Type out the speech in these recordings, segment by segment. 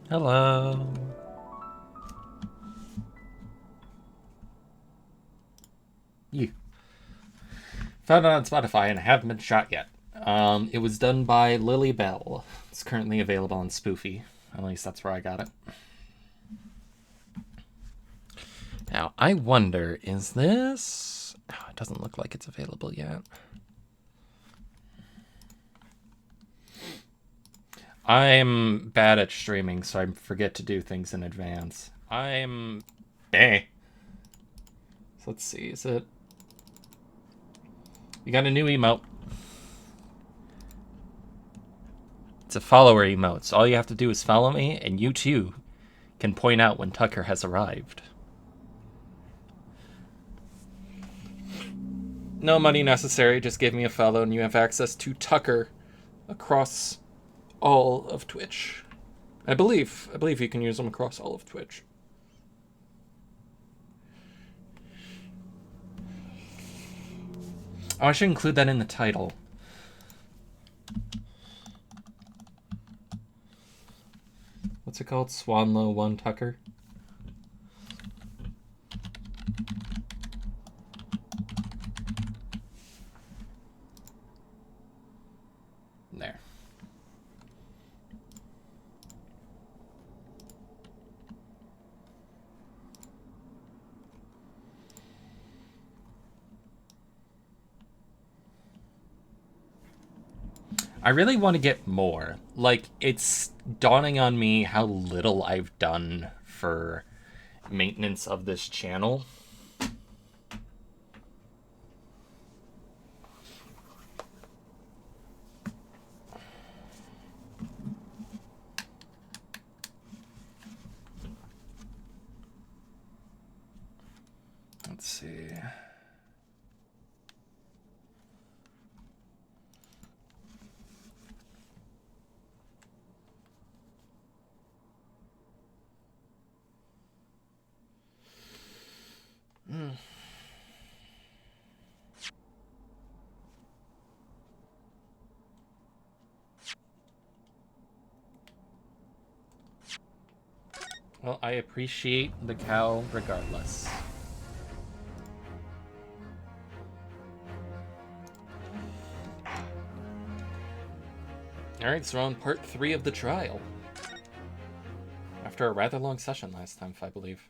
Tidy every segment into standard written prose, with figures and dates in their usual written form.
Hello. You. Found it on Spotify and I haven't been shot yet. It was done by Lily Bell. It's currently available on Spoofy. At least that's where I got it. Now, I wonder, is this... Oh, it doesn't look like it's available yet. I'm bad at streaming, so I forget to do things in advance. I'm... So let's see, is it... We got a new emote. It's a follower emote, so all you have to do is follow me, and you too can point out when Tucker has arrived. No money necessary, just give me a follow and you have access to Tucker across all of Twitch. I believe you can use them across all of Twitch. Oh, I should include that in the title. What's it called? Swanlow 1 Tucker? There. I really want to get more. Like, it's dawning on me how little I've done for maintenance of this channel. Let's see. Well, I appreciate the cow regardless. Alright, so we're on part 3 of the trial. After a rather long session last time, I believe.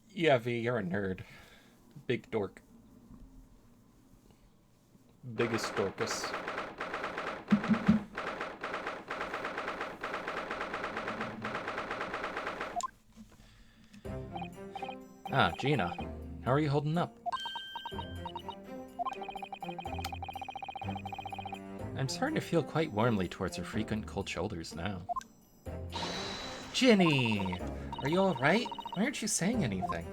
Yeah, V, you're a nerd. Big dork. Biggest dorcas. Ah, Gina. How are you holding up? I'm starting to feel quite warmly towards her frequent cold shoulders now. Ginny! Are you alright? Why aren't you saying anything?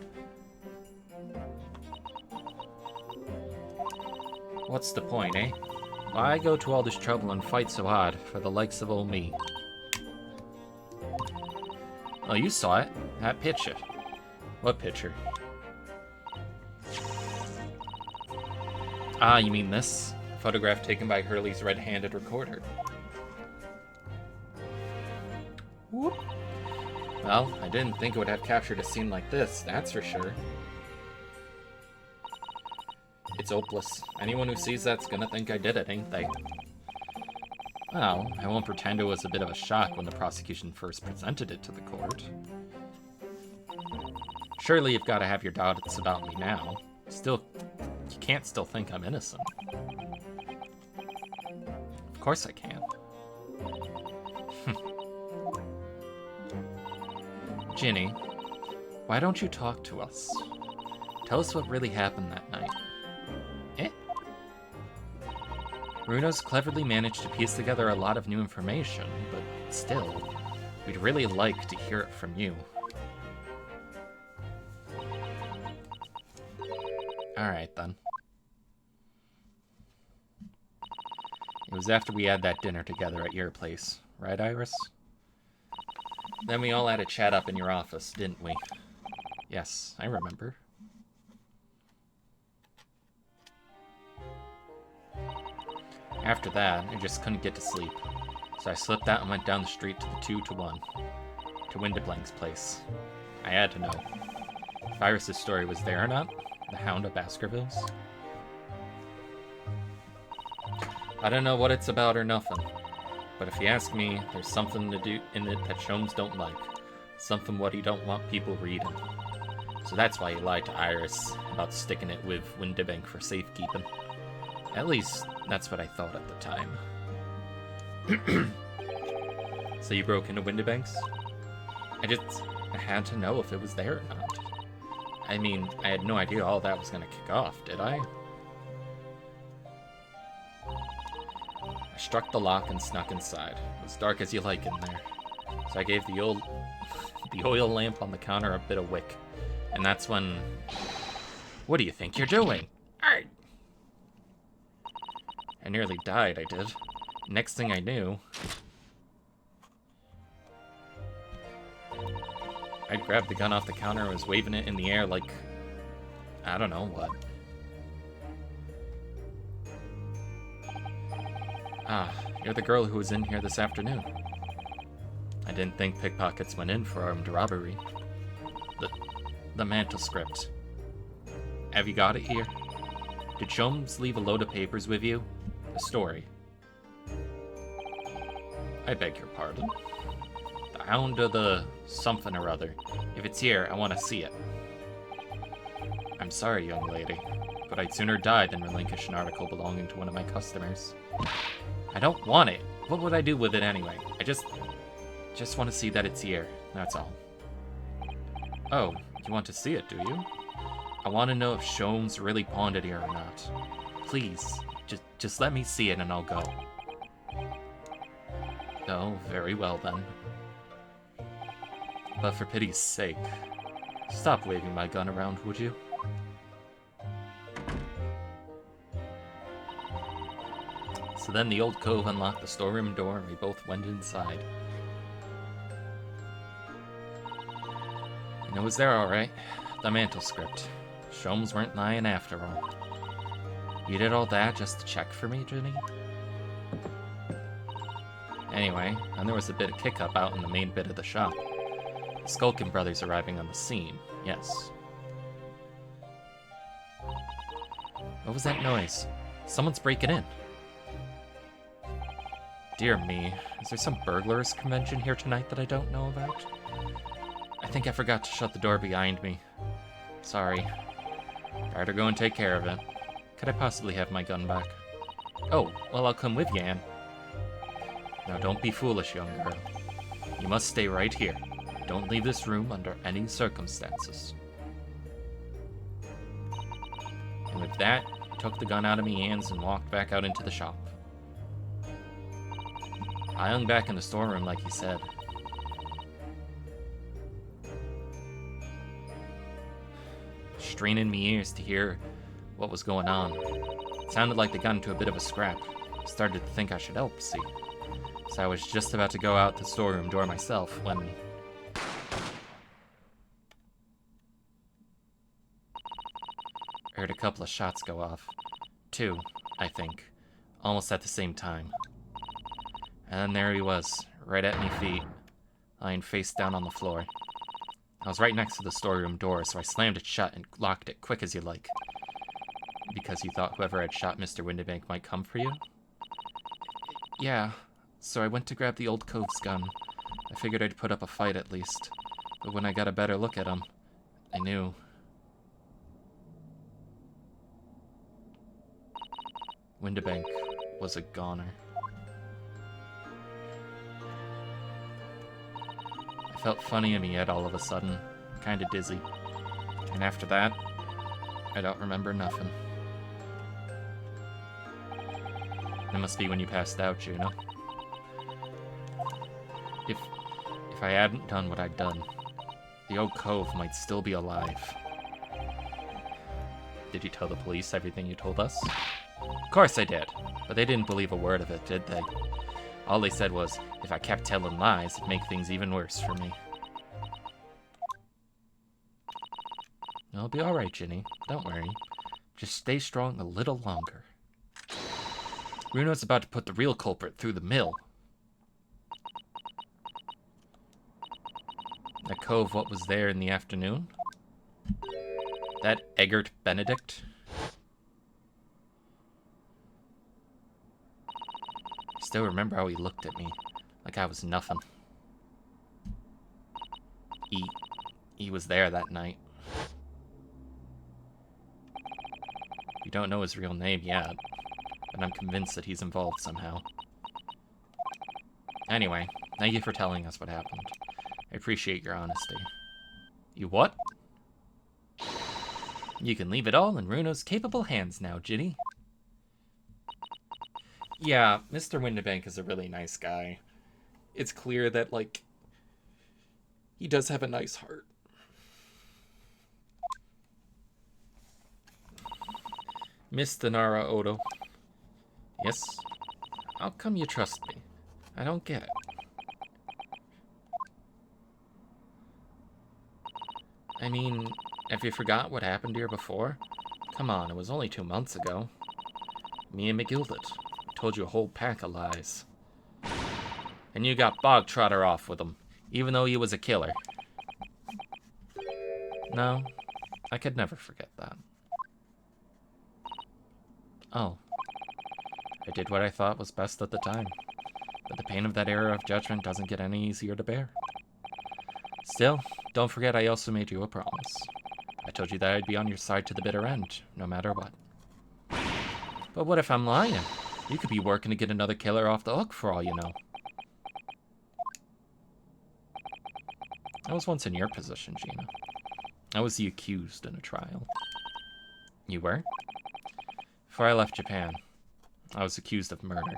What's the point, eh? Why go to all this trouble and fight so hard for the likes of old me? Oh, you saw it. That picture. What picture? Ah, you mean this? Photograph taken by Hurley's red-handed recorder. Whoop. Well, I didn't think it would have captured a scene like this, that's for sure. It's hopeless. Anyone who sees that's gonna think I did it, ain't they? Well, I won't pretend it was a bit of a shock when the prosecution first presented it to the court. Surely you've got to have your doubts about me now. Still, you can't still think I'm innocent. Of course I can. Ginny, why don't you talk to us? Tell us what really happened that night. Runo's cleverly managed to piece together a lot of new information, but still, we'd really like to hear it from you. Alright then. It was after we had that dinner together at your place, right, Iris? Then we all had a chat up in your office, didn't we? Yes, I remember. After that, I just couldn't get to sleep. So I slipped out and went down the street to the 2-1, to Windiblank's place. I had to know if Iris's story was there or not, the Hound of Baskervilles. I don't know what it's about or nothing, but if you ask me, there's something to do in it that Sholmes don't like. Something what he don't want people reading. So that's why he lied to Iris about sticking it with Windibank for safekeeping. At least, that's what I thought at the time. So you broke into Windibank's? I had to know if it was there or not. I mean, I had no idea all that was gonna kick off, did I? I struck the lock and snuck inside. It was dark as you like in there. So I gave the oil lamp on the counter a bit of wick. And that's when... What do you think you're doing? I nearly died, I did. Next thing I knew... I grabbed the gun off the counter and was waving it in the air like... I don't know what. Ah, you're the girl who was in here this afternoon. I didn't think pickpockets went in for armed robbery. The manuscript. Have you got it here? Did Sholmes leave a load of papers with you? A story. I beg your pardon? The Hound of the something or other. If it's here, I want to see it. I'm sorry, young lady, but I'd sooner die than relinquish an article belonging to one of my customers. I don't want it. What would I do with it anyway? I just want to see that it's here. That's all. Oh, you want to see it, do you? I want to know if Sholmes really pawned it here or not. Please, just let me see it and I'll go. Oh, very well then. But for pity's sake, stop waving my gun around, would you? So then the old cove unlocked the storeroom door and we both went inside. And it was there alright. The manuscript. Sholmes weren't lying after all. You did all that just to check for me, Ginny? Anyway, then there was a bit of kick-up out in the main bit of the shop. The Skulkin brothers arriving on the scene, yes. What was that noise? Someone's breaking in. Dear me, is there some burglars convention here tonight that I don't know about? I think I forgot to shut the door behind me. Sorry. Better go and take care of it. Could I possibly have my gun back? Oh, well, I'll come with you, Anne. Now don't be foolish, young girl. You must stay right here. Don't leave this room under any circumstances. And with that, he took the gun out of my hands and walked back out into the shop. I hung back in the storeroom like he said. Straining me ears to hear what was going on. It sounded like they got into a bit of a scrap. I started to think I should help, see. So I was just about to go out the storeroom door myself when... I heard a couple of shots go off. 2, I think. Almost at the same time. And then there he was, right at me feet, lying face down on the floor. I was right next to the storeroom door, so I slammed it shut and locked it quick as you like. Because you thought whoever had shot Mr. Windibank might come for you? Yeah, so I went to grab the old cove's gun. I figured I'd put up a fight at least. But when I got a better look at him, I knew. Windibank was a goner. I felt funny in my head all of a sudden, kinda dizzy. And after that, I don't remember nothing. It must be when you passed out, you know? If I hadn't done what I'd done, the old cove might still be alive. Did you tell the police everything you told us? Of course I did, but they didn't believe a word of it, did they? All they said was, if I kept telling lies, it'd make things even worse for me. I'll be alright, Ginny. Don't worry. Just stay strong a little longer. Runo's about to put the real culprit through the mill. That cove, what was there in the afternoon? That Eggert Benedict? Still remember how he looked at me, like I was nothing. He was there that night. We don't know his real name yet, but I'm convinced that he's involved somehow. Anyway, thank you for telling us what happened. I appreciate your honesty. You what? You can leave it all in Runo's capable hands now, Ginny. Yeah, Mr. Windibank is a really nice guy. It's clear that, like, he does have a nice heart. Mr. Nara Odo. Yes? How come you trust me? I don't get it. I mean, have you forgot what happened here before? Come on, it was only 2 months ago. Me and McGilded told you a whole pack of lies. And you got Bogtrotter off with him, even though he was a killer. No, I could never forget that. Oh. I did what I thought was best at the time. But the pain of that error of judgment doesn't get any easier to bear. Still, don't forget I also made you a promise. I told you that I'd be on your side to the bitter end, no matter what. But what if I'm lying? You could be working to get another killer off the hook for all you know. I was once in your position, Gina. I was the accused in a trial. You were? Before I left Japan, I was accused of murder.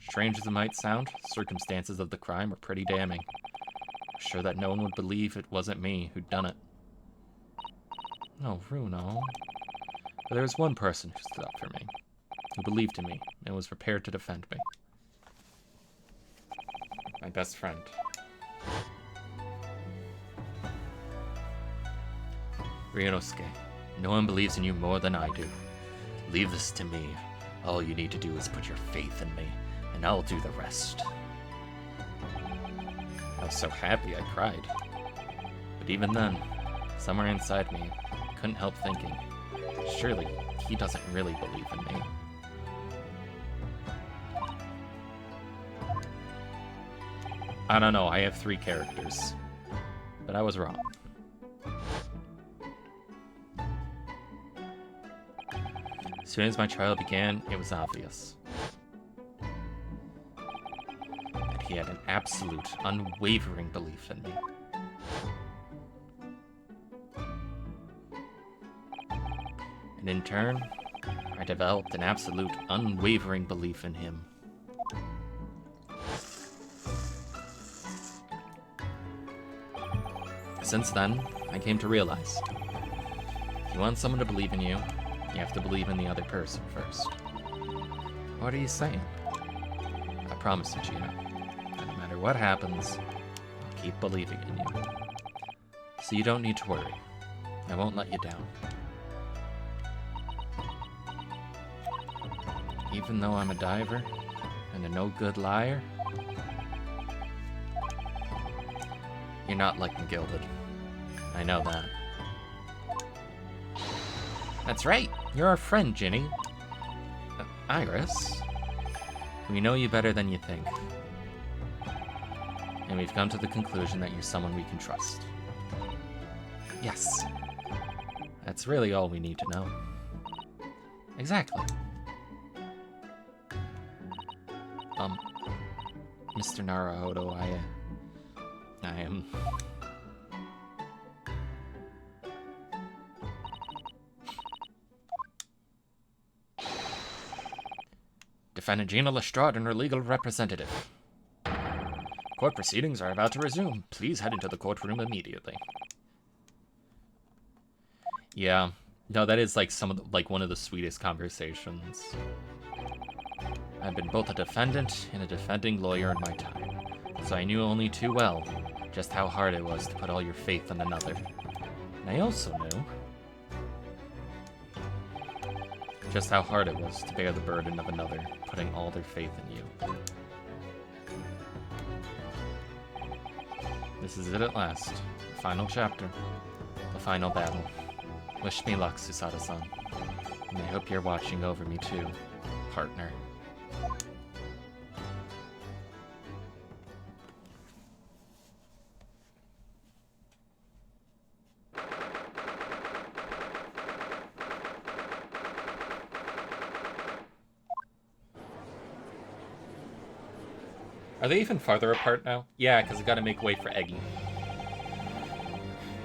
Strange as it might sound, the circumstances of the crime were pretty damning. I'm sure that no one would believe it wasn't me who'd done it. No, Runo. But there was one person who stood up for me, who believed in me, and was prepared to defend me. My best friend. Ryunosuke, no one believes in you more than I do. Leave this to me. All you need to do is put your faith in me, and I'll do the rest. I was so happy I cried. But even then, somewhere inside me, I couldn't help thinking, surely he doesn't really believe in me. I don't know, I have 3 characters. But I was wrong. As soon as my trial began, it was obvious that he had an absolute, unwavering belief in me. And in turn, I developed an absolute, unwavering belief in him. Since then, I came to realize, if you want someone to believe in you, you have to believe in the other person first. What are you saying? I promise you, Gina, that no matter what happens, I'll keep believing in you. So you don't need to worry. I won't let you down. Even though I'm a diver and a no-good liar, you're not like McGilded. I know that. That's right, you're our friend, Ginny. Iris. We know you better than you think. And we've come to the conclusion that you're someone we can trust. Yes. That's really all we need to know. Exactly. Mr. Naruhodo, I am... Defendant Gina Lestrade and her legal representative. Court proceedings are about to resume. Please head into the courtroom immediately. Yeah. No, that is like one of the sweetest conversations. I've been both a defendant and a defending lawyer in my time, so I knew only too well just how hard it was to put all your faith in another. And I also knew just how hard it was to bear the burden of another putting all their faith in you. This is it at last. The final chapter. The final battle. Wish me luck, Susada-san. And I hope you're watching over me too, partner. Are they even farther apart now? Yeah, because I gotta make way for Eggy.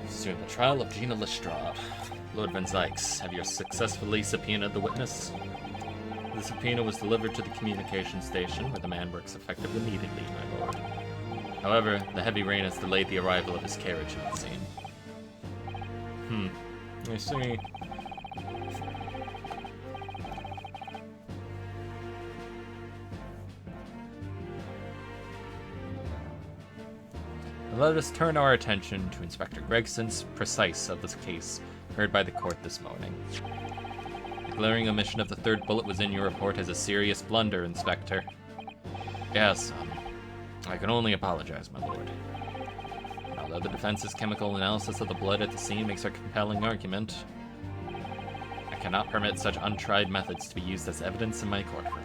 Soon, the trial of Gina Lestrade. Lord Van Zykes, have you successfully subpoenaed the witness? The subpoena was delivered to the communication station, where the man works effective immediately, my lord. However, the heavy rain has delayed the arrival of his carriage, it would seem. I see. Let us turn our attention to Inspector Gregson's precise of this case heard by the court this morning. The glaring omission of the third bullet was in your report as a serious blunder, Inspector. Yes, I can only apologize, my lord. Although the defense's chemical analysis of the blood at the scene makes a compelling argument, I cannot permit such untried methods to be used as evidence in my courtroom.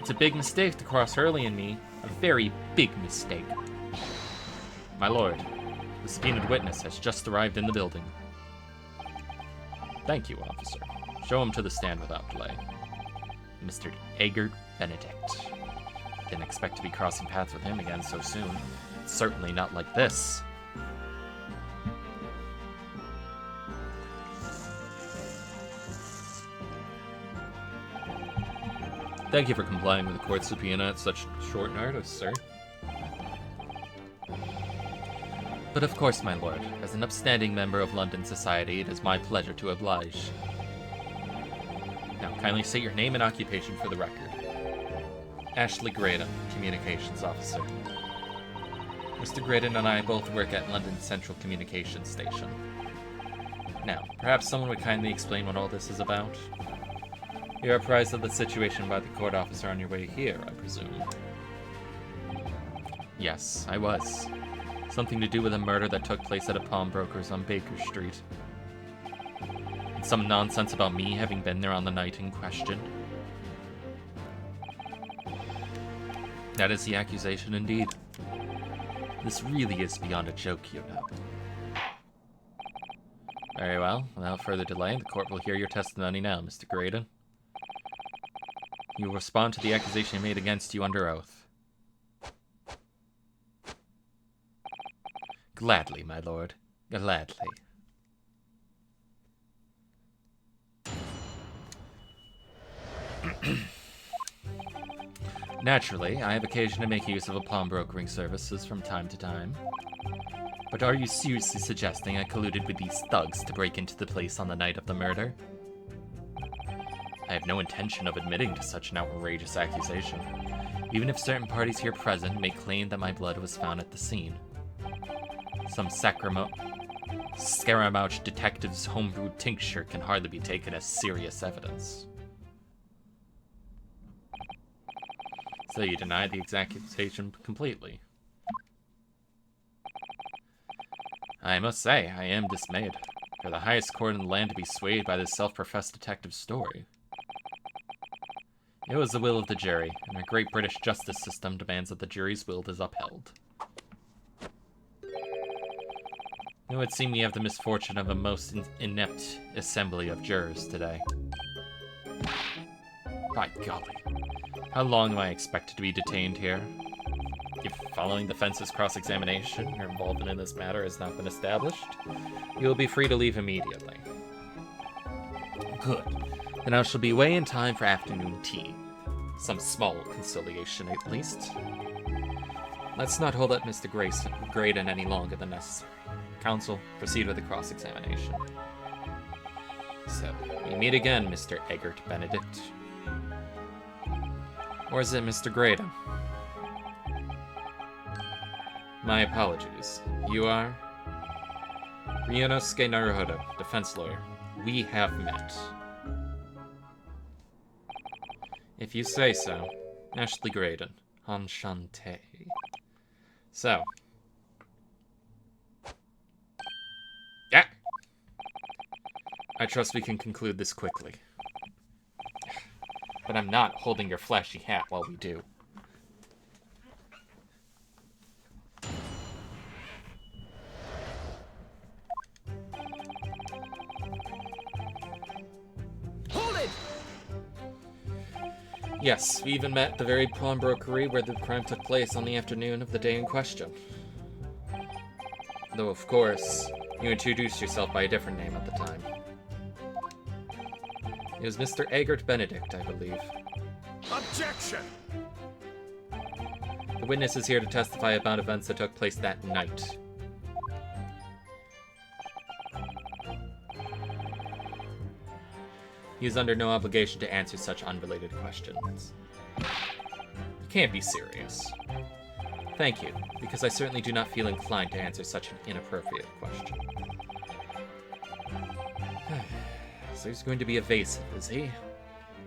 It's a big mistake to cross Hurley and me. A very big mistake. My lord, the subpoenaed witness has just arrived in the building. Thank you, officer. Show him to the stand without delay. Mr. Eggert Benedict. Didn't expect to be crossing paths with him again so soon. Certainly not like this. Thank you for complying with the court subpoena at such short notice, sir. But of course, my lord, as an upstanding member of London society, it is my pleasure to oblige. Now, kindly state your name and occupation for the record. Ashley Graydon, Communications Officer. Mr. Graydon and I both work at London Central Communications Station. Now, perhaps someone would kindly explain what all this is about? You are apprised of the situation by the court officer on your way here, I presume. Yes, I was. Something to do with a murder that took place at a pawnbroker's on Baker Street. And some nonsense about me having been there on the night in question. That is the accusation indeed. This really is beyond a joke, you know. Very well, without further delay, the court will hear your testimony now, Mr. Graydon. You will respond to the accusation made against you under oath. Gladly, my lord. Gladly. Naturally, I have occasion to make use of a pawnbrokering services from time to time. But are you seriously suggesting I colluded with these thugs to break into the place on the night of the murder? I have no intention of admitting to such an outrageous accusation, even if certain parties here present may claim that my blood was found at the scene. Some Scaramouche detective's homebrewed tincture can hardly be taken as serious evidence. So you deny the accusation completely? I must say, I am dismayed. For the highest court in the land to be swayed by this self-professed detective's story. It was the will of the jury, and our great British justice system demands that the jury's will is upheld. It would seem we have the misfortune of a most inept assembly of jurors today. By golly, how long am I expected to be detained here? If following the defense's cross-examination, your involvement in this matter has not been established, you will be free to leave immediately. Good. Then I shall be away in time for afternoon tea. Some small conciliation, at least. Let's not hold up Mr. Graydon any longer than necessary. Counsel, proceed with the cross-examination. So, we meet again, Mr. Eggert Benedict. Or is it Mr. Graydon? My apologies. You are? Ryunosuke Naruhodo, defense lawyer. We have met. If you say so. Ashley Graydon. Enchante. So. Yeah. I trust we can conclude this quickly. But I'm not holding your flashy hat while we do. Hold it! Yes, we even met at the very pawnbrokery where the crime took place on the afternoon of the day in question. Though, of course, you introduced yourself by a different name at the time. It was Mr. Eggert Benedict, I believe. Objection! The witness is here to testify about events that took place that night. He is under no obligation to answer such unrelated questions. You can't be serious. Thank you, because I certainly do not feel inclined to answer such an inappropriate question. So he's going to be evasive, is he?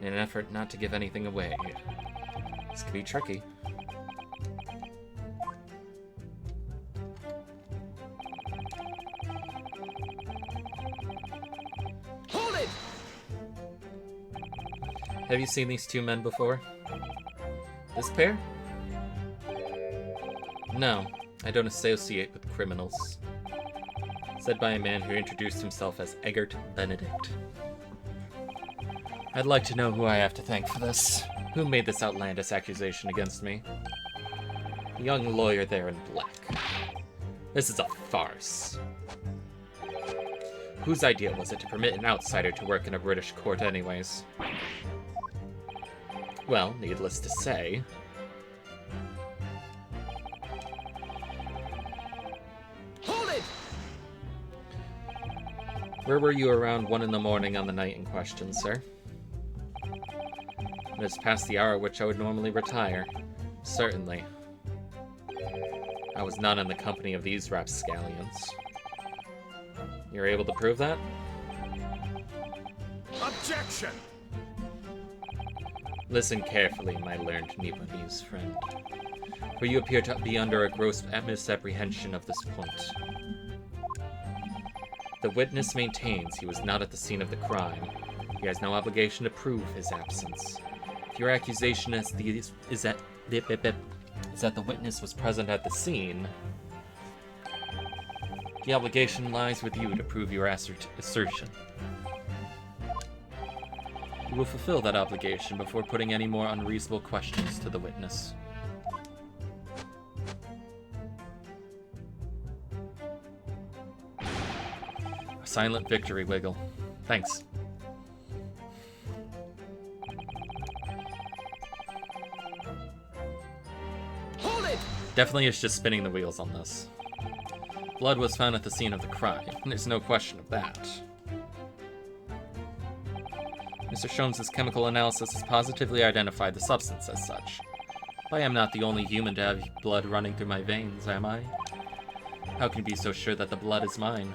In an effort not to give anything away. This could be tricky. Hold it! Have you seen these two men before? This pair? No, I don't associate with criminals. Said by a man who introduced himself as Eggert Benedict. I'd like to know who I have to thank for this. Who made this outlandish accusation against me? The young lawyer there in black. This is a farce. Whose idea was it to permit an outsider to work in a British court anyways? Well, needless to say... Hold it! Where were you around 1 in the morning on the night in question, sir? It is past the hour at which I would normally retire. Certainly. I was not in the company of these rapscallions. You're able to prove that? Objection! Listen carefully, my learned Nipponese friend, for you appear to be under a gross misapprehension of this point. The witness maintains he was not at the scene of the crime. He has no obligation to prove his absence. If your accusation is that the witness was present at the scene, the obligation lies with you to prove your assertion. You will fulfill that obligation before putting any more unreasonable questions to the witness. A silent victory, Wiggle. Thanks. Hold it! Definitely is just spinning the wheels on this. Blood was found at the scene of the crime. There's no question of that. Mr. Sholmes' chemical analysis has positively identified the substance as such. I am not the only human to have blood running through my veins, am I? How can you be so sure that the blood is mine?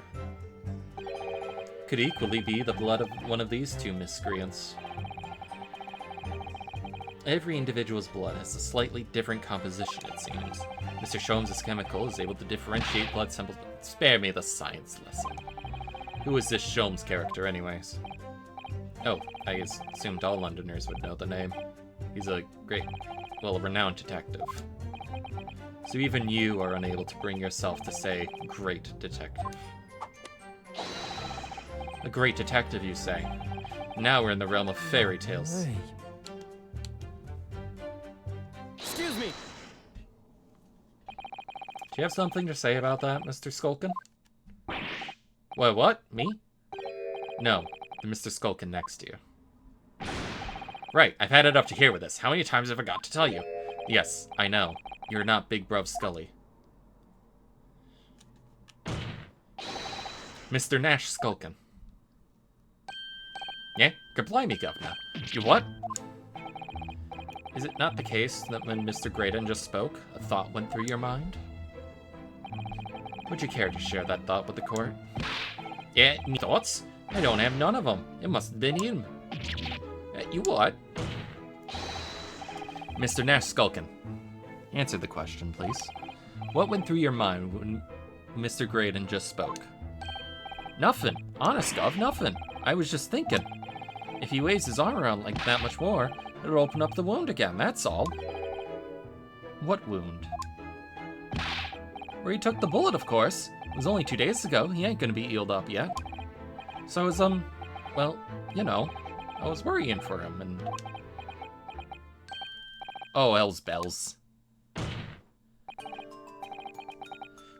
Could equally be the blood of one of these two miscreants. Every individual's blood has a slightly different composition, it seems. Mr. Sholmes' chemical is able to differentiate blood samples. Spare me the science lesson. Who is this Sholmes character, anyways? Oh, I assumed all Londoners would know the name. He's a great, well, renowned detective. So even you are unable to bring yourself to say, great detective. A great detective, you say? Now we're in the realm of fairy tales. Hey. Excuse me! Do you have something to say about that, Mr. Skulkin? What? Me? No, the Mr. Skulkin next to you. Right, I've had it up to here with this. How many times have I got to tell you? Yes, I know. You're not Big Bruv Scully. Mr. Nash Skulkin. Yeah? Good blimey, Governor. You what? Is it not the case that when Mr. Graydon just spoke, a thought went through your mind? Would you care to share that thought with the court? Yeah, any thoughts? I don't have none of them. It must have been him. You what? Mr. Nash Skulkin. Answer the question, please. What went through your mind when Mr. Graydon just spoke? Nothing. Honest, Gov, nothing. I was just thinking. If he waves his arm around like that much more, it'll open up the wound again, that's all. What wound? Where he took the bullet, of course. It was only 2 days ago. He ain't gonna be healed up yet. So I was, well, you know, I was worrying for him, and... Oh, hell's bells.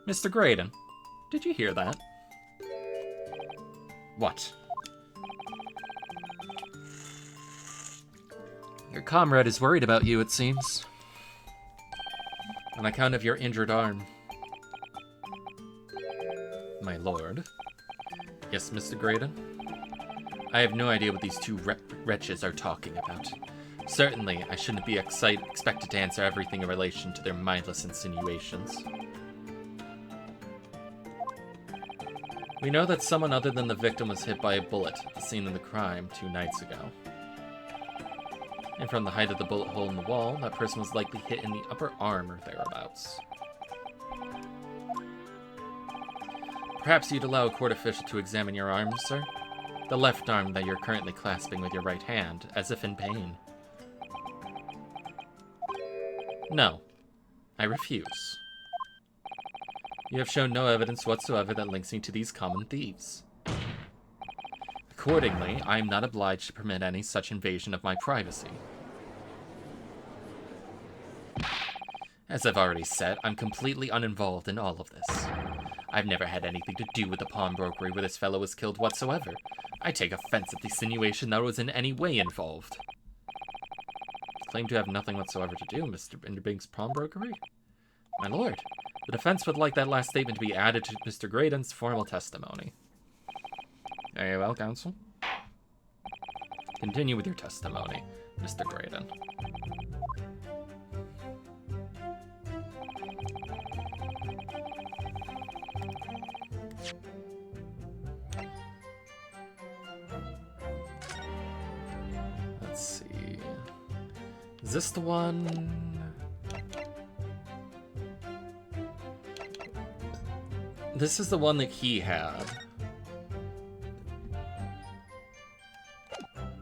Mr. Graydon, did you hear that? What? Your comrade is worried about you, it seems. On account of your injured arm. My lord. Yes, Mr. Graydon? I have no idea what these two wretches are talking about. Certainly, I shouldn't be expected to answer everything in relation to their mindless insinuations. We know that someone other than the victim was hit by a bullet at the scene of the crime 2 nights ago. And from the height of the bullet hole in the wall, that person was likely hit in the upper arm or thereabouts. Perhaps you'd allow a court official to examine your arm, sir? The left arm that you're currently clasping with your right hand, as if in pain. No. I refuse. You have shown no evidence whatsoever that links me to these common thieves. Accordingly, I am not obliged to permit any such invasion of my privacy. As I've already said, I'm completely uninvolved in all of this. I've never had anything to do with the pawnbrokery where this fellow was killed whatsoever. I take offense at the insinuation that I was in any way involved. You claim to have nothing whatsoever to do, Mr. Binderbink's pawnbrokery? My lord, the defense would like that last statement to be added to Mr. Graydon's formal testimony. Very well, counsel. Continue with your testimony, Mr. Graydon. Let's see. Is this the one? This is the one that he had.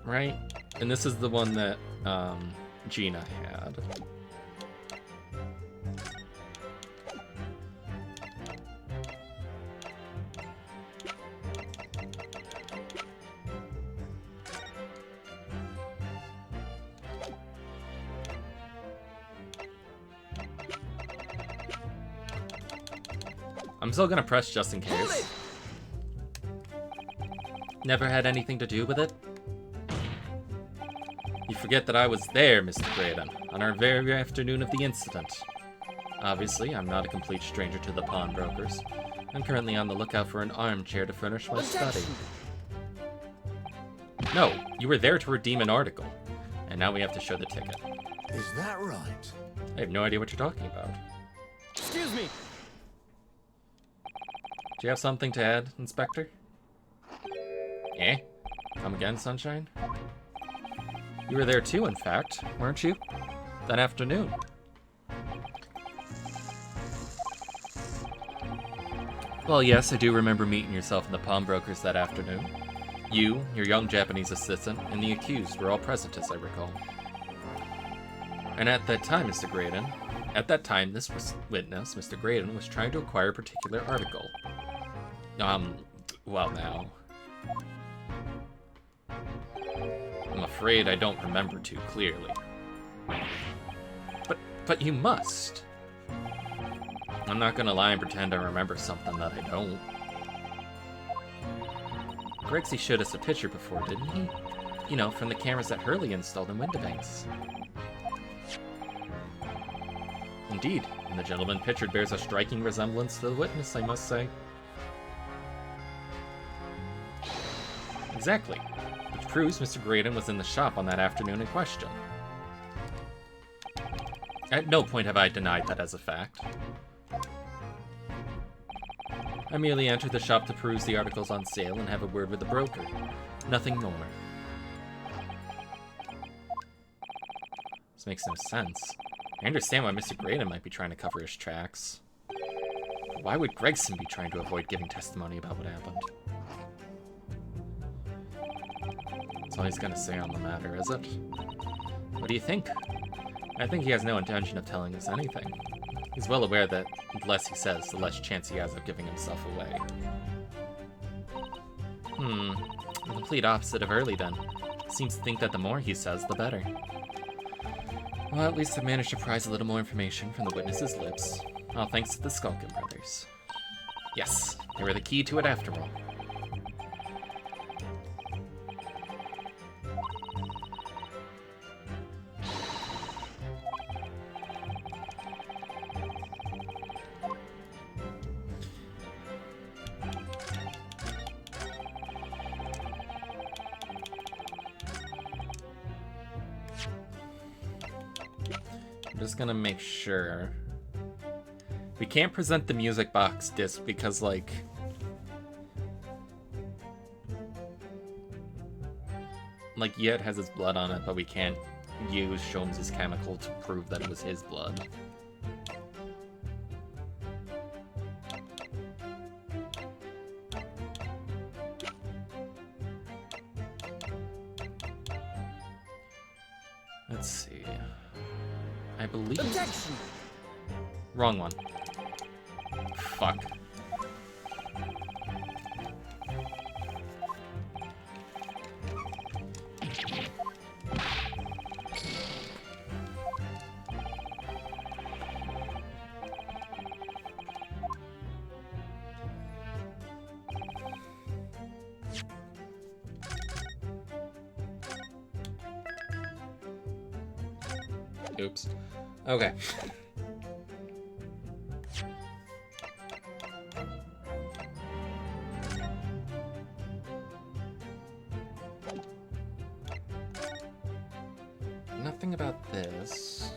Right? And this is the one that Gina had. I'm still gonna press just in case. Never had anything to do with it? You forget that I was there, Mr. Graydon, on our very afternoon of the incident. Obviously, I'm not a complete stranger to the pawnbrokers. I'm currently on the lookout for an armchair to furnish my study. No, you were there to redeem an article. And now we have to show the ticket. Is that right? I have no idea what you're talking about. Excuse me. Do you have something to add, Inspector? Eh? Come again, Sunshine? You were there too, in fact, weren't you? That afternoon. Well, yes, I do remember meeting yourself in the pawnbrokers that afternoon. You, your young Japanese assistant, and the accused were all present, as I recall. And at that time, Mr. Graydon, this witness, Mr. Graydon, was trying to acquire a particular article. Well now. I'm afraid I don't remember too clearly. But you must. I'm not gonna lie and pretend I remember something that I don't. Grexy showed us a picture before, didn't he? You know, from the cameras that Hurley installed in Windibanks. Indeed, and the gentleman pictured bears a striking resemblance to the witness, I must say. Exactly, which proves Mr. Graydon was in the shop on that afternoon in question. At no point have I denied that as a fact. I merely entered the shop to peruse the articles on sale and have a word with the broker. Nothing more. This makes no sense. I understand why Mr. Graydon might be trying to cover his tracks. Why would Gregson be trying to avoid giving testimony about what happened? That's all he's gonna say on the matter, is it? What do you think? I think he has no intention of telling us anything. He's well aware that the less he says, the less chance he has of giving himself away. The complete opposite of Early, then. Seems to think that the more he says, the better. Well, at least I managed to prise a little more information from the witness's lips. All thanks to the Skulkin brothers. Yes, they were the key to it after all. I'm just gonna make sure. We can't present the music box disc because, like... yeah, it has his blood on it, but we can't use Sholmes' chemical to prove that it was his blood. Let's see. I believe... Objection! Wrong one. Fuck. Oops. Okay. Nothing about this.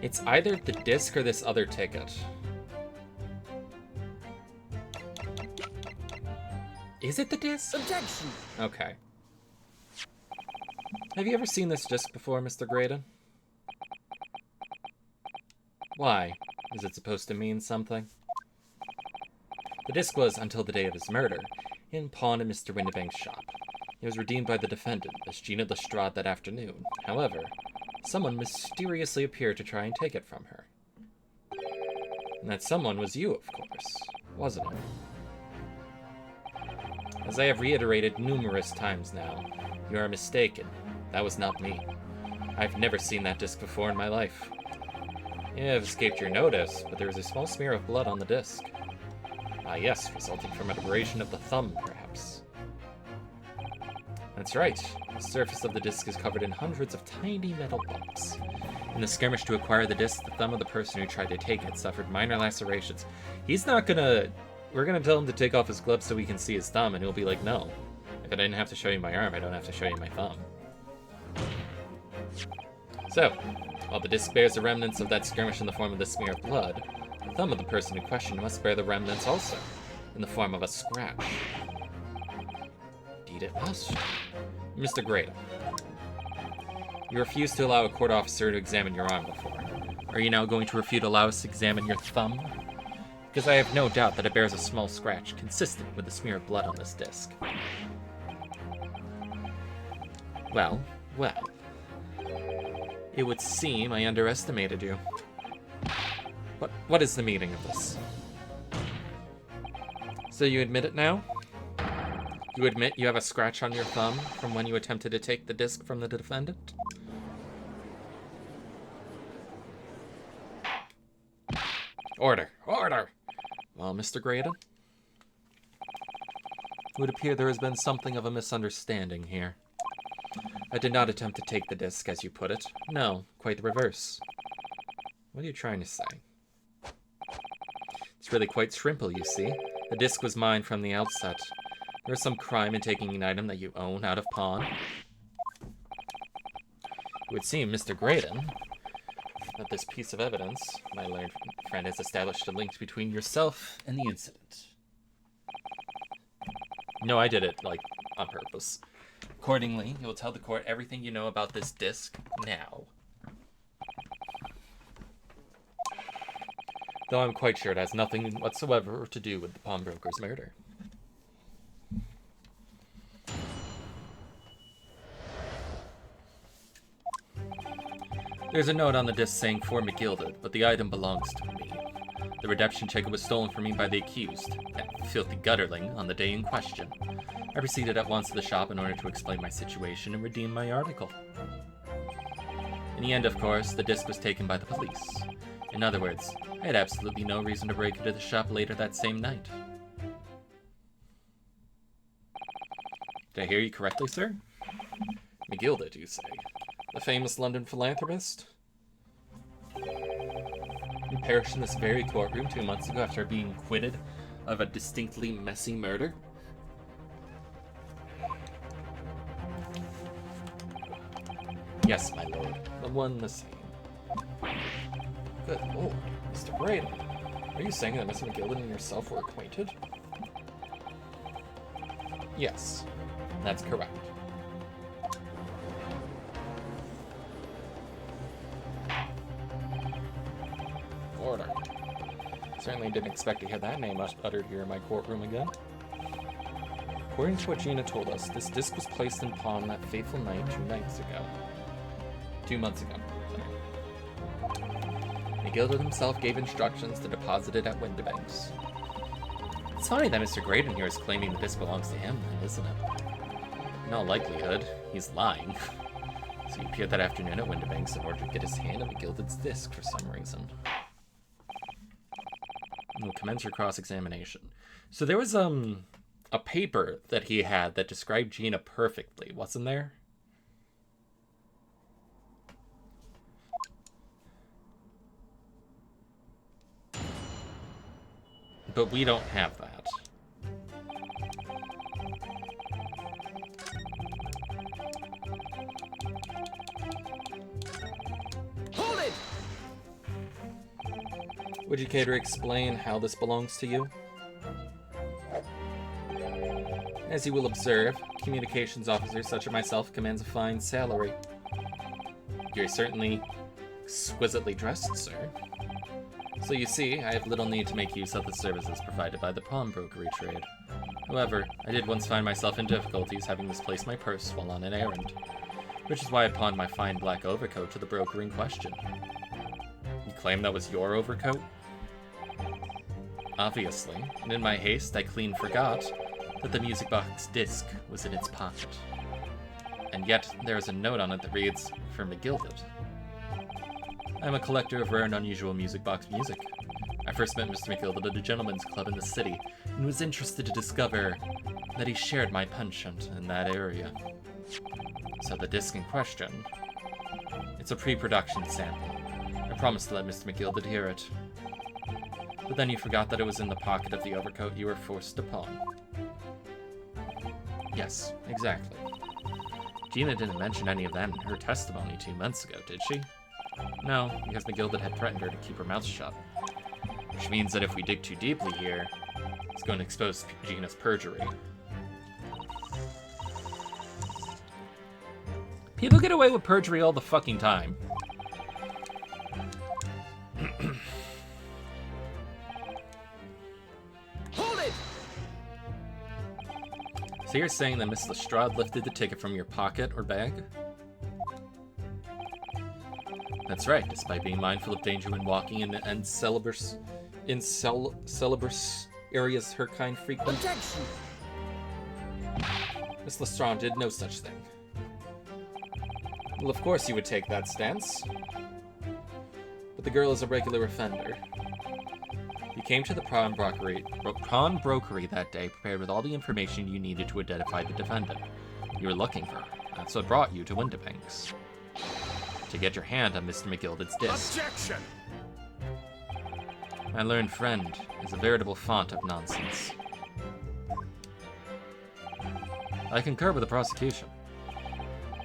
It's either the disc or this other ticket. Is it the disc? Objection! Okay. Have you ever seen this disc before, Mr. Graydon? Why? Is it supposed to mean something? The disc was, until the day of his murder, in pawn in Mr. Windibank's shop. It was redeemed by the defendant, Miss Gina Lestrade, that afternoon. However, someone mysteriously appeared to try and take it from her. And that someone was you, of course, wasn't it? As I have reiterated numerous times now, you are mistaken. That was not me. I've never seen that disc before in my life. It have escaped your notice, but there is a small smear of blood on the disc. Ah yes, resulting from an abrasion of the thumb, perhaps. That's right. The surface of the disc is covered in hundreds of tiny metal bumps. In the skirmish to acquire the disc, the thumb of the person who tried to take it suffered minor lacerations. He's not gonna... We're gonna tell him to take off his gloves so we can see his thumb, and he'll be like, no. If I didn't have to show you my arm, I don't have to show you my thumb. So, while the disc bears the remnants of that skirmish in the form of the smear of blood, the thumb of the person in question must bear the remnants also, in the form of a scratch. Indeed it must. Mr. Graydon, you refused to allow a court officer to examine your arm before. Are you now going to refuse to allow us to examine your thumb? Because I have no doubt that it bears a small scratch consistent with the smear of blood on this disc. Well. It would seem I underestimated you. But what is the meaning of this? So you admit it now? You admit you have a scratch on your thumb from when you attempted to take the disc from the defendant? Order! Order! Well, Mr. Graydon? It would appear there has been something of a misunderstanding here. I did not attempt to take the disc, as you put it. No, quite the reverse. What are you trying to say? It's really quite simple, you see. The disc was mine from the outset. There is some crime in taking an item that you own out of pawn. It would seem, Mr. Graydon, that this piece of evidence, my learned friend, has established a link between yourself and the incident. No, I did it, on purpose. Accordingly, you will tell the court everything you know about this disc now. Though I'm quite sure it has nothing whatsoever to do with the pawnbroker's murder. There's a note on the disc saying "for McGilded," but the item belongs to me. The redemption ticket was stolen from me by the accused, that filthy gutterling, on the day in question. I proceeded at once to the shop in order to explain my situation and redeem my article. In the end, of course, the disc was taken by the police. In other words, I had absolutely no reason to break into the shop later that same night. Did I hear you correctly, sir? McGilded, you say? The famous London philanthropist? He perished in this very courtroom 2 months ago after being acquitted of a distinctly messy murder? Yes, my lord. The one the same. Good lord. Mr. Graydon, are you saying that Miss McGilded and yourself were acquainted? Yes, that's correct. Order. Certainly didn't expect to hear that name uttered here in my courtroom again. According to what Gina told us, this disc was placed in pawn that fateful night 2 nights ago. 2 months ago. McGilded himself gave instructions to deposit it at Windibanks. It's funny that Mr. Graydon here is claiming the disc belongs to him, then, isn't it? In all likelihood, he's lying. So he appeared that afternoon at Windibanks in order to get his hand on McGilded's disc for some reason. We'll commence your cross-examination. So there was a paper that he had that described Gina perfectly, wasn't there? But we don't have that. Hold it! Would you care to explain how this belongs to you? As you will observe, communications officer such as myself commands a fine salary. You're certainly exquisitely dressed, sir. So you see, I have little need to make use of the services provided by the pawnbrokery trade. However, I did once find myself in difficulties having misplaced my purse while on an errand, which is why I pawned my fine black overcoat to the broker in question. You claim that was your overcoat? Obviously, and in my haste I clean forgot that the music box disc was in its pocket. And yet, there is a note on it that reads, "For McGilded." I am a collector of rare and unusual music box music. I first met Mr. McGilded at a gentleman's club in the city, and was interested to discover that he shared my penchant in that area. So the disc in question, it's a pre-production sample. I promised to let Mr. McGilded hear it. But then you forgot that it was in the pocket of the overcoat you were forced to pawn. Yes, exactly. Gina didn't mention any of that in her testimony 2 months ago, did she? No, because McGilded had threatened her to keep her mouth shut. Which means that if we dig too deeply here, it's going to expose Gina's perjury. People get away with perjury all the fucking time. Hold it! So you're saying that Miss Lestrade lifted the ticket from your pocket or bag? That's right, despite being mindful of danger when walking in celebrous areas her kind frequent. Objection! Miss Lestrade did no such thing. Well, of course you would take that stance. But the girl is a regular offender. came to the pawn brokery that day prepared with all the information you needed to identify the defendant. You were looking for her. That's what brought you to Windibanks. To get your hand on Mr. McGilded's disc. Objection! My learned friend is a veritable font of nonsense. I concur with the prosecution.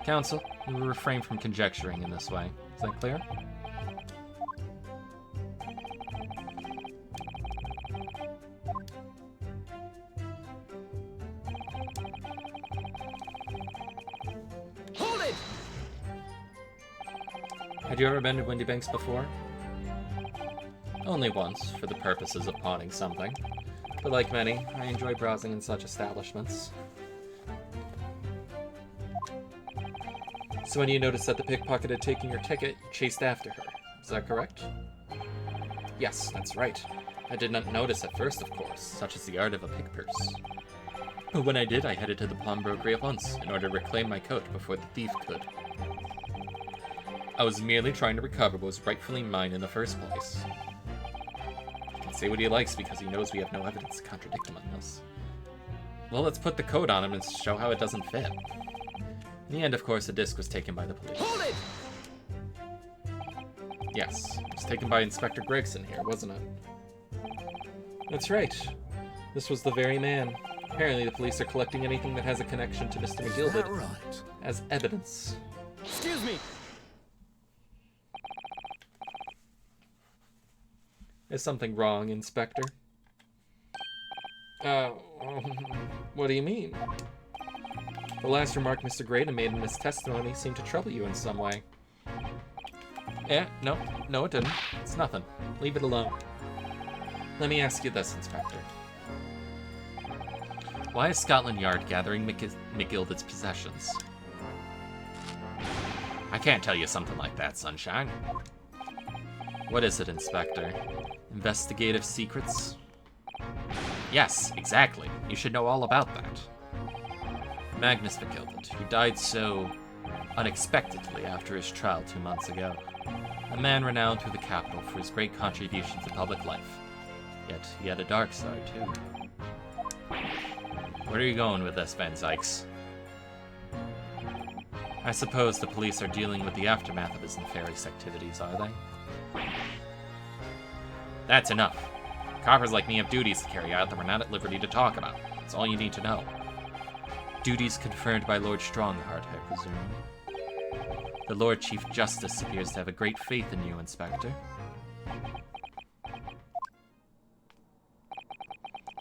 Counsel, you will refrain from conjecturing in this way. Is that clear? Hold it! Had you ever been to Windibanks before? Only once, for the purposes of pawning something. But like many, I enjoy browsing in such establishments. So when you noticed that the pickpocket had taken your ticket, you chased after her. Is that correct? Yes, that's right. I did not notice at first, of course, such is the art of a pick-purse. But when I did, I headed to the pawnbrokery at once, in order to reclaim my coat before the thief could. I was merely trying to recover what was rightfully mine in the first place. He can say what he likes because he knows we have no evidence to contradict him on this. Well, let's put the coat on him and show how it doesn't fit. In the end, of course, the disc was taken by the police. Hold it! Yes, it was taken by Inspector Gregson here, wasn't it? That's right. This was the very man. Apparently, the police are collecting anything that has a connection to Mr. McGilded Right. as evidence. Excuse me! Is something wrong, Inspector? What do you mean? The last remark Mr. Graydon made in his testimony seemed to trouble you in some way. No, it didn't. It's nothing. Leave it alone. Let me ask you this, Inspector. Why is Scotland Yard gathering McGilded's possessions? I can't tell you something like that, Sunshine. What is it, Inspector? Investigative secrets? Yes, exactly. You should know all about that. Magnus McGilded, who died so unexpectedly after his trial 2 months ago. A man renowned through the capital for his great contributions to public life. Yet he had a dark side, too. Where are you going with this, Van Zykes? I suppose the police are dealing with the aftermath of his nefarious activities, are they? That's enough. Coppers like me have duties to carry out that we're not at liberty to talk about. That's all you need to know. Duties conferred by Lord Strongheart, I presume. The Lord Chief Justice appears to have a great faith in you, Inspector.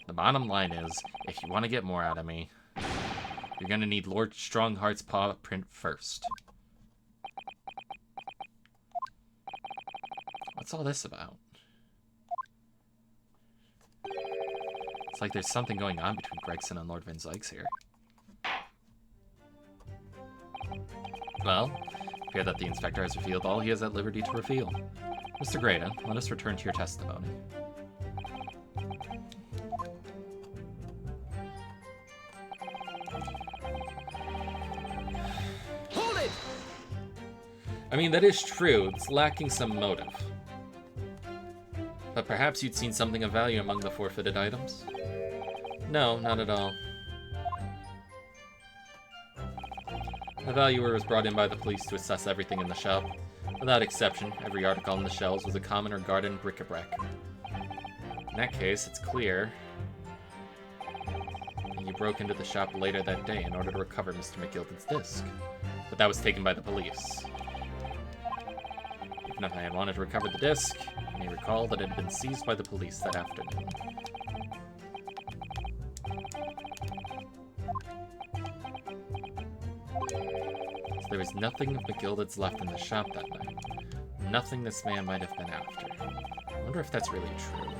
The bottom line is, if you want to get more out of me, you're going to need Lord Strongheart's paw print first. What's all this about? It's like there's something going on between Gregson and Lord Van Zykes here. Well, I fear that the Inspector has revealed all he is at liberty to reveal. Mr. Graydon, let us return to your testimony. Hold it! I mean, that is true. It's lacking some motive. But perhaps you'd seen something of value among the forfeited items? No, not at all. The valuer was brought in by the police to assess everything in the shop. Without exception, every article on the shelves was a common or garden bric-a-brac. In that case, it's clear you broke into the shop later that day in order to recover Mr. McGilded's disc. But that was taken by the police. Even if I had wanted to recover the disc, you may recall that it had been seized by the police that afternoon. So there was nothing of McGilded's left in the shop that night. Nothing this man might have been after. I wonder if that's really true.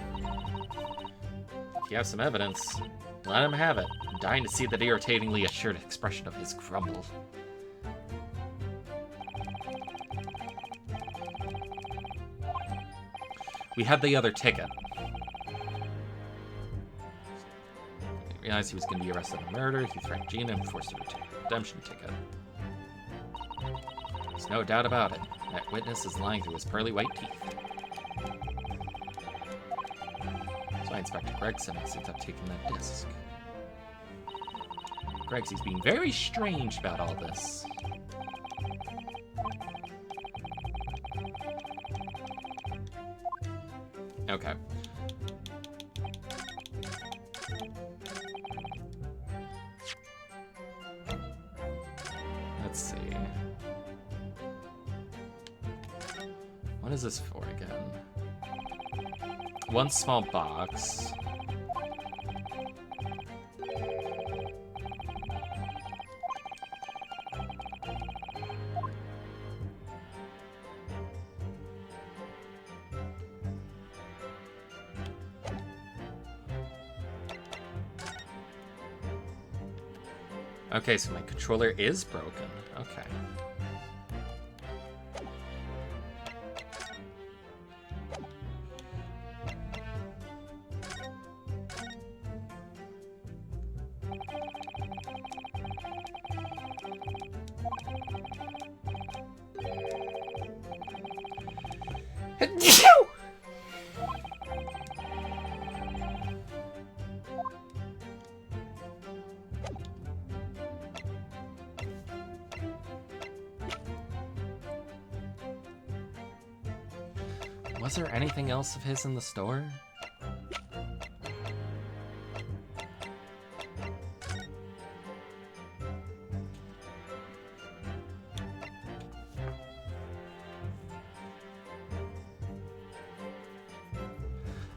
If you have some evidence, let him have it. I'm dying to see that irritatingly assured expression of his grumble. We had the other ticket. He realized he was going to be arrested on murder. He threatened Gina and forced her to take a redemption ticket. There's no doubt about it. That witness is lying through his pearly white teeth. Inspector Gregson ends up taking that disc. Gregsy's being very strange about all this. Okay. Let's see. What is this for again? One small box. Okay, so my controller is broken. Okay. Was there anything else of his in the store?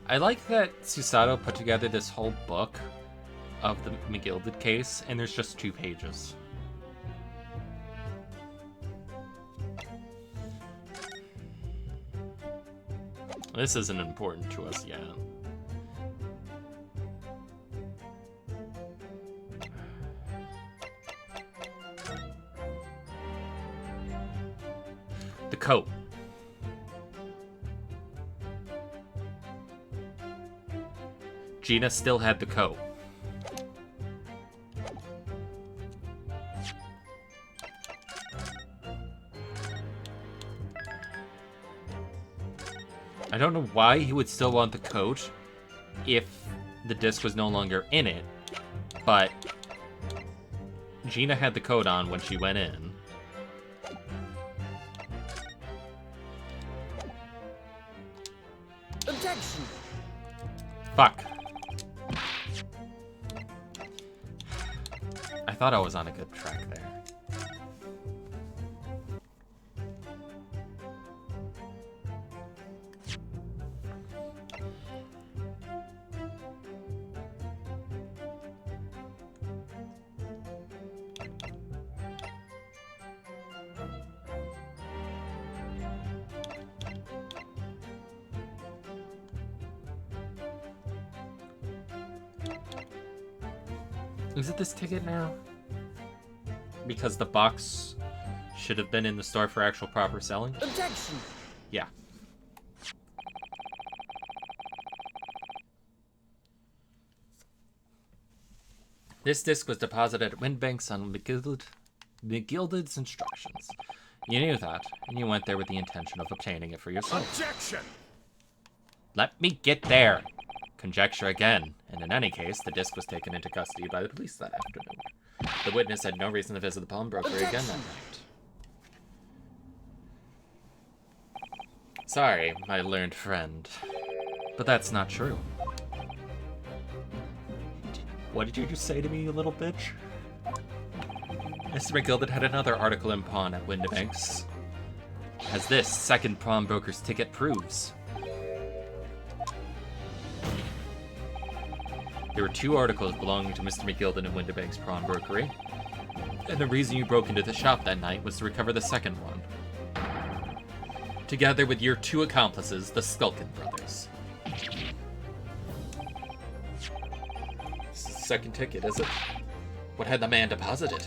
I like that Susato put together this whole book of the McGilded case, and there's just 2 pages. This isn't important to us yet. The coat. Gina still had the coat. I don't know why he would still want the coat if the disc was no longer in it, but Gina had the coat on when she went in. Objection! Fuck. I thought I was on a good track there. Is it this ticket now? Because the box should have been in the store for actual proper selling? Objection! Yeah. This disc was deposited at Windbanks on McGilded's instructions. You knew that, and you went there with the intention of obtaining it for yourself. Objection! Let me get there! Conjecture again, and in any case, the disc was taken into custody by the police that afternoon. The witness had no reason to visit the pawnbroker again that night. Sorry, my learned friend, but that's not true. What did you just say to me, you little bitch? Mr. McGilded had another article in pawn at Windibanks, as this second pawnbroker's ticket proves. There were 2 articles belonging to Mr. McGilded in Windibanks pawnbrokery, and the reason you broke into the shop that night was to recover the second one, together with your 2 accomplices, the Skulkin brothers. This is the second ticket, is it? What had the man deposited?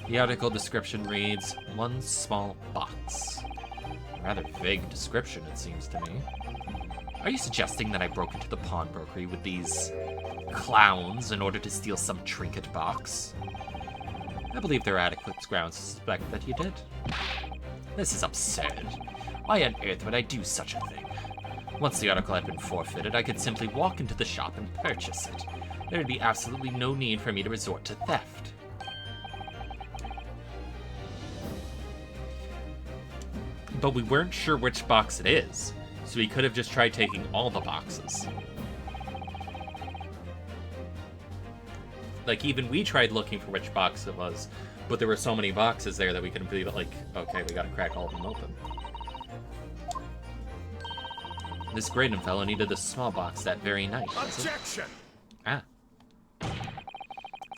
The article description reads, "One small box." A rather vague description, it seems to me. Are you suggesting that I broke into the pawnbrokery with these clowns in order to steal some trinket box? I believe there are adequate grounds to suspect that you did. This is absurd. Why on earth would I do such a thing? Once the article had been forfeited, I could simply walk into the shop and purchase it. There would be absolutely no need for me to resort to theft. But we weren't sure which box it is, so we could have just tried taking all the boxes. Like, even we tried looking for which box it was, but there were so many boxes there that we couldn't believe it, like, okay, we gotta crack all of them open. This Graydon fellow needed a small box that very night. Objection! Ah.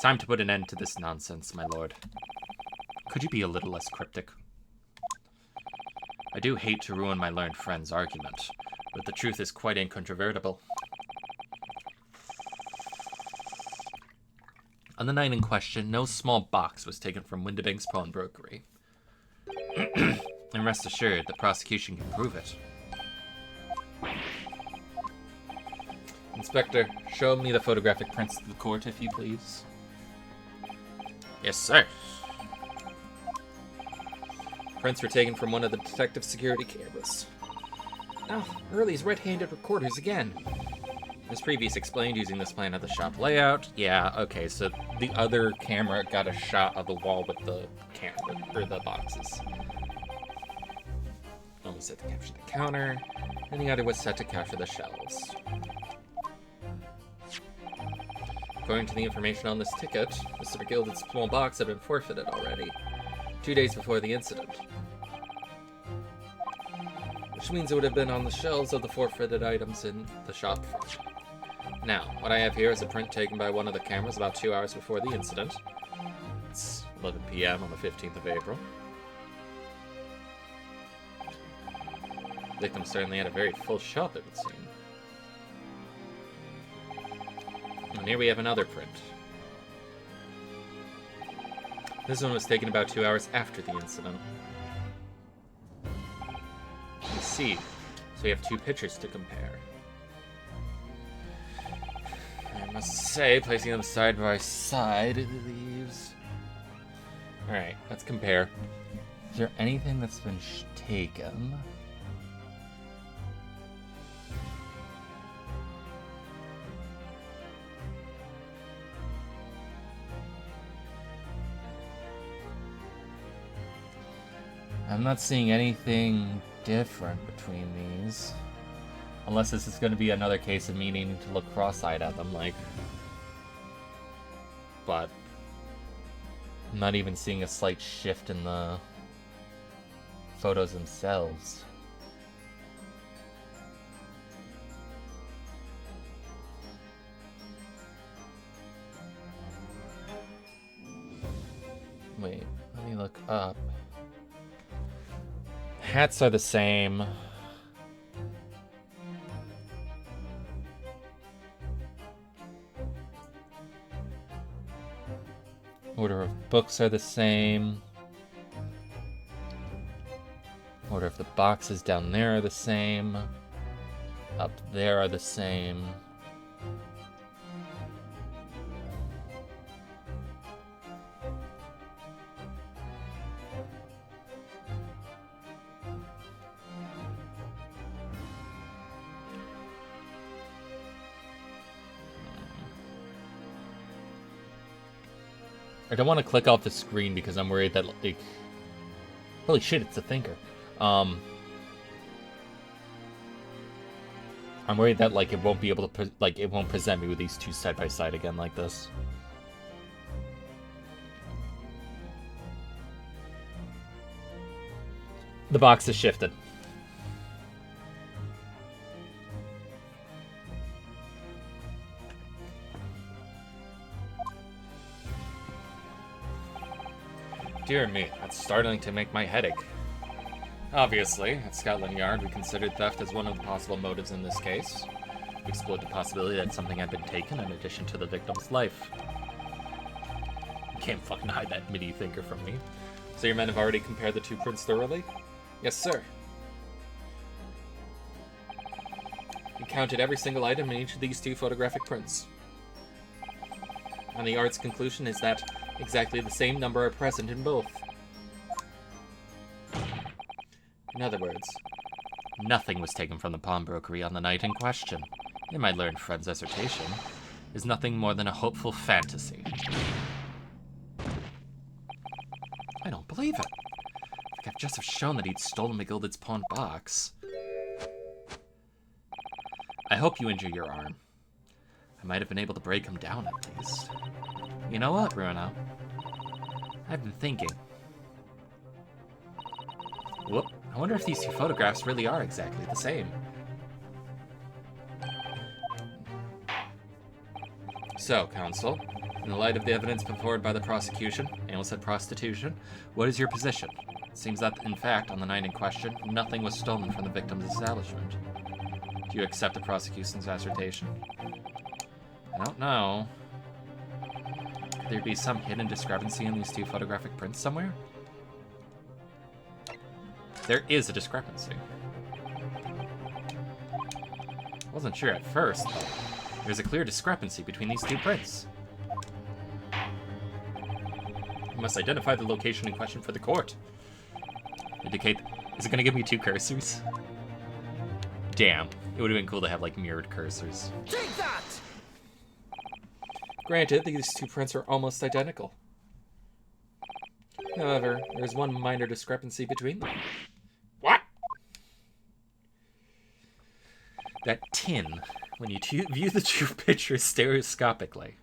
Time to put an end to this nonsense, my lord. Could you be a little less cryptic? I do hate to ruin my learned friend's argument, but the truth is quite incontrovertible. On the night in question, no small box was taken from Windibank's pawnbrokery. And rest assured, the prosecution can prove it. Inspector, show me the photographic prints to the court, if you please. Yes, sir. Prints were taken from one of the detective security cameras. Oh, Early's red-handed recorders again. As previously explained, using this plan of the shop layout. Yeah, okay, so the other camera got a shot of the wall with the camera, or the boxes. One was set to capture the counter, and the other was set to capture the shelves. According to the information on this ticket, Mr. McGilded's small box had been forfeited already, 2 days before the incident. Which means it would have been on the shelves of the forfeited items in the shop front. Now, what I have here is a print taken by one of the cameras about 2 hours before the incident. It's 11 p.m. on the 15th of April. The victim certainly had a very full shop, it would seem. And here we have another print. This one was taken about 2 hours after the incident. I see. So we have two pictures to compare. I must say, placing them side by side, it leaves... Alright, let's compare. Is there anything that's been taken? I'm not seeing anything different between these. Unless this is going to be another case of me needing to look cross-eyed at them, like... But... I'm not even seeing a slight shift in the photos themselves. Wait, let me look up. Hats are the same. Order of books are the same. Order of the boxes down there are the same. Up there are the same. I don't want to click off the screen because I'm worried that, like... Holy shit, it's a thinker. I'm worried that, like, it won't be able to, it won't present me with these two side by side again like this. The box is shifted. Dear me, that's starting to make my head ache. Obviously, at Scotland Yard, we considered theft as one of the possible motives in this case. We explored the possibility that something had been taken in addition to the victim's life. You can't fucking hide that MIDI thinker from me. So your men have already compared the two prints thoroughly? Yes, sir. We counted every single item in each of these two photographic prints. And the Yard's conclusion is that exactly the same number are present in both. In other words, Nothing was taken from the pawnbrokery on the night in question. And my learned friend's dissertation is nothing more than a hopeful fantasy. I don't believe it. Like I've just have shown that he'd stolen McGilded's pawn box. I hope you injure your arm. I might have been able to break him down at least. You know what, Bruno? I've been thinking. Whoop. I wonder if these two photographs really are exactly the same. So, counsel, in the light of the evidence put forward by the prosecution, and said prostitution, what is your position? It seems that, in fact, on the night in question, nothing was stolen from the victim's establishment. Do you accept the prosecution's assertion? I don't know. Could there be some hidden discrepancy in these two photographic prints somewhere? There is a discrepancy. Wasn't sure at first, but there's a clear discrepancy between these two prints. You must identify the location in question for the court. Indicate. Is it going to give me two cursors? Damn. It would have been cool to have, like, mirrored cursors. Take that! Granted, these two prints are almost identical. However, there's one minor discrepancy between them. What? That tin, when you view the two pictures stereoscopically.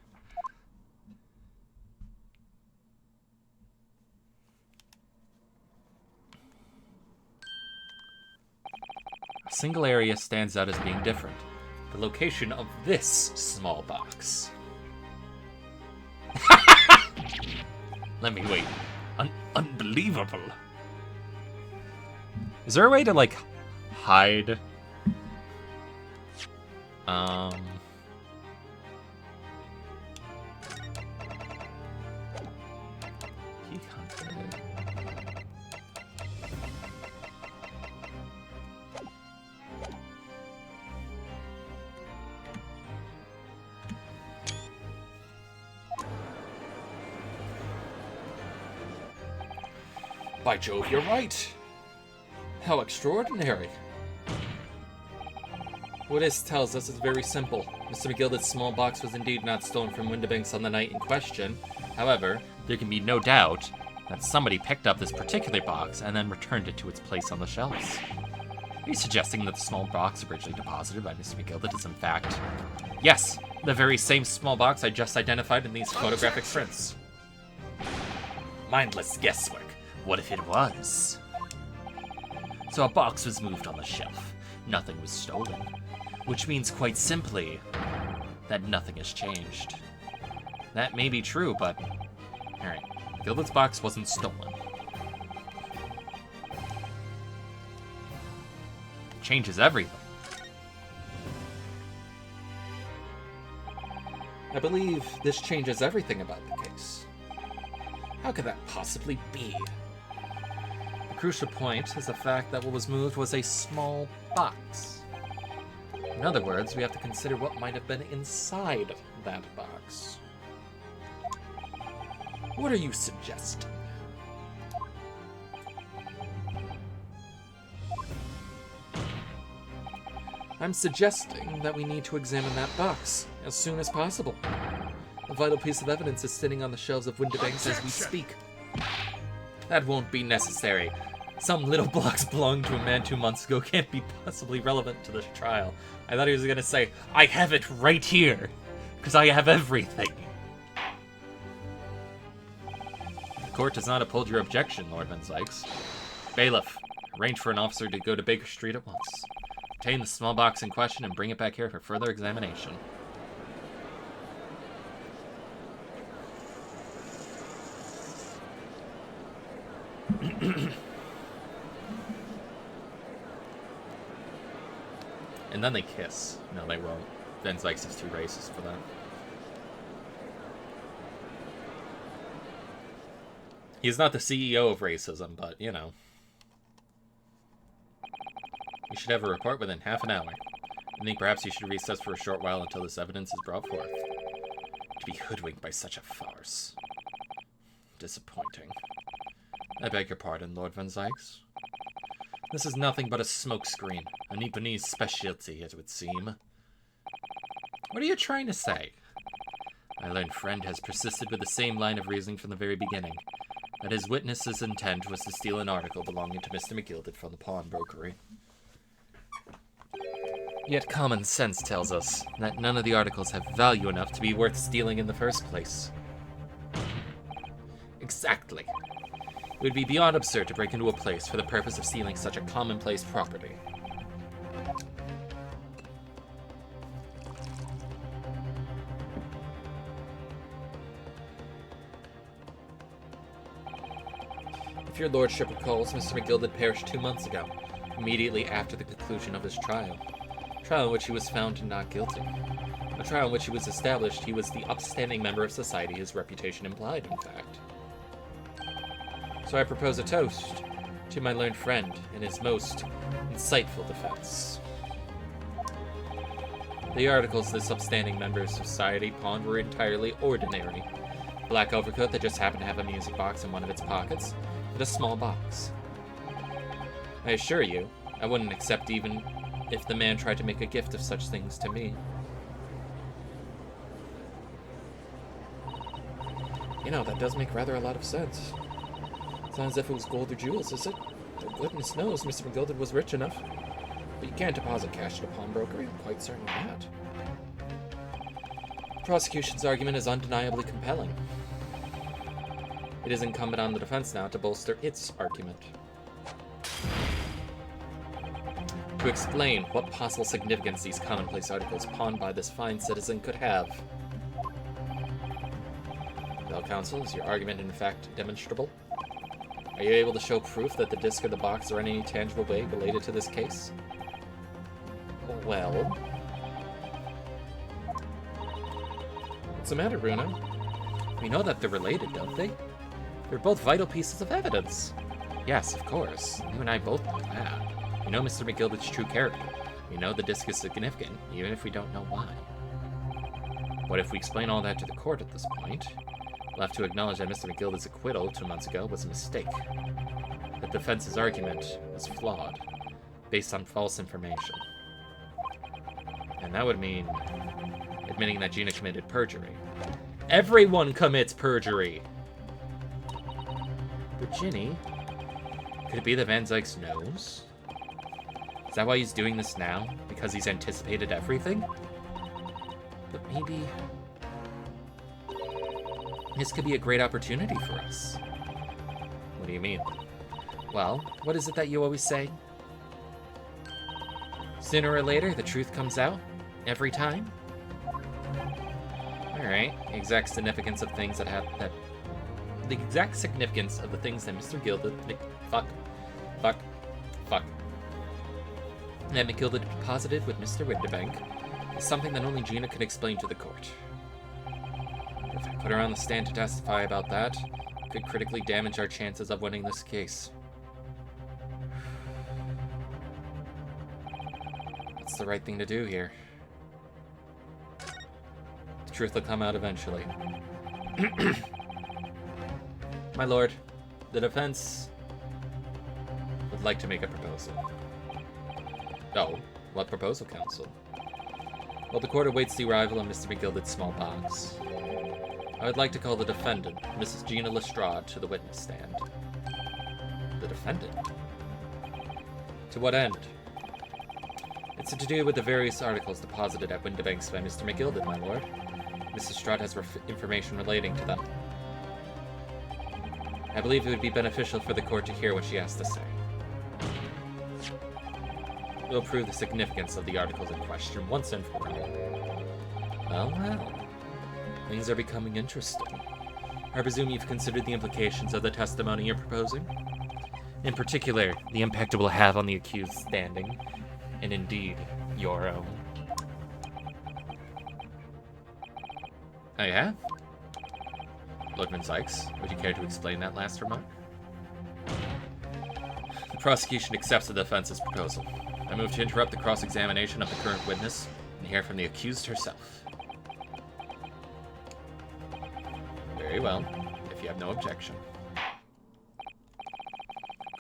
A single area stands out as being different. The location of this small box. Let me wait. Unbelievable. Is there a way to, like, hide? Key content. By Jove, you're right. How extraordinary. What this tells us is very simple. Mr. McGilded's small box was indeed not stolen from Windibanks on the night in question. However, there can be no doubt that somebody picked up this particular box and then returned it to its place on the shelves. Are you suggesting that the small box originally deposited by Mr. McGilded is in fact... Yes, the very same small box I just identified in these photographic prints. Mindless guesswork. What if it was? So a box was moved on the shelf. Nothing was stolen. Which means, quite simply, that nothing has changed. That may be true, but... Alright, Gilded's box wasn't stolen. Changes everything. I believe this changes everything about the case. How could that possibly be? The crucial point is the fact that what was moved was a small box. In other words, we have to consider what might have been inside that box. What are you suggesting? I'm suggesting that we need to examine that box as soon as possible. A vital piece of evidence is sitting on the shelves of Windibanks as we speak. That won't be necessary. Some little blocks belonging to a man 2 months ago can't be possibly relevant to this trial. I thought he was going to say, I have it right here, because I have everything. The court does not uphold your objection, Lord Van Zykes. Bailiff, arrange for an officer to go to Baker Street at once. Obtain the small box in question and bring it back here for further examination. And then they kiss. No, they won't. Van Zykes is too racist for that. He's not the CEO of racism, but, you know. You should have a report within half an hour. I think perhaps you should recess for a short while until this evidence is brought forth. To be hoodwinked by such a farce. Disappointing. I beg your pardon, Lord Van Zykes. This is nothing but a smokescreen, a Nipponese specialty, it would seem. What are you trying to say? My learned friend has persisted with the same line of reasoning from the very beginning, that his witness's intent was to steal an article belonging to Mr. McGilded from the pawnbrokery. Yet common sense tells us that none of the articles have value enough to be worth stealing in the first place. Exactly. It would be beyond absurd to break into a place for the purpose of stealing such a commonplace property. If your lordship recalls, Mr. McGilded perished 2 months ago, immediately after the conclusion of his trial. A trial in which he was found not guilty. A trial in which it was established he was the upstanding member of society his reputation implied, in fact. So I propose a toast to my learned friend in his most insightful defense. The articles this upstanding member of society pawned were entirely ordinary. A black overcoat that just happened to have a music box in one of its pockets, and a small box. I assure you, I wouldn't accept even if the man tried to make a gift of such things to me. You know, that does make rather a lot of sense. It's not as if it was gold or jewels, is it? Though goodness knows Mr. McGilded was rich enough. But you can't deposit cash at a pawnbrokery, I'm quite certain of that. The prosecution's argument is undeniably compelling. It is incumbent on the defense now to bolster its argument. To explain what possible significance these commonplace articles pawned by this fine citizen could have. Well, counsel, is your argument in fact demonstrable? Are you able to show proof that the disc or the box are in any tangible way related to this case? Well... What's the matter, Bruno? We know that they're related, don't they? They're both vital pieces of evidence. Yes, of course. You and I both know that. We know Mr. McGilded's true character. We know the disc is significant, even if we don't know why. But if we explain all that to the court at this point, we'll have to acknowledge that Mr. McGilded's acquittal 2 months ago was a mistake. The defense's argument was flawed, based on false information. And that would mean admitting that Gina committed perjury. Everyone commits perjury! But Ginny, could it be that Van Zykes knows? Is that why he's doing this now? Because he's anticipated everything? But maybe... this could be a great opportunity for us. What do you mean? Well, what is it that you always say? Sooner or later, the truth comes out? Every time? Alright, the exact significance of things that have... the exact significance of the things that Mr. Gilded... that McGilded deposited with Mr. Windibank is something that only Gina can explain to the court. If I put her on the stand to testify about that, it could critically damage our chances of winning this case. What's the right thing to do here? The truth will come out eventually. My lord, the defense would like to make a proposal. Oh, what proposal, counsel? Well, the court awaits the arrival of Mr. McGilded's small box. I would like to call the defendant, Mrs. Gina Lestrade, to the witness stand. The defendant? To what end? It's to do with the various articles deposited at Windibanks by Mr. McGilded, my lord. Mrs. Lestrade has information relating to them. I believe it would be beneficial for the court to hear what she has to say. We'll prove the significance of the articles in question once and for all. Well. Things are becoming interesting. I presume you've considered the implications of the testimony you're proposing? In particular, the impact it will have on the accused's standing, and indeed, your own. I have. Lord Van Zykes, would you care to explain that last remark? The prosecution accepts the defense's proposal. I move to interrupt the cross-examination of the current witness and hear from the accused herself. Very well, if you have no objection.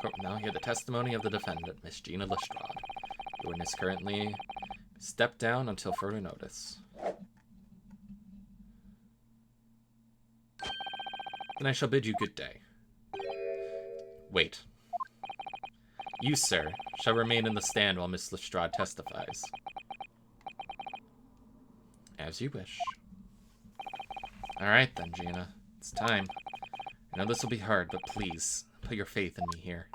Court will now hear the testimony of the defendant, Miss Gina Lestrade. The witness currently stepped down until further notice. Then I shall bid you good day. Wait. You, sir, shall remain in the stand while Miss Lestrade testifies. As you wish. Alright then, Gina. It's time. I know this will be hard, but please, put your faith in me here.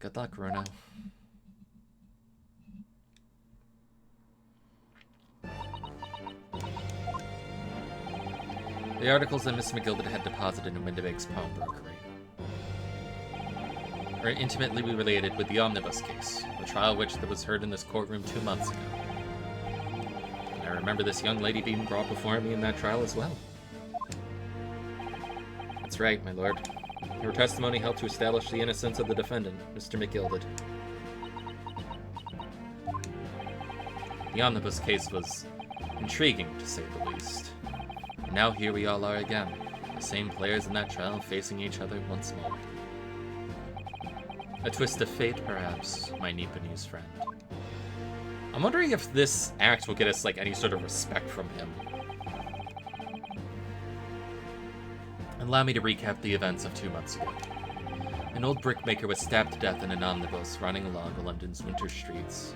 Good luck, Bruno. The articles that Miss McGilded had deposited in Windibake's pawnbrokery are intimately related with the omnibus case, the trial which was heard in this courtroom 2 months ago. And I remember this young lady being brought before me in that trial as well. That's right, my lord. Her testimony helped to establish the innocence of the defendant, Mr. McGilded. The omnibus case was intriguing, to say the least. And now here we all are again, the same players in that trial facing each other once more. A twist of fate, perhaps, my Nipponese friend. I'm wondering if this act will get us, like, any sort of respect from him. Allow me to recap the events of 2 months ago. An old brickmaker was stabbed to death in an omnibus running along London's winter streets.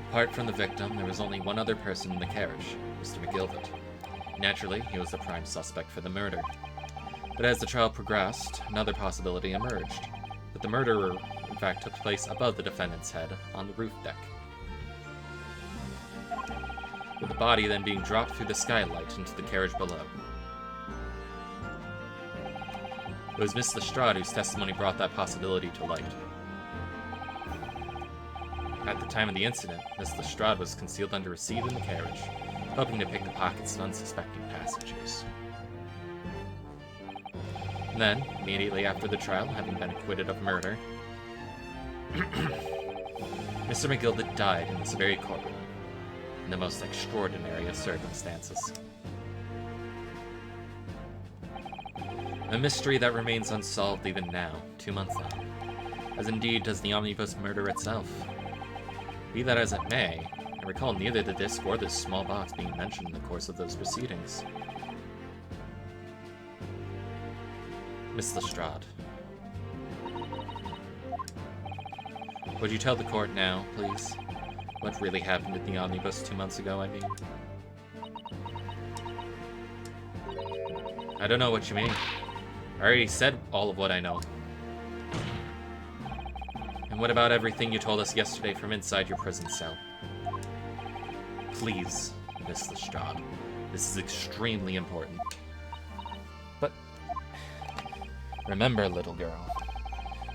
Apart from the victim, there was only one other person in the carriage, Mr. McGilded. Naturally, he was the prime suspect for the murder. But as the trial progressed, another possibility emerged, that the murderer, in fact, took place above the defendant's head on the roof deck, with the body then being dropped through the skylight into the carriage below. It was Miss Lestrade whose testimony brought that possibility to light. At the time of the incident, Miss Lestrade was concealed under a seat in the carriage, hoping to pick the pockets of unsuspecting passengers. Then, immediately after the trial, having been acquitted of murder, Mr. McGilded died in this very courtroom, in the most extraordinary of circumstances. A mystery that remains unsolved even now, 2 months on, as indeed does the omnibus murder itself. Be that as it may, I recall neither the disc or this small box being mentioned in the course of those proceedings. Miss Lestrade. Would you tell the court now, please? What really happened at the omnibus 2 months ago, I mean? I don't know what you mean. I already said all of what I know. And what about everything you told us yesterday from inside your prison cell? Please, Miss Lestrade. This is extremely important. But remember, little girl,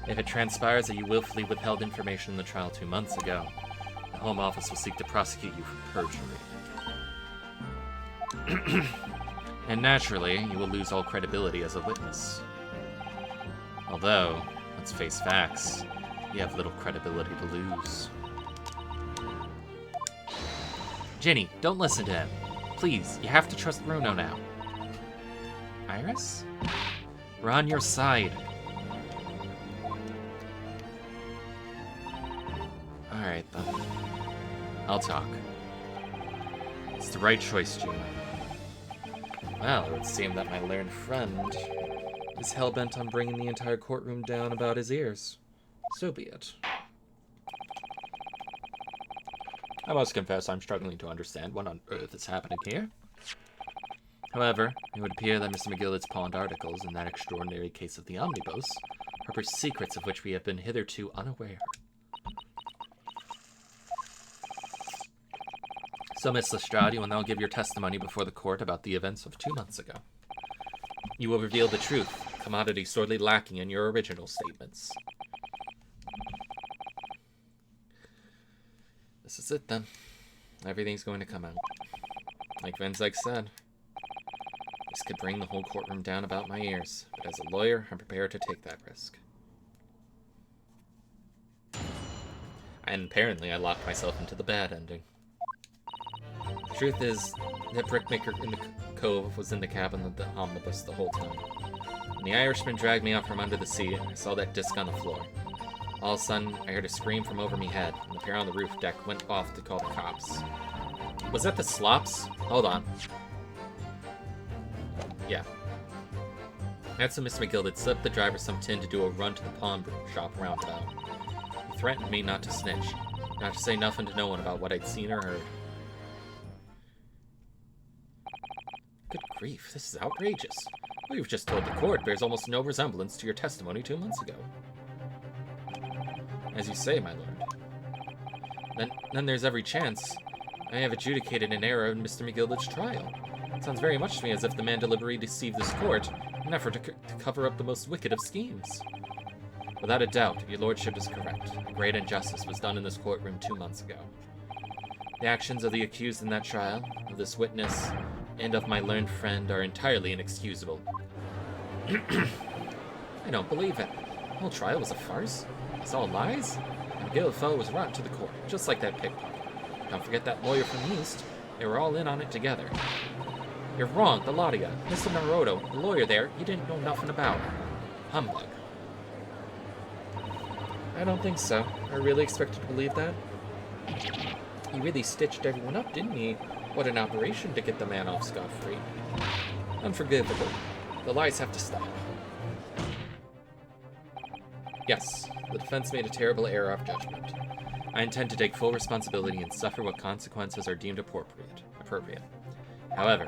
if it transpires that you willfully withheld information in the trial 2 months ago, the Home Office will seek to prosecute you for perjury. And naturally, you will lose all credibility as a witness. Although, let's face facts, you have little credibility to lose. Ginny, don't listen to him. Please, you have to trust Bruno now. Iris? We're on your side. Alright then. I'll talk. It's the right choice, Gina. Well, it would seem that my learned friend is hell-bent on bringing the entire courtroom down about his ears. So be it. I must confess I'm struggling to understand what on earth is happening here. However, it would appear that Mr. McGilded's pawned articles in that extraordinary case of the omnibus harbor secrets of which we have been hitherto unaware. So, Miss Lestrade, you will now give your testimony before the court about the events of 2 months ago. You will reveal the truth, commodity sorely lacking in your original statements. This is it, then. Everything's going to come out. Like Van Zyke said, this could bring the whole courtroom down about my ears, but as a lawyer, I'm prepared to take that risk. And apparently I locked myself into the bad ending. The truth is, that brickmaker in the cove was in the cabin of the omnibus the whole time. When the Irishman dragged me out from under the seat, I saw that disc on the floor. All of a sudden, I heard a scream from over me head, and the pair on the roof deck went off to call the cops. Was that the Slops? Hold on. Yeah. That's when Mr. McGill had slipped the driver some tin to do a run to the pawn shop roundabout. He threatened me not to snitch, not to say nothing to no one about what I'd seen or heard. Good grief, this is outrageous. What you've just told the court bears almost no resemblance to your testimony 2 months ago. As you say, my lord. Then there's every chance I have adjudicated an error in Mr. McGilded's trial. It sounds very much to me as if the man deliberately deceived this court in an effort to cover up the most wicked of schemes. Without a doubt, your lordship is correct. A great injustice was done in this courtroom 2 months ago. The actions of the accused in that trial, of this witness, and of my learned friend are entirely inexcusable. I don't believe it. The whole trial was a farce. It's all lies. And McGill fellow was rotten to the core, just like that pickpocket. Don't forget that lawyer from the East. They were all in on it together. You're wrong, the lot of ya. Mr. Naruto, the lawyer there, he didn't know nothing about it. Humbug. I don't think so. I really expected to believe that. He really stitched everyone up, didn't he? What an operation to get the man off scot-free. Unforgivable. The lies have to stop. Yes, the defense made a terrible error of judgment. I intend to take full responsibility and suffer what consequences are deemed appropriate. However,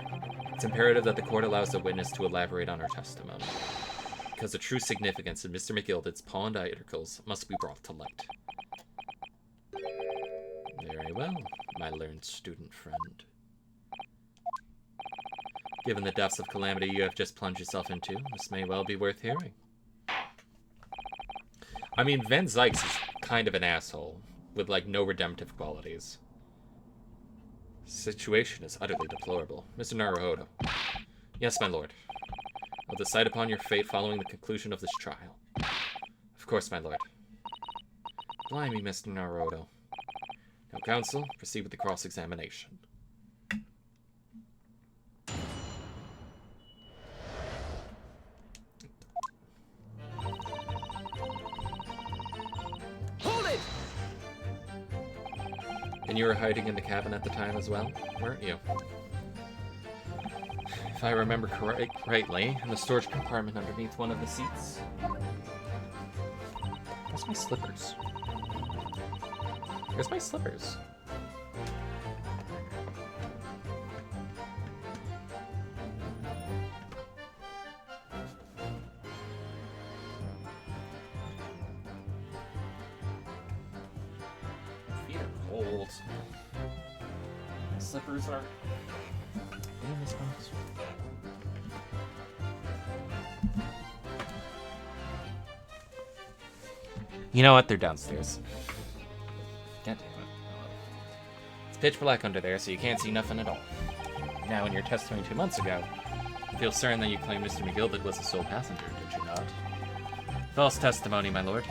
it's imperative that the court allows the witness to elaborate on her testimony, because the true significance of Mr. McGilded's pawned articles must be brought to light. Very well, my learned student friend. Given the depths of calamity you have just plunged yourself into, this may well be worth hearing. I mean, Van Zykes is kind of an asshole, with, like, no redemptive qualities. Situation is utterly deplorable. Mr. Naruhodo. Yes, my lord. I'll decide upon your fate following the conclusion of this trial. Of course, my lord. Blimey, Mr. Naruhodo. Now, counsel, proceed with the cross-examination. And you were hiding in the cabin at the time as well, weren't you? If I remember rightly, in the storage compartment underneath one of the seats. Where's my slippers? Where's my slippers? Slippers are in this box. You know what? They're downstairs. God damn it. It's pitch black under there, so you can't see nothing at all. Now, in your testimony 2 months ago, you feel certain that you claimed Mr. McGilded was the sole passenger, did you not? False testimony, my lord.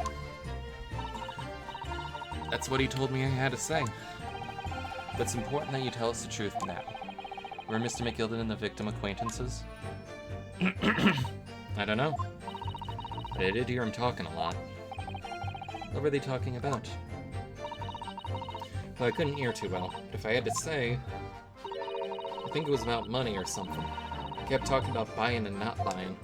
That's what he told me I had to say. But it's important that you tell us the truth now. Were Mr. McGilded and the victim acquaintances? I don't know. But I did hear him talking a lot. What were they talking about? Well, I couldn't hear too well, but if I had to say, I think it was about money or something. He kept talking about buying and not buying.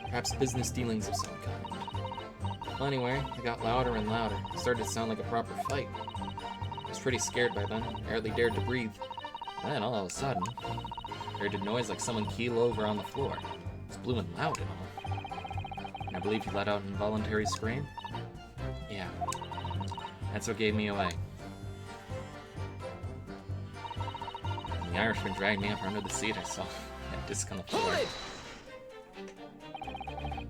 Perhaps business dealings of some kind. Well, anyway, it got louder and louder. It started to sound like a proper fight. I was pretty scared by then. I hardly dared to breathe. Then, all of a sudden, I heard a noise like someone keel over on the floor. It was blue and loud and all. And I believe he let out an involuntary scream. Yeah. That's what gave me away. When the Irishman dragged me up under the seat, I saw that disc on the floor.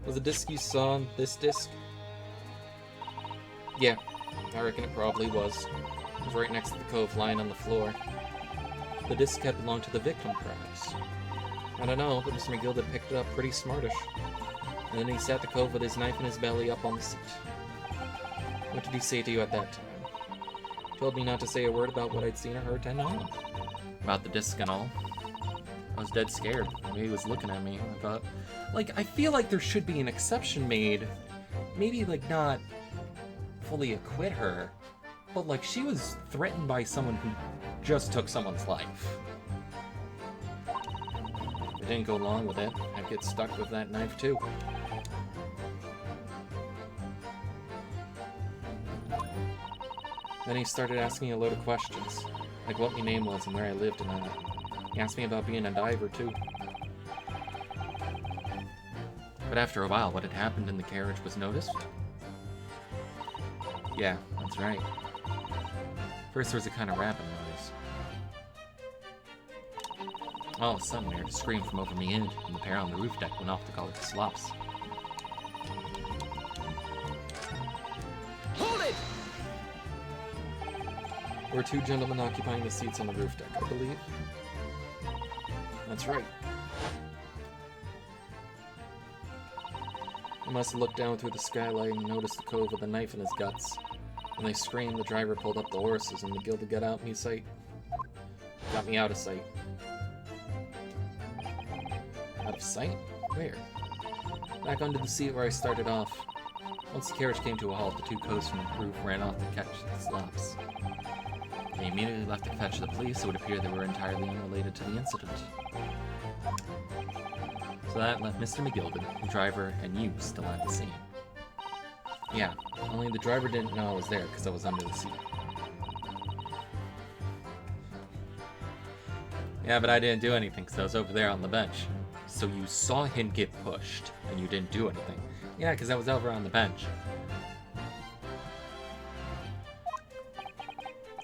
Was the disc you saw on this disc? Yeah, I reckon it probably was. It was right next to the cove lying on the floor. The disc had belonged to the victim, perhaps. I don't know, but Mr. McGilded picked it up pretty smartish. And then he sat the cove with his knife in his belly up on the seat. What did he say to you at that time? He told me not to say a word about what I'd seen or heard 10 on. About the disc and all. I was dead scared. The way he was looking at me, I thought, like, I feel like there should be an exception made. Maybe, like, not fully acquit her, but, like, she was threatened by someone who just took someone's life. If I didn't go along with it, I'd get stuck with that knife, too. Then he started asking me a load of questions, like what my name was and where I lived and that. He asked me about being a diver, too. But after a while, what had happened in the carriage was noticed. Yeah, that's right. First there was a kind of rapping noise. All of a sudden, I heard a scream from over me in, and the pair on the roof deck went off to call it the slops. Hold it! There were two gentlemen occupying the seats on the roof deck, I believe. That's right. He must have looked down through the skylight and noticed the cove with a knife in his guts. When they screamed, the driver pulled up the horses and McGilda got out me sight. Got me out of sight. Out of sight? Where? Back under the seat where I started off. Once the carriage came to a halt, the two coasts from the roof ran off to catch the slops. They immediately left to fetch the police. It would appear they were entirely unrelated to the incident. So that left Mr. McGilda, the driver, and you still at the scene. Yeah, only the driver didn't know I was there because I was under the seat. Yeah, but I didn't do anything because I was over there on the bench. So you saw him get pushed, and you didn't do anything. Yeah, because I was over on the bench.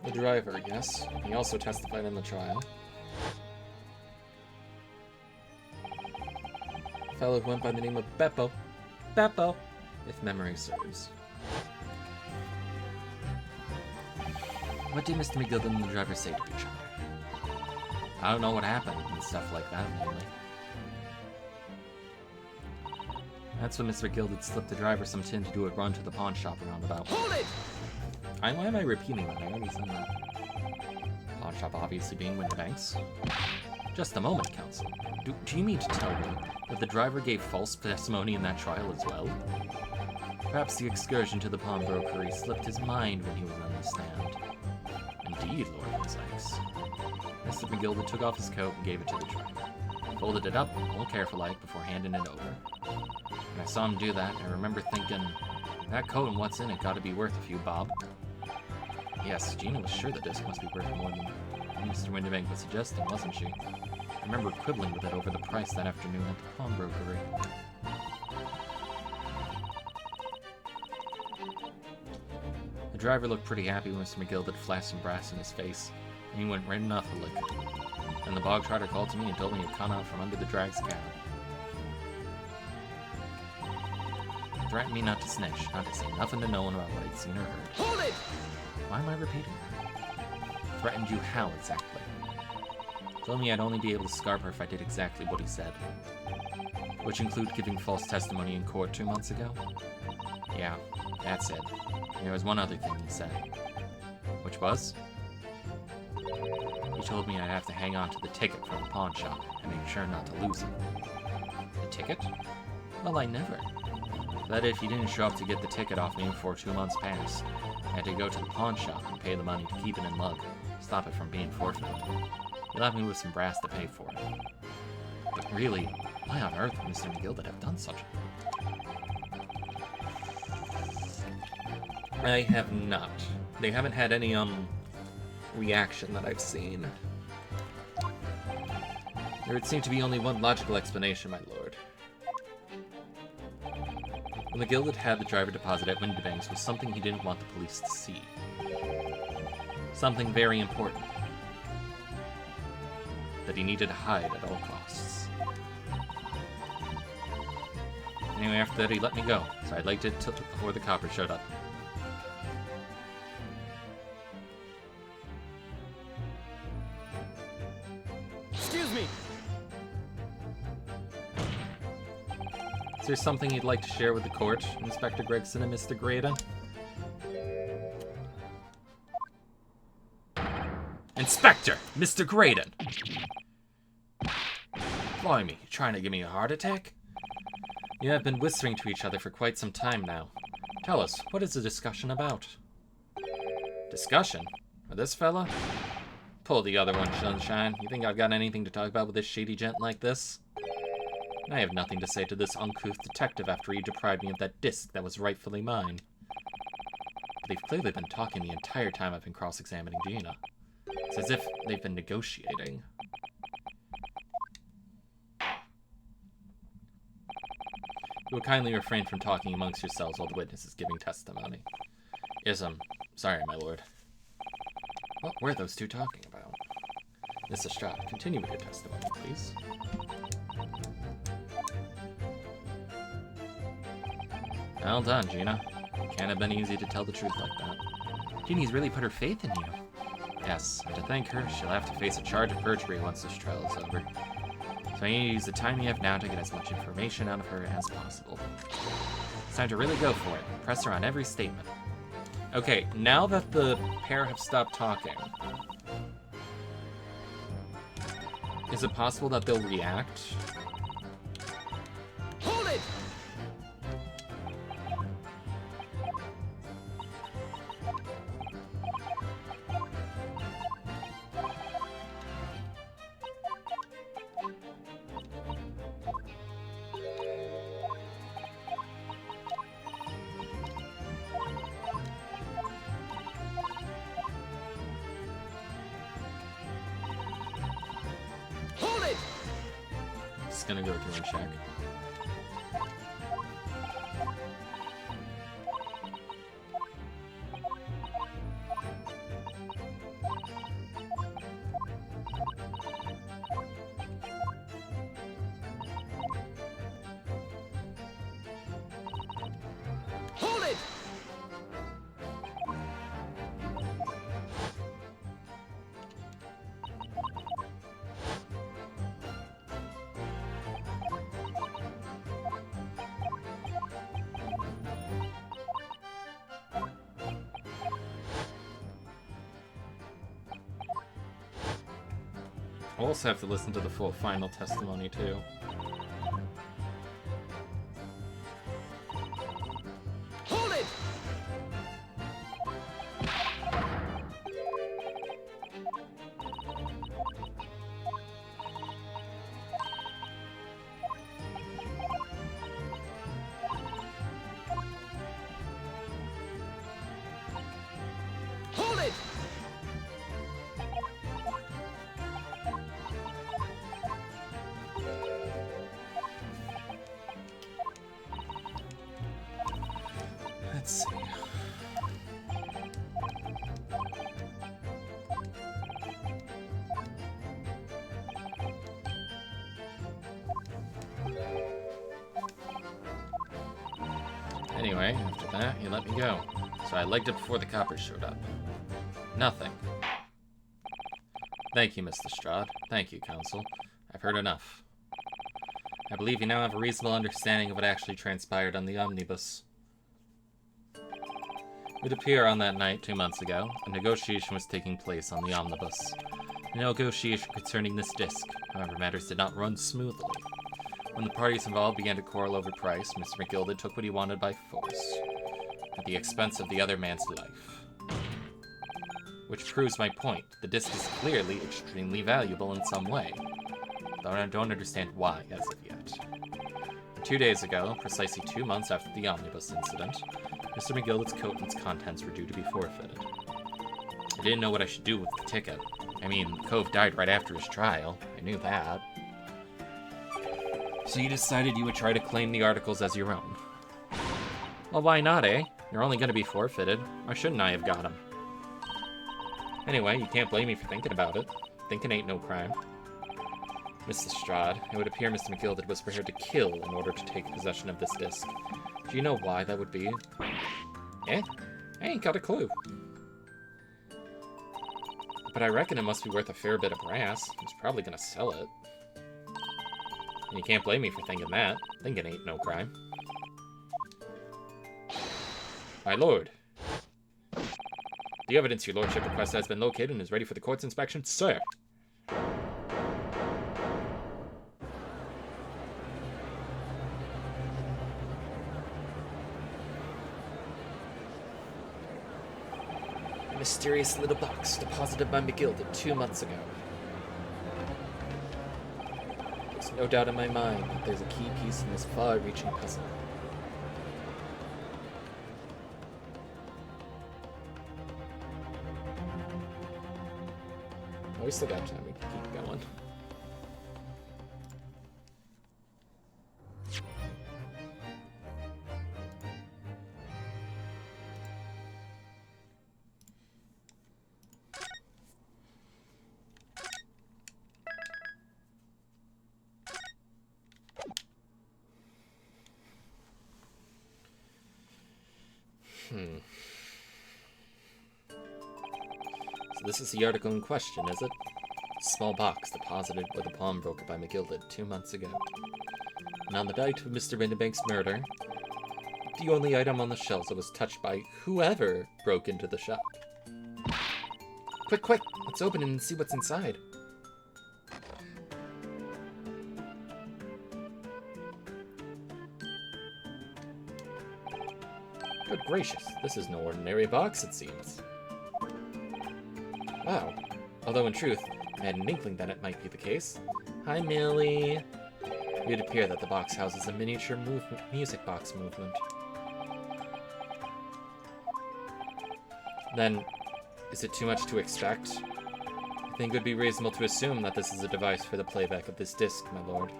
The driver, yes. He also testified in the trial. A fellow who went by the name of Beppo. Beppo, if memory serves. What did Mr. McGilda and the driver say to each other? I don't know what happened and stuff like that, mainly. That's when Mr. McGilda had slipped the driver some tin to do a run to the pawn shop around about. Hold it! Why am I repeating that? I already said that. Pawn shop obviously being Winterbanks. Just a moment, counsel. Do you mean to tell me that the driver gave false testimony in that trial as well? Perhaps the excursion to the pawnbrokery slipped his mind when he was on the stand. Indeed, Lord Winterbanks. Mr. McGilda took off his coat and gave it to the driver. Folded it up, all careful-like, before handing it over. When I saw him do that, I remember thinking, that coat and what's in it gotta be worth a few bob. Yes, Gina was sure the disc must be worth more than Mr. Winterbank was suggesting, wasn't she? I remember quibbling with it over the price that afternoon at the pawnbrokery. The driver looked pretty happy when Mr. McGilda had flashed some brass in his face, and he went right enough to lick it. Then the bog trotter called to me and told me he'd come out from under the drag's cab. Threatened me not to snitch, not to say nothing to no one about what I'd seen or heard. Hold it! Why am I repeating that? Threatened you how exactly? Told me I'd only be able to scarp her if I did exactly what he said. Which included giving false testimony in court 2 months ago? Yeah, that's it. And there was one other thing he said. Which was? He told me I'd have to hang on to the ticket from the pawn shop and make sure not to lose it. The ticket? Well, I never. That if he didn't show up to get the ticket off me before 2 months passed, I had to go to the pawn shop and pay the money to keep it in lug, stop it from being forfeited. He left me with some brass to pay for it. But really, why on earth would Mr. McGilda have done such a thing? I have not. They haven't had any, reaction that I've seen. There would seem to be only one logical explanation, my lord. When McGilda had the driver deposit at Winterbanks was something he didn't want the police to see. Something very important. That he needed to hide at all costs. Anyway, after that he let me go, so I liked it till before the copper showed up. Excuse me! Is there something you'd like to share with the court, Inspector Gregson and Mr. Graydon? Inspector! Mr. Graydon! Blimey, you trying to give me a heart attack? You have been whispering to each other for quite some time now. Tell us, what is the discussion about? Discussion? With this fella? Pull the other one, Sunshine. You think I've got anything to talk about with this shady gent like this? I have nothing to say to this uncouth detective after he deprived me of that disc that was rightfully mine. But they've clearly been talking the entire time I've been cross-examining Gina. It's as if they've been negotiating. You will kindly refrain from talking amongst yourselves while the witness is giving testimony. Yes, sorry, my lord. What were those two talking about? Miss Estrada, continue with your testimony, please. Well done, Gina. Can't have been easy to tell the truth like that. Jeannie's really put her faith in you. Yes, and to thank her, she'll have to face a charge of perjury once this trial is over. So I need to use the time you have now to get as much information out of her as possible. It's time to really go for it. Press her on every statement. Okay, now that the pair have stopped talking, is it possible that they'll react? Hold it! Just gonna go through and check. Hold it! I'll also have to listen to the full final testimony, too. Hold it! Hold it! Let's see. Anyway, after that, he let me go. So I legged it before the coppers showed up. Nothing. Thank you, Mr. Strahd. Thank you, Counsel. I've heard enough. I believe you now have a reasonable understanding of what actually transpired on the omnibus. It would appear on that night 2 months ago, a negotiation was taking place on the omnibus. A negotiation concerning this disc. However, matters did not run smoothly. When the parties involved began to quarrel over price, Mr. McGilded took what he wanted by force, at the expense of the other man's life. Which proves my point. The disc is clearly extremely valuable in some way, though I don't understand why as of yet. 2 days ago, precisely 2 months after the omnibus incident, Mr. McGilded's coat and its contents were due to be forfeited. I didn't know what I should do with the ticket. I mean, Cove died right after his trial. I knew that. So you decided you would try to claim the articles as your own. Well, why not, eh? They're only going to be forfeited. Why shouldn't I have got them? Anyway, you can't blame me for thinking about it. Thinking ain't no crime. Mrs. Strahd, it would appear Mr. McGilded was prepared to kill in order to take possession of this disc. Do you know why that would be? Eh? I ain't got a clue. But I reckon it must be worth a fair bit of brass. He's probably gonna sell it. And you can't blame me for thinking that. Thinking ain't no crime. My lord. The evidence your lordship requests has been located and is ready for the court's inspection, sir. Mysterious little box deposited by McGilded 2 months ago. There's no doubt in my mind that there's a key piece in this far-reaching puzzle. Oh, we still got time. We can keep going. So this is the article in question, is it? Small box deposited with a pawnbroker by McGilded 2 months ago. And on the night of Mr. Windibank's murder, the only item on the shelves that was touched by whoever broke into the shop. Quick, quick! Let's open it and see what's inside. Good gracious, this is no ordinary box, it seems. Wow. Although in truth, I had an inkling that it might be the case. Hi, Millie. It would appear that the box houses a miniature music box movement. Then, is it too much to expect? I think it would be reasonable to assume that this is a device for the playback of this disc, my lord.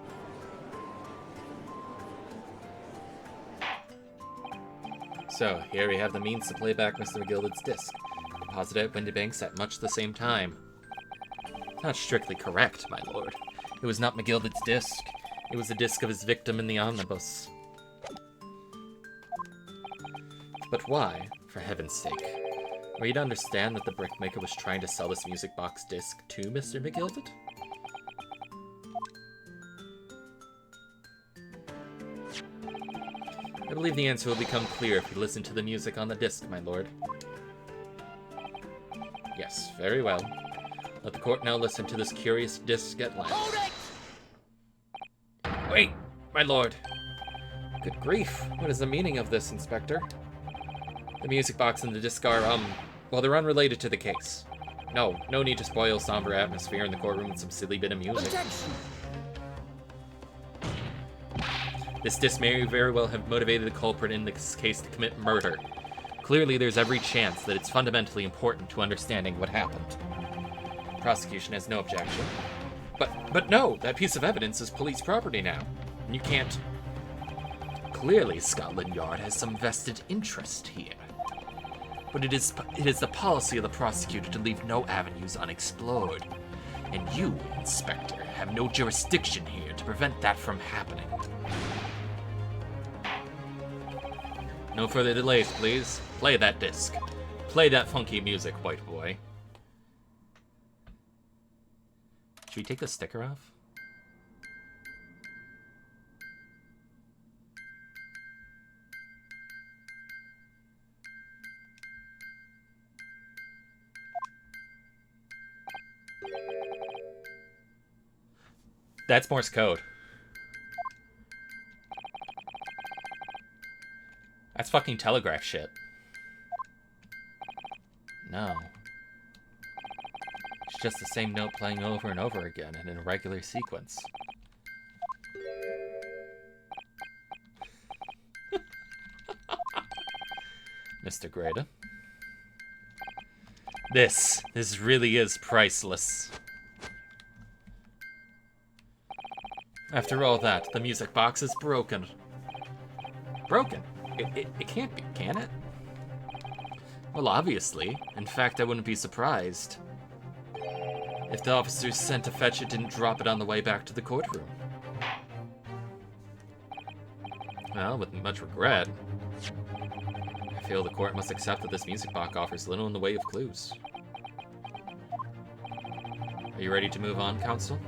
So, here we have the means to play back Mr. McGilded's disc, deposited at Windibanks at much the same time. Not strictly correct, my lord. It was not McGilded's disc. It was the disc of his victim in the omnibus. But why, for heaven's sake? Are you to understand that the brickmaker was trying to sell this music box disc to Mr. McGilded? I believe the answer will become clear if you listen to the music on the disc, my lord. Yes, very well. Let the court now listen to this curious disc at length. Hold it! Wait, my lord. Good grief. What is the meaning of this, Inspector? The music box and the disc are, well, they're unrelated to the case. No need to spoil somber atmosphere in the courtroom with some silly bit of music. Objection! This disc may very well have motivated the culprit in this case to commit murder. Clearly, there's every chance that it's fundamentally important to understanding what happened. The prosecution has no objection. But no, that piece of evidence is police property now. And you can't... Clearly, Scotland Yard has some vested interest here. But it is the policy of the prosecutor to leave no avenues unexplored. And you, Inspector, have no jurisdiction here to prevent that from happening. No further delays, please. Play that disc. Play that funky music, white boy. Should we take the sticker off? That's Morse code. That's fucking telegraph shit. No. It's just the same note playing over and over again in a regular sequence. Mr. Grada. This really is priceless. After all that, the music box is broken. Broken? It can't be, can it? Well, obviously. In fact, I wouldn't be surprised if the officers sent to fetch it didn't drop it on the way back to the courtroom. Well, with much regret, I feel the court must accept that this music box offers little in the way of clues. Are you ready to move on, counsel?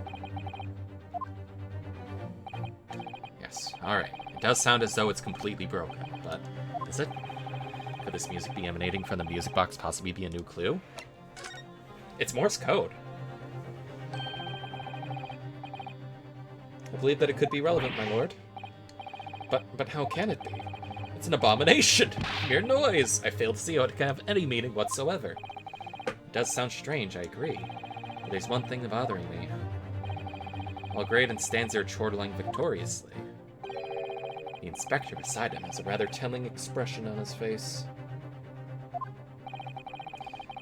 Yes, alright. It does sound as though it's completely broken, but is it? Could this music be emanating from the music box possibly be a new clue? It's Morse code. I believe that it could be relevant, my lord. But how can it be? It's an abomination! Mere noise! I fail to see how it can have any meaning whatsoever. does sound strange, I agree. But there's one thing bothering me. While Graydon stands there chortling victoriously, the inspector beside him has a rather telling expression on his face.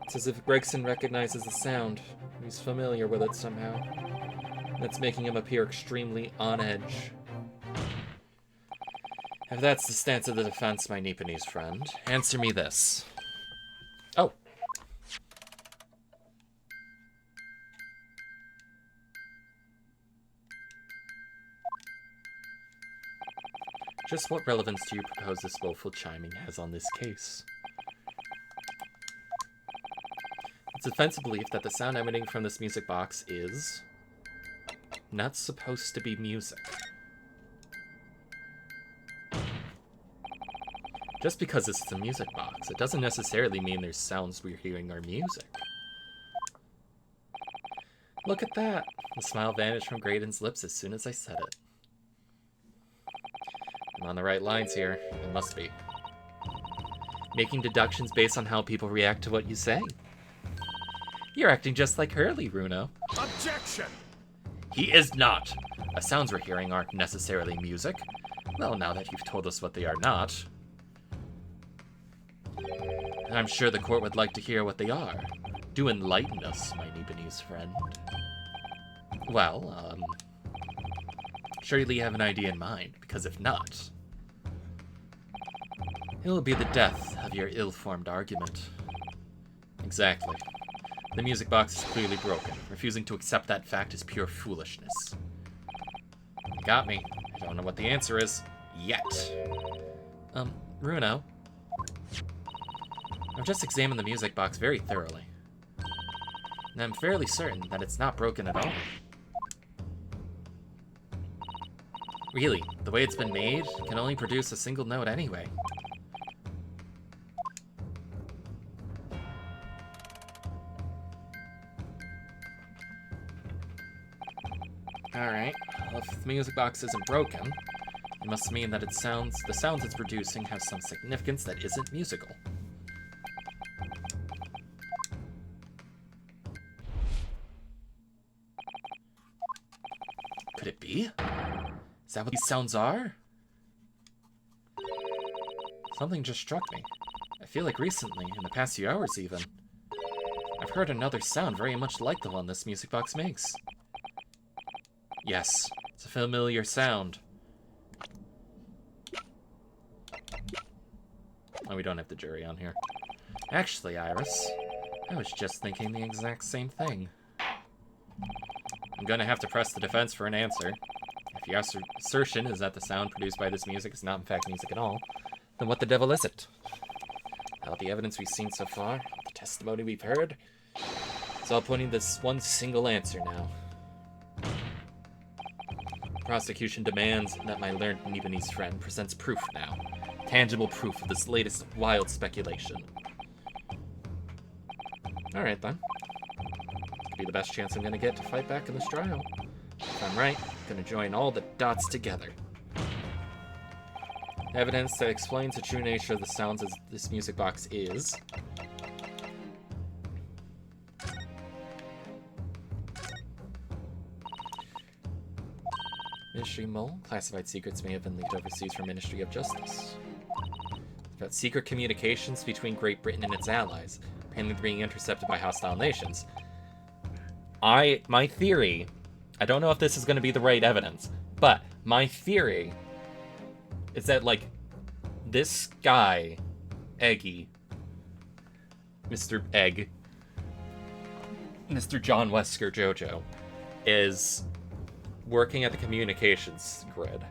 It's as if Gregson recognizes the sound. He's familiar with it somehow. That's making him appear extremely on edge. If that's the stance of the defense, my Nipponese friend, answer me this. Oh. Just what relevance do you propose this woeful chiming has on this case? It's a defensive belief that the sound emanating from this music box is not supposed to be music. Just because it's a music box, it doesn't necessarily mean there's sounds we're hearing are music. Look at that! The smile vanished from Graydon's lips as soon as I said it. I'm on the right lines here. It must be. Making deductions based on how people react to what you say. You're acting just like Hurley, Runo. Objection! He is not! The sounds we're hearing aren't necessarily music. Well, now that you've told us what they are not. I'm sure the court would like to hear what they are. Do enlighten us, my Nipponese friend. Well, surely you have an idea in mind, because if not, it'll be the death of your ill-formed argument. Exactly. The music box is clearly broken. Refusing to accept that fact is pure foolishness. You got me. I don't know what the answer is. Yet. Runo. I've just examined the music box very thoroughly. And I'm fairly certain that it's not broken at all. Really, the way it's been made can only produce a single note anyway. Alright, well, if the music box isn't broken, it must mean that the sounds it's producing have some significance that isn't musical. Could it be? Is that what these sounds are? Something just struck me. I feel like recently, in the past few hours even, I've heard another sound very much like the one this music box makes. Yes, it's a familiar sound. Oh, we don't have the jury on here. Actually, Iris, I was just thinking the exact same thing. I'm gonna have to press the defense for an answer. If your assertion is that the sound produced by this music is not in fact music at all, then what the devil is it? All the evidence we've seen so far, the testimony we've heard, it's all pointing to this one single answer now. The prosecution demands that my learned Nipponese friend presents proof now. Tangible proof of this latest wild speculation. Alright then. Could be the best chance I'm gonna get to fight back in this trial. If I'm right, I'm gonna join all the dots together. Evidence that explains the true nature of the sounds as this music box is. Ministry Mole. Classified secrets may have been leaked overseas from Ministry of Justice. About secret communications between Great Britain and its allies, apparently being intercepted by hostile nations. My theory, I don't know if this is going to be the right evidence, but my theory is that, like, this guy, Eggy, Mr. Egg, Mr. John Wesker Jojo, is working at the communications grid.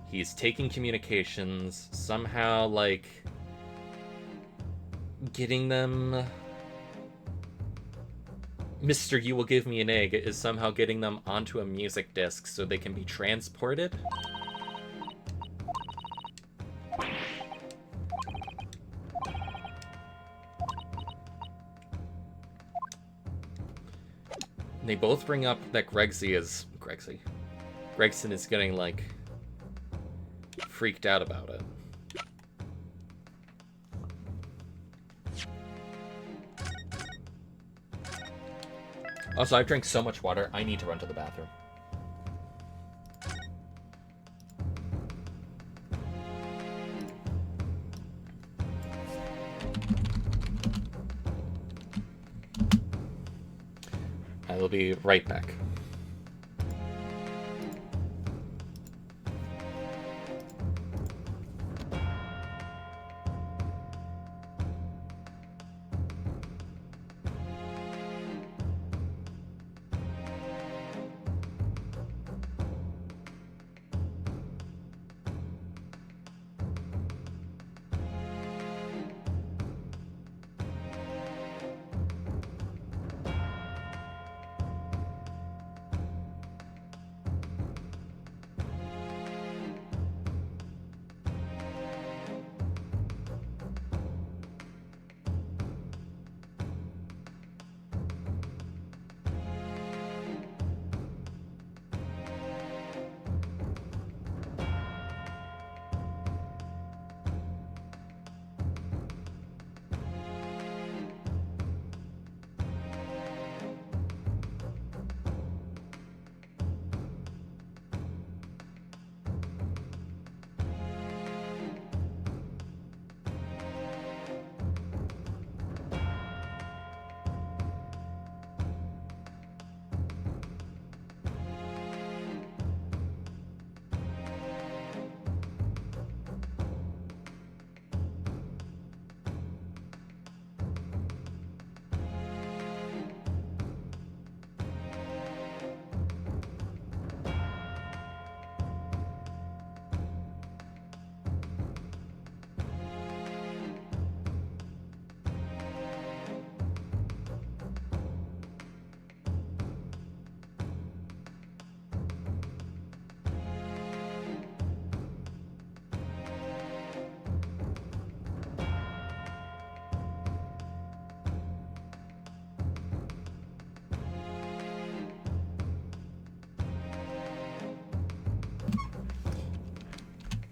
He's taking communications, somehow, like, getting them... Mr. You Will Give Me an Egg is somehow getting them onto a music disc so they can be transported. And they both bring up that Gregson is getting, like, freaked out about it. Also, I've drank so much water, I need to run to the bathroom. I will be right back.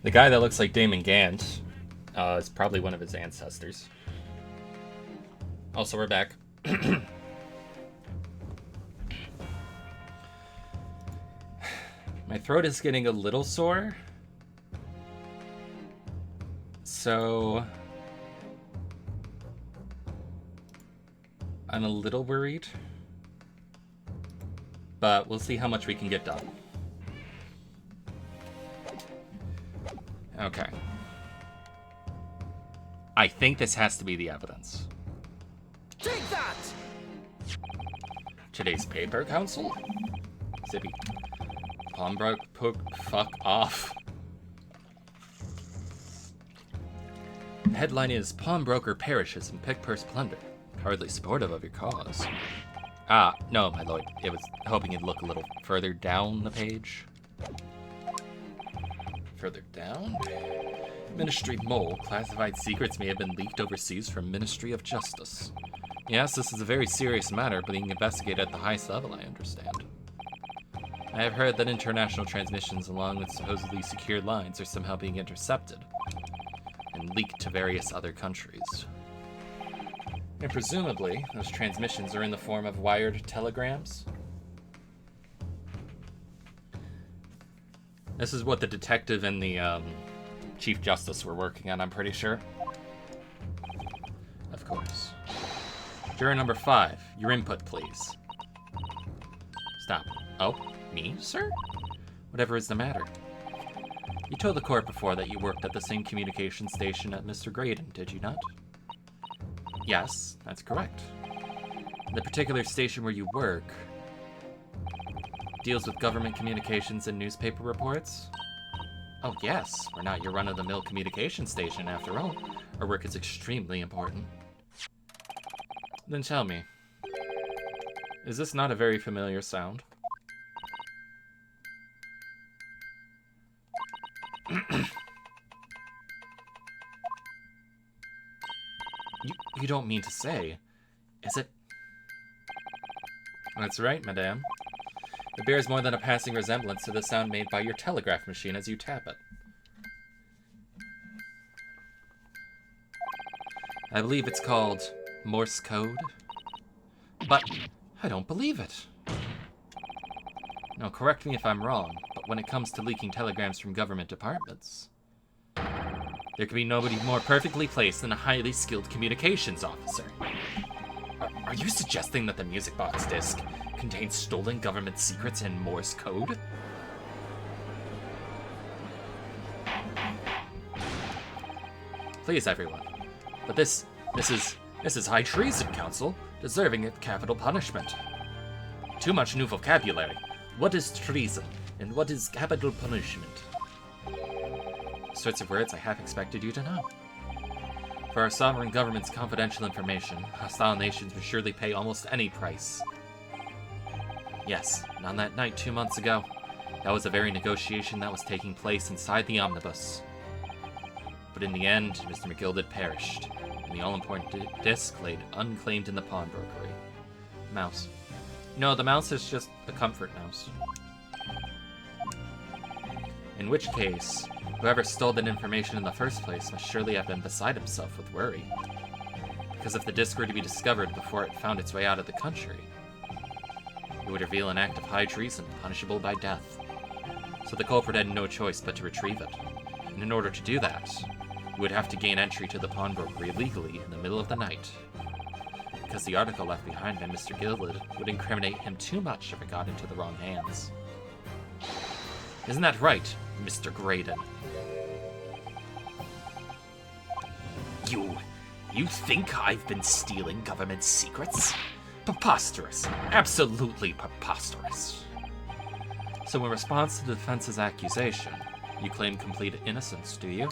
The guy that looks like Damon Gant is probably one of his ancestors. Also, we're back. My throat is getting a little sore. So I'm a little worried. But we'll see how much we can get done. Okay. I think this has to be the evidence. Take that! Today's paper, Council? Zippy. Pawnbroker, fuck off. The headline is Pawnbroker perishes in pick-purse plunder. Hardly supportive of your cause. Ah, no, my lord. It was hoping you'd look a little further down the page. Further down? Ministry mole. Classified secrets may have been leaked overseas from Ministry of Justice. Yes, this is a very serious matter, being investigated at the highest level, I understand. I have heard that international transmissions along with supposedly secured lines are somehow being intercepted and leaked to various other countries. And presumably, those transmissions are in the form of wired telegrams. This is what the detective and the Chief Justice were working on, I'm pretty sure. Of course. Juror number 5, your input, please. Stop. Oh, me, sir? Whatever is the matter? You told the court before that you worked at the same communication station at Mr. Graydon, did you not? Yes, that's correct. The particular station where you work deals with government communications and newspaper reports? Oh yes, we're not your run-of-the-mill communication station after all. Our work is extremely important. Then tell me, is this not a very familiar sound? You don't mean to say, is it? That's right, madame. It bears more than a passing resemblance to the sound made by your telegraph machine as you tap it. I believe it's called Morse code. But I don't believe it. Now, correct me if I'm wrong, but when it comes to leaking telegrams from government departments, there could be nobody more perfectly placed than a highly skilled communications officer. Are you suggesting that the music box disc contains stolen government secrets and Morse code? Please, everyone. But this is high treason, Council, deserving of capital punishment. Too much new vocabulary. What is treason, and what is capital punishment? Sorts of words I half expected you to know. For our sovereign government's confidential information, hostile nations would surely pay almost any price. Yes, and on that night 2 months ago, that was the very negotiation that was taking place inside the omnibus. But in the end, Mr. McGilded perished, and the all-important disc laid unclaimed in the pawnbrokery. Mouse. No, the mouse is just a comfort mouse. In which case, whoever stole that information in the first place must surely have been beside himself with worry. Because if the disc were to be discovered before it found its way out of the country, it would reveal an act of high treason, punishable by death. So the culprit had no choice but to retrieve it. And in order to do that, he would have to gain entry to the pawnbrokery illegally in the middle of the night. Because the article left behind by Mr. Gilded would incriminate him too much if it got into the wrong hands. Isn't that right, Mr. Graydon? You think I've been stealing government secrets? Preposterous. Absolutely preposterous. So in response to the defense's accusation, you claim complete innocence, do you?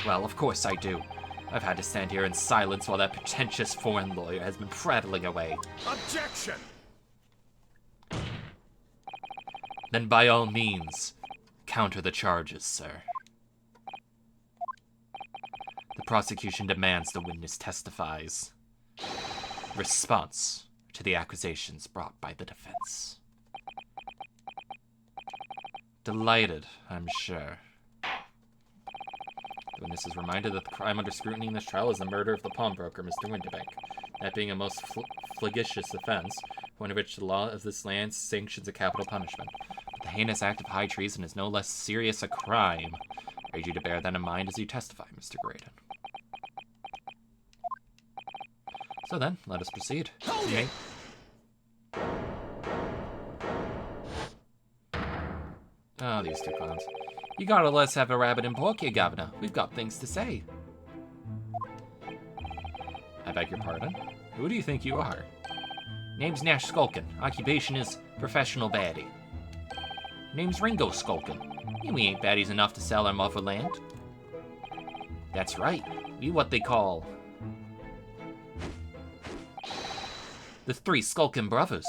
Well, of course I do. I've had to stand here in silence while that pretentious foreign lawyer has been prattling away. Objection! Then by all means, counter the charges, sir. The prosecution demands the witness testifies. Response to the accusations brought by the defense. Delighted, I'm sure. The witness is reminded that the crime under scrutiny in this trial is the murder of the pawnbroker, Mr. Winterbank, that being a most flagitious offense, one of which the law of this land sanctions a capital punishment. But the heinous act of high treason is no less serious a crime. I urge you to bear that in mind as you testify, Mr. Graydon. So then, let us proceed. Okay. Oh, these two clowns. You gotta let us have a rabbit and pork here, Governor. We've got things to say. I beg your pardon? Who do you think you are? Name's Nash Skulkin. Occupation is professional baddie. Name's Ringo Skulkin. We ain't baddies enough to sell our motherland. That's right. We what they call the Three Skulkin Brothers.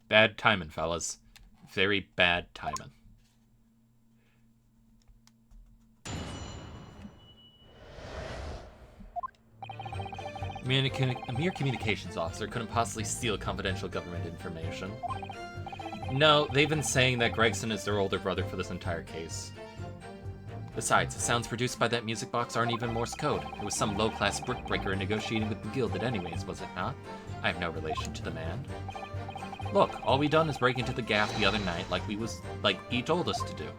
Bad timing, fellas. Very bad timing. A mere communications officer couldn't possibly steal confidential government information. No, they've been saying that Gregson is their older brother for this entire case. Besides, the sounds produced by that music box aren't even Morse code. It was some low-class brickbreaker negotiating with the Gilded anyways, was it not? I have no relation to the man. Look, all we done is break into the gaff the other night like he told us to do.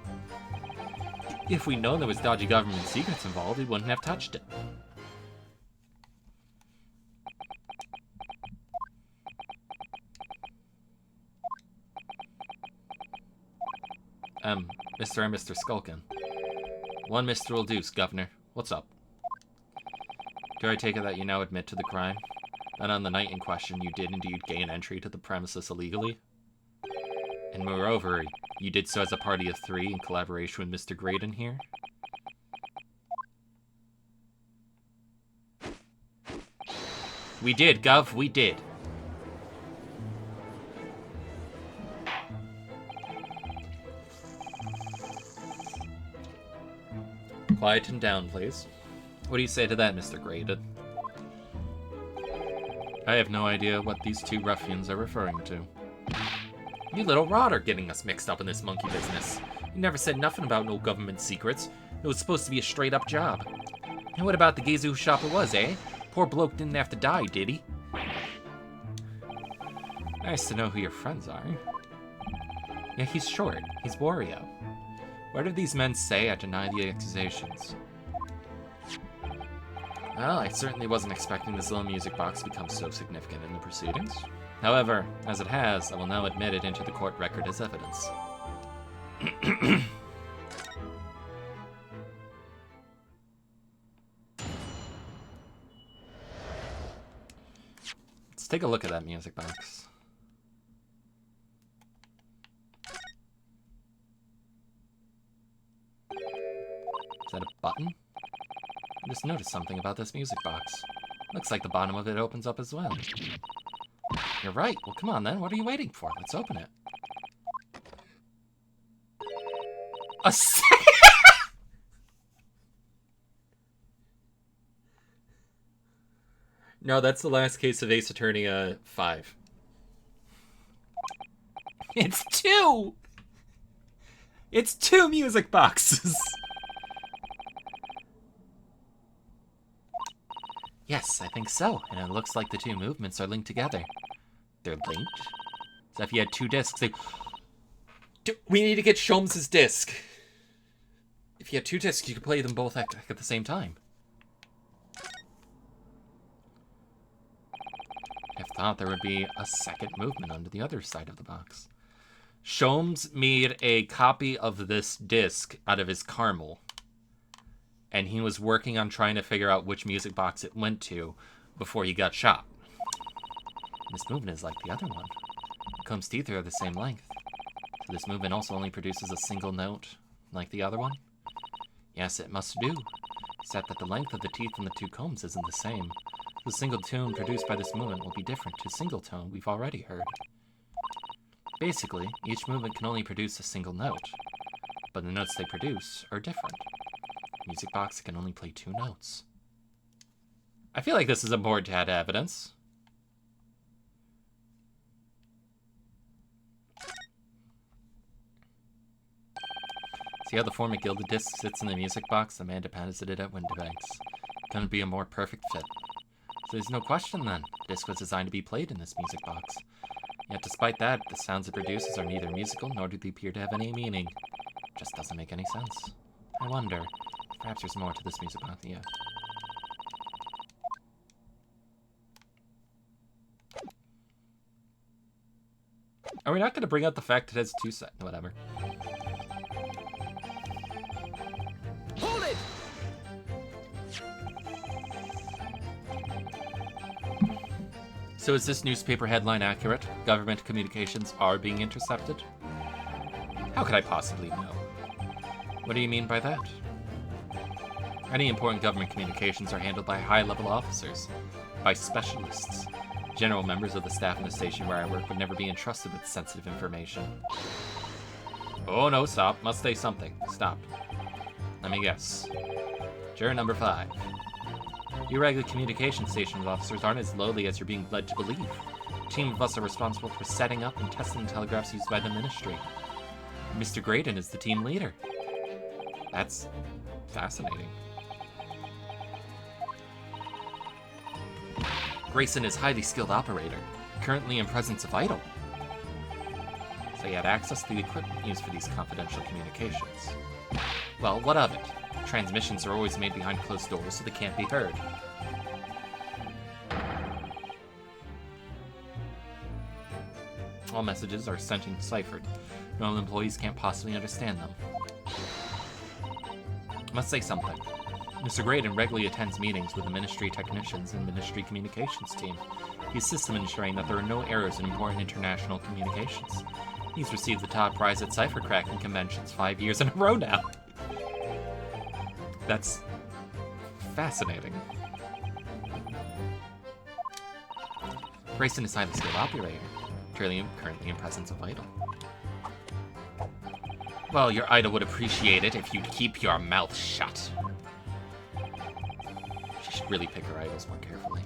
If we'd known there was dodgy government secrets involved, we wouldn't have touched it. Mr. and Mr. Skulkin. One Mr. will do, Governor. What's up? Do I take it that you now admit to the crime? That on the night in question you did indeed gain entry to the premises illegally? And moreover, you did so as a party of three in collaboration with Mr. Graydon here? We did, Gov, we did. Quieten down, please. What do you say to that, Mr. Graydon? I have no idea what these two ruffians are referring to. You little rot are getting us mixed up in this monkey business. You never said nothing about no government secrets. It was supposed to be a straight-up job. And what about the geezer whose shop it was, eh? Poor bloke didn't have to die, did he? Nice to know who your friends are. Yeah, he's short. He's Wario. What did these men say? I deny the accusations. Well, I certainly wasn't expecting this little music box to become so significant in the proceedings. However, as it has, I will now admit it into the court record as evidence. Let's take a look at that music box. Is that a button? I just noticed something about this music box. Looks like the bottom of it opens up as well. You're right. Well, come on then. What are you waiting for? Let's open it. No, that's the last case of Ace Attorney 5. It's 2! It's 2 music boxes! Yes, I think so. And it looks like the 2 movements are linked together. They're linked? So if you had 2 discs, we need to get Sholmes' disc. If you had 2 discs, you could play them both at the same time. I thought there would be a second movement under the other side of the box. Sholmes made a copy of this disc out of his caramel. And he was working on trying to figure out which music box it went to before he got shot. This movement is like the other one. Combs' teeth are the same length. So this movement also only produces a single note, like the other one? Yes, it must do. Except that the length of the teeth in the 2 combs isn't the same. The single tune produced by this movement will be different to a single tone we've already heard. Basically, each movement can only produce a single note, but the notes they produce are different. Music box can only play 2 notes. I feel like this is important to add evidence. See how the form of Gilded Disc sits in the music box? The man deposited it at Windibanks. Couldn't be a more perfect fit. So there's no question then. The disc was designed to be played in this music box. Yet despite that, the sounds it produces are neither musical nor do they appear to have any meaning. It just doesn't make any sense. I wonder, perhaps there's more to this music box. Yeah. Are we not going to bring out the fact that it has 2 sides? Whatever. Hold it! So is this newspaper headline accurate? Government communications are being intercepted? How could I possibly know? What do you mean by that? Any important government communications are handled by high-level officers, by specialists. General members of the staff in the station where I work would never be entrusted with sensitive information. Oh no, stop. Must say something. Stop. Let me guess. Juror number 5. Irregular communication station officers aren't as lowly as you're being led to believe. A team of us are responsible for setting up and testing the telegraphs used by the ministry. Mr. Graydon is the team leader. That's fascinating. Grayson is a highly skilled operator, currently in presence of Idol. So he had access to the equipment used for these confidential communications. Well, what of it? Transmissions are always made behind closed doors so they can't be heard. All messages are sent in ciphered. Normal employees can't possibly understand them. I must say something. Mr. Graydon regularly attends meetings with the Ministry technicians and Ministry communications team. He assists them in ensuring that there are no errors in important international communications. He's received the top prize at cipher cracking conventions 5 years in a row now. That's fascinating. Grayson is a highly skilled operator, currently in presence of Idol. Well, your Idol would appreciate it if you'd keep your mouth shut. She should really pick her idols more carefully.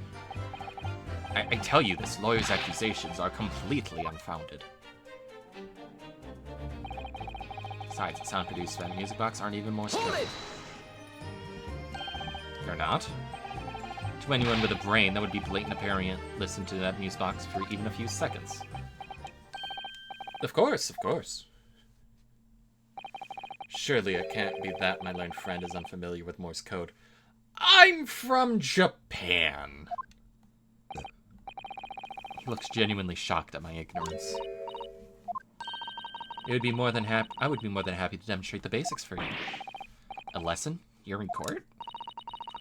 I tell you, this lawyer's accusations are completely unfounded. Besides, the sound produced by the music box aren't even Morse Hold code. it! They're not? To anyone with a brain, that would be blatant apparent. Listen to that music box for even a few seconds. Of course, of course. Surely it can't be that my learned friend is unfamiliar with Morse code. I'm from Japan. He looks genuinely shocked at my ignorance. I would be more than happy to demonstrate the basics for you. A lesson? You're in court?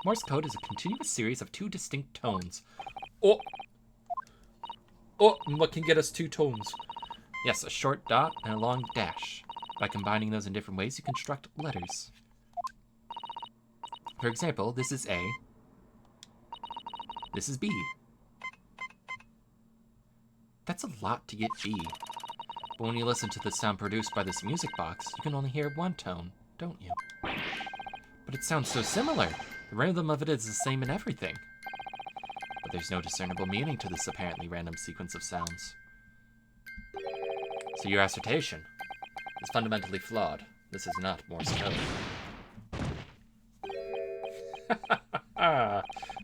Morse code is a continuous series of 2 distinct tones. Oh, what can get us 2 tones? Yes, a short dot and a long dash. By combining those in different ways, you construct letters. For example, this is A. This is B. That's a lot to get B. But when you listen to the sound produced by this music box, you can only hear 1 tone, don't you? But it sounds so similar. The rhythm of it is the same in everything. But there's no discernible meaning to this apparently random sequence of sounds. So your assertion is fundamentally flawed. This is not Morse code.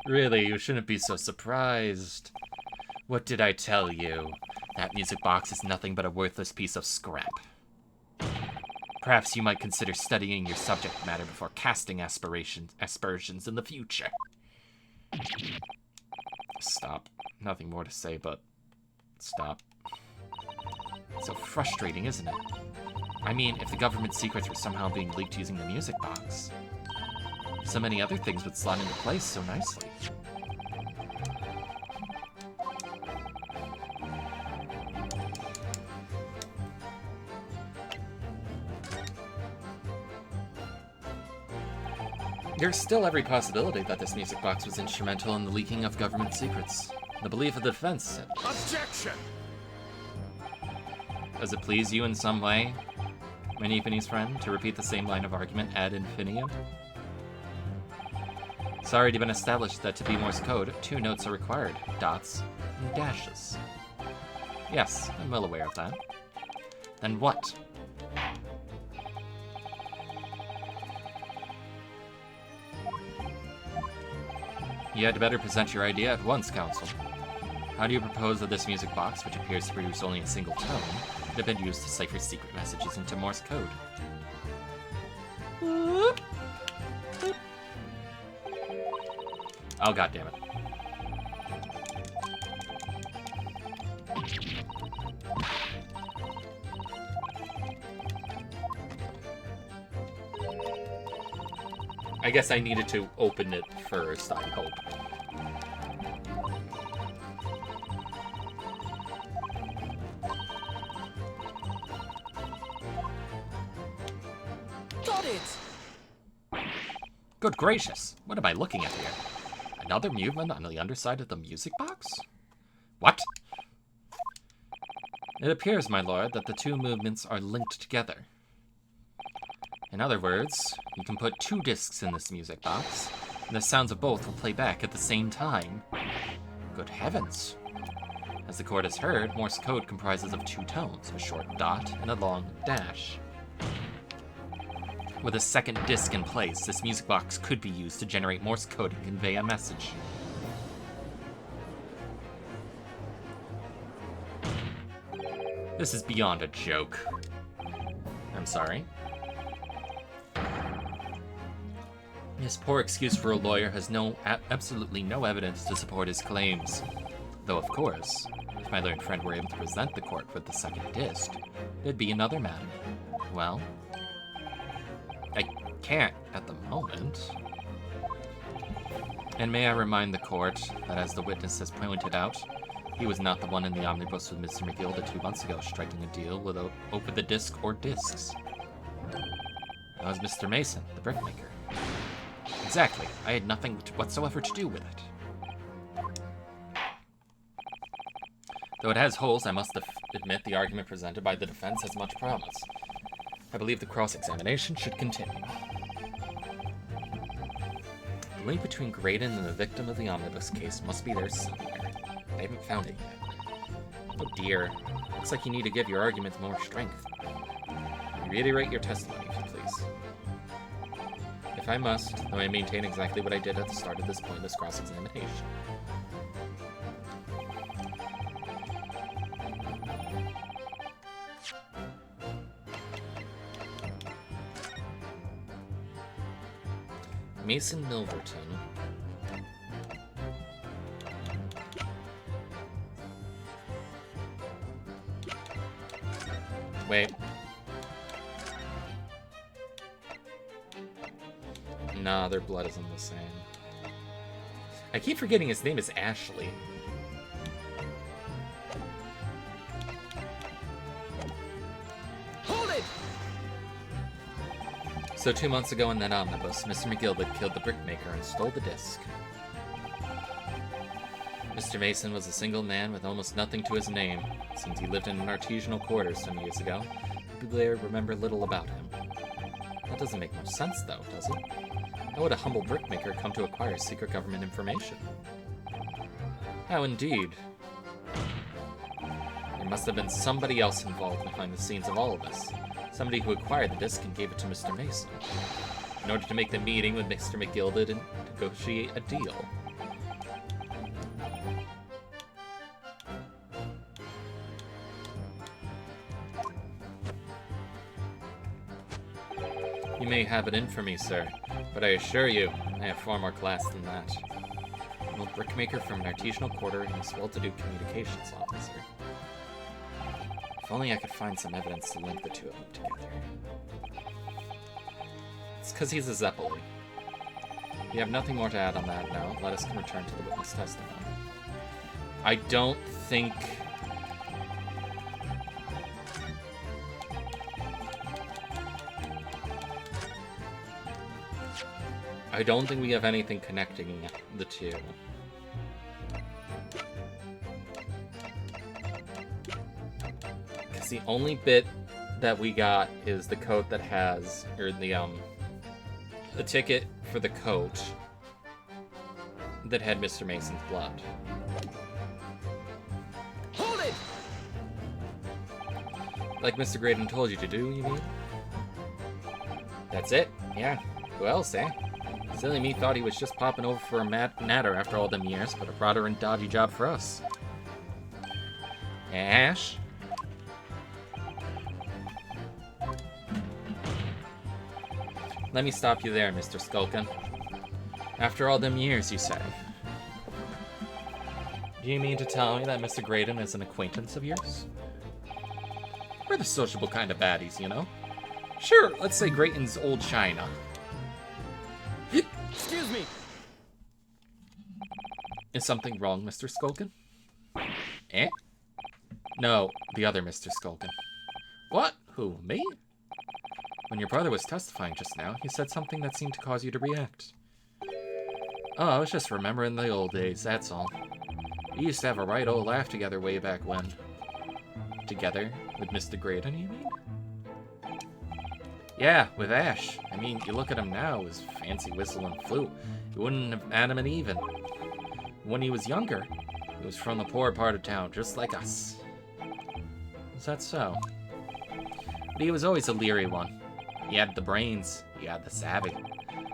Really, you shouldn't be so surprised. What did I tell you? That music box is nothing but a worthless piece of scrap. Perhaps you might consider studying your subject matter before casting aspersions in the future. Stop. Nothing more to say, but stop. It's so frustrating, isn't it? I mean, if the government secrets were somehow being leaked using the music box, so many other things would slot into place so nicely. There's still every possibility that this music box was instrumental in the leaking of government secrets. The belief of the defense. Objection! Does it please you in some way, my Nipponese friend, to repeat the same line of argument ad infinitum? It's already been established that to be Morse code, 2 notes are required, dots and dashes. Yes, I'm well aware of that. Then what? You had better present your idea at once, Counsel. How do you propose that this music box, which appears to produce only a single tone, could have been used to cipher secret messages into Morse code? Oh, goddammit. I guess I needed to open it first, I hope. Got it! Good gracious, what am I looking at here? Another movement on the underside of the music box? What? It appears, my lord, that the 2 movements are linked together. In other words, you can put 2 discs in this music box, and the sounds of both will play back at the same time. Good heavens. As the court has heard, Morse code comprises of 2 tones, a short dot and a long dash. With a second disc in place, this music box could be used to generate Morse code and convey a message. This is beyond a joke. I'm sorry. His poor excuse for a lawyer has absolutely no evidence to support his claims. Though, of course, if my learned friend were able to present the court with the second disc, it'd be another matter. Well, I can't at the moment. And may I remind the court that, as the witness has pointed out, he was not the one in the omnibus with Mr. McGilda 2 months ago striking a deal without over the disc or discs. That was Mr. Mason, the brickmaker. Exactly. I had nothing whatsoever to do with it. Though it has holes, I must admit the argument presented by the defense has much promise. I believe the cross-examination should continue. The link between Graydon and the victim of the omnibus case must be there somewhere. I haven't found it yet. Oh dear. Looks like you need to give your arguments more strength. Reiterate your testimony, if you please. If I must, though I maintain exactly what I did at the start of this pointless cross-examination. Mason Milverton. Wait. Nah, their blood isn't the same. I keep forgetting his name is Ashley. Hold it! So 2 months ago in that omnibus, Mr. McGilbert killed the brickmaker and stole the disc. Mr. Mason was a single man with almost nothing to his name. Since he lived in an artisanal quarter some years ago, people there remember little about him. That doesn't make much sense, though, does it? How would a humble brickmaker come to acquire secret government information? How indeed. There must have been somebody else involved behind the scenes of all of this. Somebody who acquired the disc and gave it to Mr. Mason, in order to make the meeting with Mr. McGilbert and negotiate a deal. You may have it in for me, sir, but I assure you, I have far more class than that. I'm a brickmaker from an artisanal quarter and a well-to-do communications officer. If only I could find some evidence to link the two of them together. It's because he's a Zeppeli. You have nothing more to add on that now. Let us return to the witness testimony. I don't think... I don't think we have anything connecting the two. Because the only bit that we got is the coat that has, or the ticket for the coat that had Mr. Mason's blood. Hold it! Like Mr. Graydon told you to do, you mean? That's it? Yeah. Who else, eh? Silly me thought he was just popping over for a natter after all them years, but a broader and dodgy job for us. Ash? Let me stop you there, Mr. Skulkin. After all them years, you say? Do you mean to tell me that Mr. Graydon is an acquaintance of yours? We're the sociable kind of baddies, you know? Sure, let's say Graydon's old China. Excuse me. Is something wrong, Mr. Skulkin? Eh? No, the other Mr. Skulkin. What? Who, me? When your brother was testifying just now, he said something that seemed to cause you to react. Oh, I was just remembering the old days, that's all. We used to have a right old laugh together way back when. Together? With Mr. Graydon, you mean? Yeah, with Ash. I mean, you look at him now, his fancy whistle and flute. You wouldn't have Adam and Even. When he was younger, he was from the poor part of town, just like us. Is that so? But he was always a leery one. He had the brains, he had the savvy.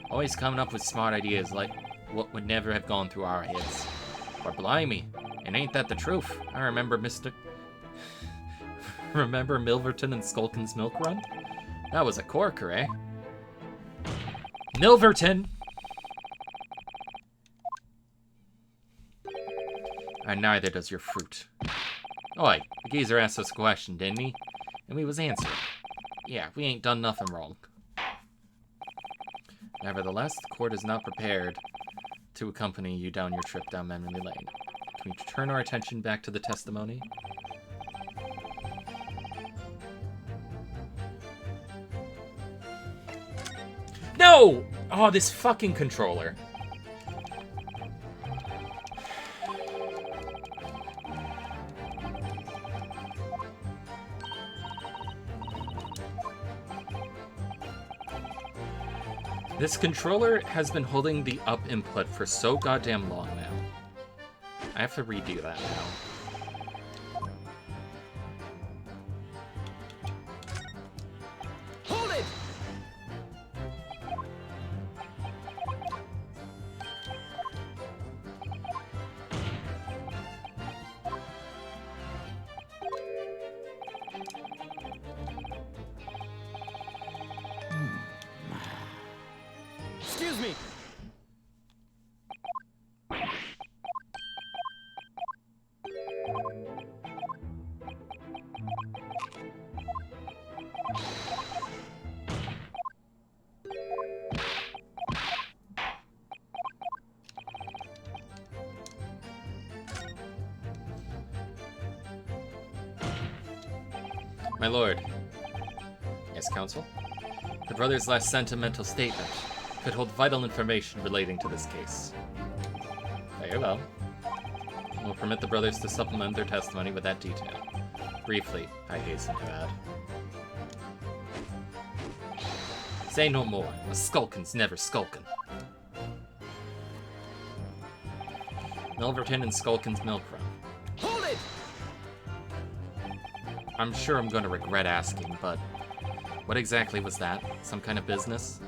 Always coming up with smart ideas like what would never have gone through our heads. But blimey, and ain't that the truth? I remember Remember Milverton and Skulkin's milk run? That was a corker, eh? Milverton! And neither does your fruit. Oi, the geezer asked us a question, didn't he? And we was answering. Yeah, we ain't done nothing wrong. Nevertheless, the court is not prepared to accompany you down your trip down memory lane. Can we turn our attention back to the testimony? No! Oh, this fucking controller. This controller has been holding the up input for so goddamn long now. I have to redo that now. My lord. Yes, counsel? The brother's last sentimental statement could hold vital information relating to this case. Very well. We'll permit the brothers to supplement their testimony with that detail. Briefly, I hasten to add. Say no more. A skulkin's never skulkin'. Milverton and Skulkin's milk run. Hold it! I'm sure I'm going to regret asking, but what exactly was that? Some kind of business?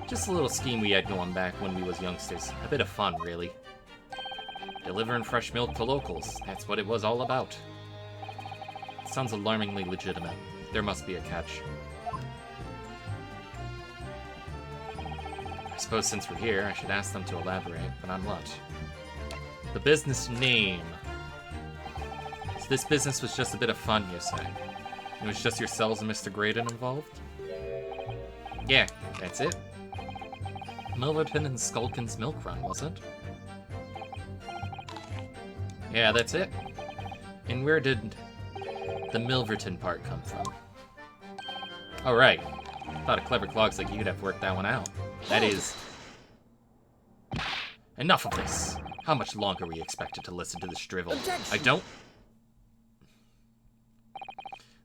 Just a little scheme we had going back when we was youngsters. A bit of fun, really. Delivering fresh milk to locals. That's what it was all about. It sounds alarmingly legitimate. There must be a catch. I suppose since we're here, I should ask them to elaborate, but on what? The business name. So this business was just a bit of fun, you say? It was just yourselves and Mr. Graydon involved? Yeah, that's it. Milverton and Skulkin's milk run, was it? Yeah, that's it. And where did the Milverton part come from? Oh, right. Thought a clever clogs like you'd have worked that one out. That is... Enough of this. How much longer are we expected to listen to this drivel? Objection. I don't...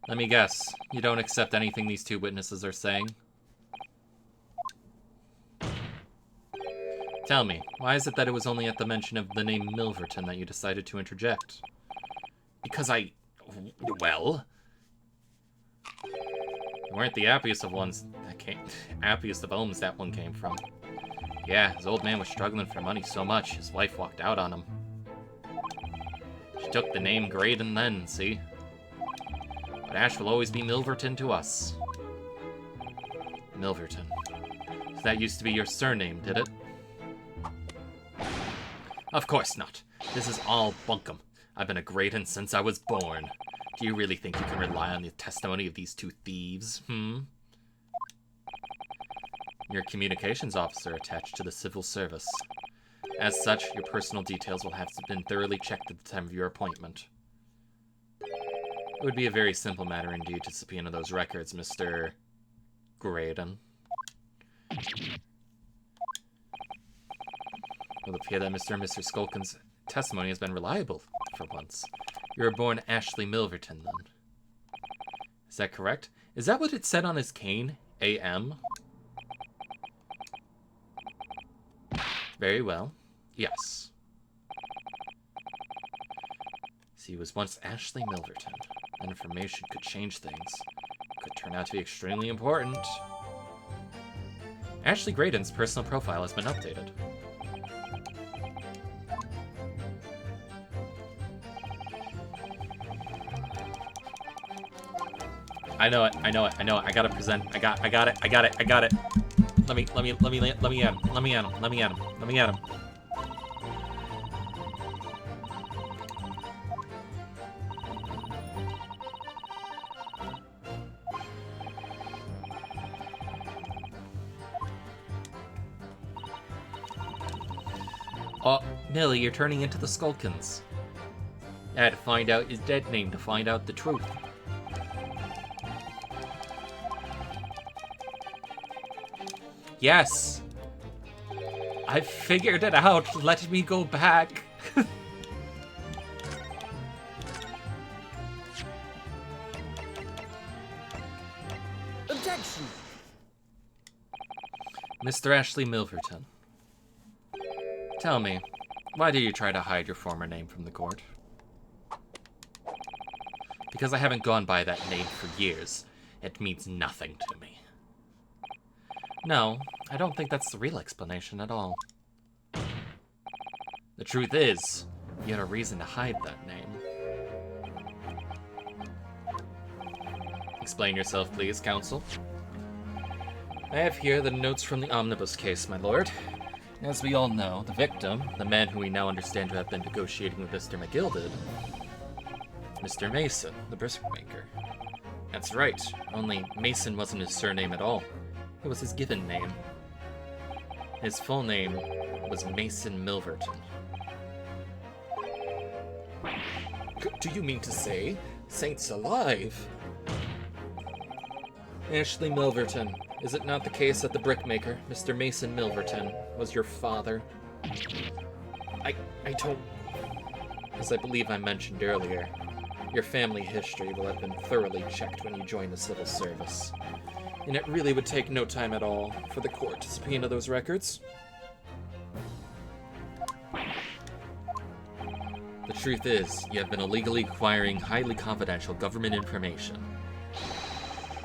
Let me guess. You don't accept anything these two witnesses are saying? Tell me, why is it that it was only at the mention of the name Milverton that you decided to interject? Because well... You weren't the happiest of ones that came... happiest of homes that one came from. Yeah, his old man was struggling for money so much, his wife walked out on him. She took the name Graydon then, see? But Ash will always be Milverton to us. Milverton. So that used to be your surname, did it? Of course not. This is all bunkum. I've been a Graydon since I was born. Do you really think you can rely on the testimony of these two thieves, You're a communications officer attached to the civil service. As such, your personal details will have been thoroughly checked at the time of your appointment. It would be a very simple matter indeed to subpoena those records, Mr. Graydon. It will appear that Mr. and Mr. Skulkin's testimony has been reliable, for once. You were born Ashley Milverton, then. Is that correct? Is that what it said on his cane? A.M.? Very well. Yes. So he was once Ashley Milverton. That information could change things. Could turn out to be extremely important. Ashley Graydon's personal profile has been updated. I know it. I gotta present. I got it. Let me at him. Oh, Millie, you're turning into the Skulkins. I had to find out his dead name to find out the truth. Yes. I figured it out. Let me go back. Objection. Mr. Ashley Milverton. Tell me, why do you try to hide your former name from the court? Because I haven't gone by that name for years. It means nothing to me. No, I don't think that's the real explanation at all. The truth is, you had a reason to hide that name. Explain yourself, please, counsel. I have here the notes from the omnibus case, my lord. As we all know, the victim, the man who we now understand to have been negotiating with Mr. McGilded, Mr. Mason, the brisk maker. That's right, only Mason wasn't his surname at all. It was his given name. His full name was Mason Milverton. Do you mean to say Saints alive! Ashley Milverton, is it not the case that the brickmaker, Mr. Mason Milverton, was your father? I don't... As I believe I mentioned earlier, your family history will have been thoroughly checked when you join the civil service. And it really would take no time at all for the court to subpoena those records. The truth is, you have been illegally acquiring highly confidential government information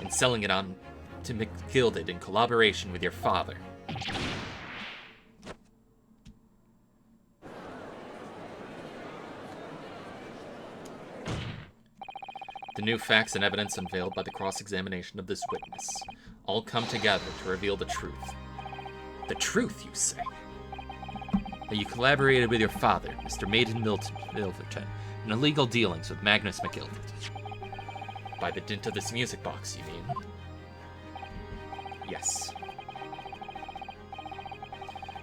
and selling it on to McGilded in collaboration with your father. The new facts and evidence unveiled by the cross-examination of this witness all come together to reveal the truth. The truth, you say? That you collaborated with your father, Mr. Maiden Milverton, in illegal dealings with Magnus McGilded. By the dint of this music box, you mean? Yes.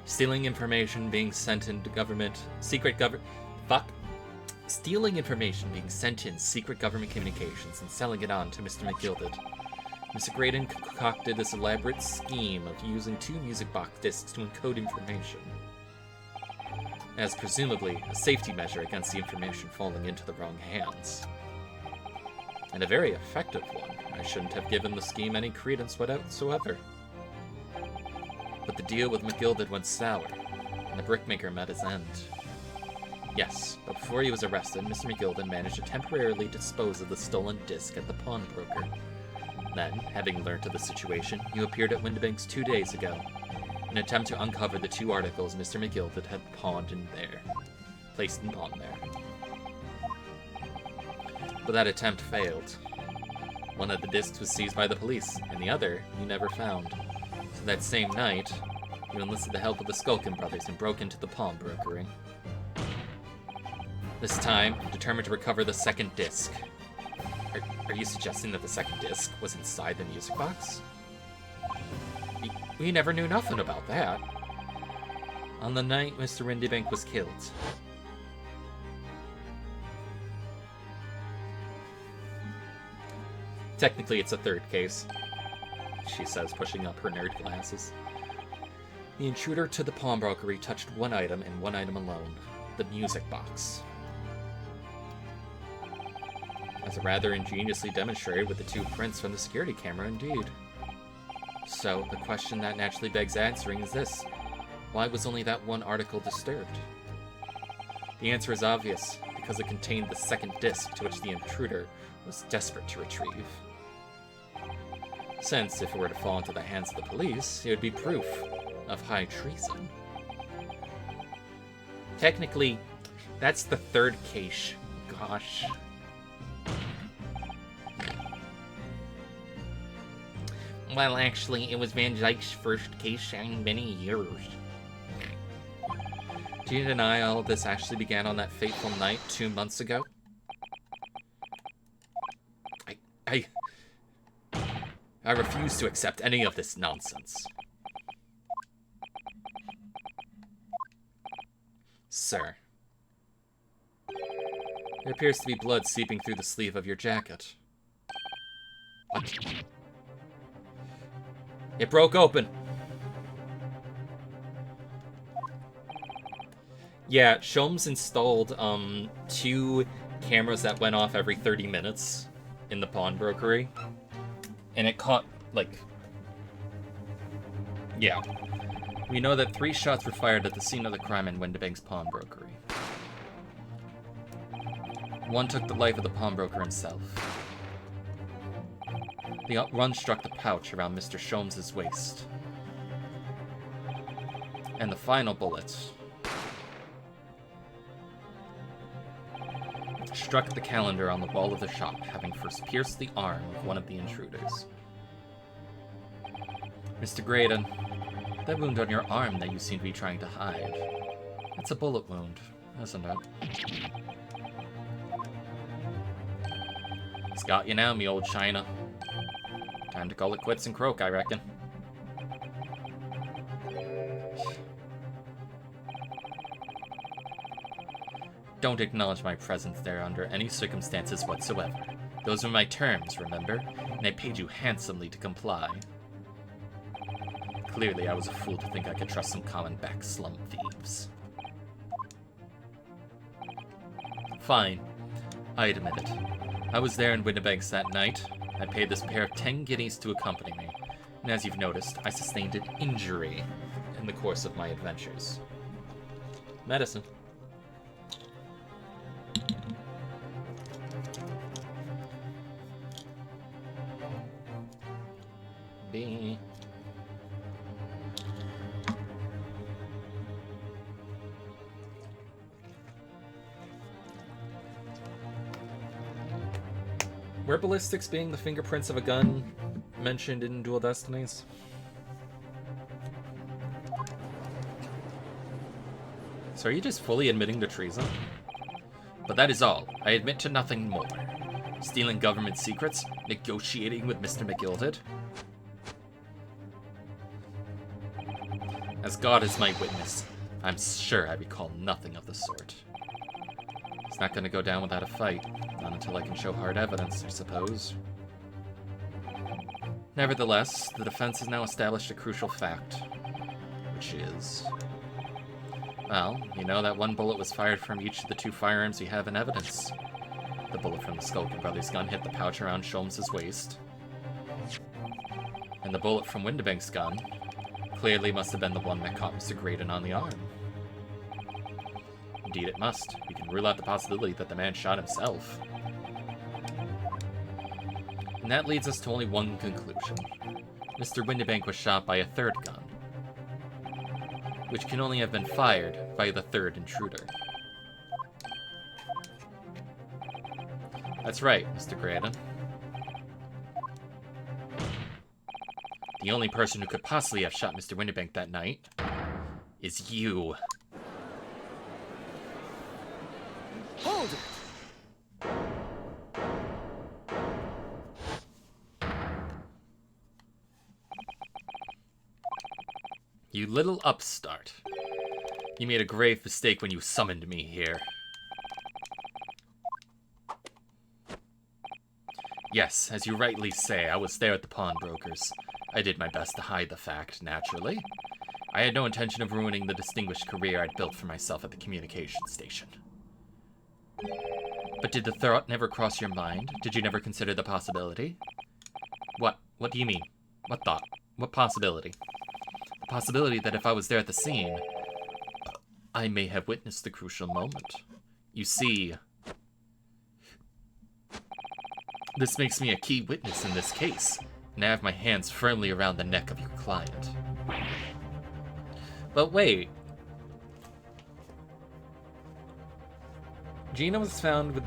Stealing information being sent into government... Stealing information being sent in secret government communications and selling it on to Mr. McGilded. Mr. Graydon concocted this elaborate scheme of using 2 music box discs to encode information, as presumably a safety measure against the information falling into the wrong hands. And a very effective one. I shouldn't have given the scheme any credence whatsoever. But the deal with McGilded went sour, and the brickmaker met his end. Yes, but before he was arrested, Mr. McGilded managed to temporarily dispose of the stolen disc at the pawnbroker. Then, having learnt of the situation, you appeared at Windibanks 2 days ago, in an attempt to uncover the 2 articles Mr. McGilded had placed in pawn there. But that attempt failed. One of the discs was seized by the police, and the other you never found. So that same night, you enlisted the help of the Skulkin brothers and broke into the pawnbrokery. This time, determined to recover the second disc. Are you suggesting that the second disc was inside the music box? We never knew nothing about that. On the night Mr. Windibank was killed. Technically, it's a third case, she says, pushing up her nerd glasses. The intruder to the pawnbrokery touched one item and one item alone, the music box. As rather ingeniously demonstrated with the 2 prints from the security camera, indeed. So, the question that naturally begs answering is this. Why was only that one article disturbed? The answer is obvious, because it contained the second disc to which the intruder was desperate to retrieve. Since, if it were to fall into the hands of the police, it would be proof of high treason. Technically, that's the third case. Gosh. Well, actually, it was Van Dyke's first case in many years. Do you deny all of this actually began on that fateful night 2 months ago? I refuse to accept any of this nonsense. Sir. There appears to be blood seeping through the sleeve of your jacket. What? It broke open. Yeah, Sholmes installed 2 cameras that went off every 30 minutes in the pawnbrokery. And it caught, like... Yeah. We know that 3 shots were fired at the scene of the crime in Windibank's pawnbrokery. One took the life of the pawnbroker himself. The one struck the pouch around Mr. Sholmes' waist. And the final bullet struck the calendar on the wall of the shop, having first pierced the arm of one of the intruders. Mr. Graydon, that wound on your arm that you seem to be trying to hide, it's a bullet wound, isn't it? It's got you now, me old China. Time to call it quits and croak, I reckon. don't acknowledge my presence there under any circumstances whatsoever. Those were my terms, remember? And I paid you handsomely to comply. Clearly, I was a fool to think I could trust some common back slum thieves. Fine. I admit it. I was there in Windibanks that night. I paid this pair of 10 guineas to accompany me. And as you've noticed, I sustained an injury in the course of my adventures. Medicine. B. Were ballistics being the fingerprints of a gun mentioned in Dual Destinies? So are you just fully admitting to treason? But that is all. I admit to nothing more. Stealing government secrets? Negotiating with Mr. McGilded? As God is my witness, I'm sure I recall nothing of the sort. It's not going to go down without a fight. Not until I can show hard evidence, I suppose. Nevertheless, the defense has now established a crucial fact. Which is... well, you know that one bullet was fired from each of the 2 firearms we have in evidence. The bullet from the Skulkin Brothers gun hit the pouch around Sholmes' waist. And the bullet from Windibank's gun clearly must have been the one that caught Mr. Graydon on the arm. Indeed it must. We can rule out the possibility that the man shot himself. And that leads us to only one conclusion. Mr. Windibank was shot by a 3rd gun, which can only have been fired by the 3rd intruder. That's right, Mr. Graydon. The only person who could possibly have shot Mr. Windibank that night is you. Hold it! You little upstart. You made a grave mistake when you summoned me here. Yes, as you rightly say, I was there at the pawnbrokers. I did my best to hide the fact, naturally. I had no intention of ruining the distinguished career I'd built for myself at the communication station. But did the thought never cross your mind? Did you never consider the possibility? What? What do you mean? What thought? What possibility? The possibility that if I was there at the scene, I may have witnessed the crucial moment. You see, this makes me a key witness in this case, and I have my hands firmly around the neck of your client. But wait. Gina was found with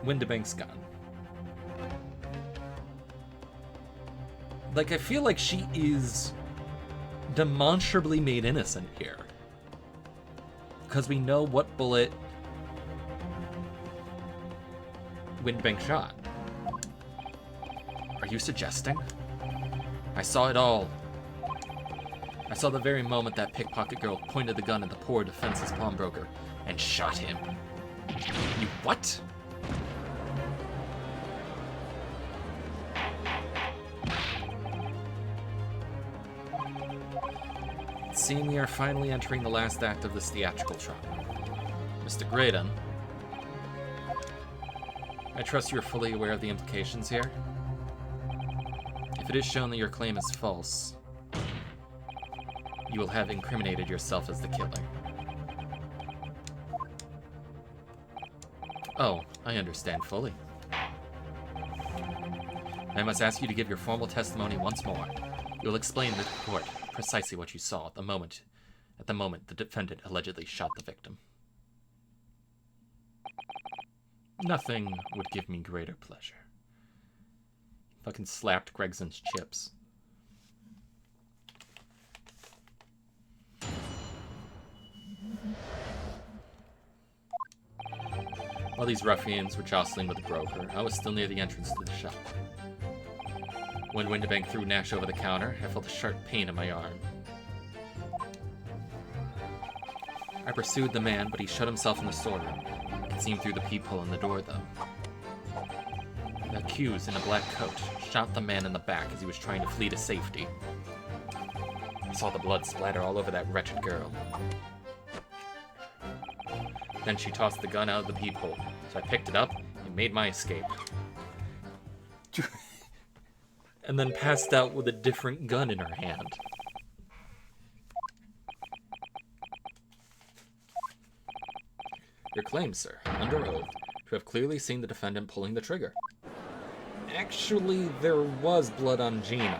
Windibank's gun. Like, I feel like she is demonstrably made innocent here. Because we know what bullet Windibank shot. Are you suggesting? I saw it all. I saw the very moment that pickpocket girl pointed the gun at the poor defenseless pawnbroker and shot him. You what? It seems we are finally entering the last act of this theatrical trial. Mr. Graydon, I trust you are fully aware of the implications here. If it is shown that your claim is false, you will have incriminated yourself as the killer. Oh, I understand fully. I must ask you to give your formal testimony once more. You will explain to the court precisely what you saw at the moment the defendant allegedly shot the victim. Nothing would give me greater pleasure. Fucking slapped Gregson's chips. While these ruffians were jostling with the broker, I was still near the entrance to the shop. When Windibank threw Nash over the counter, I felt a sharp pain in my arm. I pursued the man, but he shut himself in the storeroom. not seen through the peephole in the door, though. The accused in a black coat shot the man in the back as he was trying to flee to safety. I saw the blood splatter all over that wretched girl. Then she tossed the gun out of the peephole, so I picked it up and made my escape. And then passed out with a different gun in her hand. Your claim, sir, under oath, to have clearly seen the defendant pulling the trigger. Actually, there was blood on Gina,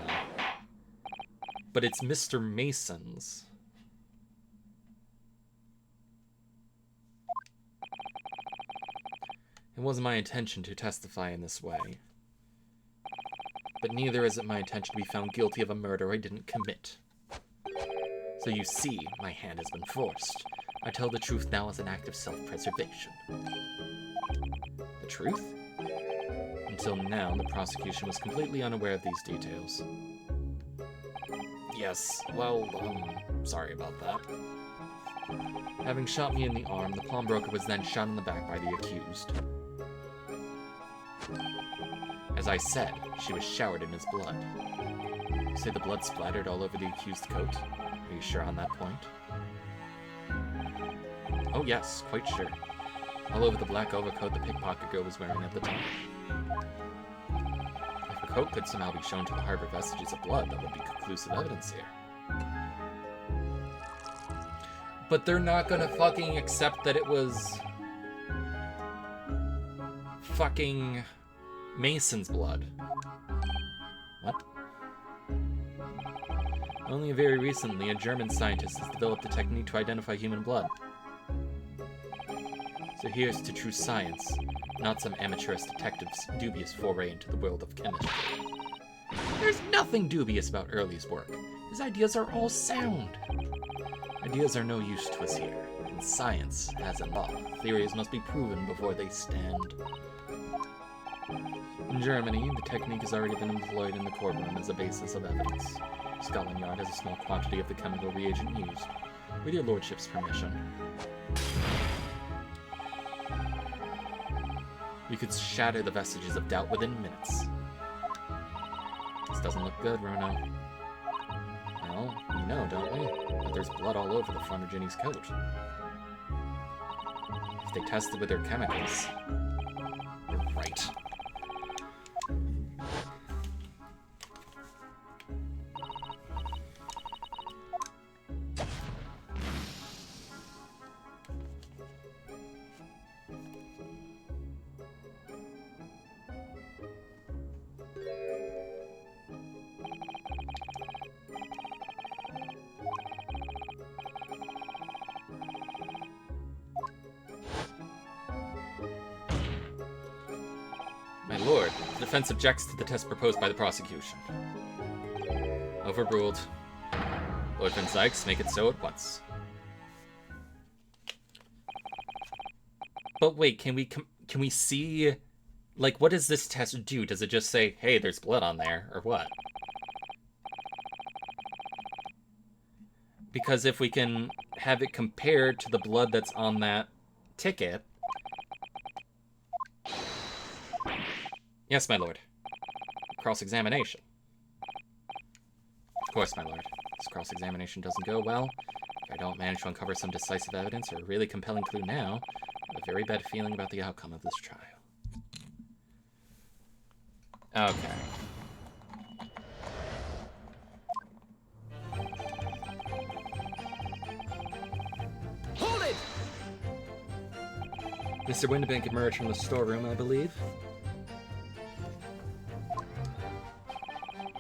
but it's Mr. Mason's. It wasn't my intention to testify in this way, but neither is it my intention to be found guilty of a murder I didn't commit. So you see, my hand has been forced. I tell the truth now as an act of self-preservation. The truth? Until now, the prosecution was completely unaware of these details. Yes, well, sorry about that. Having shot me in the arm, the pawnbroker was then shot in the back by the accused. As I said, she was showered in his blood. You say the blood splattered all over the accused coat? Are you sure on that point? Oh yes, quite sure. All over the black overcoat the pickpocket girl was wearing at the time. If a coat could somehow be shown to harbor vestiges of blood, that would be conclusive evidence here. But they're not gonna fucking accept that it was fucking Mason's blood. What? Only very recently, a German scientist has developed a technique to identify human blood. So here's to true science, not some amateurish detective's dubious foray into the world of chemistry. There's nothing dubious about Early's work. His ideas are all sound. Ideas are no use to us here. In science, as in law, theories must be proven before they stand. In Germany, the technique has already been employed in the courtroom as a basis of evidence. Scotland Yard has a small quantity of the chemical reagent used. With your lordship's permission. We could shatter the vestiges of doubt within minutes. This doesn't look good, Rono. Well, we know, don't we? That there's blood all over the front of Ginny's coat. If they tested with their chemicals, you're right. My lord, the defense objects to the test proposed by the prosecution. Overruled. Lord Van Sykes, make it so at once. But wait, can we see, like, what does this test do? Does it just say, hey, there's blood on there, or what? Because if we can have it compared to the blood that's on that ticket... Yes, my lord. Cross-examination. Of course, my lord. This cross-examination doesn't go well. If I don't manage to uncover some decisive evidence or a really compelling clue now, I have a very bad feeling about the outcome of this trial. Okay. Hold it! Mr. Windibank emerged from the storeroom, I believe.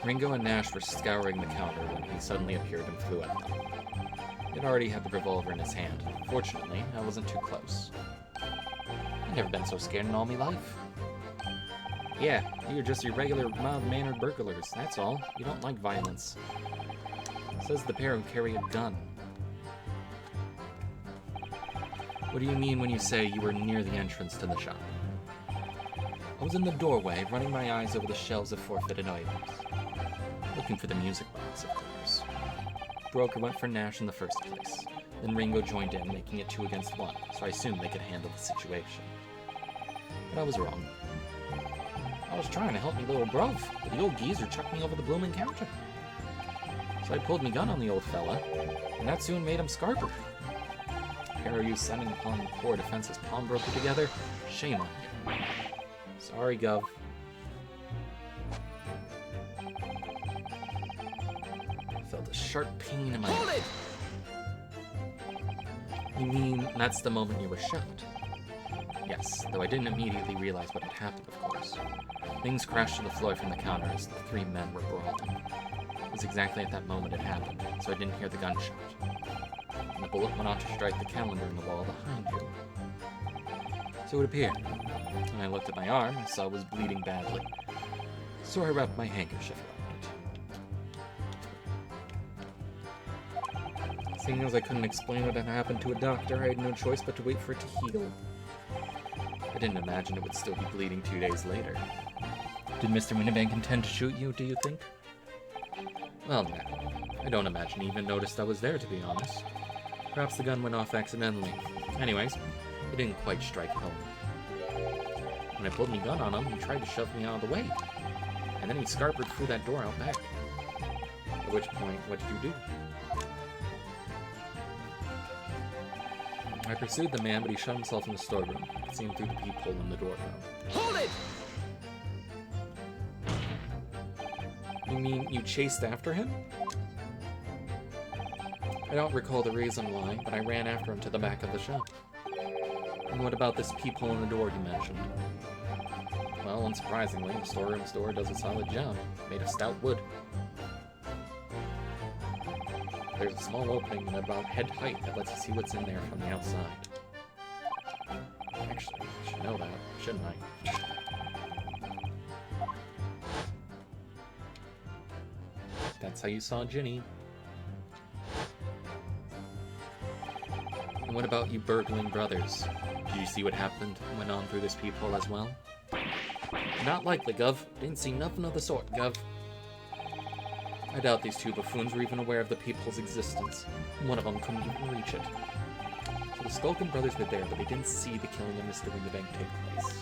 Ringo and Nash were scouring the counter when he suddenly appeared and flew at them. He'd already had the revolver in his hand. Fortunately, I wasn't too close. I've never been so scared in all my life. Yeah, you're just your regular mild-mannered burglars, that's all. You don't like violence. Says the pair who carry a gun. What do you mean when you say you were near the entrance to the shop? I was in the doorway, running my eyes over the shelves of forfeited items. Looking for the music box, of course. Broker went for Nash in the first place. Then Ringo joined in, making it 2 against 1, so I assumed they could handle the situation. But I was wrong. I was trying to help me little bruv, but the old geezer chucked me over the bloomin' counter. So I pulled me gun on the old fella, and that soon made him scarper. Here are you sending upon poor defenseless pawnbroker together? Shame on you. Sorry, Gov. I felt a sharp pain in my Hold it! You mean that's the moment you were shot? Yes, though I didn't immediately realize what had happened, of course. Things crashed to the floor from the counter as the 3 men were brawling. It was exactly at that moment it happened, so I didn't hear the gunshot. And the bullet went on to strike the calendar in the wall behind you. So it appeared. When I looked at my arm, I saw it was bleeding badly. So I wrapped my handkerchief around it. Seeing as I couldn't explain what had happened to a doctor, I had no choice but to wait for it to heal. I didn't imagine it would still be bleeding 2 days later. Did Mr. Winnebank intend to shoot you, do you think? Well, no. I don't imagine he even noticed I was there, to be honest. Perhaps the gun went off accidentally. Anyways, it didn't quite strike home. When I pulled my gun on him, he tried to shove me out of the way. And then he scarpered through that door out back. At which point, what did you do? I pursued the man, but he shut himself in the storeroom. I could see him through the peephole in the doorway. Hold it! You mean you chased after him? I don't recall the reason why, but I ran after him to the back of the shop. And what about this peephole in the door you mentioned? Well, unsurprisingly, the storeroom's door does a solid job, made of stout wood. There's a small opening at about head height that lets you see what's in there from the outside. Actually, I should know that, shouldn't I? That's how you saw Ginny. And what about you burgling brothers? Did you see what went on through this peephole as well? Not likely, Gov. Didn't see nothing of the sort, Gov. I doubt these 2 buffoons were even aware of the peephole's existence. One of them couldn't even reach it. So the Skulkin brothers were there, but they didn't see the killing of Mr. Winnebank take place.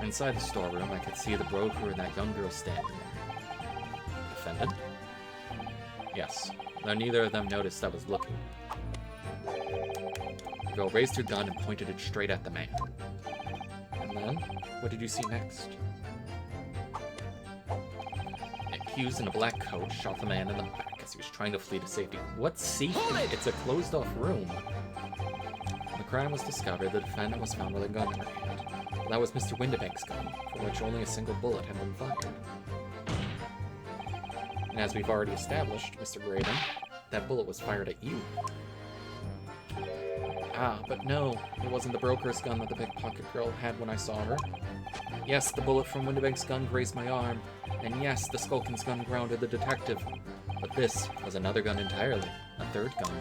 Inside the storeroom, I could see the broker and that young girl standing there. Defendant? Yes, though neither of them noticed I was looking. The girl raised her gun and pointed it straight at the man. And then, what did you see next? An accused in a black coat shot the man in the back as he was trying to flee to safety. What safety? It's a closed-off room. When the crime was discovered, the defendant was found with a gun in her hand. But that was Mr. Winnebank's gun, from which only a single bullet had been fired. And as we've already established, Mr. Graydon, that bullet was fired at you. Ah, but no, it wasn't the broker's gun that the pickpocket girl had when I saw her. Yes, the bullet from Winnebank's gun grazed my arm, and yes, the Skulkin's gun grounded the detective. But this was another gun entirely, a third gun.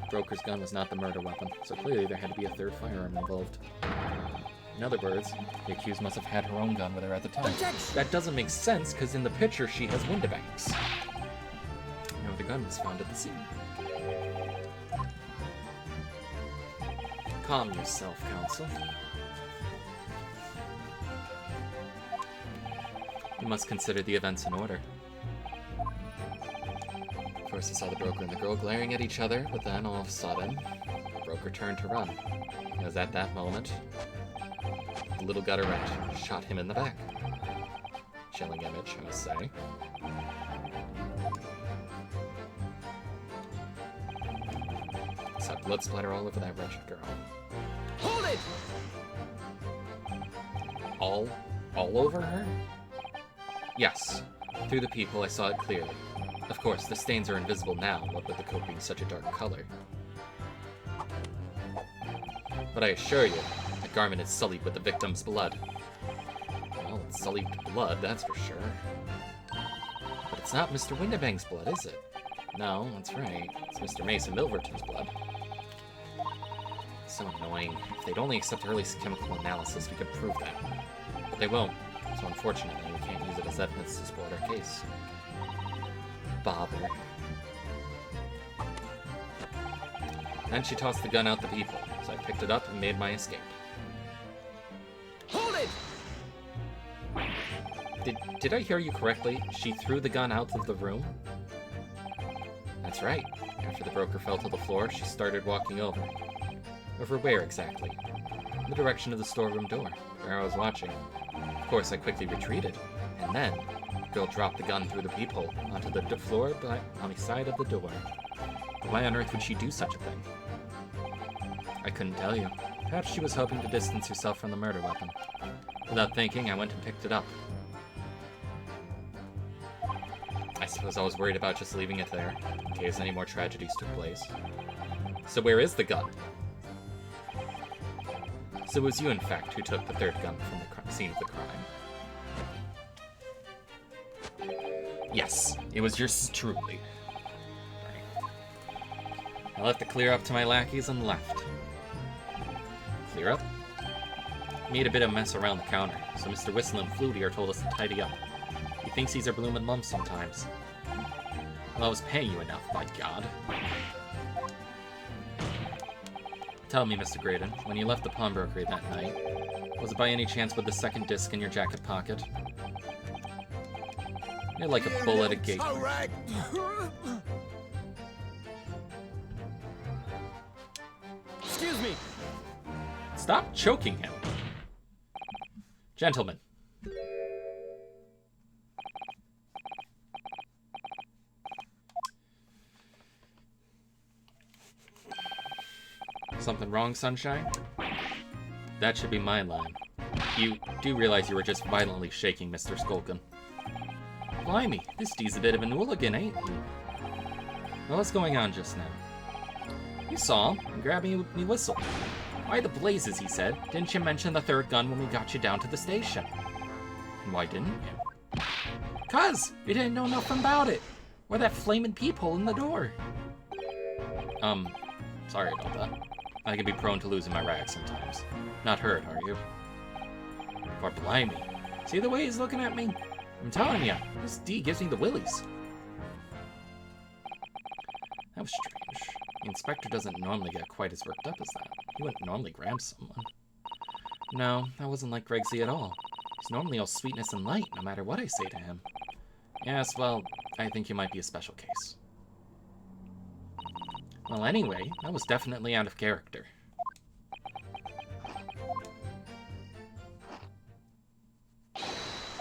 The broker's gun was not the murder weapon, so clearly there had to be a third firearm involved. In other words, the accused must have had her own gun with her at the time. That doesn't make sense, because in the picture she has Winnebank's. No other gun was found at the scene. Calm yourself, Counsel. You must consider the events in order. First I saw the broker and the girl glaring at each other, but then all of a sudden, the broker turned to run. It was at that moment the little gutter rat shot him in the back. Chilling image, I must say. Saw blood splatter all over that wretched girl. Hold it! All over her? Yes. Through the peephole, I saw it clearly. Of course, the stains are invisible now, what with the coat being such a dark color. But I assure you, the garment is sullied with the victim's blood. Well, it's sullied blood, that's for sure. But it's not Mr. Winnebank's blood, is it? No, that's right. It's Mr. Mason Milverton's blood. So annoying. If they'd only accept early chemical analysis, we could prove that. But they won't, so unfortunately, we can't use it as evidence to support our case. Bother. Then she tossed the gun out the peephole, so I picked it up and made my escape. Hold it! Did I hear you correctly? She threw the gun out of the room? That's right. After the broker fell to the floor, she started walking over. Over where exactly? In the direction of the storeroom door, where I was watching. Of course, I quickly retreated, and then the girl dropped the gun through the peephole onto the floor on the side of the door. Why on earth would she do such a thing? I couldn't tell you. Perhaps she was hoping to distance herself from the murder weapon. Without thinking, I went and picked it up. I suppose I was worried about just leaving it there, in case any more tragedies took place. So where is the gun? So it was you, in fact, who took the third gun from the scene of the crime. Yes, it was yours truly. I left the clear up to my lackeys and left. Clear up? Made a bit of mess around the counter, so Mr. Whistle and Flutier told us to tidy up. He thinks he's our bloomin' mum sometimes. Well, I was paying you enough, by God. Tell me, Mr. Graydon, when you left the pawnbrokery that night, was it by any chance with the second disc in your jacket pocket? You're like a bull at a gate. Excuse me. Stop choking him. Gentlemen. Something wrong, Sunshine? That should be my line. You do realize you were just violently shaking Mr. Skulkin. Blimey, this D's a bit of an hooligan, ain't he? Well, what's going on just now? You saw him, and grabbed me whistle. Why the blazes, he said. Didn't you mention the third gun when we got you down to the station? And why didn't you? 'Cause you didn't know nothing about it. Or that flaming peephole in the door. Sorry about that. I can be prone to losing my rag sometimes. Not hurt, are you? For blimey. See the way he's looking at me? I'm telling you, this D gives me the willies. That was strange. The inspector doesn't normally get quite as worked up as that. He wouldn't normally grab someone. No, that wasn't like Greg Z at all. He's normally all sweetness and light, no matter what I say to him. Yes, well, I think you might be a special case. Well, anyway, that was definitely out of character.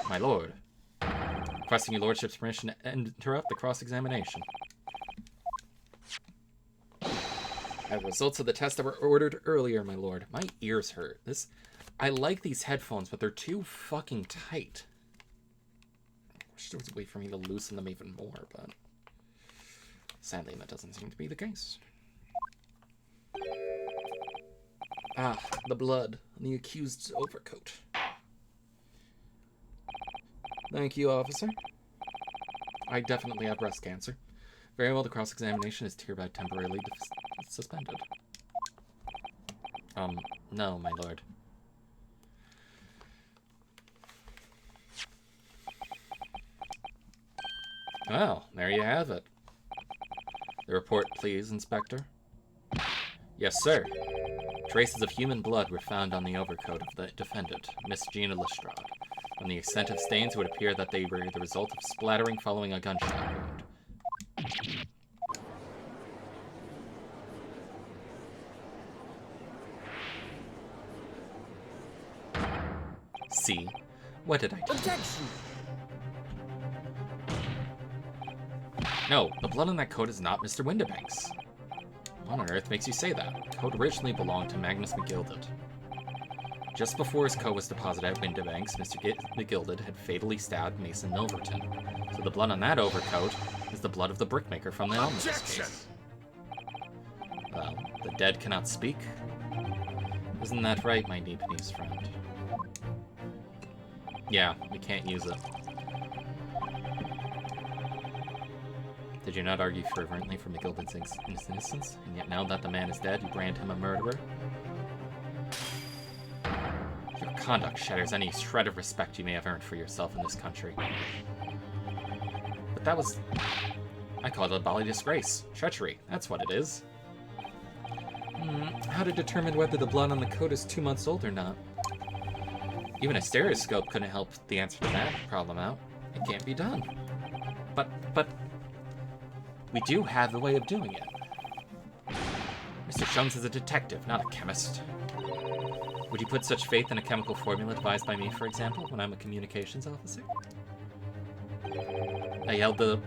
My lord. Requesting your lordship's permission to interrupt the cross-examination. As results of the test that were ordered earlier, my lord. My ears hurt. I like these headphones, but they're too fucking tight. I wish there was a way for me to loosen them even more, but sadly that doesn't seem to be the case. Ah, the blood on the accused's overcoat. Thank you, officer. I definitely have breast cancer. Very well, the cross-examination is hereby temporarily suspended. No, my lord. Well, there you have it. The report, please, Inspector. Yes, sir. Traces of human blood were found on the overcoat of the defendant, Miss Gina Lestrade. From the extent of stains, it would appear that they were the result of splattering following a gunshot wound. See? What did I do? Objection! No, the blood on that coat is not Mr. Windibanks. What on earth makes you say that? The coat originally belonged to Magnus McGilded. Just before his coat was deposited at Windibanks, Mr. McGilded had fatally stabbed Mason Milverton. So the blood on that overcoat is the blood of the brickmaker from the Omnibus case. Well, the dead cannot speak. Isn't that right, my Nepenthes friend? Yeah, we can't use it. Did you not argue fervently for McGilded's innocence, and yet now that the man is dead, you brand him a murderer? Your conduct shatters any shred of respect you may have earned for yourself in this country. But that was... I call it a bally disgrace. Treachery, that's what it is. How to determine whether the blood on the coat is 2 months old or not? Even a stereoscope couldn't help the answer to that problem out. It can't be done. But we do have the way of doing it. Mr. Sholmes is a detective, not a chemist. Would you put such faith in a chemical formula devised by me, for example, when I'm a communications officer? I held the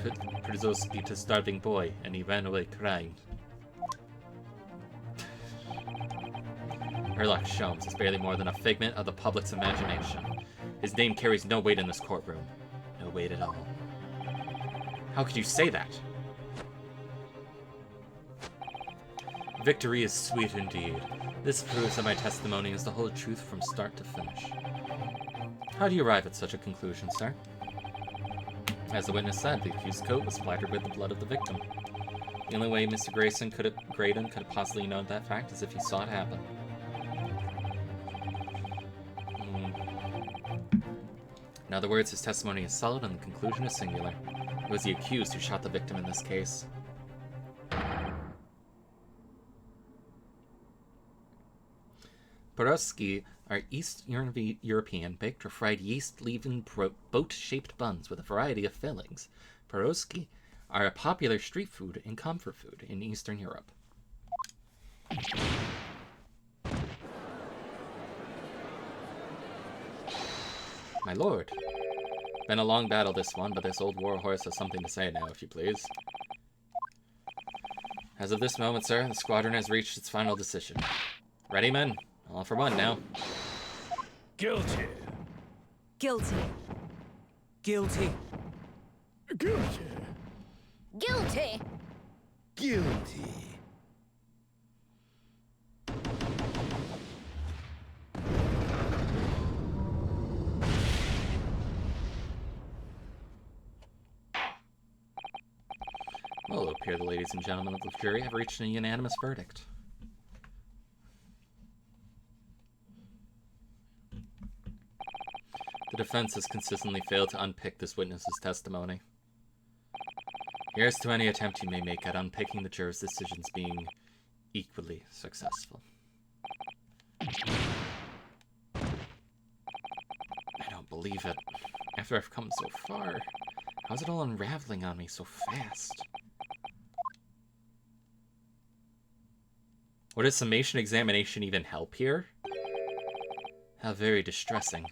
Przewalski to a starving boy, and he ran away crying. Sherlock Sholmes is barely more than a figment of the public's imagination. His name carries no weight in this courtroom. No weight at all. How could you say that? Victory is sweet indeed. This proves that my testimony is the whole truth from start to finish. How do you arrive at such a conclusion, sir? As the witness said, the accused's coat was splattered with the blood of the victim. The only way Mr. Graydon could have possibly known that fact is if he saw it happen. In other words, his testimony is solid and the conclusion is singular. It was the accused who shot the victim in this case. Pierogi are East European baked or fried yeast-leavened boat-shaped buns with a variety of fillings. Pierogi are a popular street food and comfort food in Eastern Europe. My lord. Been a long battle, this one, but this old warhorse has something to say now, if you please. As of this moment, sir, the squadron has reached its final decision. Ready, men? All for one now. Guilty. Guilty. Guilty. Guilty. Guilty. Guilty. Well, it appears the ladies and gentlemen of the jury have reached a unanimous verdict. The defense has consistently failed to unpick this witness's testimony. Here's to any attempt you may make at unpicking the jurors' decisions being equally successful. I don't believe it. After I've come so far, how's it all unraveling on me so fast? Would a summation examination even help here? How very distressing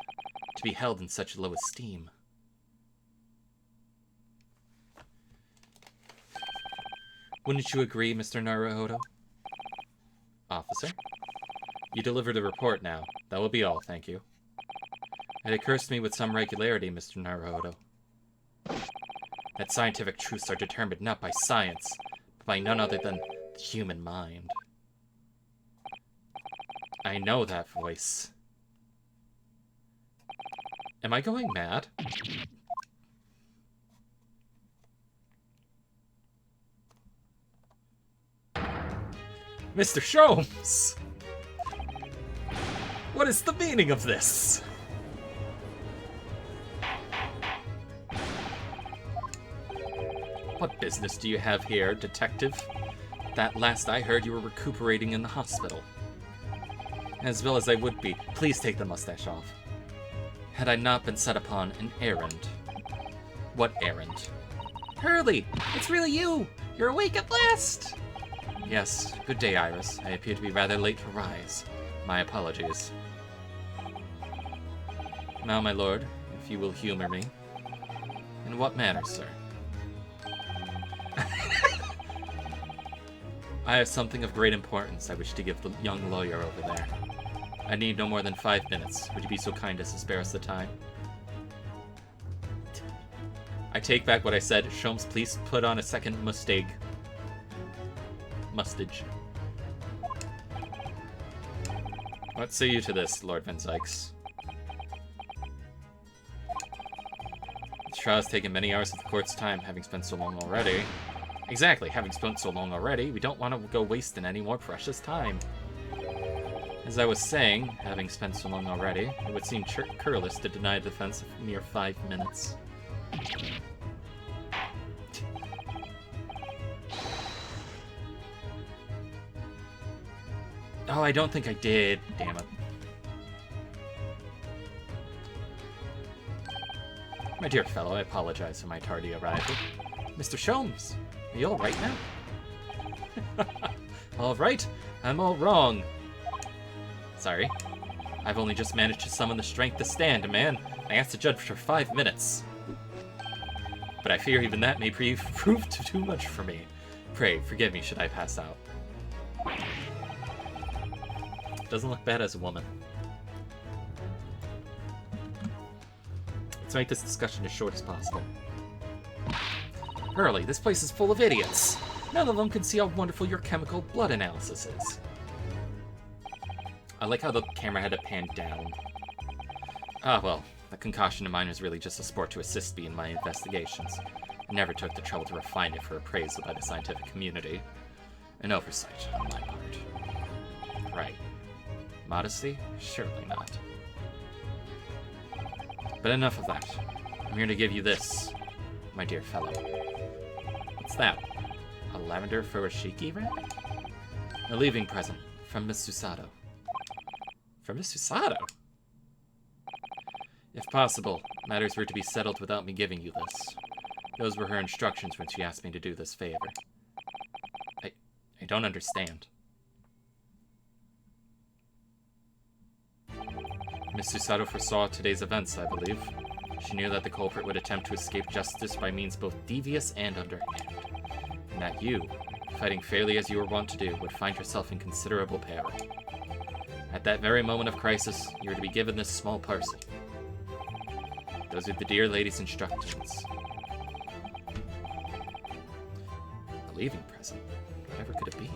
to be held in such low esteem. Wouldn't you agree, Mr. Naruhodo? Officer? You delivered the report now. That will be all, thank you. It occurs to me with some regularity, Mr. Naruhodo, that scientific truths are determined not by science, but by none other than the human mind. I know that voice. Am I going mad? Mr. Sholmes! What is the meaning of this? What business do you have here, detective? That last I heard, you were recuperating in the hospital. As well as I would be. Please take the mustache off. Had I not been set upon an errand. What errand? Hurley! It's really you! You're awake at last! Yes, good day, Iris. I appear to be rather late to rise. My apologies. Now, my lord, if you will humor me. In what manner, sir? I have something of great importance I wish to give the young lawyer over there. I need no more than 5 minutes. Would you be so kind as to spare us the time? I take back what I said. Sholmes, please put on a second mustage. What say you to this, Lord Van Zykes? This trial has taken many hours of the court's time, having spent so long already. Exactly, having spent so long already, we don't want to go wasting any more precious time. As I was saying, having spent so long already, it would seem cureless to deny the defense a mere 5 minutes. Oh, I don't think I did. Damn it. My dear fellow, I apologize for my tardy arrival. Mr. Sholmes, are you all right now? All right, I'm all wrong. Sorry. I've only just managed to summon the strength to stand, man. I asked the judge for 5 minutes. But I fear even that may prove too much for me. Pray, forgive me should I pass out. Doesn't look bad as a woman. Let's make this discussion as short as possible. Hurley, this place is full of idiots. None of them can see how wonderful your chemical blood analysis is. I like how the camera had it panned down. Ah, well, the concoction of mine was really just a sport to assist me in my investigations. I never took the trouble to refine it for appraisal by the scientific community. An oversight on my part. Right. Modesty? Surely not. But enough of that. I'm here to give you this, my dear fellow. What's that? A lavender furoshiki wrap? A leaving present from Miss Susato. From Miss Susato? If possible, matters were to be settled without me giving you this. Those were her instructions when she asked me to do this favor. I don't understand. Miss Susato foresaw today's events, I believe. She knew that the culprit would attempt to escape justice by means both devious and underhand. And that you, fighting fairly as you were wont to do, would find yourself in considerable peril. At that very moment of crisis, you were to be given this small parcel. Those are the dear lady's instructions. A leaving present? Whatever could it be?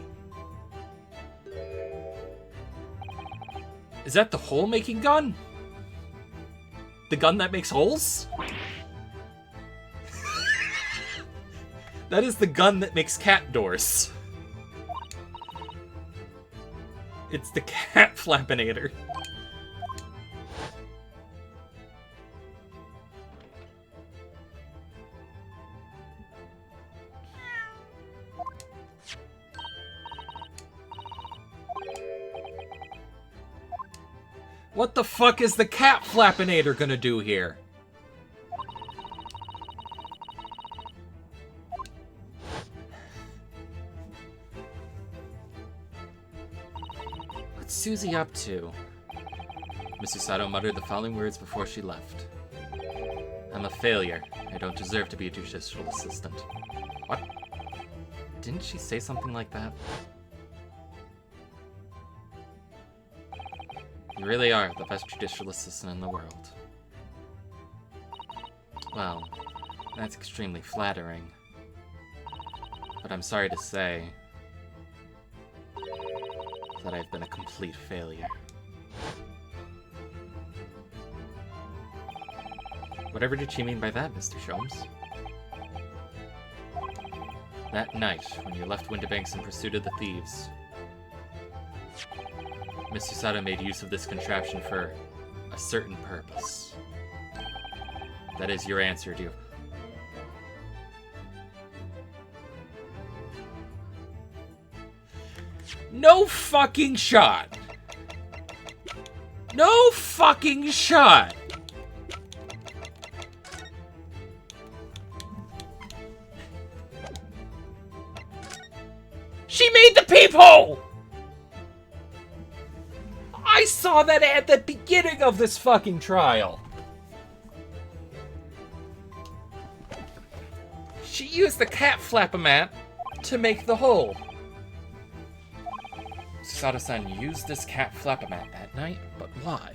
Is that the hole-making gun? The gun that makes holes? That is the gun that makes cat doors. It's the cat flappinator. What the fuck is the cat flappinator gonna do here? What's Susie up to? Miss Susato muttered the following words before she left. I'm a failure. I don't deserve to be a judicial assistant. What? Didn't she say something like that? You really are the best judicial assistant in the world. Well, that's extremely flattering. But I'm sorry to say that I've been a complete failure. Whatever did she mean by that, Mr. Sholmes? That night, when you left Winterbanks in pursuit of the thieves, Miss Susato made use of this contraption for a certain purpose. That is your answer to... No fucking shot! No fucking shot! She made the peephole! I saw that at the beginning of this fucking trial. She used the cat flap-a-mat to make the hole. Susato-san used this cat flap-a-mat that night, but why?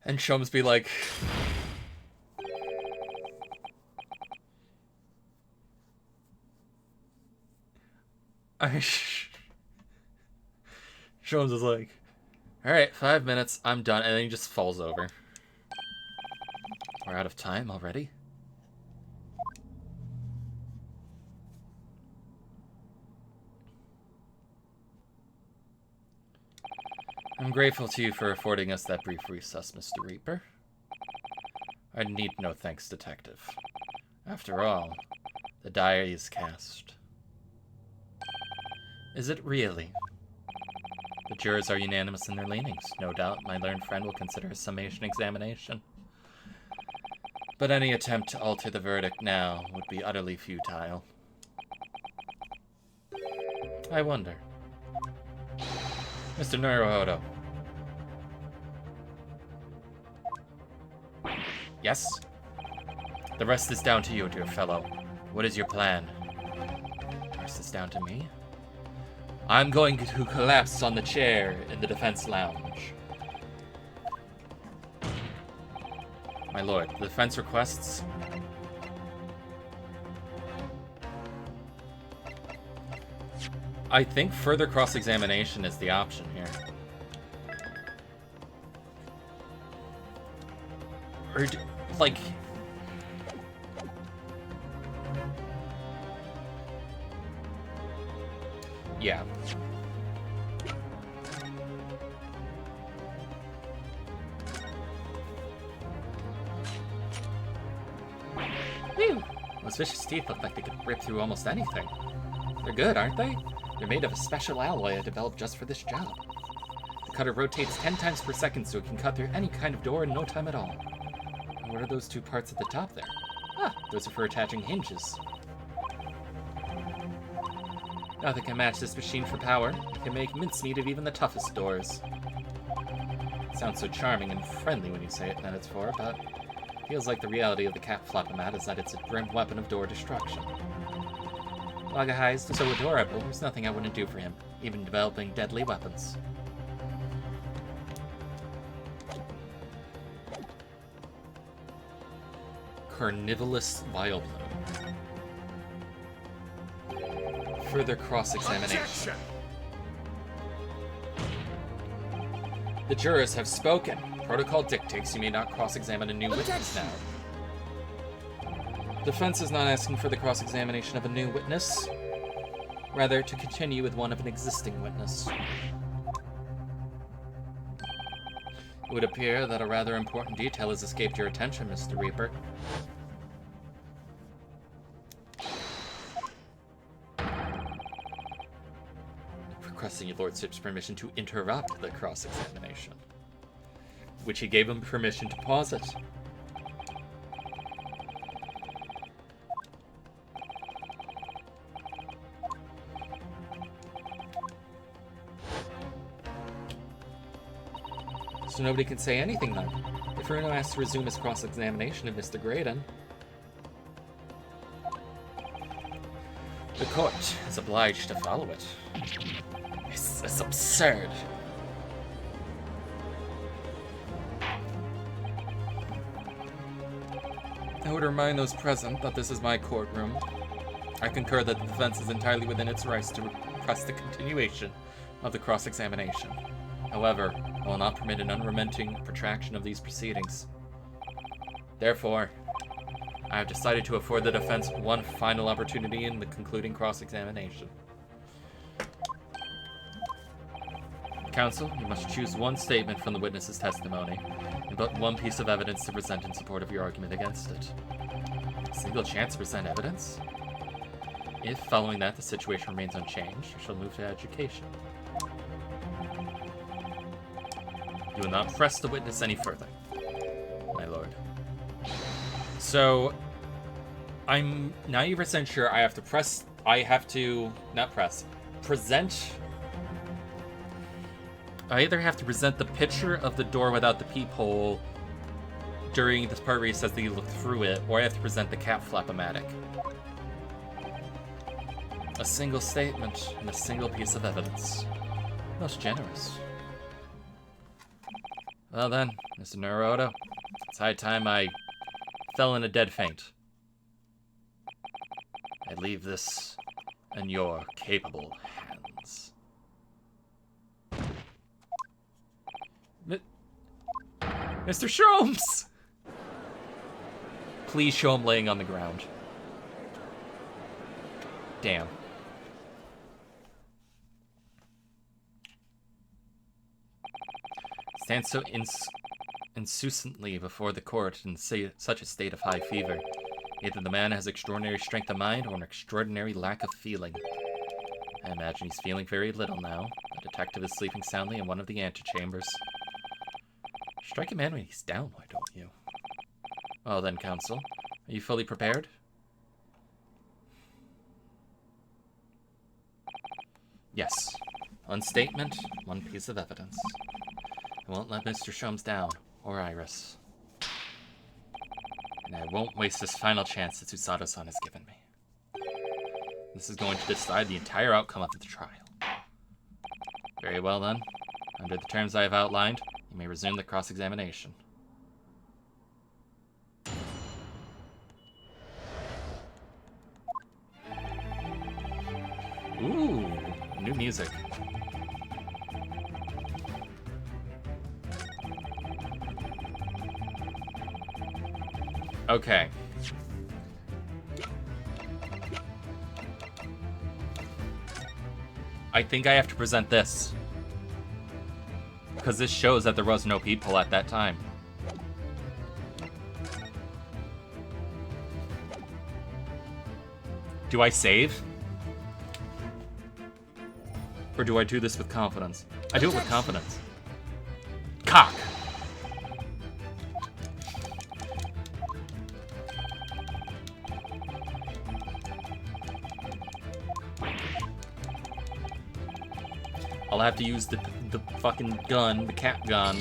And Sholmes be like... Sholmes is like, alright, 5 minutes, I'm done, and then he just falls over. We're out of time already? I'm grateful to you for affording us that brief recess, Mr. Reaper. I need no thanks, Detective. After all, the die is cast. Is it really? The jurors are unanimous in their leanings. No doubt my learned friend will consider a summation examination. But any attempt to alter the verdict now would be utterly futile. I wonder. Mr. Naruhodo. Yes? The rest is down to you, dear fellow. What is your plan? The rest is down to me? I'm going to collapse on the chair in the defense lounge. My lord, the defense requests... I think further cross-examination is the option here. Or, like... Yeah. Whew! Those vicious teeth look like they could rip through almost anything. They're good, aren't they? They're made of a special alloy I developed just for this job. The cutter rotates 10 times per second so it can cut through any kind of door in no time at all. And what are those two parts at the top there? Ah, those are for attaching hinges. Nothing can match this machine for power. It can make mincemeat of even the toughest doors. It sounds so charming and friendly when you say it that it's for, but it feels like the reality of the cat flap-o-mat is that it's a grim weapon of door destruction. Wagahai is so adorable, there's nothing I wouldn't do for him, even developing deadly weapons. Carnivorous Vileplume. Further cross-examination. Objection! The jurors have spoken. Protocol dictates you may not cross-examine a new witness now. Defense is not asking for the cross-examination of a new witness, rather to continue with one of an existing witness. It would appear that a rather important detail has escaped your attention, Mr. Reaper. Requesting your lordship's permission to interrupt the cross-examination, which he gave him permission to pause it. So nobody can say anything then. If Runo asks to resume his cross-examination of Mr. Graydon, the court is obliged to follow it. It's absurd. I would remind those present that this is my courtroom. I concur that the defense is entirely within its rights to request the continuation of the cross-examination. However, I will not permit an unrelenting protraction of these proceedings. Therefore, I have decided to afford the defense one final opportunity in the concluding cross-examination. Counsel, you must choose one statement from the witness's testimony, and but one piece of evidence to present in support of your argument against it. A single chance to present evidence? If, following that, the situation remains unchanged, you shall move to education. You will not press the witness any further, my lord. So, I'm 90% sure I have to present... I either have to present the picture of the door without the peephole during this part where he says that you look through it, or I have to present the cat flap-o-matic. A single statement and a single piece of evidence. Most generous. Well then, Mr. Naruhodo, it's high time I fell in a dead faint. I leave this in your capable hands. Mr. Sholmes! Please show him laying on the ground. Damn. Stand so insouciantly before the court in such a state of high fever. Either the man has extraordinary strength of mind or an extraordinary lack of feeling. I imagine he's feeling very little now. The detective is sleeping soundly in one of the antechambers. Strike a man when he's down, why don't you? Well then, counsel, are you fully prepared? Yes. One statement, one piece of evidence. I won't let Mr. Sholmes down, or Iris. And I won't waste this final chance that Tsusato-san has given me. This is going to decide the entire outcome of the trial. Very well then. Under the terms I have outlined, you may resume the cross-examination. Ooh, new music. Okay. I think I have to present this. Because this shows that there was no people at that time. Do I save? Or do I do this with confidence? I do it with confidence. Cock! I'll have to use the fucking gun, the cat gun.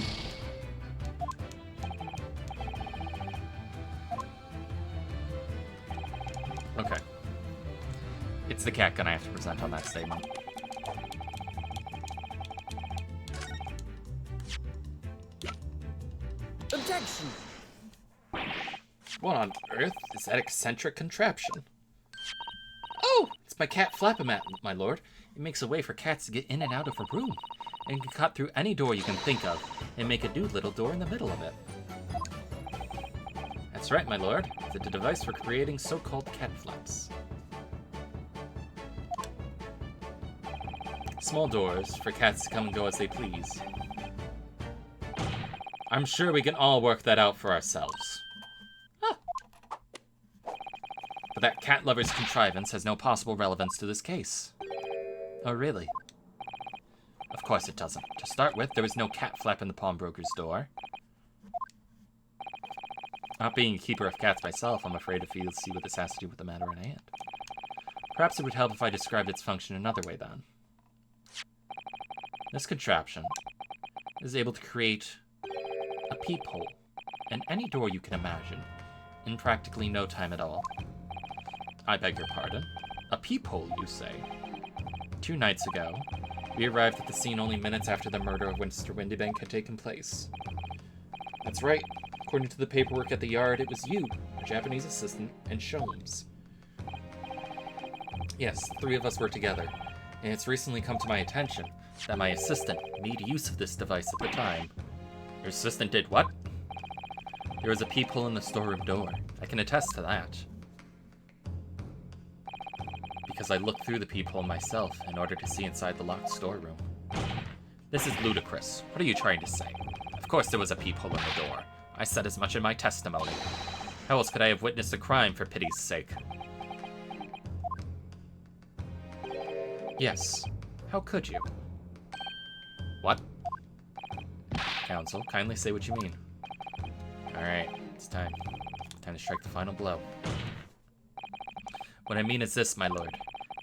Okay. It's the cat gun I have to present on that statement. Objection! What on earth is that eccentric contraption? Oh, it's my cat Flap-O-Mat, my lord. It makes a way for cats to get in and out of a room, and can cut through any door you can think of, and make a new little door in the middle of it. That's right, my lord. It's a device for creating so-called cat flaps. Small doors for cats to come and go as they please. I'm sure we can all work that out for ourselves. Huh. But that cat lover's contrivance has no possible relevance to this case. Oh, really? Of course it doesn't. To start with, there was no cat flap in the pawnbroker's door. Not being a keeper of cats myself, I'm afraid if you'll see what this has to do with the matter in hand. Perhaps it would help if I described its function another way, then. This contraption is able to create a peephole in any door you can imagine in practically no time at all. I beg your pardon? A peephole, you say? 2 nights ago, we arrived at the scene only minutes after the murder of Mr. Windybank had taken place. That's right. According to the paperwork at the yard, it was you, a Japanese assistant, and Sholmes. Yes, the 3 of us were together, and it's recently come to my attention that my assistant made use of this device at the time. Your assistant did what? There was a peephole in the storeroom door. I can attest to that. Because I looked through the peephole myself in order to see inside the locked storeroom. This is ludicrous. What are you trying to say? Of course there was a peephole in the door. I said as much in my testimony. How else could I have witnessed a crime, for pity's sake? Yes. How could you? What? Counsel, kindly say what you mean. Alright, it's time. Time to strike the final blow. What I mean is this, my lord.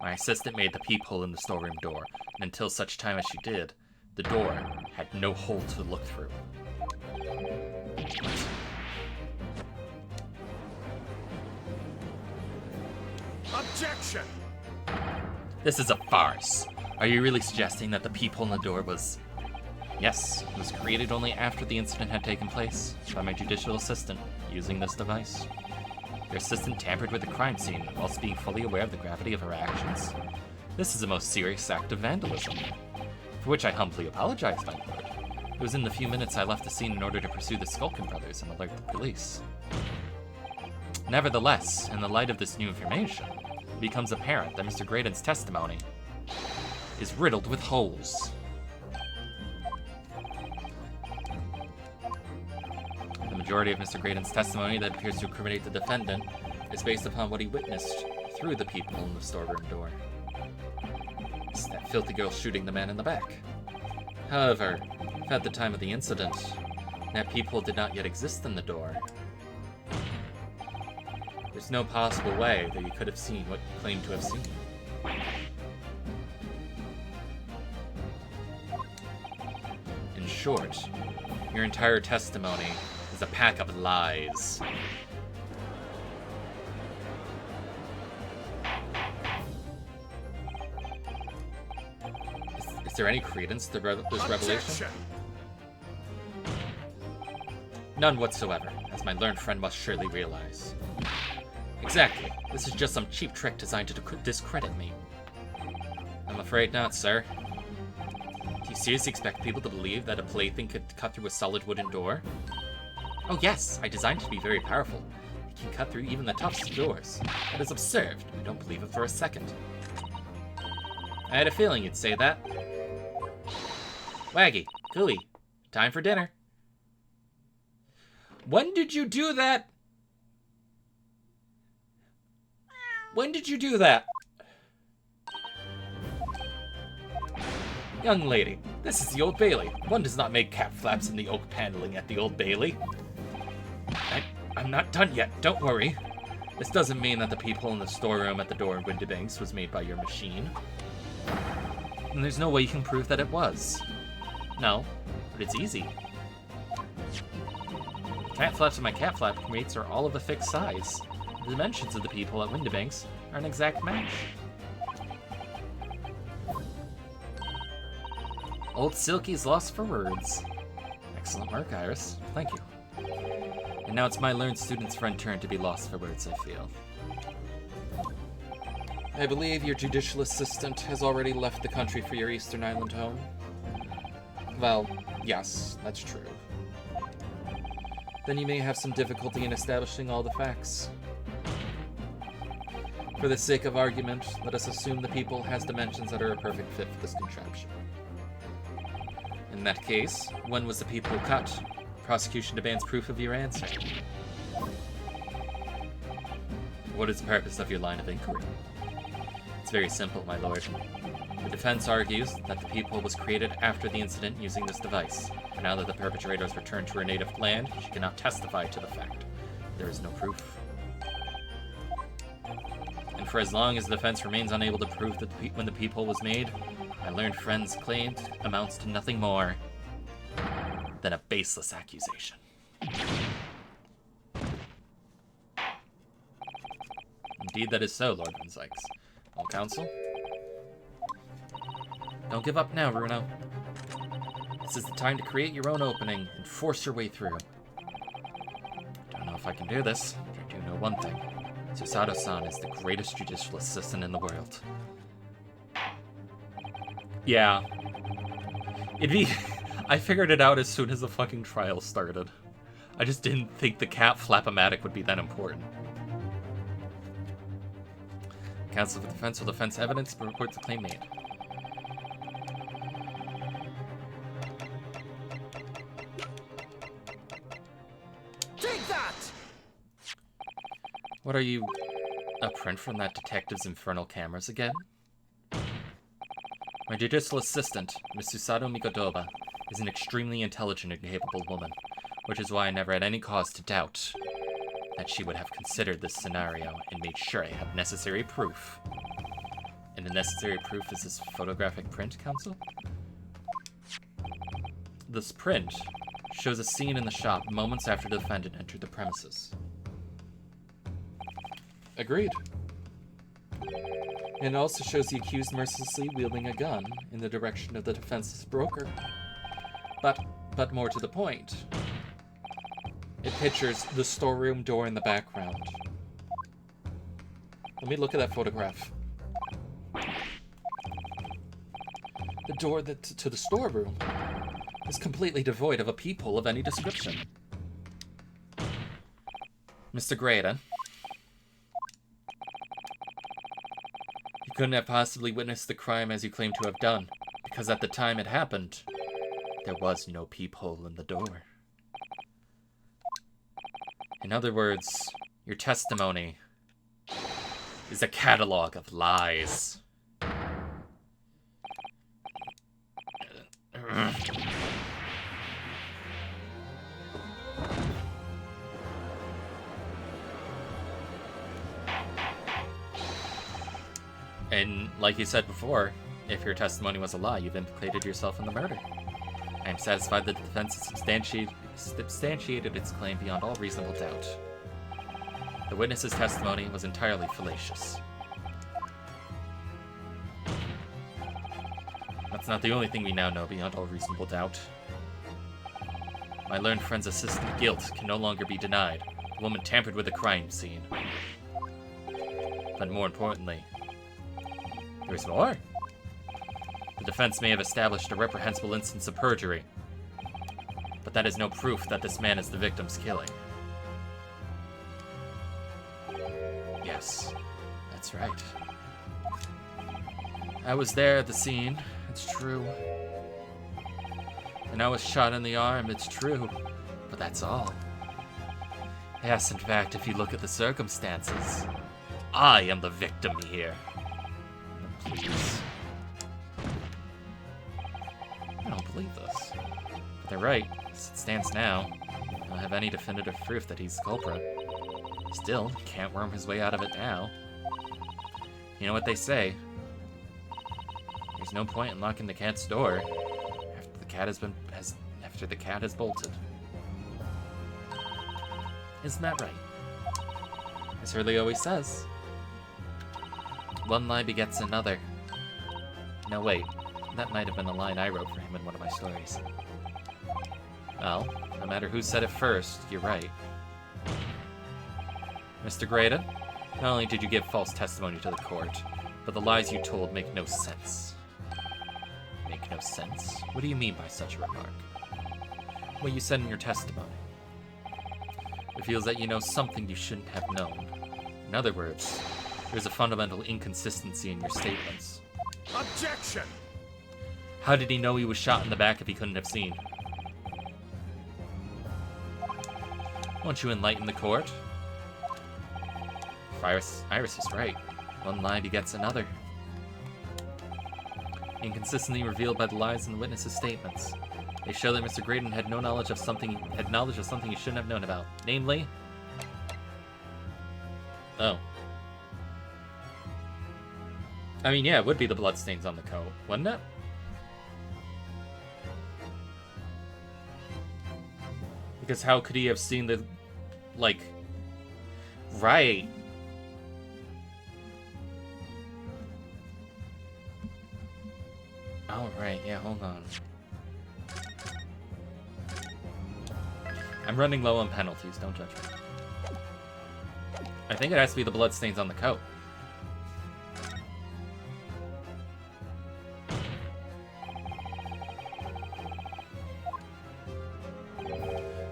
My assistant made the peephole in the storeroom door, and until such time as she did, the door had no hole to look through. Objection! This is a farce. Are you really suggesting that the peephole in the door was... Yes, it was created only after the incident had taken place by my judicial assistant, using this device. Your assistant tampered with the crime scene whilst being fully aware of the gravity of her actions. This is a most serious act of vandalism, for which I humbly apologize, my lord. It was in the few minutes I left the scene in order to pursue the Skulkin brothers and alert the police. Nevertheless, in the light of this new information, it becomes apparent that Mr. Graydon's testimony is riddled with holes. The majority of Mr. Graydon's testimony that appears to incriminate the defendant is based upon what he witnessed through the peephole in the storeroom door. It's that filthy girl shooting the man in the back. However, if at the time of the incident, that peephole did not yet exist in the door, there's no possible way that you could have seen what you claimed to have seen. In short, your entire testimony is a pack of lies. Is there any credence to this revelation? Objection! None whatsoever, as my learned friend must surely realize. Exactly. This is just some cheap trick designed to discredit me. I'm afraid not, sir. Do you seriously expect people to believe that a plaything could cut through a solid wooden door? Oh yes, I designed it to be very powerful. It can cut through even the toughest doors. That is absurd. I don't believe it for a second. I had a feeling you'd say that. Waggy, Cooey, time for dinner. When did you do that? When did you do that? Young lady, this is the Old Bailey. One does not make cap flaps in the oak paneling at the Old Bailey. I'm not done yet, don't worry. This doesn't mean that the peephole in the storeroom at the door in Windibanks was made by your machine. And there's no way you can prove that it was. No, but it's easy. The cat flaps in my cat flap creates are all of a fixed size. The dimensions of the peephole at Windibanks are an exact match. Old Silky's lost for words. Excellent work, Iris. Thank you. And now it's my learned student's friend turn to be lost for words, I feel. I believe your judicial assistant has already left the country for your Eastern Island home. Well, yes, that's true. Then you may have some difficulty in establishing all the facts. For the sake of argument, let us assume the peephole has dimensions that are a perfect fit for this contraption. In that case, when was the peephole cut? Prosecution demands proof of your answer. What is the purpose of your line of inquiry? It's very simple, my lord. The defense argues that the peephole was created after the incident using this device. And now that the perpetrator has returned to her native land, she cannot testify to the fact. There is no proof. And for as long as the defense remains unable to prove that when the peephole was made, my learned friend's claim amounts to nothing more than a baseless accusation. Indeed, that is so, Lord Van Zykes. All counsel? Don't give up now, Runo. This is the time to create your own opening and force your way through. Don't know if I can do this, but I do know one thing. Susato-san is the greatest judicial assistant in the world. Yeah. I figured it out as soon as the fucking trial started. I just didn't think the cat flap-o-matic would be that important. Counsel for defense will defense evidence but report the claim made. Take that! What are you, a print from that detective's infernal cameras again? My judicial assistant, Miss Susato Mikotoba, is an extremely intelligent and capable woman, which is why I never had any cause to doubt that she would have considered this scenario and made sure I had necessary proof. And the necessary proof is this photographic print, Counsel? This print shows a scene in the shop moments after the defendant entered the premises. Agreed. And it also shows the accused mercilessly wielding a gun in the direction of the defense's broker. But more to the point, it pictures the storeroom door in the background. Let me look at that photograph. The door to the storeroom is completely devoid of a peephole of any description. Mr. Grada, you couldn't have possibly witnessed the crime as you claim to have done, because at the time it happened, there was no peephole in the door. In other words, your testimony is a catalog of lies. And like you said before, if your testimony was a lie, you've implicated yourself in the murder. I am satisfied that the defense has substantiated its claim beyond all reasonable doubt. The witness's testimony was entirely fallacious. That's not the only thing we now know beyond all reasonable doubt. My learned friend's assistant guilt can no longer be denied. The woman tampered with the crime scene. But more importantly, there's more. The defense may have established a reprehensible instance of perjury, but that is no proof that this man is the victim's killing. Yes, that's right. I was there at the scene, it's true. And I was shot in the arm, it's true. But that's all. Yes, in fact, if you look at the circumstances, I am the victim here. Now, please. I don't believe this. But they're right. As it stands now, I don't have any definitive proof that he's the culprit. Still, can't worm his way out of it now. You know what they say. There's no point in locking the cat's door after the cat has bolted. Isn't that right? As Hurley always says. One lie begets another. No, wait. That might have been a line I wrote for him in one of my stories. Well, no matter who said it first, you're right. Mr. Graydon, not only did you give false testimony to the court, but the lies you told make no sense. Make no sense? What do you mean by such a remark? What you said in your testimony. Reveals that you know something you shouldn't have known. In other words, there's a fundamental inconsistency in your statements. Objection! How did he know he was shot in the back if he couldn't have seen? Won't you enlighten the court? Iris is right. One lie begets another. Inconsistency revealed by the lies in the witnesses' statements. They show that Mr. Graydon had knowledge of something he shouldn't have known about. Namely... Oh. I mean, yeah, it would be the bloodstains on the coat, wouldn't it? Because how could he have seen the... like... Right. Oh, right, yeah, hold on. I'm running low on penalties, don't judge me. I think it has to be the bloodstains on the coat.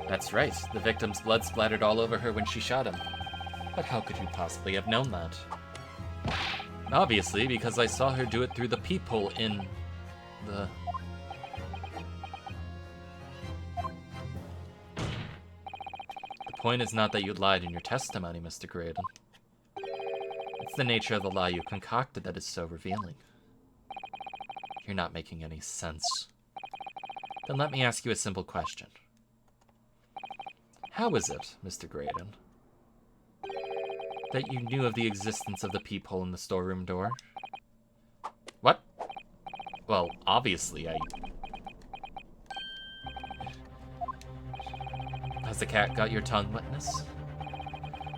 That's right, the victim's blood splattered all over her when she shot him. But how could you possibly have known that? Obviously, because I saw her do it through the peephole in the... The point is not that you lied in your testimony, Mr. Graydon. It's the nature of the lie you concocted that is so revealing. You're not making any sense. Then let me ask you a simple question. How is it, Mr. Graydon, that you knew of the existence of the peephole in the storeroom door? What? Well, obviously, Has the cat got your tongue, witness?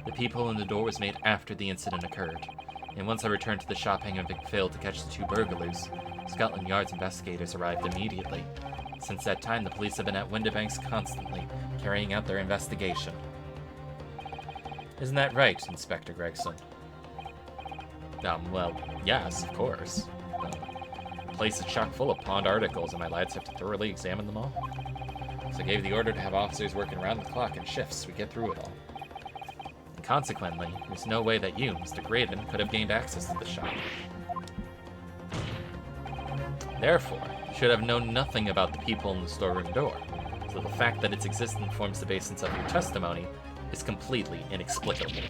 The peephole in the door was made after the incident occurred, and once I returned to the shop having failed to catch the two burglars, Scotland Yard's investigators arrived immediately. Since that time, the police have been at Windibanks constantly, carrying out their investigation. Isn't that right, Inspector Gregson? Well, yes, of course. The place is chock full of pawned articles, and my lads have to thoroughly examine them all. So I gave the order to have officers working around the clock in shifts so we get through it all. And consequently, there's no way that you, Mr. Graydon, could have gained access to the shop. Therefore, you should have known nothing about the people in the storeroom door, so the fact that its existence forms the basis of your testimony is completely inexplicable.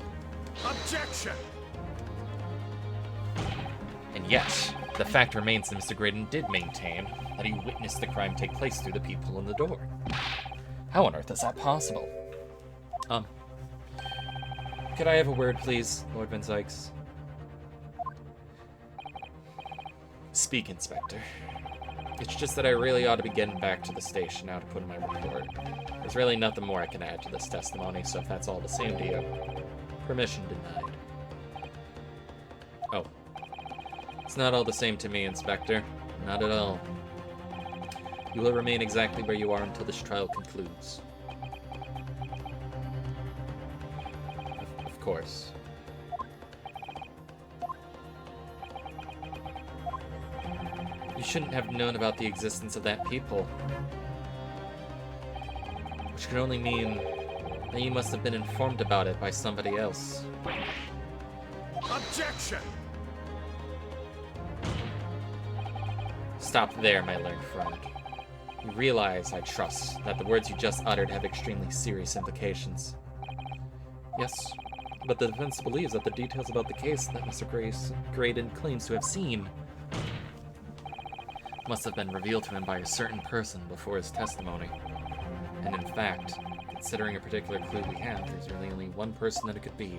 Objection! Yet, the fact remains that Mr. Graydon did maintain that he witnessed the crime take place through the peephole in the door. How on earth is that possible? Could I have a word, please, Lord Van Zykes? Speak, Inspector. It's just that I really ought to be getting back to the station now to put in my report. There's really nothing more I can add to this testimony, so if that's all the same to you, permission denied. Oh. It's not all the same to me, Inspector. Not at all. You will remain exactly where you are until this trial concludes. Of course. You shouldn't have known about the existence of that peephole. Which could only mean that you must have been informed about it by somebody else. Objection! Stop there, my learned friend. You realize, I trust, that the words you just uttered have extremely serious implications. Yes, but the defense believes that the details about the case that Mr. Graydon claims to have seen must have been revealed to him by a certain person before his testimony. And in fact, considering a particular clue we have, there's really only one person that it could be.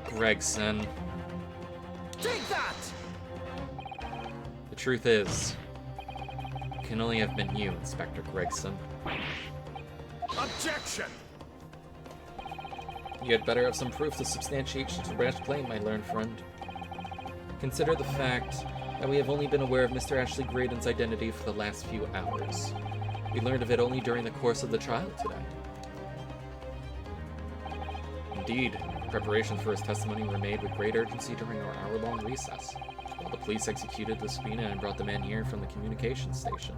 Gregson. Take that! The truth is, it can only have been you, Inspector Gregson. Objection! You had better have some proof to substantiate such a rash claim, my learned friend. Consider the fact that we have only been aware of Mr. Ashley Graydon's identity for the last few hours. We learned of it only during the course of the trial today. Indeed, preparations for his testimony were made with great urgency during our hour-long recess, while the police executed the subpoena and brought the man here from the communications station.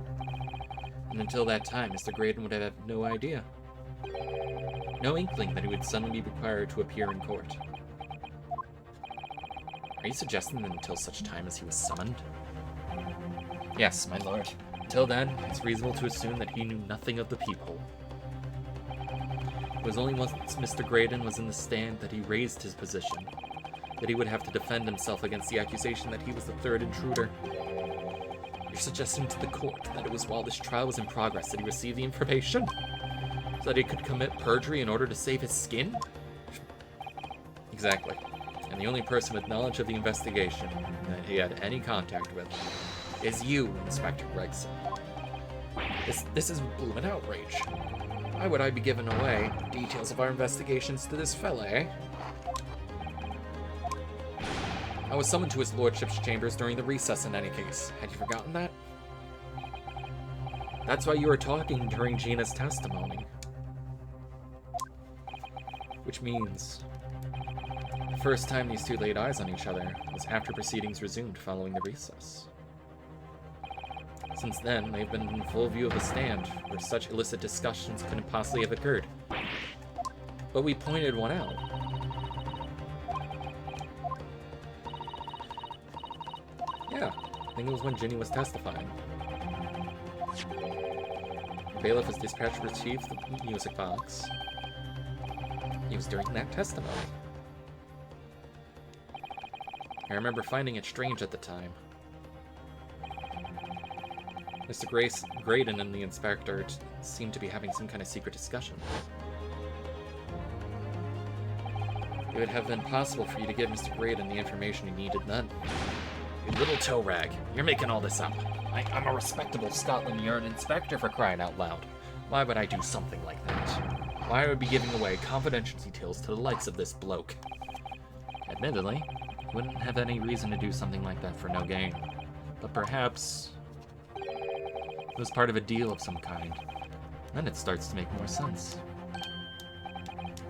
And until that time, Mr. Graydon would have had no idea. No inkling that he would suddenly be required to appear in court. Are you suggesting that until such time as he was summoned? Yes, my lord. Until then, it's reasonable to assume that he knew nothing of the peephole. It was only once Mr. Graydon was in the stand that he raised his position, that he would have to defend himself against the accusation that he was the third intruder. You're suggesting to the court that it was while this trial was in progress that he received the information? So that he could commit perjury in order to save his skin? Exactly. And the only person with knowledge of the investigation that he had any contact with is you, Inspector Gregson. This is blooming outrage. Why would I be giving away details of our investigations to this fella, eh? I was summoned to his lordship's chambers during the recess in any case. Had you forgotten that? That's why you were talking during Gina's testimony. Which means the first time these two laid eyes on each other was after proceedings resumed following the recess. Since then, they've been in full view of the stand, where such illicit discussions couldn't possibly have occurred. But we pointed one out. Yeah, I think it was when Ginny was testifying. The bailiff was dispatched to retrieve the music box. It was during that testimony. I remember finding it strange at the time. Mr. Graydon and the inspector seemed to be having some kind of secret discussion. It would have been possible for you to give Mr. Graydon the information he needed then. You little toe rag, you're making all this up. I'm a respectable Scotland Yard inspector, for crying out loud. Why would I do something like that? Why would I be giving away confidential details to the likes of this bloke? Admittedly, you wouldn't have any reason to do something like that for no gain. But perhaps it was part of a deal of some kind. Then it starts to make more sense.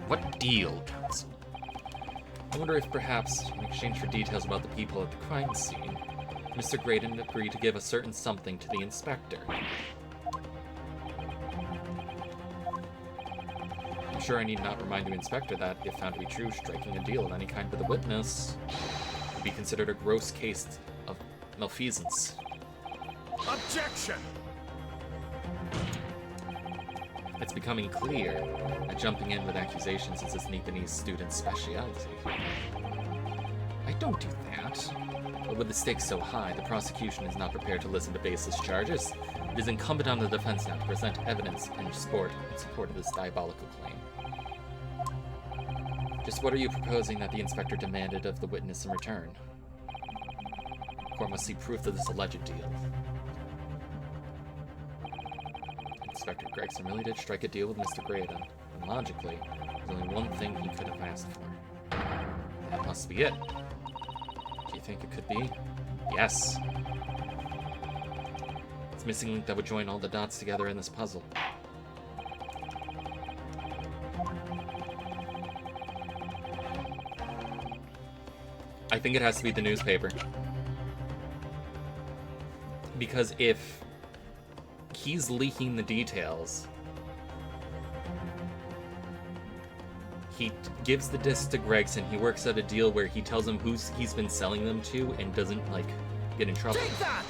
What deal, counsel? I wonder if perhaps, in exchange for details about the people at the crime scene, Mr. Graydon agreed to give a certain something to the inspector. I'm sure I need not remind the inspector that, if found to be true, striking a deal of any kind with a witness would be considered a gross case of malfeasance. Objection! It's becoming clear that jumping in with accusations is this Nepalese student's speciality. I don't do that. But with the stakes so high, the prosecution is not prepared to listen to baseless charges. It is incumbent on the defense now to present evidence in support of this diabolical claim. Just what are you proposing that the inspector demanded of the witness in return? The court must see proof of this alleged deal. Inspector Gregson really did strike a deal with Mr. Graydon, and logically, there's only one thing he could have asked for. That must be it. Do you think it could be? Yes. It's missing link that would join all the dots together in this puzzle. I think it has to be the newspaper. Because if he's leaking the details, he gives the disc to Gregson, he works out a deal where he tells him who he's been selling them to and doesn't, like, get in trouble. Take that!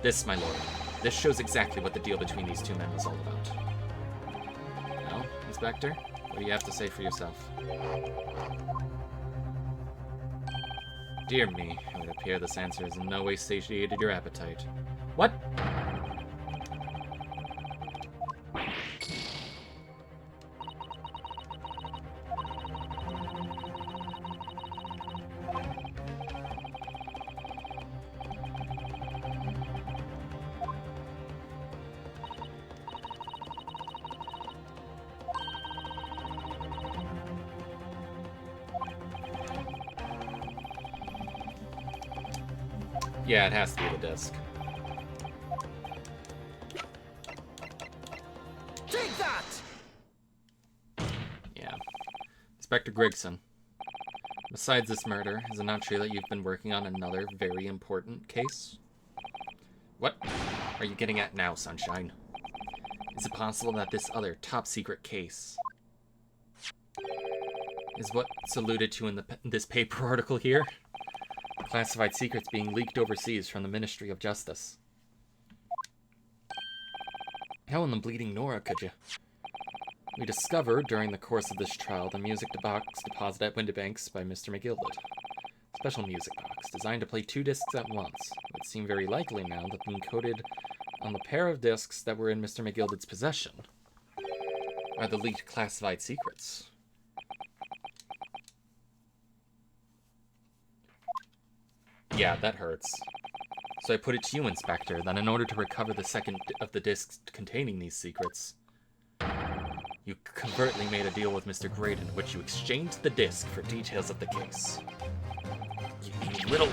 This, my lord, this shows exactly what the deal between these two men was all about. Well, Inspector, what do you have to say for yourself? Dear me, it would appear this answer has in no way satiated your appetite. What? Yeah, it has to be the disc. Take that! Yeah. Inspector Gregson. Besides this murder, is it not true that you've been working on another very important case? What are you getting at now, Sunshine? Is it possible that this other top-secret case is what's alluded to in this paper article here? Classified secrets being leaked overseas from the Ministry of Justice. How in the bleeding Nora could you? We discovered during the course of this trial the music box deposited at Windibanks by Mr. McGilded. Special music box, designed to play 2 discs at once. It would seem very likely now that the encoded on the pair of discs that were in Mr. McGilded's possession are the leaked classified secrets. Yeah, that hurts. So I put it to you, Inspector, that in order to recover the second of the discs containing these secrets, you covertly made a deal with Mr. Graydon, in which you exchanged the disc for details of the case. You little...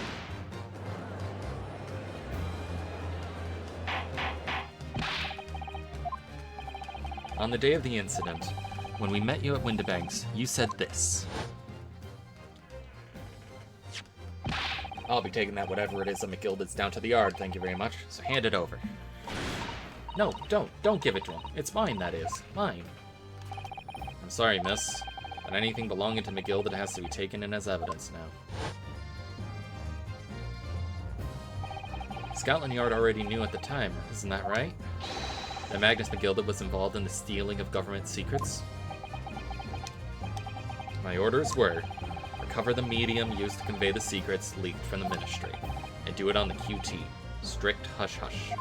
On the day of the incident, when we met you at Windibanks, you said this. I'll be taking that whatever it is at McGilded's down to the yard, thank you very much, so hand it over. No, don't give it to him. It's mine, that is. Mine. I'm sorry, miss, but anything belonging to McGilded has to be taken in as evidence now. Scotland Yard already knew at the time, isn't that right? That Magnus McGilded was involved in the stealing of government secrets? My orders were, recover the medium used to convey the secrets leaked from the Ministry, and do it on the QT. Strict hush-hush.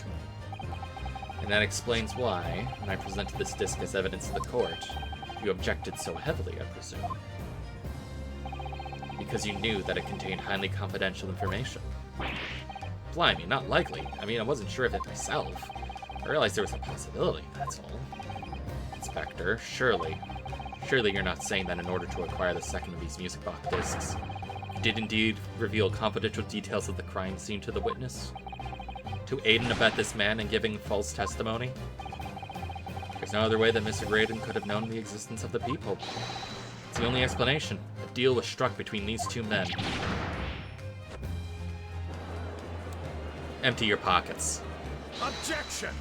And that explains why, when I presented this disc as evidence to the court, you objected so heavily, I presume. Because you knew that it contained highly confidential information. Blimey, not likely. I mean, I wasn't sure of it myself. I realized there was a possibility, that's all. Inspector, surely you're not saying that in order to acquire the second of these music box discs, you did indeed reveal confidential details of the crime scene to the witness? To aid and abet this man in giving false testimony? There's no other way that Mr. Graydon could have known the existence of the peephole. It's the only explanation. A deal was struck between these two men. Empty your pockets. Objection!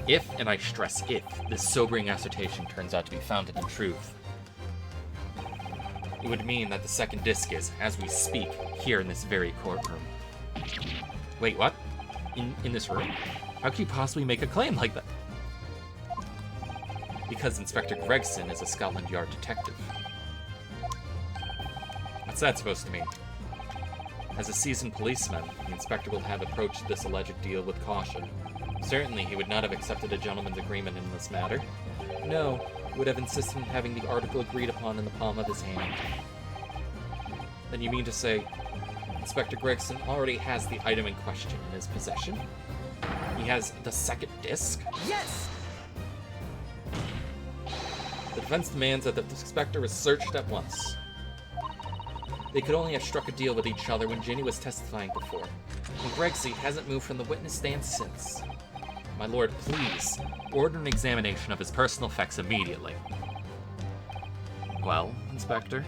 If, and I stress if, this sobering assertion turns out to be founded in truth, it would mean that the second disc is, as we speak, here in this very courtroom. Wait, what? In this room? How could you possibly make a claim like that? Because Inspector Gregson is a Scotland Yard detective. What's that supposed to mean? As a seasoned policeman, the inspector will have approached this alleged deal with caution. Certainly, he would not have accepted a gentleman's agreement in this matter. No, he would have insisted on having the article agreed upon in the palm of his hand. Then you mean to say, Inspector Gregson already has the item in question in his possession? He has the second disc? Yes! The defense demands that the inspector is searched at once. They could only have struck a deal with each other when Ginny was testifying before, and Gregsy hasn't moved from the witness stand since. My lord, please, order an examination of his personal effects immediately. Well, Inspector?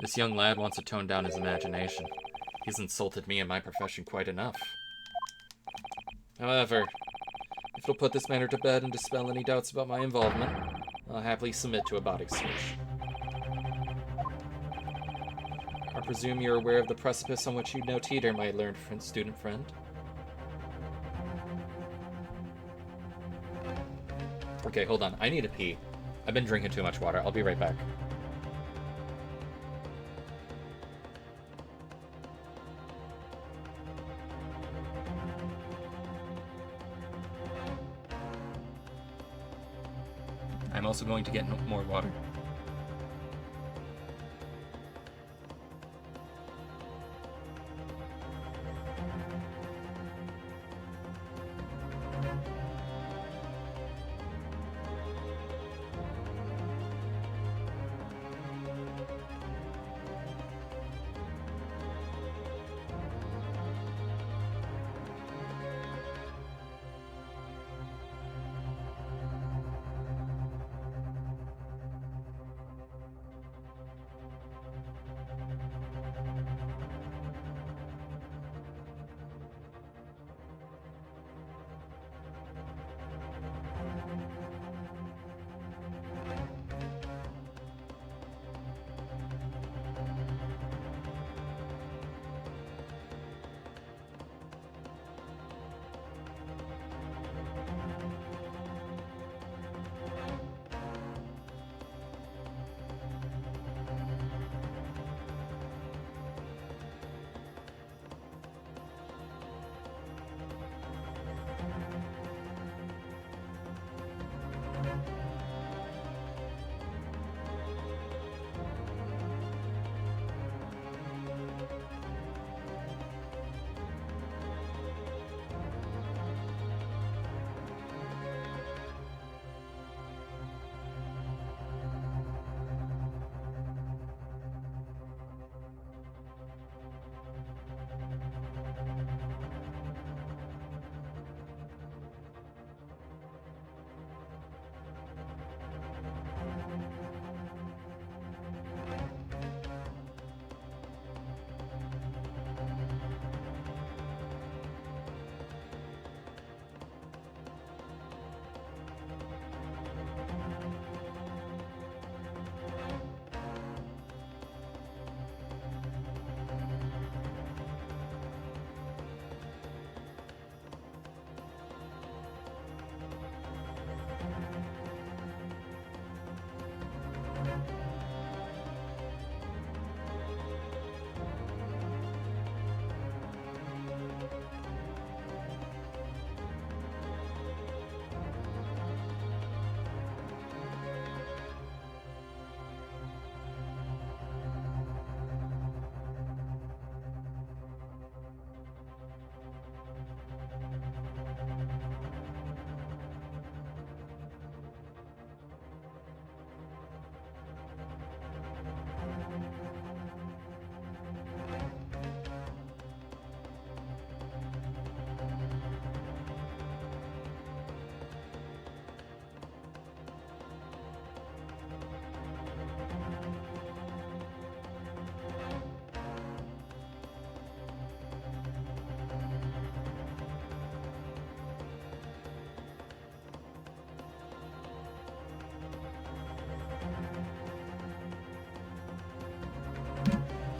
This young lad wants to tone down his imagination. He's insulted me and my profession quite enough. However, if it'll put this matter to bed and dispel any doubts about my involvement, I'll happily submit to a body search. I presume you're aware of the precipice on which you now teeter, my learned student friend. Okay, hold on. I need to pee. I've been drinking too much water. I'll be right back. I'm also going to get more water.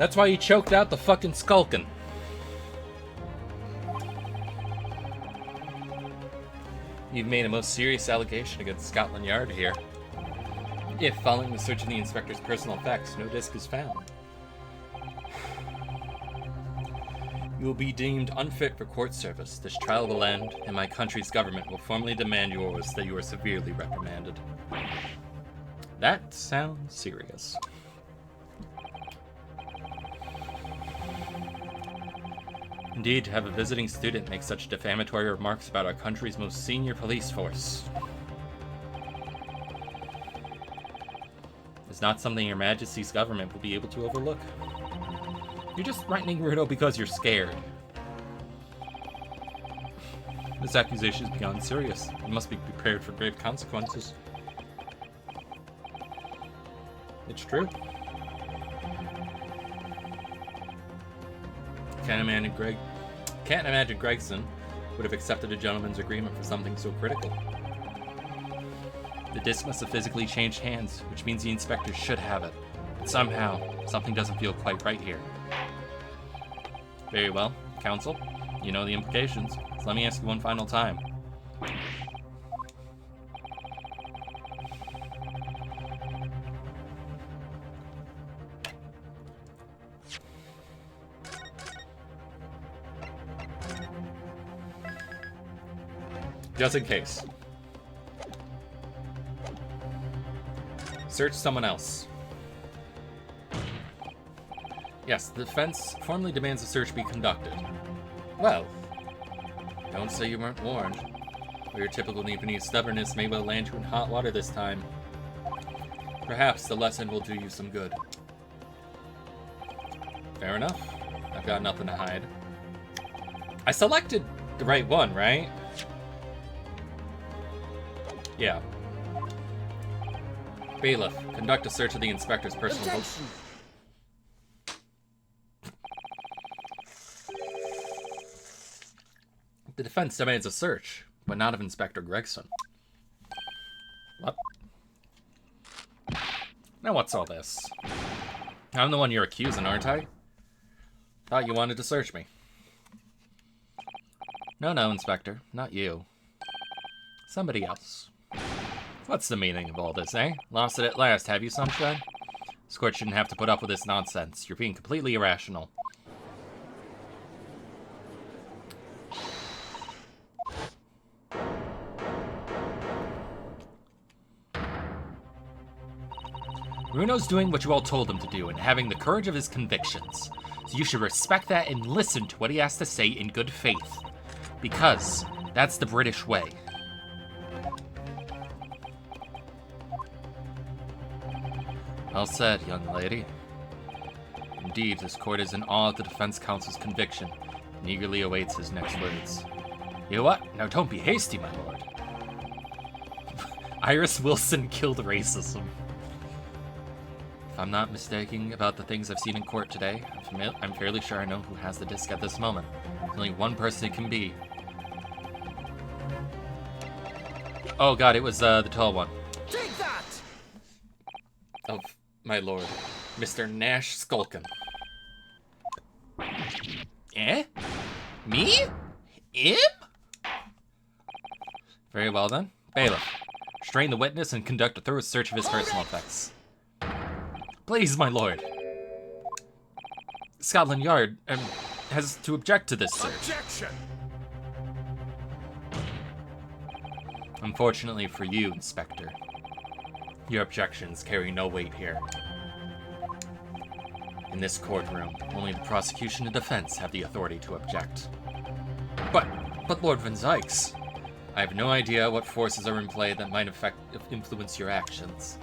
That's why you choked out the fucking Skulkin. You've made a most serious allegation against Scotland Yard here. If, following the search of the inspector's personal effects, no disc is found, you will be deemed unfit for court service. This trial will end, and my country's government will formally demand yours that you are severely reprimanded. That sounds serious. Indeed, to have a visiting student make such defamatory remarks about our country's most senior police force is not something Your Majesty's government will be able to overlook. You're just threatening Rudo because you're scared. This accusation is beyond serious. You must be prepared for grave consequences. It's true. Can't imagine Gregson would have accepted a gentleman's agreement for something so critical. The disc must have physically changed hands, which means the inspector should have it. But somehow, something doesn't feel quite right here. Very well, counsel. You know the implications. So let me ask you one final time. Just in case. Search someone else. Yes, the defense formally demands a search be conducted. Well, don't say you weren't warned, or your typical Nepalese stubbornness may well land you in hot water this time. Perhaps the lesson will do you some good. Fair enough. I've got nothing to hide. I selected the right one, right? Yeah. Bailiff, conduct a search of the inspector's personal... Attention! The defense demands a search, but not of Inspector Gregson. What? Now what's all this? I'm the one you're accusing, aren't I? Thought you wanted to search me. No, Inspector. Not you. Somebody else. What's the meaning of all this, eh? Lost it at last, have you, Sunshine? This court shouldn't have to put up with this nonsense. You're being completely irrational. Runo's doing what you all told him to do and having the courage of his convictions. So you should respect that and listen to what he has to say in good faith. Because that's the British way. Well said, young lady. Indeed, this court is in awe of the defense counsel's conviction and eagerly awaits his next words. You know what? Now don't be hasty, my lord. Iris Wilson killed racism. If I'm not mistaken about the things I've seen in court today, I'm fairly sure I know who has the disc at this moment. There's only one person it can be. Oh god, it was the tall one. Take that! Of my lord, Mr. Nash Skulkin. Eh? Me? Him? Very well then. Bailiff, restrain the witness and conduct a thorough search of his personal effects. Please, my lord. Scotland Yard has to object to this search. Objection! Unfortunately for you, Inspector, your objections carry no weight here. In this courtroom, only the prosecution and defense have the authority to object. But Lord Van Zykes, I have no idea what forces are in play that might influence your actions.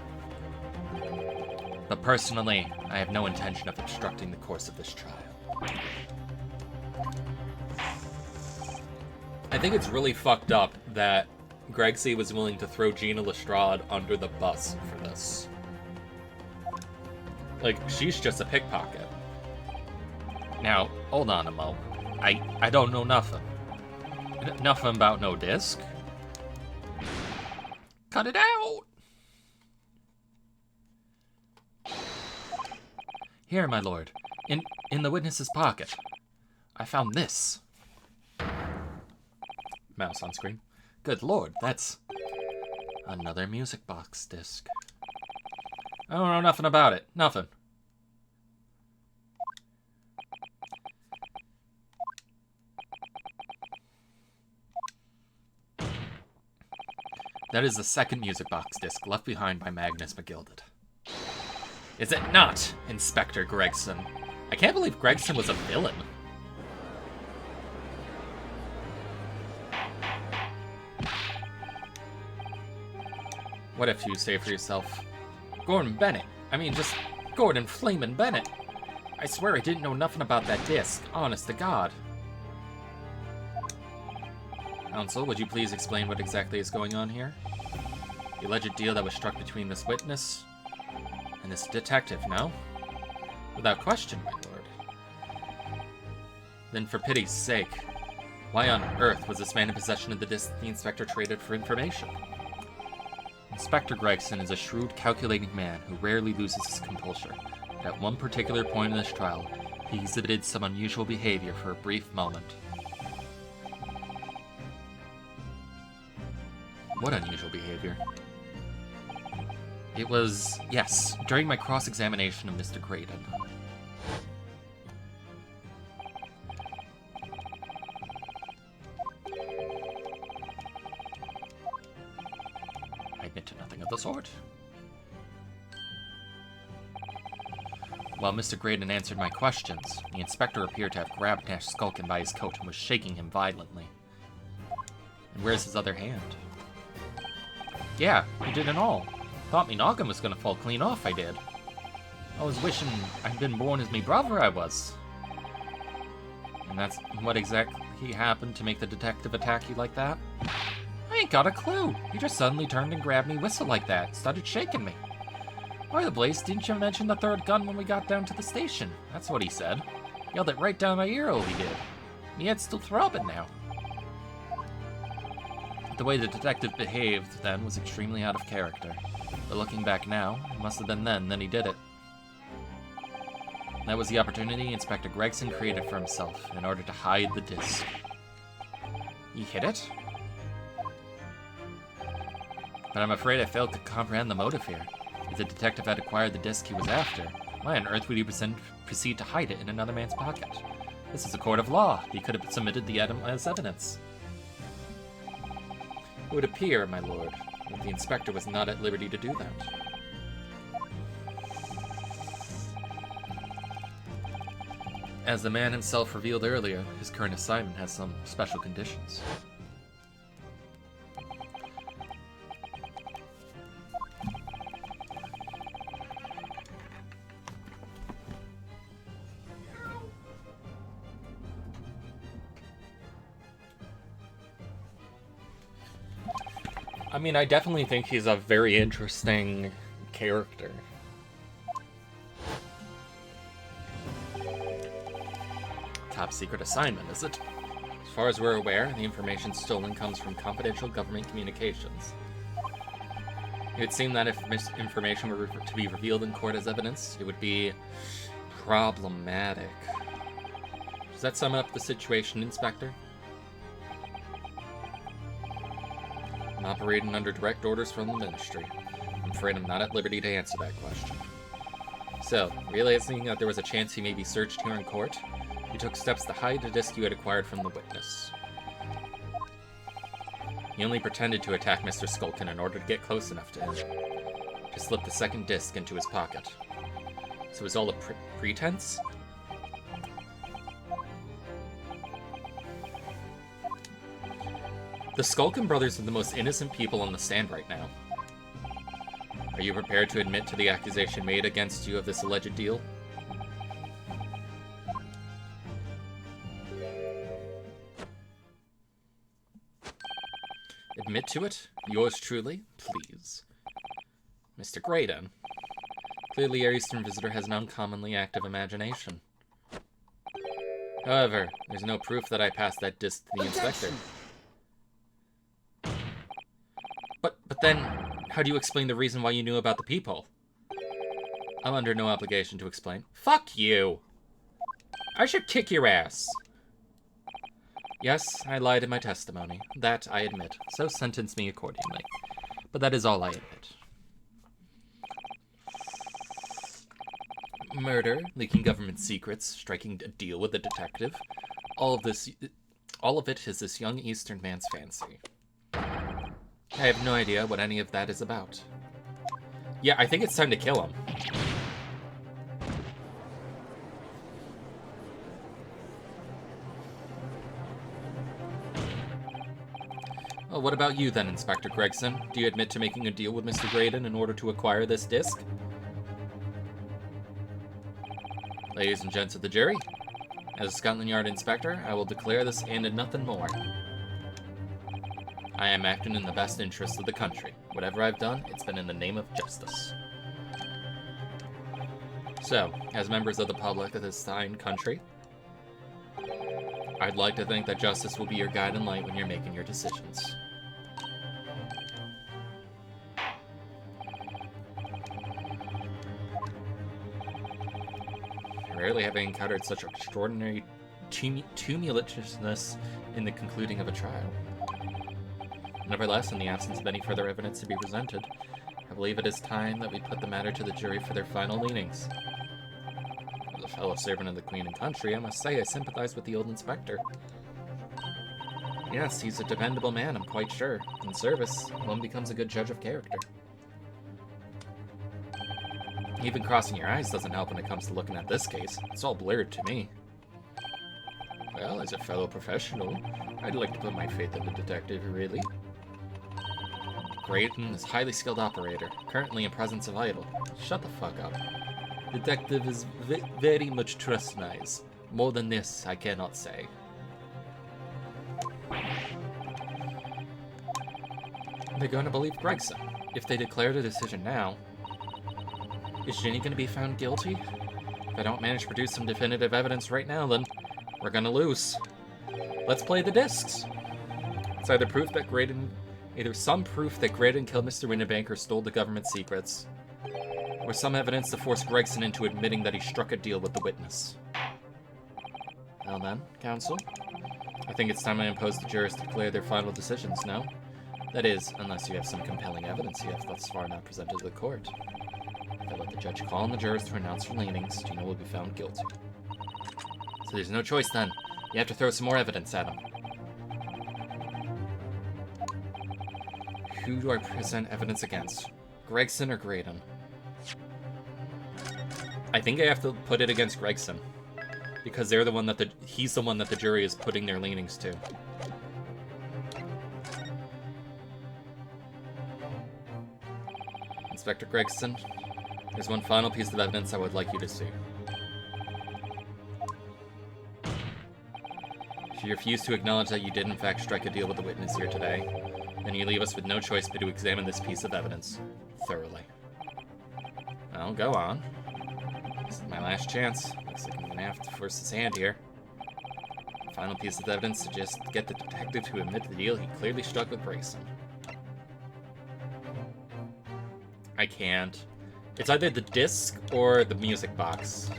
But personally, I have no intention of obstructing the course of this trial. I think it's really fucked up that Gregsy was willing to throw Gina Lestrade under the bus for this. Like, she's just a pickpocket. Now, hold on a mo. I don't know nothing. Nothing about no disc. Cut it out! Here, my lord. In the witness's pocket, I found this. Mouse on screen. Good lord, that's another music box disc. I don't know nothing about it. Nothing. That is the second music box disc left behind by Magnus McGilded. Is it not, Inspector Gregson? I can't believe Gregson was a villain. What if you say for yourself, Gordon Bennett? I mean, just Gordon Flamin' Bennett. I swear I didn't know nothing about that disc, honest to God. Counsel, would you please explain what exactly is going on here? The alleged deal that was struck between this witness and this detective, no? Without question, my lord. Then for pity's sake, why on earth was this man in possession of the disc the inspector traded for information? Inspector Gregson is a shrewd, calculating man who rarely loses his composure. But at one particular point in this trial, he exhibited some unusual behavior for a brief moment. What unusual behavior? It was, yes, during my cross-examination of Mr. Graydon. I admit to nothing of the sort. While Mr. Graydon answered my questions, the inspector appeared to have grabbed Nash Skulkin by his coat and was shaking him violently. And where's his other hand? Yeah, he did it all. Thought me noggin was gonna fall clean off, I did. I was wishing I'd been born as me brother, I was. And that's what exactly happened to make the detective attack you like that? I ain't got a clue. He just suddenly turned and grabbed me whistle like that, started shaking me. Why the blaze didn't you mention the third gun when we got down to the station? That's what he said. Yelled it right down my ear, he did. Me head's still throbbing now. The way the detective behaved then was extremely out of character. But looking back now, it must have been then that he did it. That was the opportunity Inspector Gregson created for himself in order to hide the disc. He hid it? But I'm afraid I failed to comprehend the motive here. If the detective had acquired the disc he was after, why on earth would he proceed to hide it in another man's pocket? This is a court of law. He could have submitted the item as evidence. It would appear, my lord, that the inspector was not at liberty to do that. As the man himself revealed earlier, his current assignment has some special conditions. I mean, I definitely think he's a very interesting character. Top secret assignment, is it? As far as we're aware, the information stolen comes from confidential government communications. It would seem that if information were to be revealed in court as evidence, it would be problematic. Does that sum up the situation, Inspector? I'm operating under direct orders from the Ministry. I'm afraid I'm not at liberty to answer that question. So, realizing that there was a chance he may be searched here in court, he took steps to hide the disc you had acquired from the witness. He only pretended to attack Mr. Skulkin in order to get close enough to him, to slip the second disc into his pocket. So it was all a pretense? The Skulkin brothers are the most innocent people on the stand right now. Are you prepared to admit to the accusation made against you of this alleged deal? Admit to it? Yours truly? Please. Mr. Graydon. Clearly, our Eastern visitor has an uncommonly active imagination. However, there's no proof that I passed that disc to the inspector. But then, how do you explain the reason why you knew about the peephole? I'm under no obligation to explain. Fuck you! I should kick your ass. Yes, I lied in my testimony. That I admit. So sentence me accordingly. But that is all I admit. Murder, leaking government secrets, striking a deal with a detective. All of it is this young Eastern man's fancy. I have no idea what any of that is about. Yeah, I think it's time to kill him. Well, what about you then, Inspector Gregson? Do you admit to making a deal with Mr. Graydon in order to acquire this disc? Ladies and gents of the jury, as a Scotland Yard inspector, I will declare this and nothing more. I am acting in the best interest of the country. Whatever I've done, it's been in the name of justice. So, as members of the public of this fine country, I'd like to think that justice will be your guide and light when you're making your decisions. Rarely have I encountered such extraordinary tumultuousness in the concluding of a trial. Nevertheless, in the absence of any further evidence to be presented, I believe it is time that we put the matter to the jury for their final leanings. As a fellow servant of the Queen and country, I must say I sympathize with the old inspector. Yes, he's a dependable man, I'm quite sure. In service, one becomes a good judge of character. Even crossing your eyes doesn't help when it comes to looking at this case. It's all blurred to me. Well, as a fellow professional, I'd like to put my faith in the detective, really. Graydon is a highly skilled operator, currently in presence of idol. Shut the fuck up. Detective is very much trust nice. More than this, I cannot say. They're going to believe Gregson. If they declare the decision now, is Ginny going to be found guilty? If I don't manage to produce some definitive evidence right now, then we're going to lose. Let's play the discs. It's either some proof that Graydon killed Mr. Winnebank or stole the government secrets, or some evidence to force Gregson into admitting that he struck a deal with the witness. Well then, counsel, I think it's time I impose the jurors to declare their final decisions now. That is, unless you have some compelling evidence you have thus far not presented to the court. If I let the judge call on the jurors to announce their leanings, Gino will be found guilty. So there's no choice then. You have to throw some more evidence at him. Who do I present evidence against? Gregson or Graydon? I think I have to put it against Gregson. Because they're the one that he's the one that the jury is putting their leanings to. Inspector Gregson, there's one final piece of evidence I would like you to see. If you refuse to acknowledge that you did in fact strike a deal with the witness here today, then you leave us with no choice but to examine this piece of evidence thoroughly. Well, go on. This is my last chance. Looks like I'm gonna have to force his hand here. Final piece of evidence to just get the detective to admit the deal he clearly struck with Grayson. I can't. It's either the disc or the music box.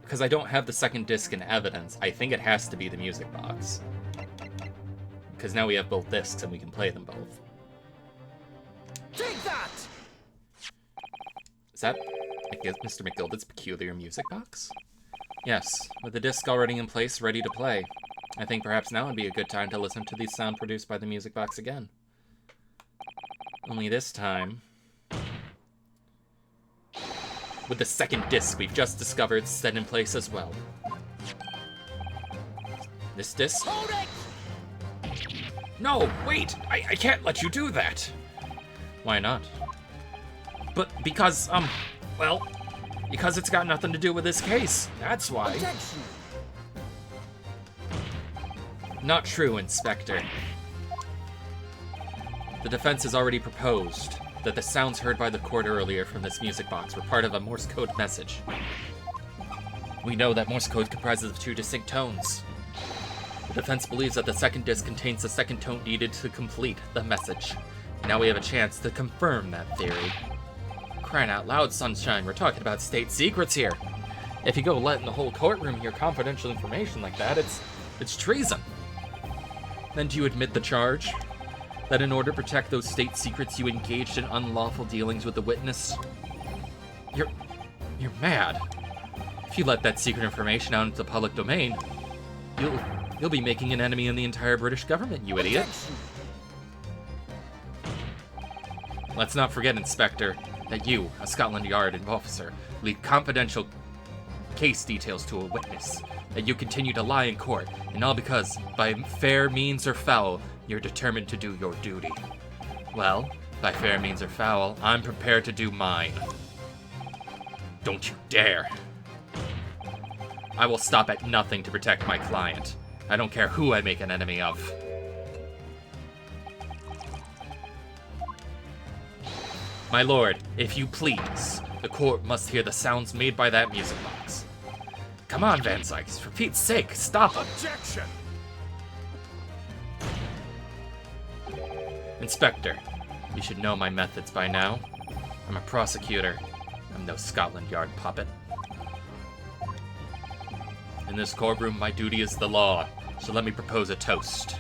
Because I don't have the second disc in evidence, I think it has to be the music box. Because now we have both discs and we can play them both. Take that! Is that, I guess, Mr. McGildat's peculiar music box? Yes, with the disc already in place, ready to play. I think perhaps now would be a good time to listen to the sound produced by the music box again. Only this time, with the second disc we've just discovered set in place as well. This disc? Hold it! No, wait! I can't let you do that! Why not? But because, well, because it's got nothing to do with this case. That's why. Objection! Not true, Inspector. The defense has already proposed that the sounds heard by the court earlier from this music box were part of a Morse code message. We know that Morse code comprises of 2 distinct tones. The defense believes that the second disc contains the second tone needed to complete the message. Now we have a chance to confirm that theory. crying out loud, Sunshine. We're talking about state secrets here. If you go letting the whole courtroom hear confidential information like that, it's treason. Then do you admit the charge? That in order to protect those state secrets, you engaged in unlawful dealings with the witness? You're mad. If you let that secret information out into the public domain, you'll be making an enemy in the entire British government, you idiot. Let's not forget, Inspector, that you, a Scotland Yard officer, leak confidential case details to a witness, that you continue to lie in court, and all because, by fair means or foul, you're determined to do your duty. Well, by fair means or foul, I'm prepared to do mine. Don't you dare. I will stop at nothing to protect my client. I don't care who I make an enemy of. My lord, if you please, the court must hear the sounds made by that music box. Come on, Van Zykes, for Pete's sake, stop him. Objection! Inspector, you should know my methods by now. I'm a prosecutor. I'm no Scotland Yard puppet. In this courtroom, my duty is the law, so let me propose a toast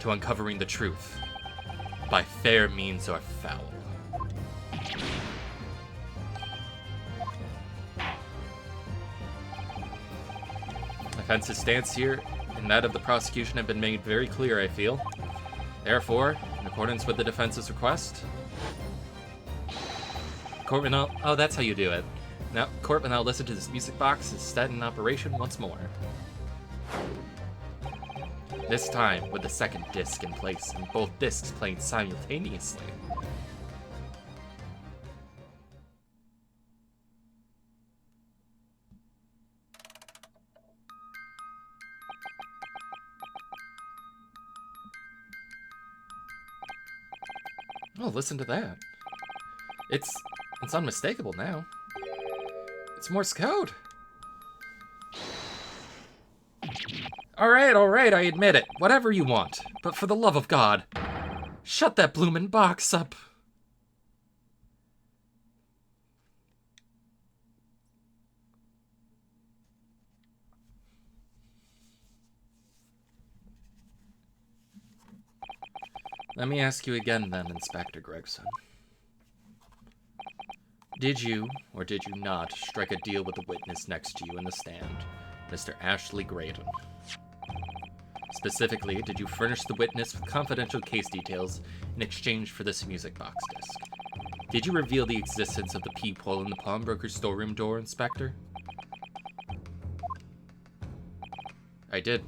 to uncovering the truth, by fair means or foul. Defense's stance here and that of the prosecution have been made very clear, I feel. Therefore, in accordance with the defense's request, court will now... Oh, that's how you do it. Now, court will now listen to this music box is set in operation once more. This time with the second disc in place and both discs playing simultaneously. Oh, listen to that. It's unmistakable now. It's Morse code. Alright, I admit it. Whatever you want. But for the love of God, shut that bloomin' box up. Let me ask you again then, Inspector Gregson. Did you, or did you not, strike a deal with the witness next to you in the stand, Mr. Ashley Graydon? Specifically, did you furnish the witness with confidential case details in exchange for this music box disc? Did you reveal the existence of the peephole in the pawnbroker's storeroom door, Inspector? I did.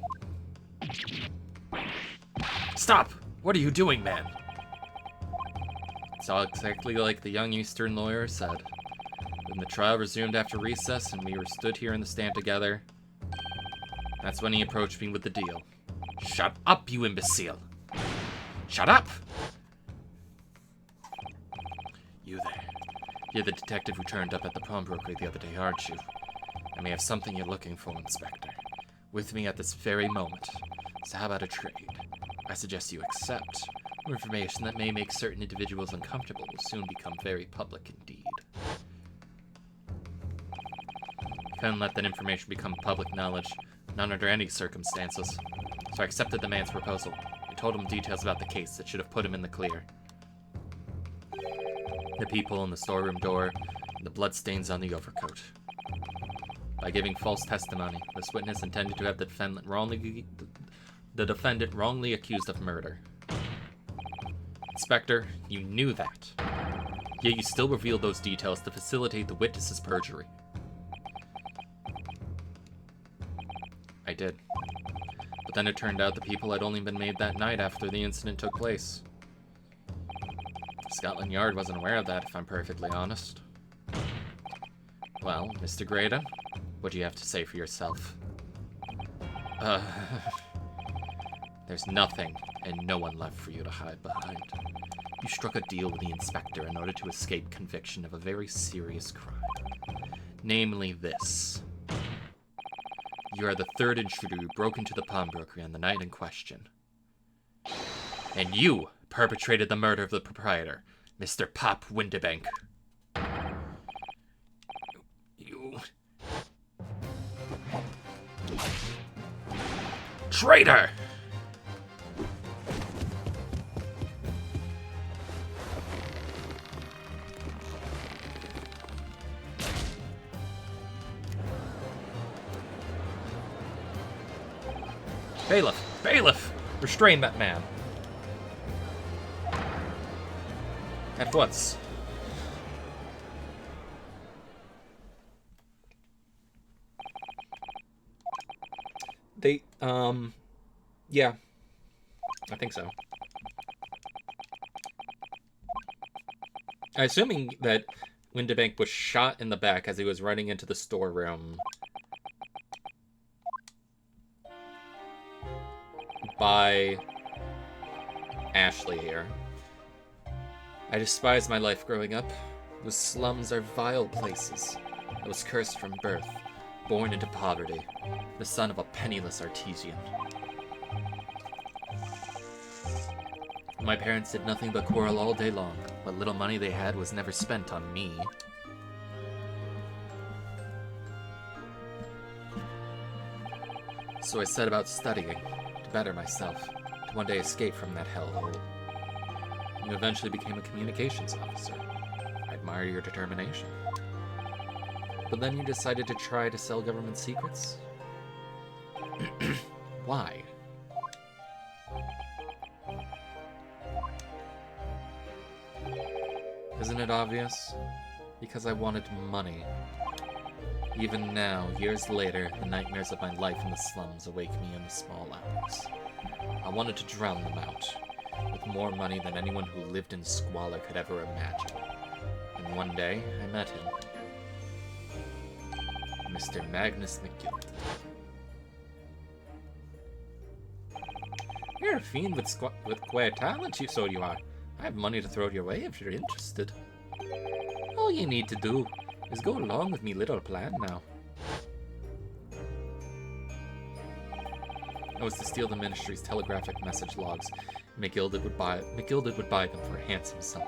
Stop! What are you doing, man? It's all exactly like the young Eastern lawyer said. When the trial resumed after recess and we were stood here in the stand together, that's when he approached me with the deal. Shut up, you imbecile! Shut up! You there. You're the detective who turned up at the pawnbroker the other day, aren't you? I may have something you're looking for, Inspector. With me at this very moment. So how about a trade? I suggest you accept. Information that may make certain individuals uncomfortable will soon become very public indeed. Couldn't let that information become public knowledge, not under any circumstances. So I accepted the man's proposal. I told him details about the case that should have put him in the clear. The peephole in the storeroom door, and the bloodstains on the overcoat. By giving false testimony, this witness intended to have the defendant wrongly accused of murder. Inspector, you knew that. Yet you still revealed those details to facilitate the witness's perjury. I did. But then it turned out the people had only been made that night after the incident took place. Scotland Yard wasn't aware of that, if I'm perfectly honest. Well, Mr. Graydon, what do you have to say for yourself? There's nothing and no one left for you to hide behind. You struck a deal with the inspector in order to escape conviction of a very serious crime. Namely this. You are the third intruder who broke into the pawnbroker on the night in question. And you perpetrated the murder of the proprietor, Mr. Pop Windibank. Traitor! Bailiff! Bailiff! Restrain that man. At once. They, yeah. I think so. I'm assuming that Windibank was shot in the back as he was running into the storeroom by Ashley here. I despised my life growing up. The slums are vile places. I was cursed from birth, born into poverty, the son of a penniless artesian. My parents did nothing but quarrel all day long. What little money they had was never spent on me. So I set about studying, to better myself, to one day escape from that hellhole. You eventually became a communications officer. I admire your determination. But then you decided to try to sell government secrets? Why? Isn't it obvious? Because I wanted money. Even now, years later, the nightmares of my life in the slums awake me in the small hours. I wanted to drown them out, with more money than anyone who lived in squalor could ever imagine. And one day, I met him. Mr. Magnus McGill. You're a fiend with queer talent, so you are. I have money to throw your way if you're interested. All you need to do is go along with me little plan now. I was to steal the ministry's telegraphic message logs. McGilded would buy them for a handsome sum.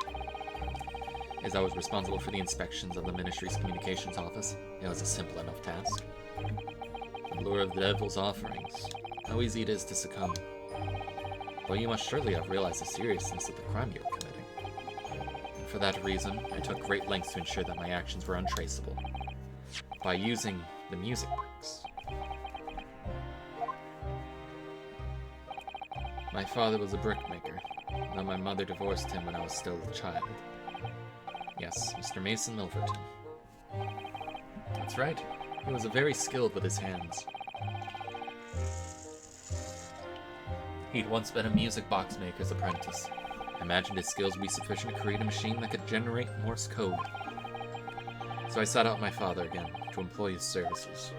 As I was responsible for the inspections of the ministry's communications office, it was a simple enough task. The lure of the devil's offerings. How easy it is to succumb. Well, you must surely have realized the seriousness of the crime you were committing. And for that reason, I took great lengths to ensure that my actions were untraceable. By using the music box. My father was a brickmaker, though my mother divorced him when I was still a child. Yes, Mr. Mason Milverton. That's right. He was very skilled with his hands. He'd once been a music box maker's apprentice. I imagined his skills would be sufficient to create a machine that could generate Morse code. So I sought out my father again, to employ his services.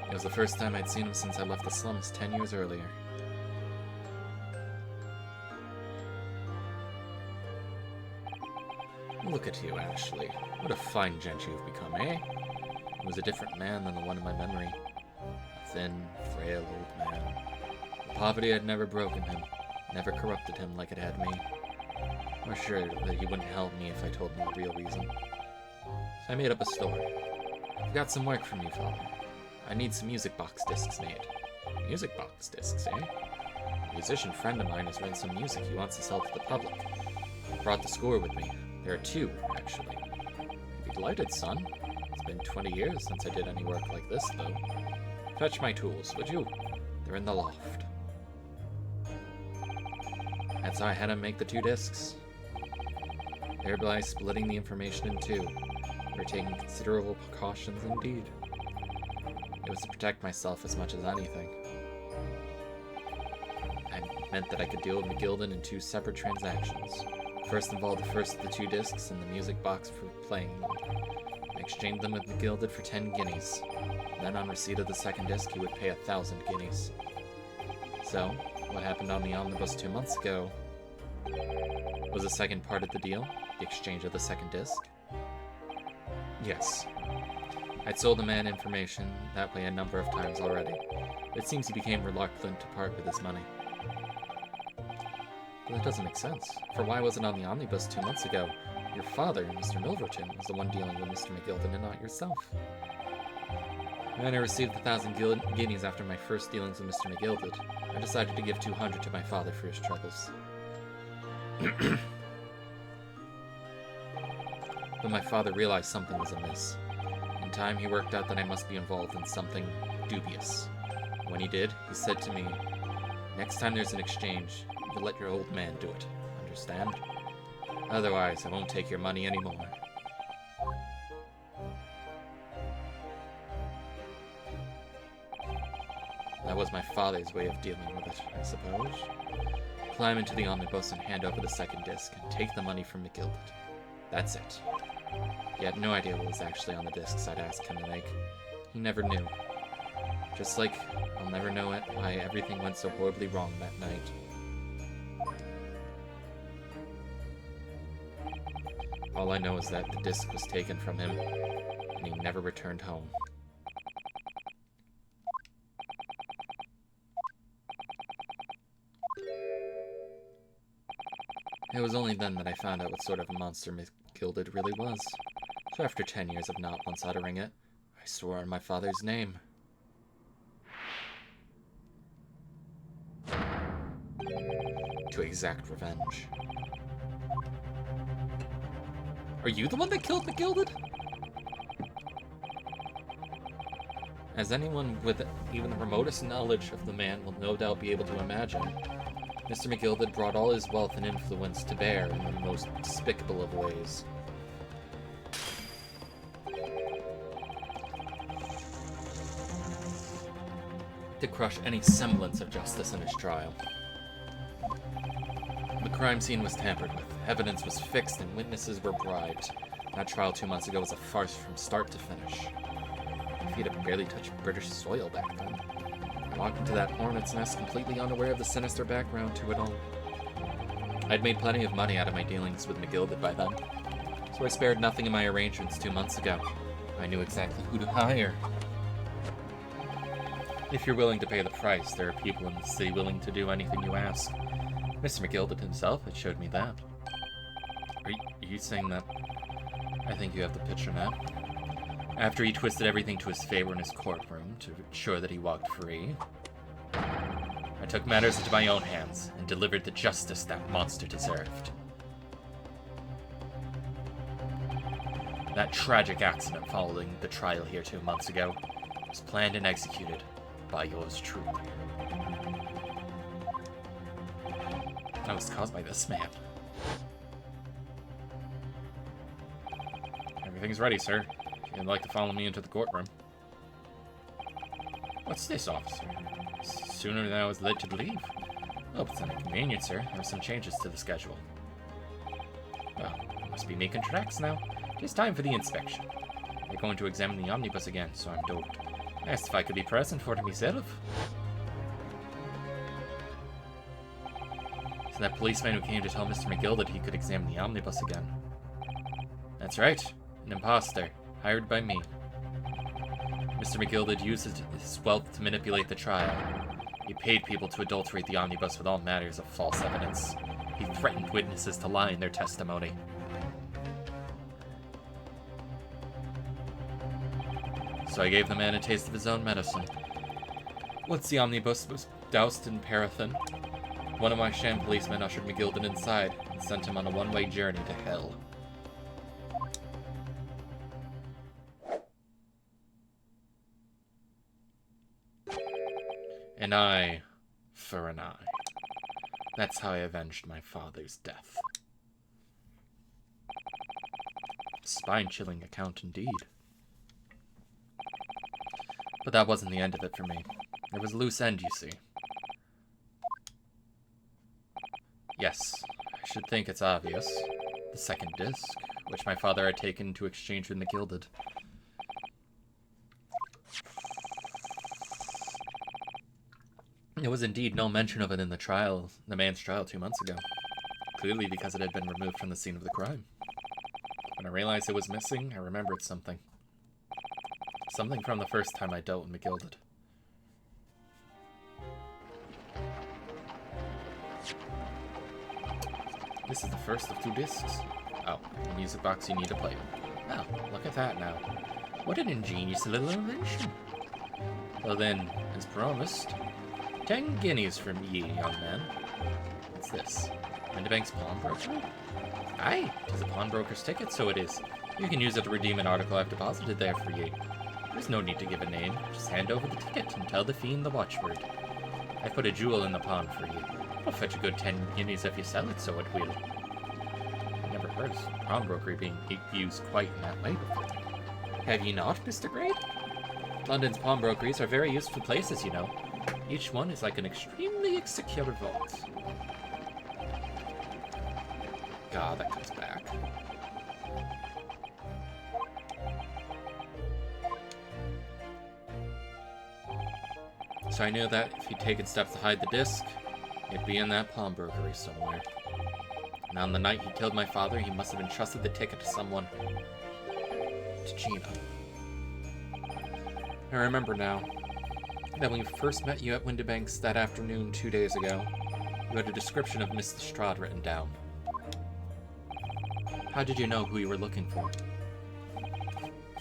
It was the first time I'd seen him since I left the slums 10 years earlier. Look at you, Ashley. What a fine gent you've become, eh? He was a different man than the one in my memory. A thin, frail old man. The poverty had never broken him, never corrupted him like it had me. I was sure that he wouldn't help me if I told him the real reason. So I made up a story. I've got some work from you, Father. I need some music box discs made. Music box discs, eh? A musician friend of mine has written some music he wants to sell to the public. I brought the score with me. There are two, actually. Be delighted, son. It's been 20 years since I did any work like this, though. Fetch my tools, would you? They're in the loft. That's how I had him make the 2 discs. Thereby splitting the information in 2. We were taking considerable precautions indeed. It was to protect myself as much as anything. It meant that I could deal with McGilden in 2 separate transactions. First involved the first of the 2 discs and the music box for playing them. I exchanged them with McGilded for 10 guineas. Then on receipt of the second disc, he would pay 1,000 guineas. So, what happened on the omnibus 2 months ago was the second part of the deal, the exchange of the second disc. Yes. I'd sold the man information that way a number of times already. It seems he became reluctant to part with his money. Well, that doesn't make sense, for why was it on the omnibus 2 months ago? Your father, Mr. Milverton, was the one dealing with Mr. McGilden and not yourself. When I received the 1,000 guineas after my first dealings with Mr. McGilded, I decided to give 200 to my father for his troubles. But my father realized something was amiss. In time, he worked out that I must be involved in something dubious. When he did, he said to me, "Next time there's an exchange, you'll let your old man do it. Understand? Otherwise, I won't take your money anymore." That was my father's way of dealing with it, I suppose. Climb into the omnibus and hand over the second disc, and take the money from McGilded. That's it. He had no idea what was actually on the discs I'd asked him to make. He never knew. Just like I'll never know it, why everything went so horribly wrong that night. All I know is that the disc was taken from him, and he never returned home. It was only then that I found out what sort of a monster McGilded really was. So after 10 years of not once uttering it, I swore on my father's name. To exact revenge. Are you the one that killed McGilded? As anyone with even the remotest knowledge of the man will no doubt be able to imagine, Mr. McGilded brought all his wealth and influence to bear in the most despicable of ways. To crush any semblance of justice in his trial. The crime scene was tampered with, evidence was fixed, and witnesses were bribed. That trial 2 months ago was a farce from start to finish. If he'd have barely touched British soil back then. I walked into that hornet's nest completely unaware of the sinister background to it all. I'd made plenty of money out of my dealings with McGilded by then, so I spared nothing in my arrangements 2 months ago. I knew exactly who to hire. If you're willing to pay the price, there are people in the city willing to do anything you ask. Mr. McGilded himself had showed me that. Are you saying that? I think you have the picture now. After he twisted everything to his favor in his courtroom to ensure that he walked free, I took matters into my own hands and delivered the justice that monster deserved. That tragic accident following the trial here 2 months ago was planned and executed by yours truly. That was caused by this man. Everything's ready, sir. If you'd like to follow me into the courtroom. What's this, officer? Sooner than I was led to believe. Oh, it's an inconvenience, sir. There are some changes to the schedule. Well, I must be making tracks now. It is time for the inspection. They're going to examine the omnibus again, so I'm told. I asked if I could be present for it myself. So that policeman who came to tell Mr. McGilded he could examine the omnibus again. That's right, an imposter, hired by me. Mr. McGilded used his wealth to manipulate the trial. He paid people to adulterate the omnibus with all matters of false evidence. He threatened witnesses to lie in their testimony. So I gave the man a taste of his own medicine. Once the omnibus was doused in paraffin, one of my sham policemen ushered McGilded inside and sent him on a one-way journey to hell. An eye for an eye. That's how I avenged my father's death. Spine-chilling account indeed. But that wasn't the end of it for me. There was a loose end, you see. Yes, I should think it's obvious. The second disc, which my father had taken to exchange with McGilded. There was indeed no mention of it in the man's trial 2 months ago. Clearly because it had been removed from the scene of the crime. When I realized it was missing, I remembered something. Something from the first time I dealt with McGilded. This is the first of 2 discs. Oh, the music box you need to play with. Oh, look at that now. What an ingenious little invention. Well then, as promised, 10 guineas from ye, young man. What's this? Windibank's pawnbroker? Aye, 'tis a pawnbroker's ticket, so it is. You can use it to redeem an article I've deposited there for ye. There's no need to give a name. Just hand over the ticket and tell the fiend the watchword. I put a jewel in the pawn for ye. I'll fetch a good 10 guineas if you sell it, so it will. I never heard of pawnbrokery being used quite in that way before. Have ye not, Mr. Grade? London's pawnbrokeries are very useful places, you know. Each one is like an extremely secure vault. God, that comes back. So I knew that if he'd taken steps to hide the disc, it'd be in that pawnbrokery somewhere. And on the night he killed my father, he must have entrusted the ticket to someone. To Gina. I remember now that when we first met you at Windibanks that afternoon 2 days ago, you had a description of Miss Lestrade written down. How did you know who you were looking for?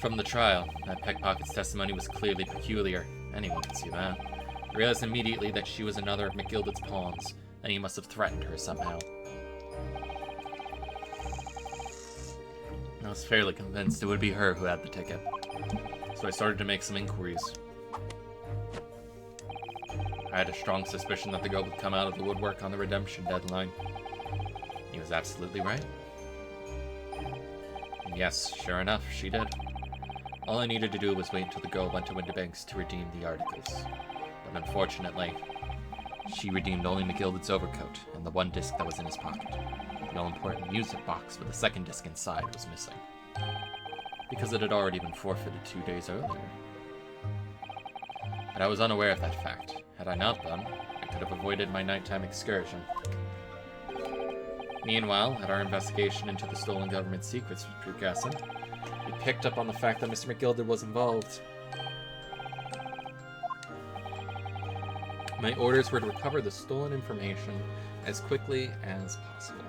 From the trial, that pickpocket's testimony was clearly peculiar. Anyone could see that. I realized immediately that she was another of McGilded's pawns, and he must have threatened her somehow. I was fairly convinced it would be her who had the ticket, so I started to make some inquiries. I had a strong suspicion that the girl would come out of the woodwork on the redemption deadline. He was absolutely right. And yes, sure enough, she did. All I needed to do was wait until the girl went to Windibanks to redeem the articles. But unfortunately, she redeemed only McGilded's overcoat and the one disc that was in his pocket. The all-important music box with the second disc inside was missing, because it had already been forfeited 2 days earlier. But I was unaware of that fact. Had I not been, I could have avoided my nighttime excursion. Meanwhile, at our investigation into the stolen government secrets was progressing, we picked up on the fact that Mr. McGilded was involved. My orders were to recover the stolen information as quickly as possible.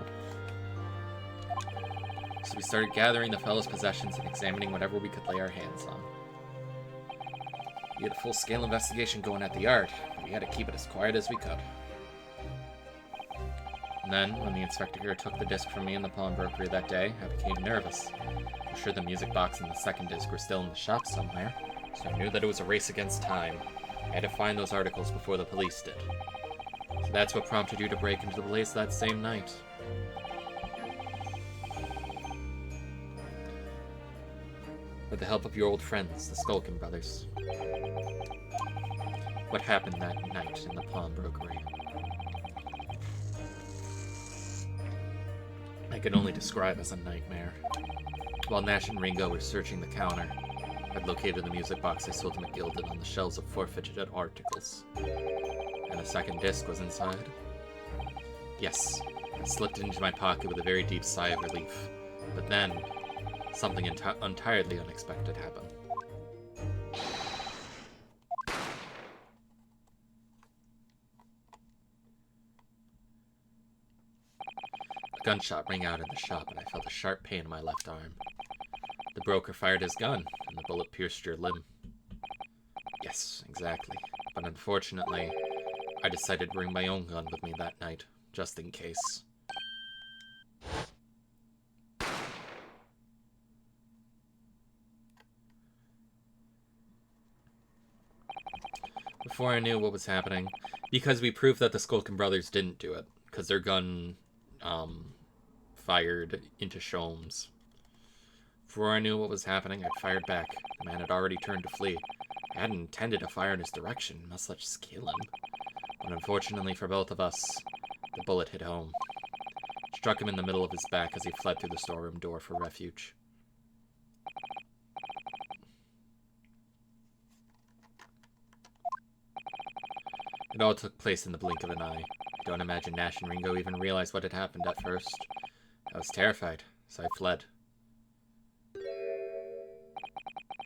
So we started gathering the fellow's possessions and examining whatever we could lay our hands on. We had a full-scale investigation going at the yard, but we had to keep it as quiet as we could. And then, when the inspector here took the disc from me in the pawnbrokery that day, I became nervous. I'm sure the music box and the second disc were still in the shop somewhere, so I knew that it was a race against time. I had to find those articles before the police did. So that's what prompted you to break into the place that same night. With the help of your old friends, the Skulkin brothers. What happened that night in the pawnbrokery? I could only describe as a nightmare. While Nash and Ringo were searching the counter, I'd located the music box I sold to McGilded on the shelves of forfeited articles. And a second disc was inside. Yes, I slipped it into my pocket with a very deep sigh of relief. But then, something entirely unexpected happened. A gunshot rang out in the shop, and I felt a sharp pain in my left arm. The broker fired his gun, and the bullet pierced your limb. Yes, exactly. But unfortunately, I decided to bring my own gun with me that night, just in case. Before I knew what was happening, because we proved that the Skulkin brothers didn't do it, because their gun, fired into Sholmes. Before I knew what was happening, I fired back. The man had already turned to flee. I hadn't intended to fire in his direction, much less just kill him. But unfortunately for both of us, the bullet hit home. It struck him in the middle of his back as he fled through the storeroom door for refuge. It all took place in the blink of an eye. I don't imagine Nash and Ringo even realized what had happened at first. I was terrified, so I fled.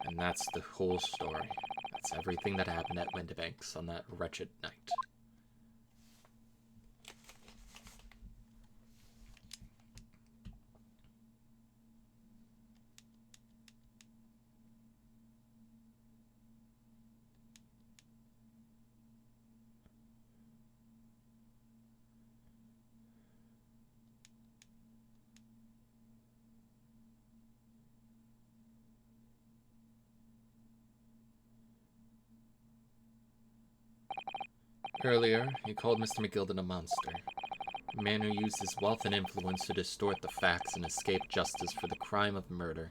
And that's the whole story. That's everything that happened at Windibanks on that wretched night. Earlier, you called Mr. McGilden a monster. A man who used his wealth and influence to distort the facts and escape justice for the crime of murder.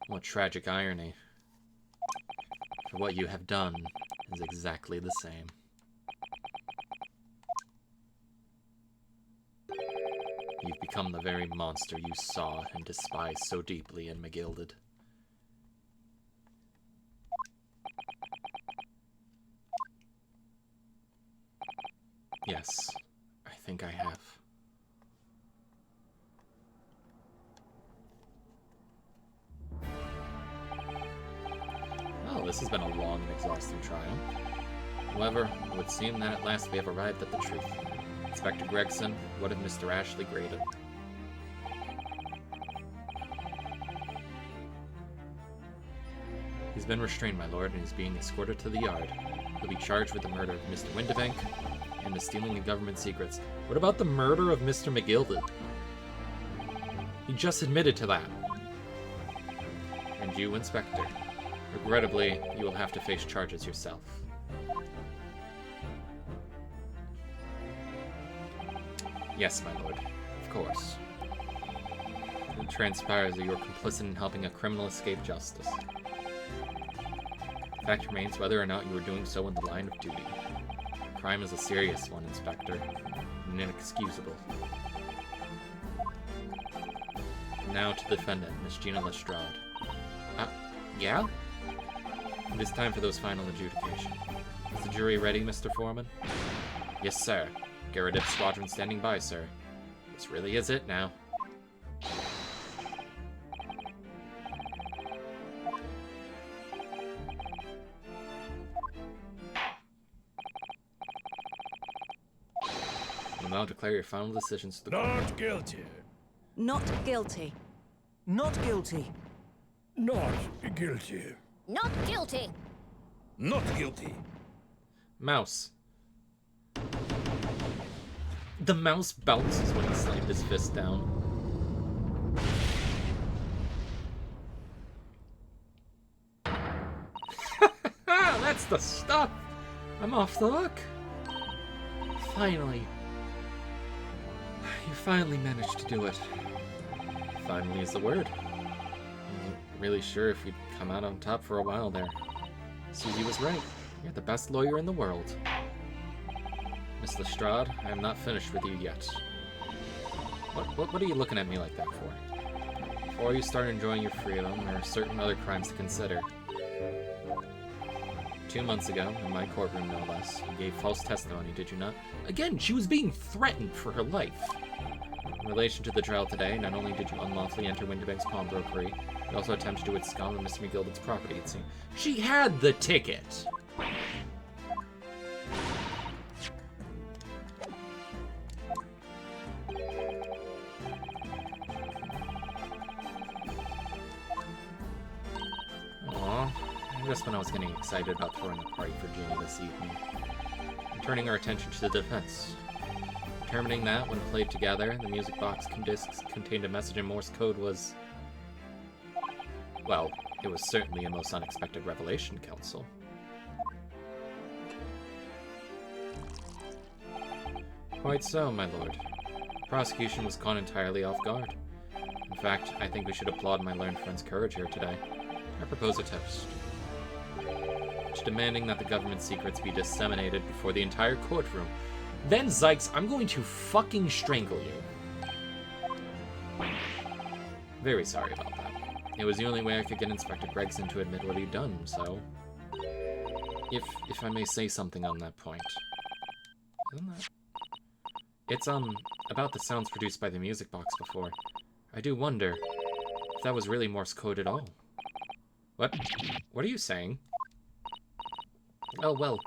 What tragic irony. For what you have done is exactly the same. You've become the very monster you saw and despised so deeply in McGilded. Yes, I think I have. Well, this has been a long and exhausting trial. However, it would seem that at last we have arrived at the truth. Inspector Gregson, what of Mr. Ashley Graydon? He's been restrained, my lord, and is being escorted to the yard. He'll be charged with the murder of Mr. Windibank and the stealing of government secrets. What about the murder of Mr. McGilded? He just admitted to that. And you, Inspector. Regrettably, you will have to face charges yourself. Yes, my lord. Of course. It transpires that you are complicit in helping a criminal escape justice. The fact remains whether or not you were doing so in the line of duty. The crime is a serious one, Inspector, and inexcusable. Now to the defendant, Miss Gina Lestrade. Yeah? It is time for those final adjudication. Is the jury ready, Mr. Foreman? Yes, sir. Garradip Squadron standing by, sir. This really is it now. You now declare your final decisions to the court. Not guilty. Not guilty. Not guilty. Not guilty. Not guilty. Not guilty. Mouse. The mouse bounces when he slammed his fist down. That's the stuff! I'm off the hook. Finally. You finally managed to do it. Finally is the word. I wasn't really sure if you'd come out on top for a while there. Susie was right. You're the best lawyer in the world. Miss Lestrade, I am not finished with you yet. What are you looking at me like that for? Before you start enjoying your freedom, there are certain other crimes to consider. 2 months ago, in my courtroom no less, you gave false testimony, did you not? Again, she was being threatened for her life. In relation to the trial today, not only did you unlawfully enter Windibank's pawnbrokery, you also attempted to abscond with Mr. McGilded's property, it seemed. She had the ticket! Just when I was getting excited about throwing a party for Ginny this evening. And turning our attention to the defense. Determining that, when played together, the music box discs contained a message in Morse code was... well, it was certainly a most unexpected revelation, Counsel. Quite so, my lord. The prosecution was caught entirely off guard. In fact, I think we should applaud my learned friend's courage here today. I propose a toast. Demanding that the government secrets be disseminated before the entire courtroom. Then, Zykes, I'm going to fucking strangle you. Very sorry about that. It was the only way I could get Inspector Gregson to admit what he'd done, so... If I may say something on that point. Isn't that... It's, about the sounds produced by the music box before. I do wonder if that was really Morse code at all. What are you saying? Oh, well,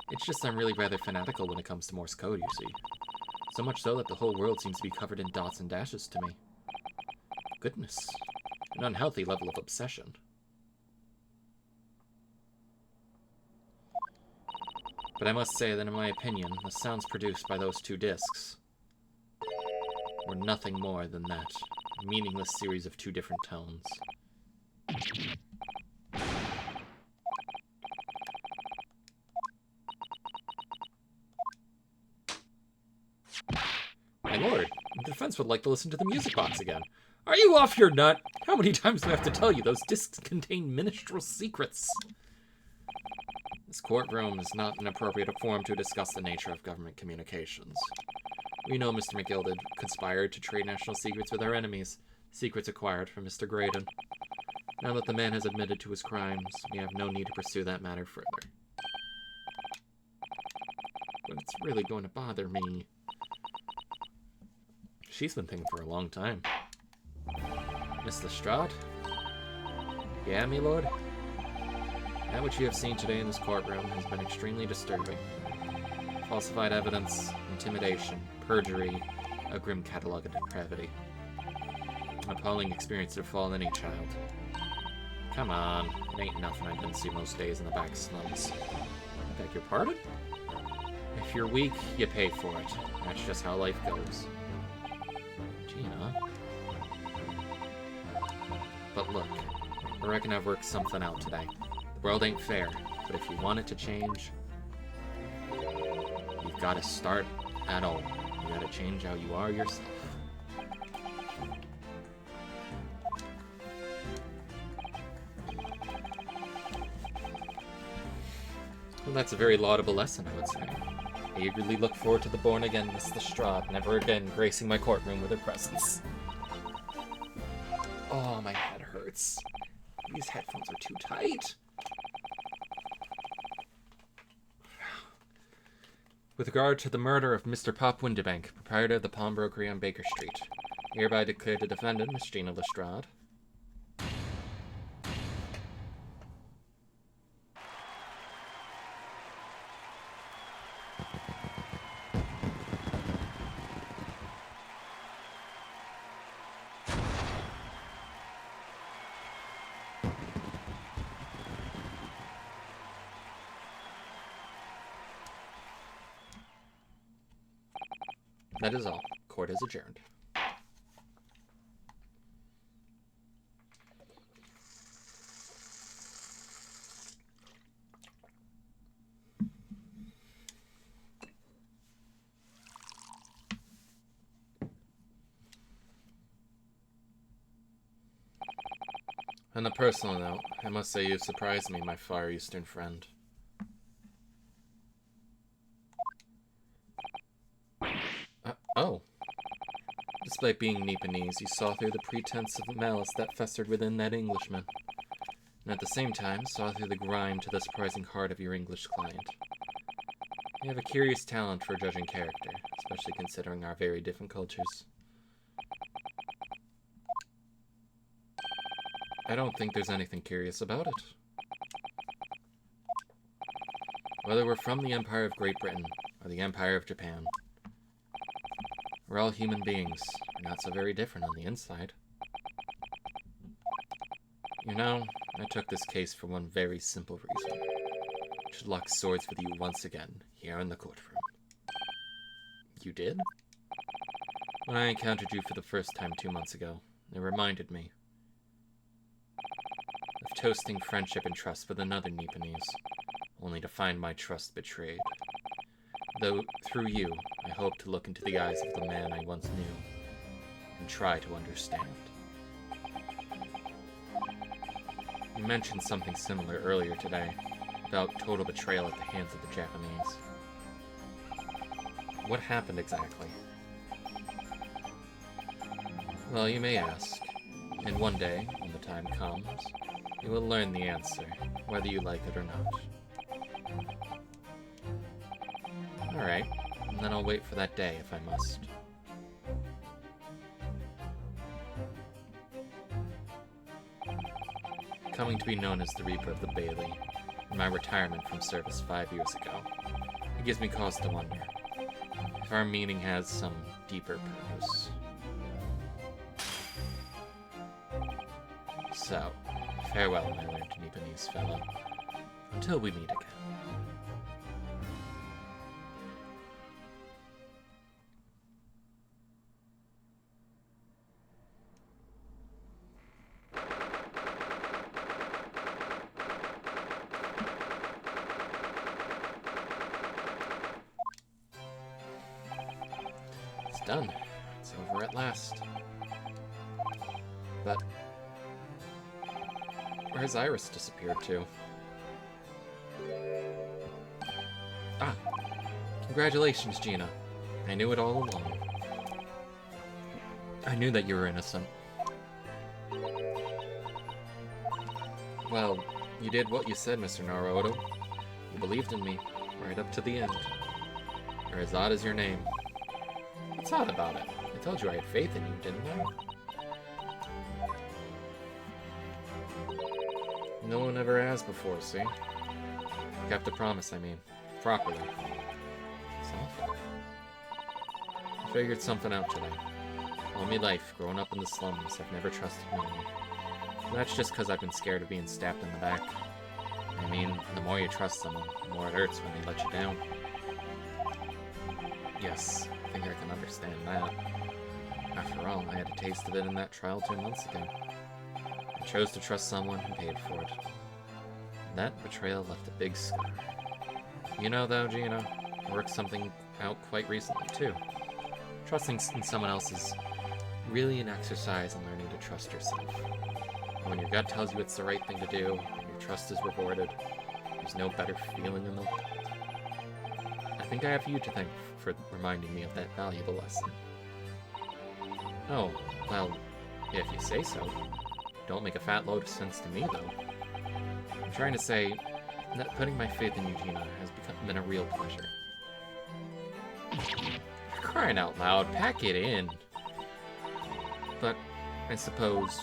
it's just I'm really rather fanatical when it comes to Morse code, you see. So much so that the whole world seems to be covered in dots and dashes to me. Goodness. An unhealthy level of obsession. But I must say that in my opinion, the sounds produced by those two discs were nothing more than that. A meaningless series of two different tones. defense would like to listen to the music box again. Are you off your nut? How many times do I have to tell you those discs contain minstrel secrets? This courtroom is not an appropriate forum to discuss the nature of government communications. We know Mr. McGilded conspired to trade national secrets with our enemies, secrets acquired from Mr. Graydon. Now that the man has admitted to his crimes, we have no need to pursue that matter further. But it's really going to bother me. She's been thinking for a long time. Miss Lestrade? Yeah, me lord? That which you have seen today in this courtroom has been extremely disturbing. Falsified evidence, intimidation, perjury, a grim catalogue of depravity. An appalling experience to befall any child. Come on, it ain't nothing I didn't see most days in the back slums. I beg your pardon? If you're weak, you pay for it. That's just how life goes. Gina? But look, I reckon I've worked something out today. The world ain't fair, but if you want it to change, you've got to start at home. You got to change how you are yourself. Well, that's a very laudable lesson, I would say. I eagerly look forward to the born-again Miss Lestrade never again gracing my courtroom with her presence. Oh, my head hurts. These headphones are too tight. With regard to the murder of Mr. Pop Windibank, proprietor of the pawnbrokery on Baker Street, hereby declare the defendant, Miss Gina Lestrade. That is all. Court is adjourned. On a personal note, I must say you surprised me, my Far Eastern friend. Oh. Despite being Nipponese, you saw through the pretense of malice that festered within that Englishman, and at the same time saw through the grime to the surprising heart of your English client. You have a curious talent for judging character, especially considering our very different cultures. I don't think there's anything curious about it. Whether we're from the Empire of Great Britain or the Empire of Japan, we're all human beings. We're not so very different on the inside. You know, I took this case for one very simple reason. To lock swords with you once again, here in the courtroom. You did? When I encountered you for the first time 2 months ago, it reminded me of toasting friendship and trust with another Nipponese, only to find my trust betrayed. Though, through you, I hope to look into the eyes of the man I once knew, and try to understand. You mentioned something similar earlier today, about total betrayal at the hands of the Japanese. What happened exactly? Well, you may ask, and one day, when the time comes, you will learn the answer, whether you like it or not. Alright, and then I'll wait for that day if I must. Coming to be known as the Reaper of the Bailey, in my retirement from service 5 years ago, it gives me cause to wonder if our meeting has some deeper purpose. So, farewell, my learned Nipponese fellow, until we meet again. It's done. It's over power at last. But where's Iris disappeared to? Ah, congratulations, Gina. I knew it all along. I knew that you were innocent. Well, you did what you said, Mr. Naruto. You believed in me, right up to the end. You're as odd as your name. What's odd about it? I told you I had faith in you, didn't I? No one ever has before, see? Kept a promise, I mean. Properly. It's awful. I figured something out today. All my life, growing up in the slums, I've never trusted no one. That's just because I've been scared of being stabbed in the back. I mean, the more you trust someone, the more it hurts when they let you down. Yes, I think I can understand that. After all, I had a taste of it in that trial 2 months ago. I chose to trust someone and paid for it. That betrayal left a big scar. You know, though, Gina, I worked something out quite recently, too. Trusting in someone else is really an exercise in learning to trust yourself. And when your gut tells you it's the right thing to do, and your trust is rewarded, there's no better feeling in the world. I think I have you to thank for reminding me of that valuable lesson. Oh, well, if you say so. Don't make a fat load of sense to me, though. I'm trying to say that putting my faith in you, Gina, has been a real pleasure. You're crying out loud, pack it in. But I suppose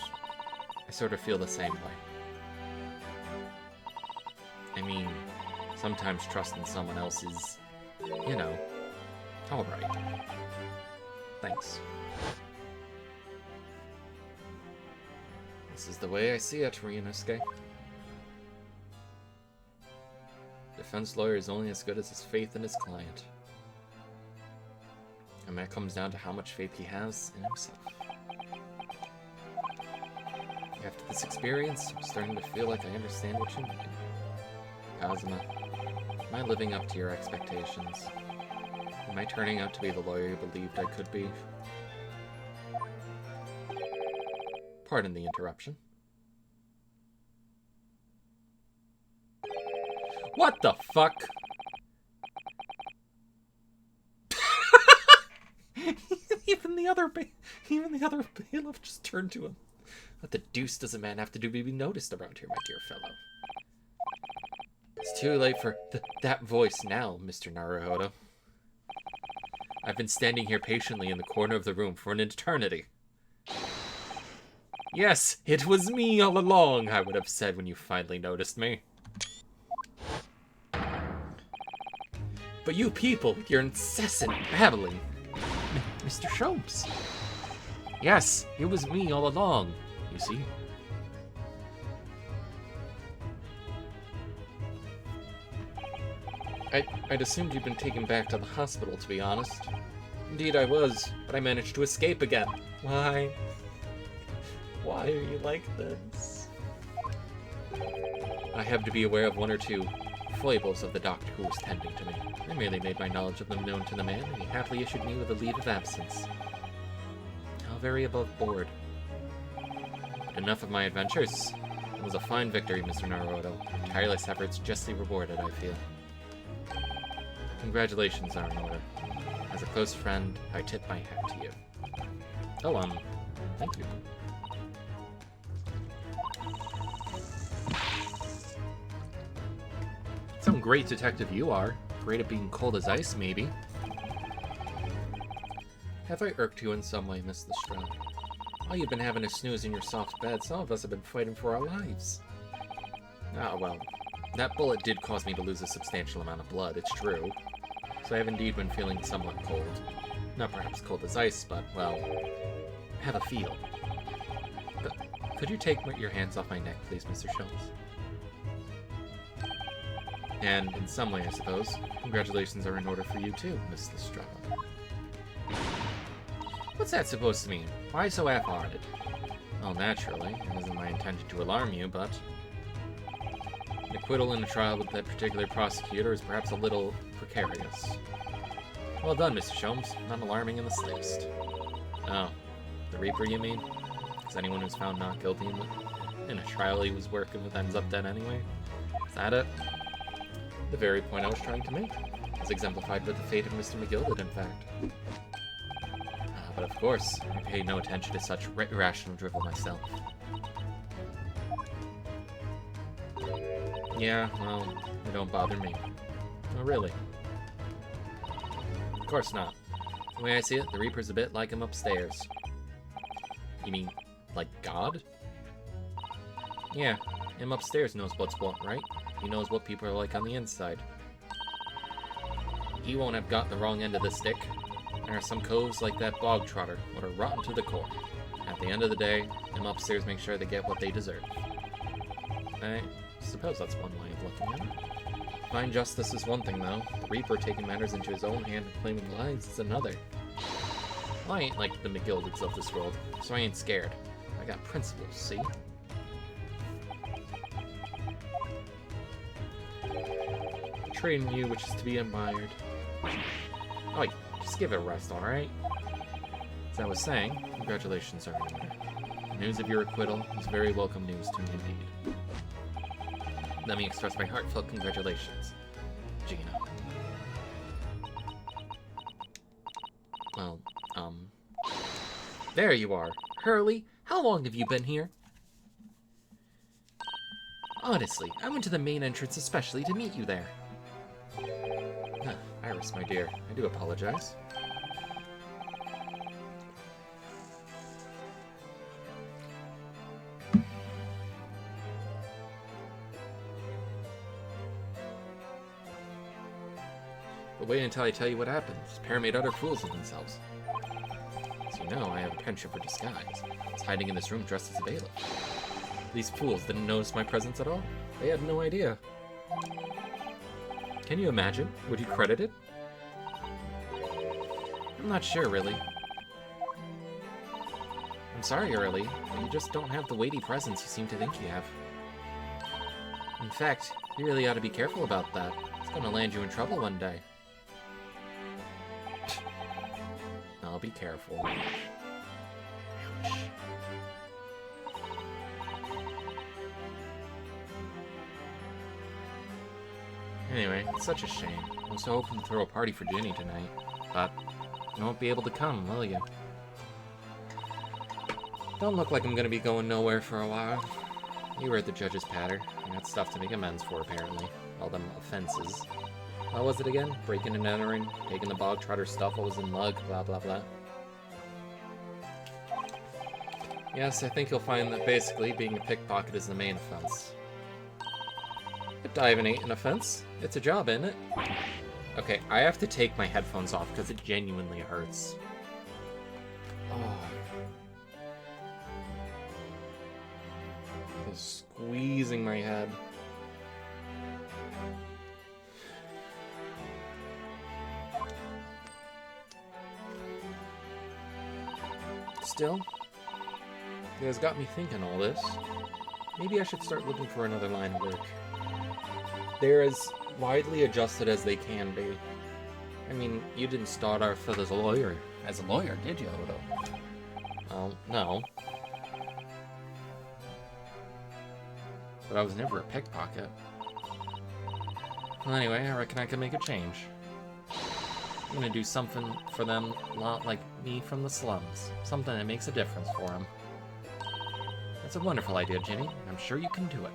I sort of feel the same way. I mean, sometimes trusting someone else is, you know, alright. Thanks. This is the way I see it, Ryunosuke. Defense lawyer is only as good as his faith in his client. And that comes down to how much faith he has in himself. After this experience, I'm starting to feel like I understand what you mean. Kazuma, am I living up to your expectations? Am I turning out to be the lawyer you believed I could be? Pardon the interruption. What the fuck? even the other bailiff just turned to him. What the deuce does a man have to do to be noticed around here, my dear fellow? It's too late for that voice now, Mr. Naruhodo. I've been standing here patiently in the corner of the room for an eternity. Yes, it was me all along, I would have said when you finally noticed me. But you people, with your incessant babbling. Mr. Sholmes. Yes, it was me all along, you see. I'd assumed you'd been taken back to the hospital, to be honest. Indeed I was, but I managed to escape again. Why? Why are you like this? I have to be aware of one or two foibles of the doctor who was tending to me. I merely made my knowledge of them known to the man, and he happily issued me with a leave of absence. How very above board. But enough of my adventures. It was a fine victory, Mr. Naruto. Tireless efforts justly rewarded, I feel. Congratulations are in order. As a close friend, I tip my hat to you. Oh, thank you. Some great detective you are. Great at being cold as ice, maybe. Have I irked you in some way, Miss Lestrade? While you've been having a snooze in your soft bed, some of us have been fighting for our lives. Ah, well, that bullet did cause me to lose a substantial amount of blood, it's true. So I have indeed been feeling somewhat cold. Not perhaps cold as ice, but, well, have a feel. But could you take your hands off my neck, please, Mr. Sholmes? And, in some way, I suppose, congratulations are in order for you too, Miss Lestrade. What's that supposed to mean? Why so half-hearted? Well, naturally, it isn't my intention to alarm you, but an acquittal in a trial with that particular prosecutor is perhaps a little precarious. Well done, Mr. Sholmes. Not alarming in the slightest. Oh, the Reaper, you mean? Because anyone who's found not guilty in a trial he was working with ends up dead anyway? Is that it? The very point I was trying to make, as exemplified with the fate of Mr. McGilded, in fact. But of course, I pay no attention to such irrational drivel myself. Yeah, well, they don't bother me. Oh, really? Of course not. The way I see it, the Reaper's a bit like him upstairs. You mean, like God? Yeah, him upstairs knows what's what, right? He knows what people are like on the inside. He won't have got the wrong end of the stick. There are some coves like that bog trotter that are rotten to the core. At the end of the day, him upstairs make sure they get what they deserve. I suppose that's one way of looking at it. Fine justice is one thing, though. The Reaper taking matters into his own hand and claiming lives is another. Well, I ain't like the McGildeds of this world, so I ain't scared. I got principles, see? Trade in you, which is to be admired. Oh, just give it a rest, alright? As I was saying, congratulations, sir. The news of your acquittal is very welcome news to me indeed. Let me express my heartfelt congratulations, Gina. Well, there you are. Hurley, how long have you been here? Honestly, I went to the main entrance especially to meet you there. Iris, my dear, I do apologize. But wait until I tell you what happened. This pair made utter fools of themselves. As you know, I have a penchant for disguise. I was hiding in this room dressed as a bailiff. These fools didn't notice my presence at all. They had no idea. Can you imagine? Would you credit it? I'm not sure, really. I'm sorry, Early, but you just don't have the weighty presence you seem to think you have. In fact, you really ought to be careful about that. It's gonna land you in trouble one day. I'll be careful. Ouch. Anyway, it's such a shame. I was so hoping to throw a party for Ginny tonight, but you won't be able to come, will you? Don't look like I'm gonna be going nowhere for a while. You were at the judge's patter. I got stuff to make amends for, apparently. All them offenses. What was it again? Breaking and entering, taking the bog trotter stuff what was in mug, blah blah blah. Yes, I think you'll find that basically being a pickpocket is the main offense. But diving ain't an offense. It's a job, isn't it? Okay, I have to take my headphones off because it genuinely hurts. Oh. It's squeezing my head. Still, you guys got me thinking all this. Maybe I should start looking for another line of work. They're as widely adjusted as they can be. I mean, you didn't start off as a lawyer, did you, Odo? Well, no. But I was never a pickpocket. Well, anyway, I reckon I can make a change. I'm gonna do something for them, not like me from the slums. Something that makes a difference for them. That's a wonderful idea, Ginny. I'm sure you can do it.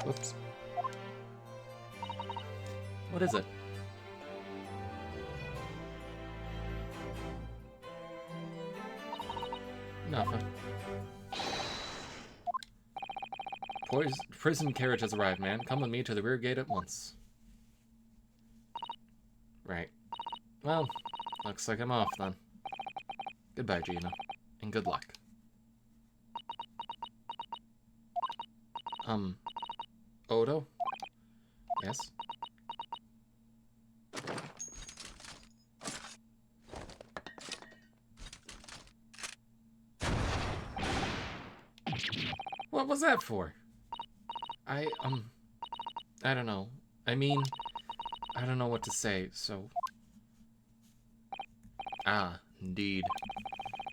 Whoops. What is it? Nothing. Prison carriage has arrived, man. Come with me to the rear gate at once. Right. Well, looks like I'm off then. Goodbye, Gina. And good luck. Odo? Yes? What was that for? I don't know. I mean, I don't know what to say, so Ah, indeed.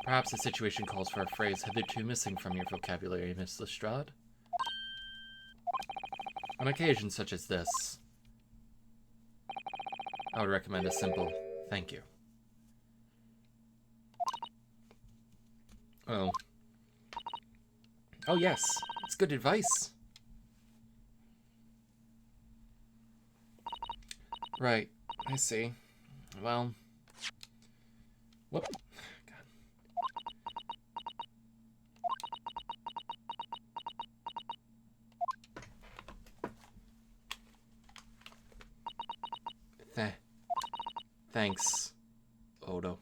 Perhaps the situation calls for a phrase hitherto missing from your vocabulary, Miss Lestrade. On occasions such as this, I would recommend a simple thank you. Oh. Oh yes, it's good advice. Right, I see. Well, whoop. God. Thanks, Odo.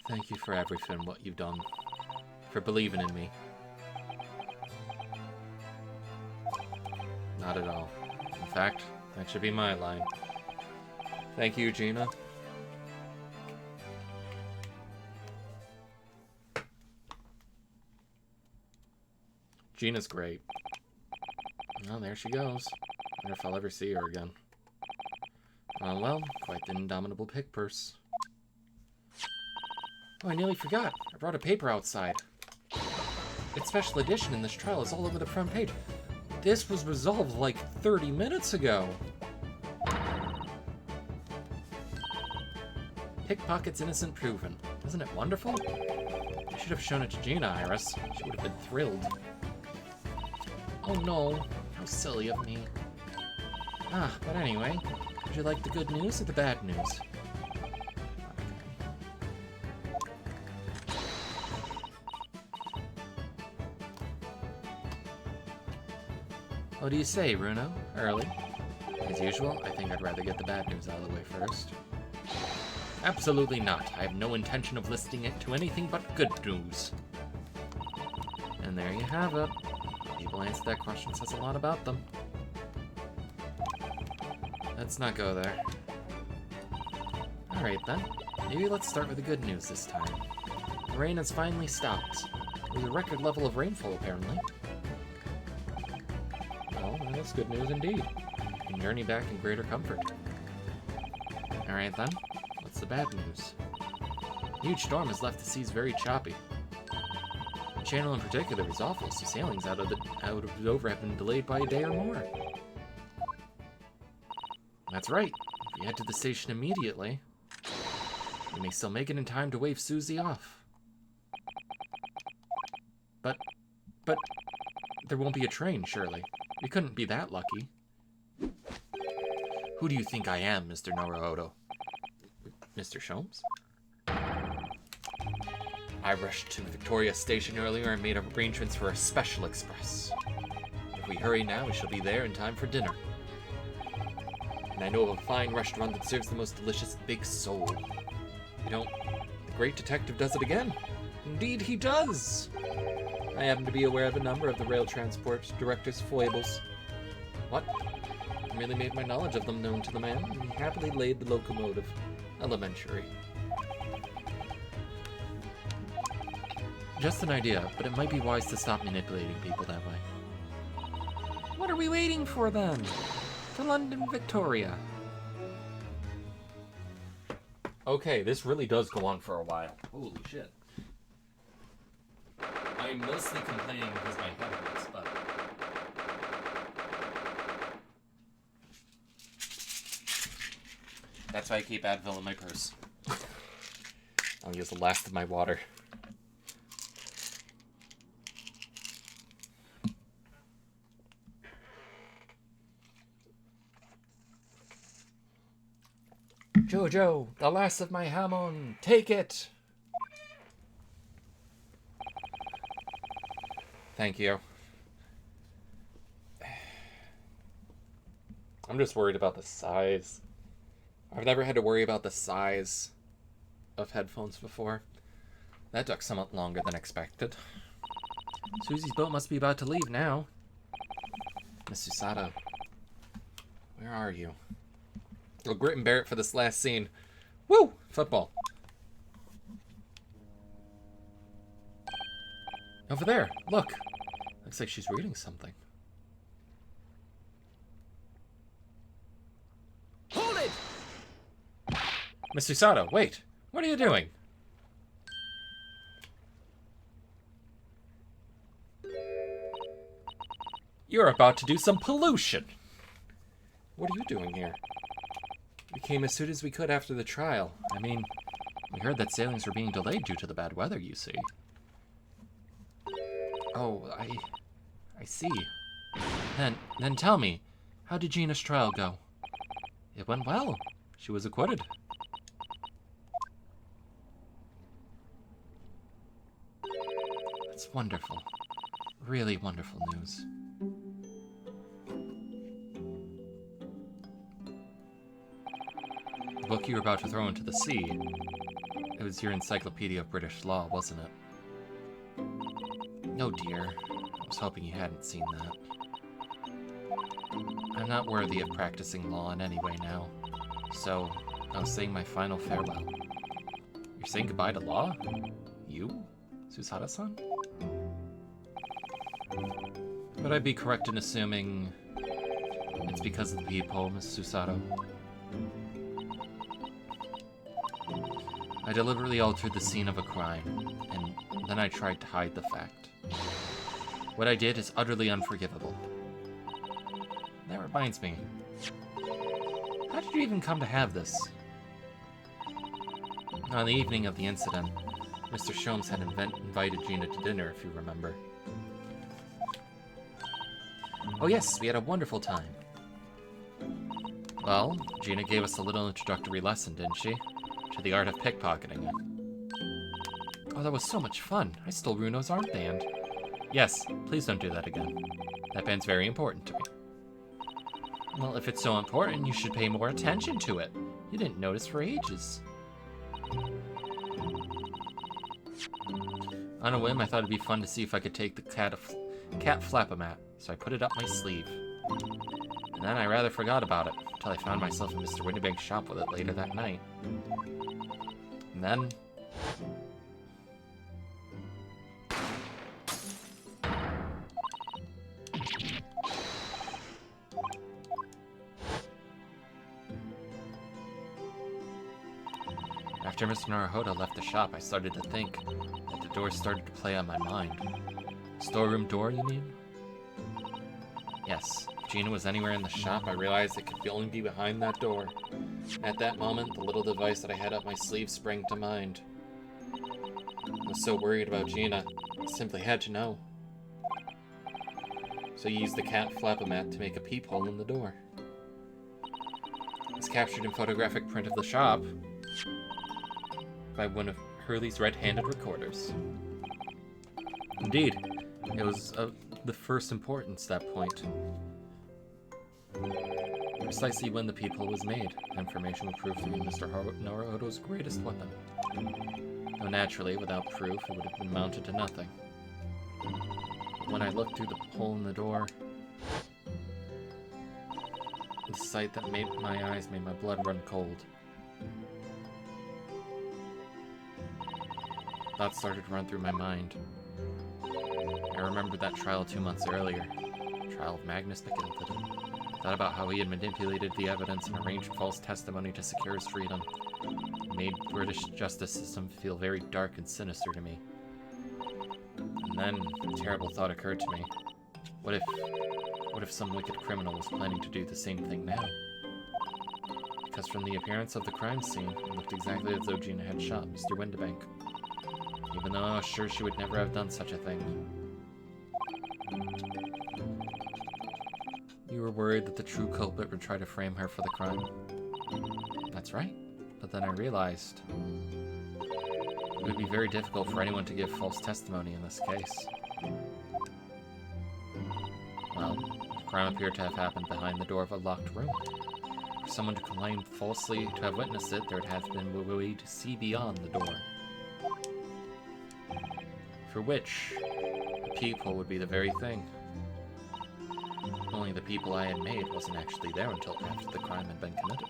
Thank you for everything, what you've done. For believing in me. Not at all. In fact, that should be my line. Thank you, Gina. Gina's great. Oh, there she goes. Wonder if I'll ever see her again. Oh well, quite the indomitable pick purse. Oh, I nearly forgot. I brought a paper outside. Its special edition in this trial is all over the front page. This was resolved like 30 minutes ago. Pickpocket's innocent proven. Isn't it wonderful? I should have shown it to Gina, Iris. She would have been thrilled. Oh no, how silly of me. Ah, but anyway, would you like the good news or the bad news? What do you say, Bruno? Early? As usual, I think I'd rather get the bad news out of the way first. Absolutely not. I have no intention of listing it to anything but good news. And there you have it. People answer that question says a lot about them. Let's not go there. Alright then. Maybe let's start with the good news this time. The rain has finally stopped. There's a record level of rainfall, apparently. Well, that's good news indeed. You can journey back in greater comfort. Alright then. What's the bad news? A huge storm has left the seas very choppy. The channel in particular is awful, so sailings out of Dover have been delayed by a day or more. That's right. If we head to the station immediately, we may still make it in time to wave Susie off. But there won't be a train, surely. We couldn't be that lucky. Who do you think I am, Mr. Naruhodo? Mr. Sholmes? I rushed to Victoria Station earlier and made arrangements for a special express. If we hurry now, we shall be there in time for dinner. And I know of a fine restaurant that serves the most delicious big sole. The great detective does it again. Indeed, he does! I happen to be aware of a number of the rail transport director's foibles. What? I merely made my knowledge of them known to the man, and he happily laid the locomotive. Elementary. Just an idea, but it might be wise to stop manipulating people that way. What are we waiting for then? To London Victoria. Okay, this really does go on for a while. Holy shit. I'm mostly complaining because my head hurts, but... That's why I keep Advil in my purse. I'll use the last of my water. Jojo, the last of my hamon, take it! Thank you. I'm just worried about the size. I've never had to worry about the size of headphones before. That took somewhat longer than expected. Susie's boat must be about to leave now. Miss Susato, where are you? We'll grit and bear it for this last scene. Woo! Football. Over there, look. Looks like she's reading something. Mr. Sato, wait! What are you doing? You're about to do some pollution! What are you doing here? We came as soon as we could after the trial. I mean, we heard that sailings were being delayed due to the bad weather, you see. Oh, I see. Then tell me, how did Gina's trial go? It went well. She was acquitted. That's wonderful. Really wonderful news. The book you were about to throw into the sea. It was your Encyclopedia of British Law, wasn't it? No, dear. I was hoping you hadn't seen that. I'm not worthy of practicing law in any way now, so I was saying my final farewell. You're saying goodbye to law? You? Susato-san? Would I be correct in assuming it's because of the people, Miss Susato? I deliberately altered the scene of a crime, and then I tried to hide the fact. What I did is utterly unforgivable. That reminds me. How did you even come to have this? On the evening of the incident, Mr. Sholmes had invited Gina to dinner, if you remember. Oh yes, we had a wonderful time. Well, Gina gave us a little introductory lesson, didn't she? To the art of pickpocketing. Oh, that was so much fun. I stole Runo's art band. Yes, please don't do that again. That band's very important to me. Well, if it's so important, you should pay more attention to it. You didn't notice for ages. On a whim, I thought it'd be fun to see if I could take the cat flap-o-mat, so I put it up my sleeve. And then I rather forgot about it, until I found myself in Mr. Windibank's shop with it later that night. And then... After Mr. Naruhodo left the shop, I started to think that the door started to play on my mind. Storeroom door, you mean? Yes. If Gina was anywhere in the shop, I realized it could only be behind that door. At that moment, the little device that I had up my sleeve sprang to mind. I was so worried about Gina, I simply had to know. So I used the cat flap-o-mat to make a peephole in the door. It's captured in photographic print of the shop by one of Hurley's red-handed recorders. Indeed, it was of the first importance at that point. Precisely when the peephole was made, information would prove to be Mr. Naruhodo's greatest weapon. Though naturally, without proof, it would have been mounted to nothing. But when I looked through the hole in the door, the sight that made my eyes made my blood run cold. Thoughts started to run through my mind. I remembered that trial 2 months earlier. Trial of Magnus McGilpin. Thought about how he had manipulated the evidence and arranged false testimony to secure his freedom. It made British justice system feel very dark and sinister to me. And then a terrible thought occurred to me. What if some wicked criminal was planning to do the same thing now? Because from the appearance of the crime scene, it looked exactly as though Gina had shot Mr. Windibank. Even though I was sure she would never have done such a thing. You were worried that the true culprit would try to frame her for the crime? That's right. But then I realized it would be very difficult for anyone to give false testimony in this case. Well, the crime appeared to have happened behind the door of a locked room. For someone to claim falsely to have witnessed it, there would have been a way to see beyond the door. For which, the peephole would be the very thing. Only the peephole I had made wasn't actually there until after the crime had been committed.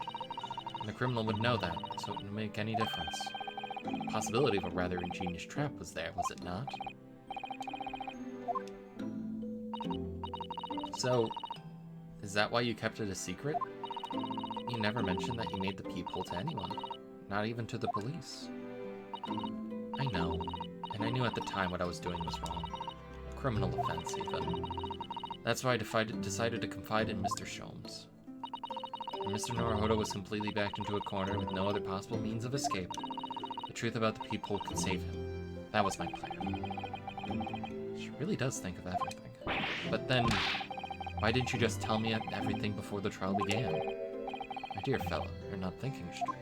And the criminal would know that, so it wouldn't make any difference. The possibility of a rather ingenious trap was there, was it not? So, is that why you kept it a secret? You never mentioned that you made the peephole to anyone. not even to the police. I know, and I knew at the time what I was doing was wrong. A criminal offense, even. That's why I decided to confide in Mr. Sholmes. And Mr. Naruhodo was completely backed into a corner with no other possible means of escape. The truth about the peephole could save him. That was my plan. She really does think of everything. But then, why didn't you just tell me everything before the trial began? My dear fellow, you're not thinking straight.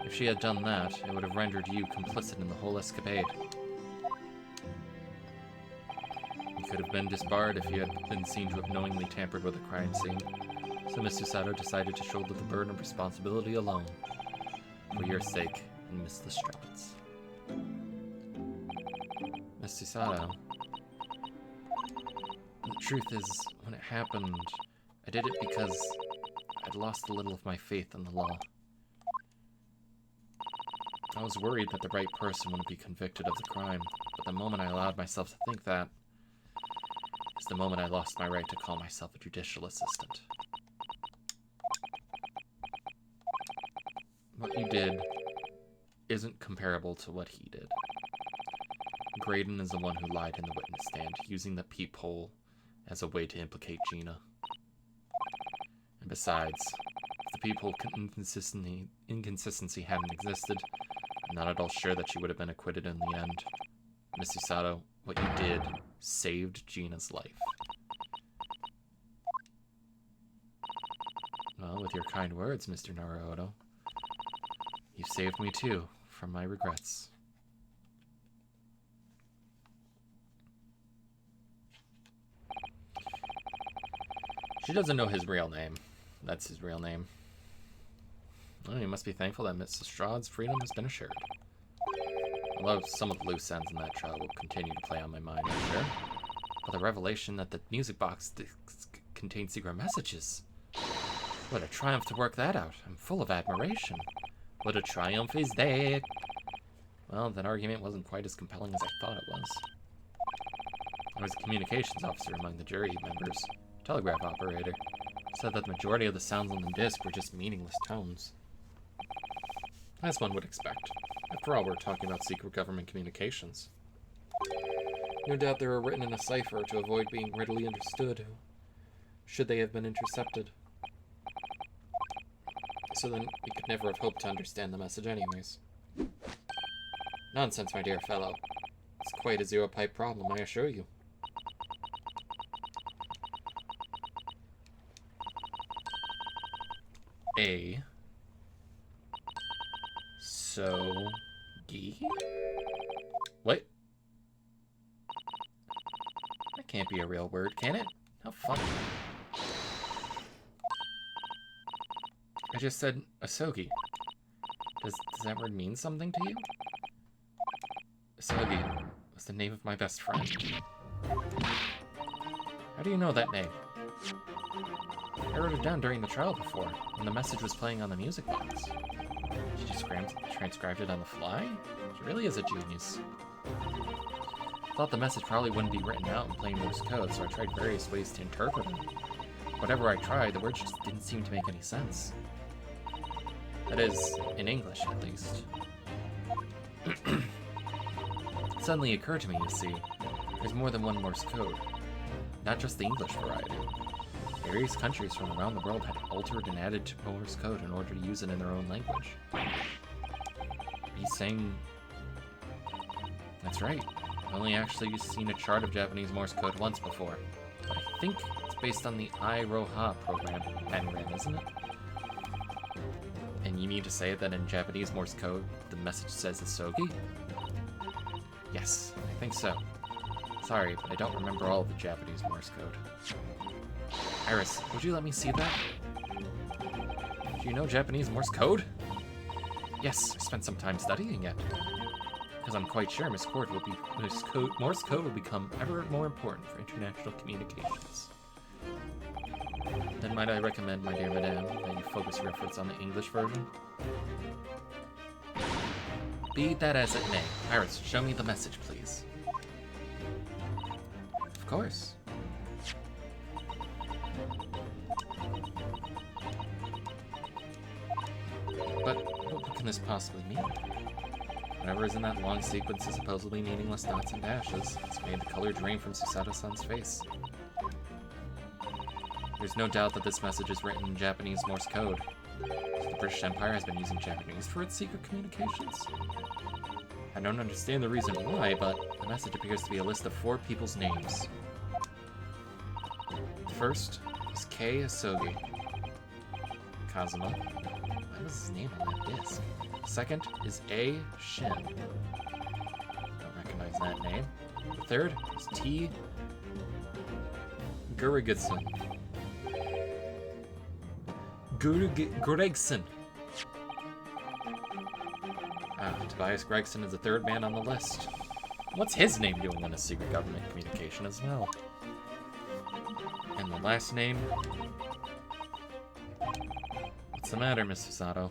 If she had done that, it would have rendered you complicit in the whole escapade. You could have been disbarred if you had been seen to have knowingly tampered with a crime scene. So Mr. Sato decided to shoulder the burden of responsibility alone. For your sake and Miss Lestrange's. Mr. Sato, the truth is, when it happened, I did it because I'd lost a little of my faith in the law. I was worried that the right person wouldn't be convicted of the crime, but the moment I allowed myself to think that is the moment I lost my right to call myself a judicial assistant. What you did isn't comparable to what he did. Graydon is the one who lied in the witness stand, using the peephole as a way to implicate Gina. And besides, if the peephole inconsistency hadn't existed, I'm not at all sure that she would have been acquitted in the end. Mr. Sato, what you did saved Gina's life. Well, with your kind words, Mr. Naruhodo, you've saved me too, from my regrets. She doesn't know his real name. That's his real name. Well, you must be thankful that Mrs. Strahd's freedom has been assured. Although some of the loose ends in that trial will continue to play on my mind, I'm sure. But the revelation that the music box contains secret messages. What a triumph to work that out. I'm full of admiration. What a triumph is that? Well, that argument wasn't quite as compelling as I thought it was. I was a communications officer among the jury members. Telegraph operator. Said that the majority of the sounds on the disc were just meaningless tones. As one would expect. After all, we're talking about secret government communications. No doubt they were written in a cipher to avoid being readily understood, should they have been intercepted. So then, we could never have hoped to understand the message anyways. Nonsense, my dear fellow. It's quite a zero-pipe problem, I assure you. A so-gi? What? That can't be a real word, can it? How funny. I just said asogi. Does that word mean something to you? Asogi was the name of my best friend. How do you know that name? I wrote it down during the trial before, when the message was playing on the music box. She just transcribed it on the fly? She really is a genius. Thought the message probably wouldn't be written out in plain Morse code, so I tried various ways to interpret it. Whatever I tried, the words just didn't seem to make any sense. That is, in English, at least. It suddenly occurred to me, you see, there's more than one Morse code. Not just the English variety. Various countries from around the world had altered and added to Morse code in order to use it in their own language. Are you saying... That's right. I've only actually seen a chart of Japanese Morse code once before. But I think it's based on the Iroha program Anagram, isn't it? And you mean to say that in Japanese Morse code, the message says asogi? Yes, I think so. Sorry, but I don't remember all of the Japanese Morse code. Iris, would you let me see that? Do you know Japanese Morse code? Yes, I spent some time studying it. Because I'm quite sure Morse code will become ever more important for international communications. Then might I recommend, my dear madame, that you focus your efforts on the English version? Be that as it may, Iris, show me the message, please. Of course. But What can this possibly mean? Whatever is in that long sequence of supposedly meaningless dots and dashes, it's made the color drain from Susato-san's face. There's no doubt that this message is written in Japanese Morse code. The British Empire has been using Japanese for its secret communications. I don't understand the reason why, but the message appears to be a list of 4 people's names. The first is Kei Asogi. Kazuma. Why was his name on that disc? Second is A. Shin. Don't recognize that name. The third is T. Gurigutsun. Gregson. Tobias Gregson is the 3rd man on the list. What's his name doing in a secret government communication as well? And the last name? What's the matter, Miss Susato?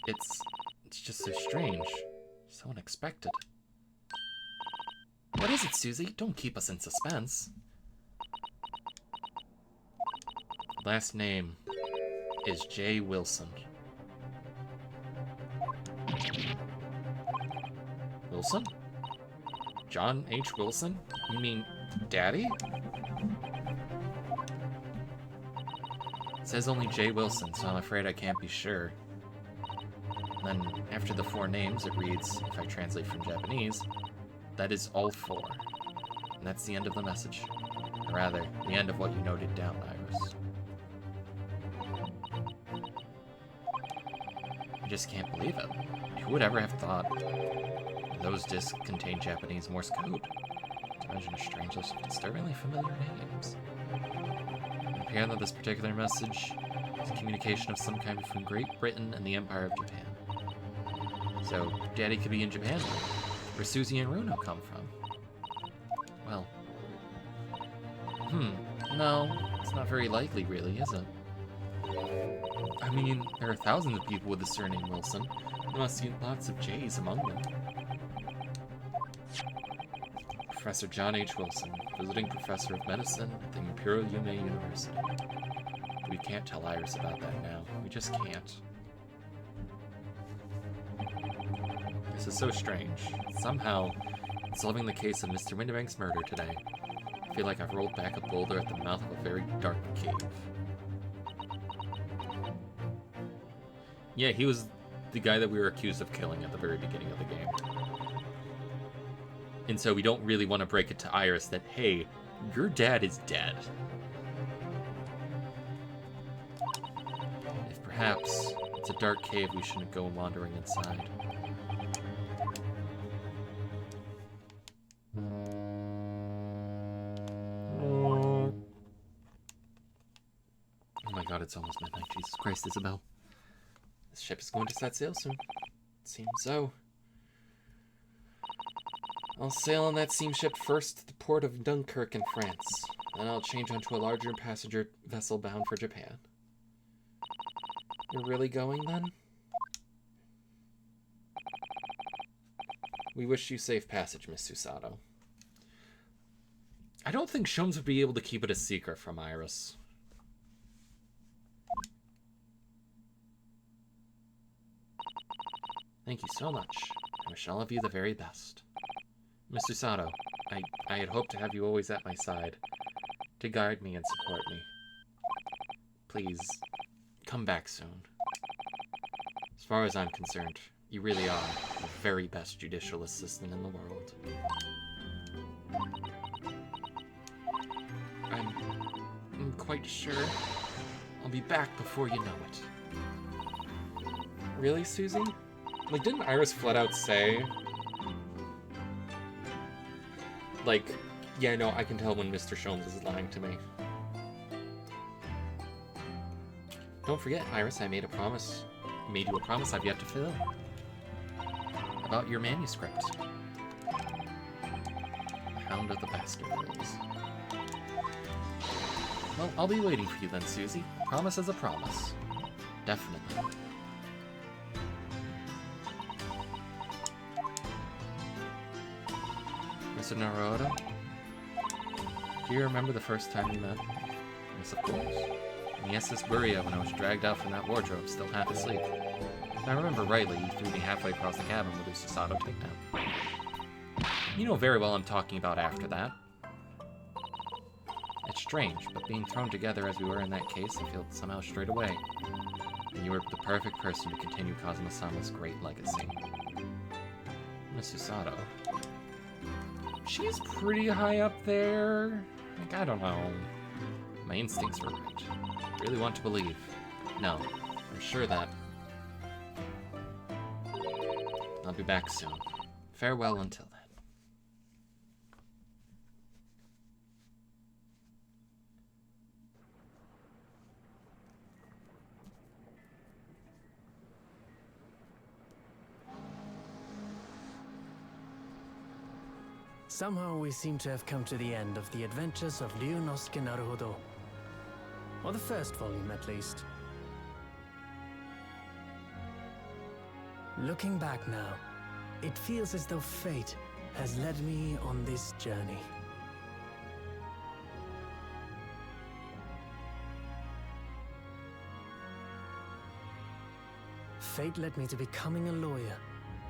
It's just so strange. So unexpected. What is it, Susie? Don't keep us in suspense. Last name is J. Wilson. Wilson? John H. Wilson? You mean Daddy? It says only J. Wilson, so I'm afraid I can't be sure. Then, after the 4 names, it reads, if I translate from Japanese, that is all 4. And that's the end of the message. Or rather, the end of what you noted down, Iris. I just can't believe it. Who would ever have thought those discs contain Japanese Morse code? To imagine a strange list of disturbingly familiar names. It appears that this particular message is a communication of some kind between Great Britain and the Empire of Japan. So, Daddy could be in Japan, where Susie and Runo come from. Well, no, it's not very likely, really, is it? I mean, there are thousands of people with the surname Wilson. You must see lots of J's among them. Professor John H. Wilson, visiting professor of medicine at the Imperial Yume University. We can't tell Iris about that now. We just can't. This is so strange. Somehow, solving the case of Mr. Winterbank's murder today, I feel like I've rolled back a boulder at the mouth of a very dark cave. Yeah, he was the guy that we were accused of killing at the very beginning of the game. And so we don't really want to break it to Iris that, hey, your dad is dead. If perhaps it's a dark cave we shouldn't go wandering inside. Oh my god, it's almost midnight. Jesus Christ, Isabel. This ship is going to set sail soon. It seems so. I'll sail on that steamship first to the port of Dunkirk in France. Then I'll change onto a larger passenger vessel bound for Japan. You're really going, then? We wish you safe passage, Miss Susato. I don't think Sholmes would be able to keep it a secret from Iris. Thank you so much. I wish all of you the very best. Miss Susato, I had hoped to have you always at my side, to guide me and support me. Please, come back soon. As far as I'm concerned, you really are the very best judicial assistant in the world. I'm quite sure I'll be back before you know it. Really, Susie? Like, didn't Iris flat out say, like, yeah, no, I can tell when Mr. Sholmes is lying to me. Don't forget, Iris, I made you a promise I've yet to fulfill. About your manuscript. Hound of the Baskervilles. Well, I'll be waiting for you then, Susie. Promise is a promise. Definitely. Mr. Naruto, do you remember the first time we met? Yes, of course. And yes, this Burio, when I was dragged out from that wardrobe, still half asleep. If I remember rightly, you threw me halfway across the cabin with a Susato takedown. You know very well I'm talking about after that. It's strange, but being thrown together as we were in that case, I feel somehow straight away. And you were the perfect person to continue Kazuma-sama's great legacy. Miss Susato. She's pretty high up there. Like, I don't know. My instincts were right. I really want to believe. No, I'm sure that... I'll be back soon. Farewell until then. Somehow we seem to have come to the end of the adventures of Ryunosuke Naruhodo. Or the first volume, at least. Looking back now, it feels as though fate has led me on this journey. Fate led me to becoming a lawyer,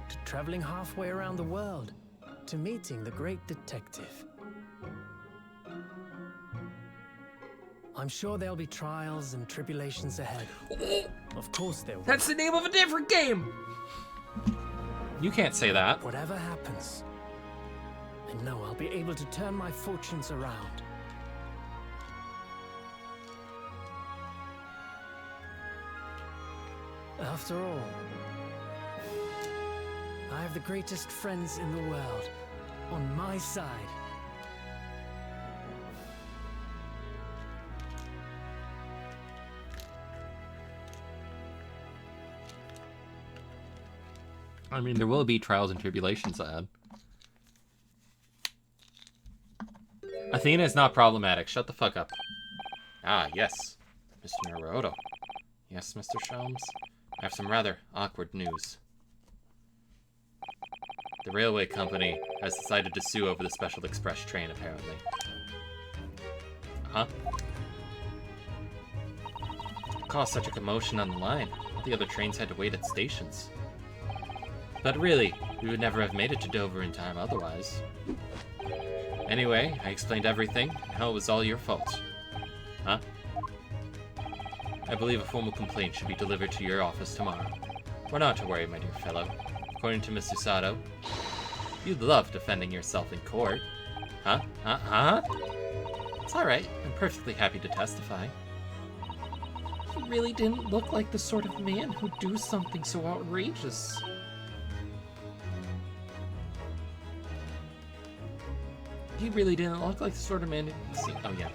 to traveling halfway around the world, to meeting the great detective. I'm sure there'll be trials and tribulations ahead. Of course there will. That's the name of a different game! You can't say that. Whatever happens, I know I'll be able to turn my fortunes around. After all, I have the greatest friends in the world on my side. I mean, there will be trials and tribulations ahead. Athena is not problematic. Shut the fuck up. Ah, yes. Mr. Naruhodo. Yes, Mr. Sholmes? I have some rather awkward news. The railway company has decided to sue over the Special Express train, apparently. Huh? What caused such a commotion on the line? All the other trains had to wait at stations. But really, we would never have made it to Dover in time otherwise. Anyway, I explained everything, and how it was all your fault. Huh? I believe a formal complaint should be delivered to your office tomorrow. Well, not to worry, my dear fellow. According to Miss Susato, you'd love defending yourself in court. Huh? Huh? It's alright. I'm perfectly happy to testify. He really didn't look like the sort of man who'd do something so outrageous. He really didn't look like the sort of man who'd see... Oh, yeah.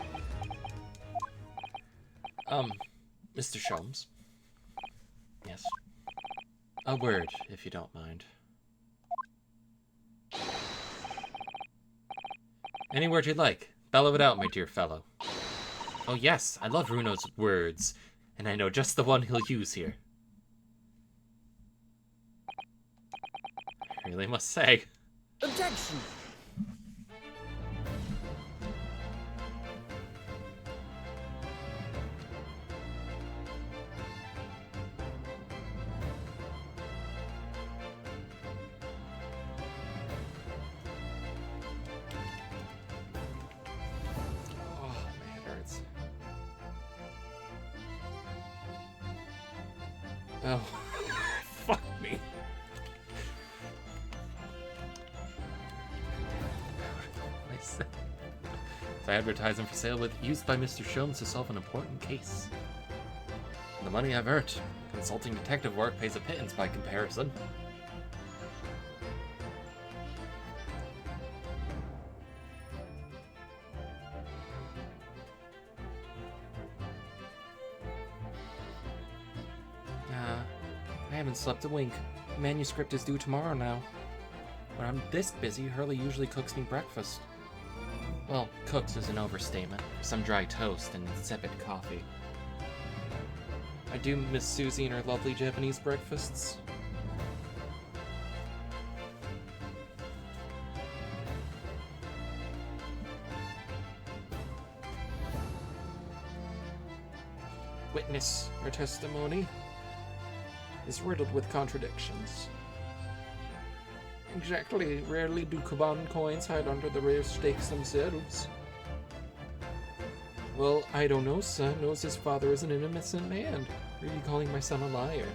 Mr. Sholmes. Yes. A word, if you don't mind. Any word you'd like. Bellow it out, my dear fellow. Oh yes, I love Runo's words, and I know just the one he'll use here. I really must say. Objection! Oh, fuck me. I advertise them for sale with used by Mr. Sholmes to solve an important case. The money I've earned. Consulting detective work pays a pittance by comparison. I haven't slept a wink. The manuscript is due tomorrow now. When I'm this busy, Hurley usually cooks me breakfast. Well, cooks is an overstatement. Some dry toast and insipid coffee. I do miss Susie and her lovely Japanese breakfasts. witness, your testimony is riddled with contradictions. Exactly, rarely do Kuban coins hide under the rare stakes themselves. Well, I don't know, son. Knows his father is an innocent man. Are you calling my son a liar?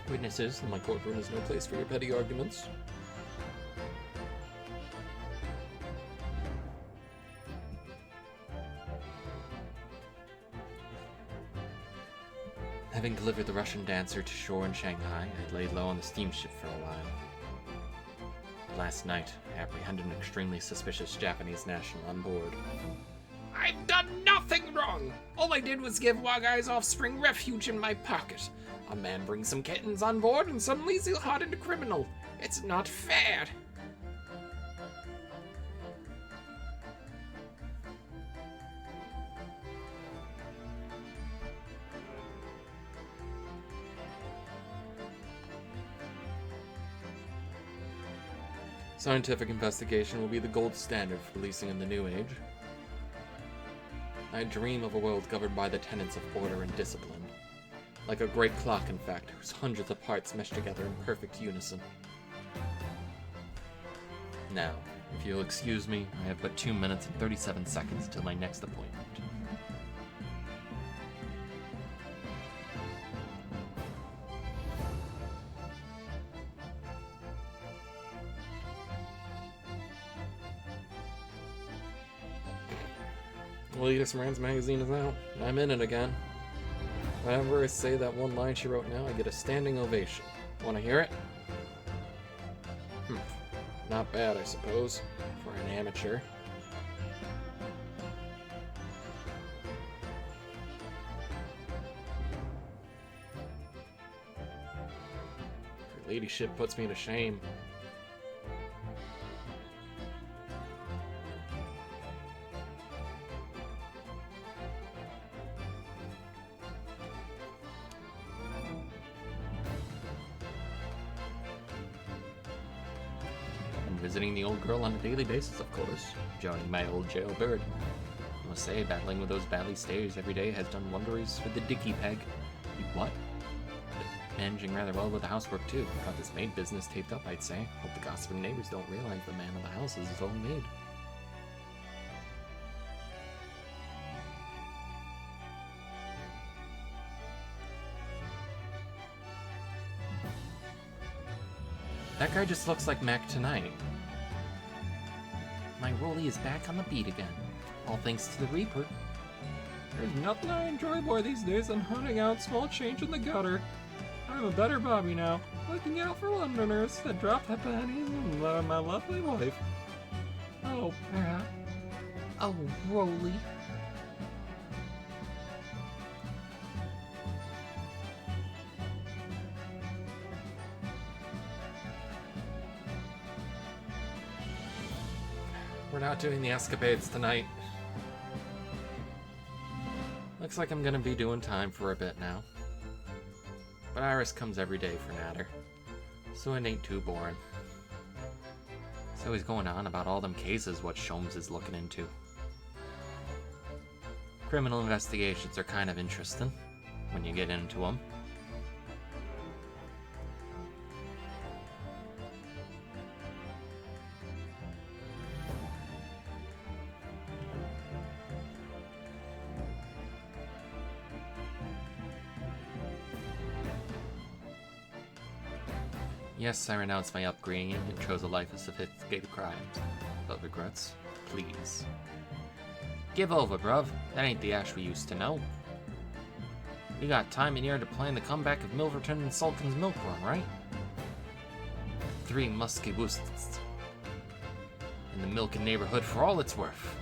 Witnesses, in my courtroom is no place for your petty arguments. Having delivered the Russian dancer to shore in Shanghai, I laid low on the steamship for a while. Last night, I apprehended an extremely suspicious Japanese national on board. I've done nothing wrong! All I did was give Wagai's offspring refuge in my pocket. A man brings some kittens on board and suddenly he's a hardened criminal. It's not fair. Scientific investigation will be the gold standard for policing in the new age. I dream of a world governed by the tenets of order and discipline. Like a great clock, in fact, whose hundreds of parts mesh together in perfect unison. Now, if you'll excuse me, I have but 2 minutes and 37 seconds till my next appointment. Latest Rand's magazine is out. I'm in it again. Whenever I say that one line she wrote now, I get a standing ovation. Wanna hear it? Not bad, I suppose, for an amateur. Her ladyship puts me to shame. Visiting the old girl on a daily basis, of course. Joining my old jailbird. I must say, battling with those badly stairs every day has done wonders for the dicky peg. What? Managing rather well with the housework, too. Got this maid business taped up, I'd say. Hope the gossiping neighbors don't realize the man of the house is his own maid. That guy just looks like Mac tonight. My Rolly is back on the beat again. All thanks to the Reaper. There's nothing I enjoy more these days than hunting out small change in the gutter. I'm a better Bobby now, looking out for Londoners that drop the pennies and love my lovely wife. Oh, Pat. Oh, Rolly. We're not doing the escapades tonight. Looks like I'm gonna be doing time for a bit now. But Iris comes every day for Natter, so it ain't too boring. So he's going on about all them cases what Sholmes is looking into. Criminal investigations are kind of interesting when you get into them. Yes, I renounced my upbringing and chose a life of sophisticated crimes. But regrets? Please. Give over, bruv. That ain't the Ash we used to know. We got time in here to plan the comeback of Milverton and Sultan's Milk Run, right? 3 musky boosts. In the milking neighborhood for all it's worth.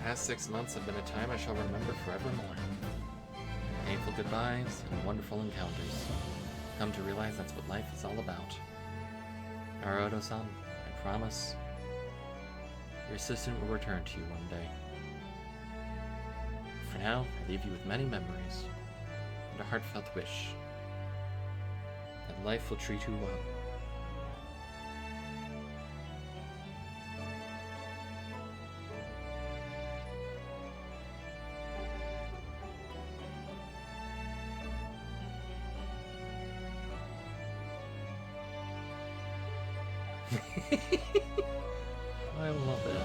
Past 6 months have been a time I shall remember forevermore. Painful goodbyes and wonderful encounters. Come to realize that's what life is all about. Naruto-san, promise? Your assistant will return to you one day. For now, I leave you with many memories and a heartfelt wish that life will treat you well. I love it.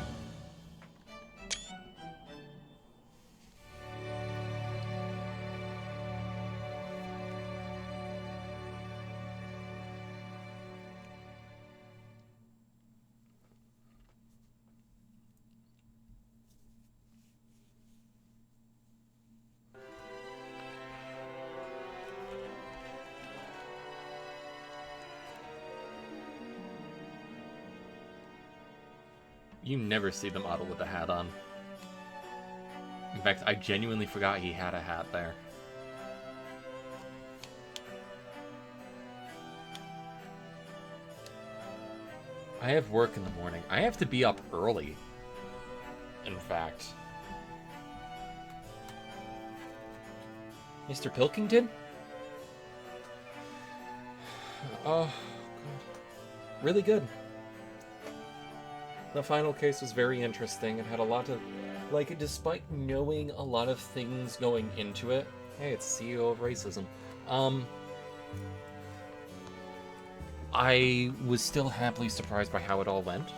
You never see the model with the hat on. In fact, I genuinely forgot he had a hat there. I have work in the morning. I have to be up early. In fact. Mr. Pilkington? Oh, good. Really good. The final case was very interesting. It had a lot of, like, despite knowing a lot of things going into it. Hey, it's CEO of racism. I was still happily surprised by how it all went.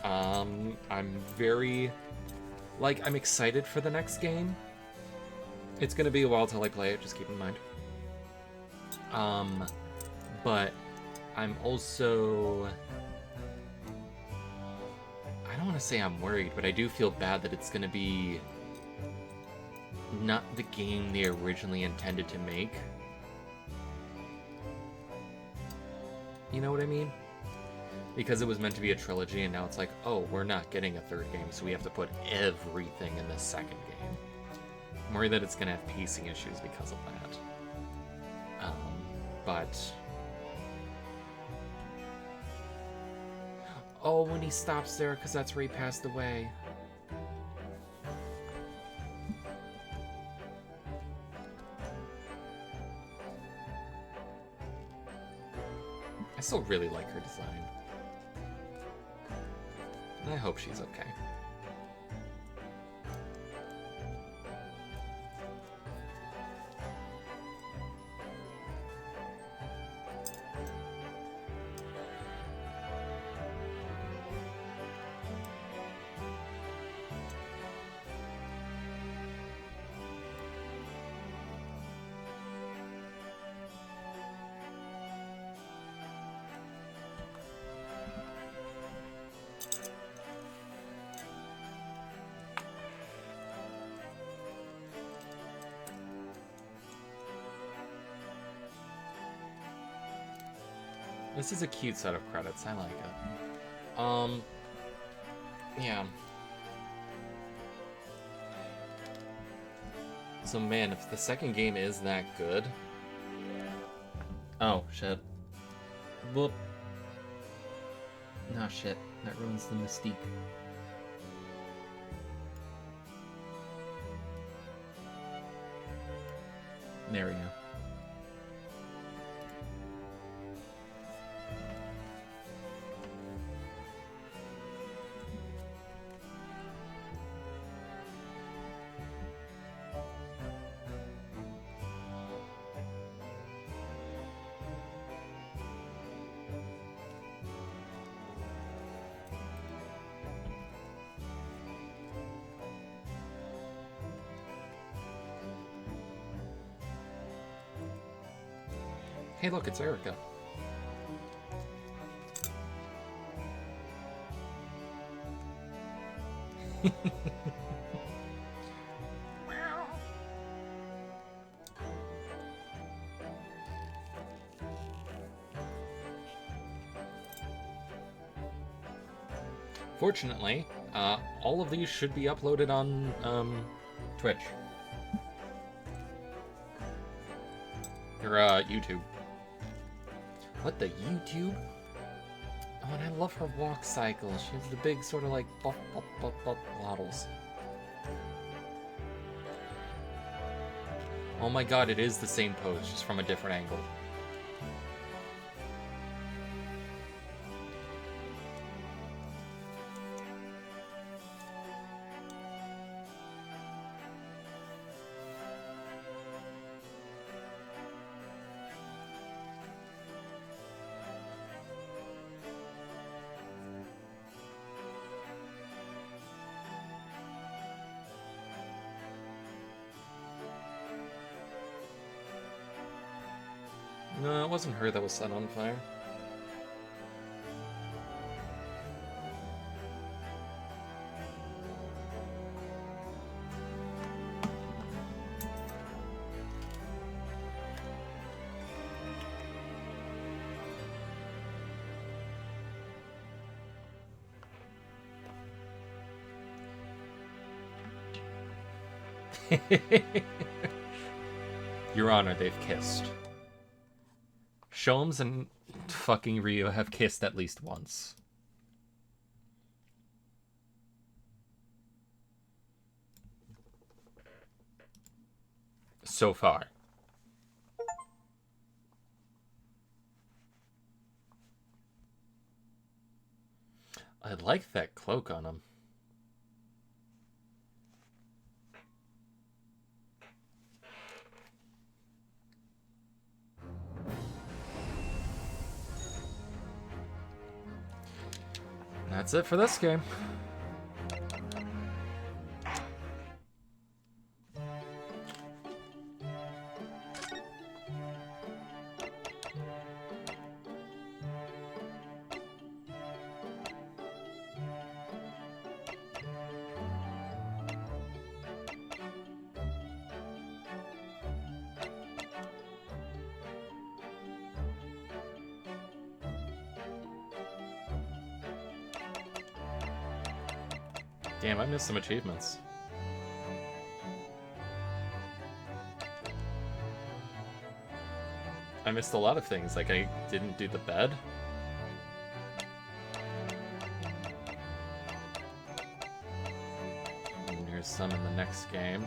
I'm very, like, I'm excited for the next game. It's gonna be a while till I play it, just keep in mind. But I'm also, I don't want to say I'm worried, but I do feel bad that it's going to be not the game they originally intended to make. You know what I mean? Because it was meant to be a trilogy, and now it's like, oh, we're not getting a third game, so we have to put everything in the second game. I'm worried that it's going to have pacing issues because of that. But... oh, when he stops there, because that's where he passed away. I still really like her design. And I hope she's okay. This is a cute set of credits. I like it. Yeah. So man, if the second game is that good... oh, shit. Whoop. Nah, shit. That ruins the mystique. There we go. Hey, look, it's Erica. Fortunately, all of these should be uploaded on Twitch. Or YouTube. What the YouTube? Oh, and I love her walk cycle. She has the big sort of like bop, bop, bop, bop waddles. Oh my god, it is the same pose, just from a different angle. No, it wasn't her that was set on fire. Your Honor, they've kissed. Sholmes and fucking Ryo have kissed at least once. So far. I like that cloak on him. That's it for this game. Damn, I missed some achievements. I missed a lot of things, like I didn't do the bed. And there's some in the next game.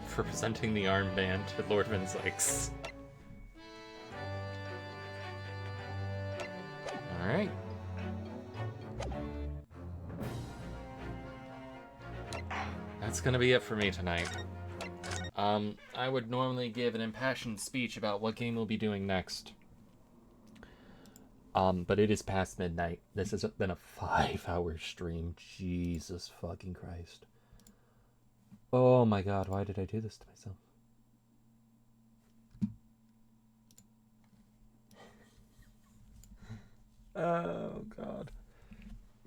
For presenting the armband to Lord Vinzix. Alright. That's gonna be it for me tonight. I would normally give an impassioned speech about what game we'll be doing next. But it is past midnight. This has been a 5-hour stream. Jesus fucking Christ. Oh my god, why did I do this to myself? Oh god.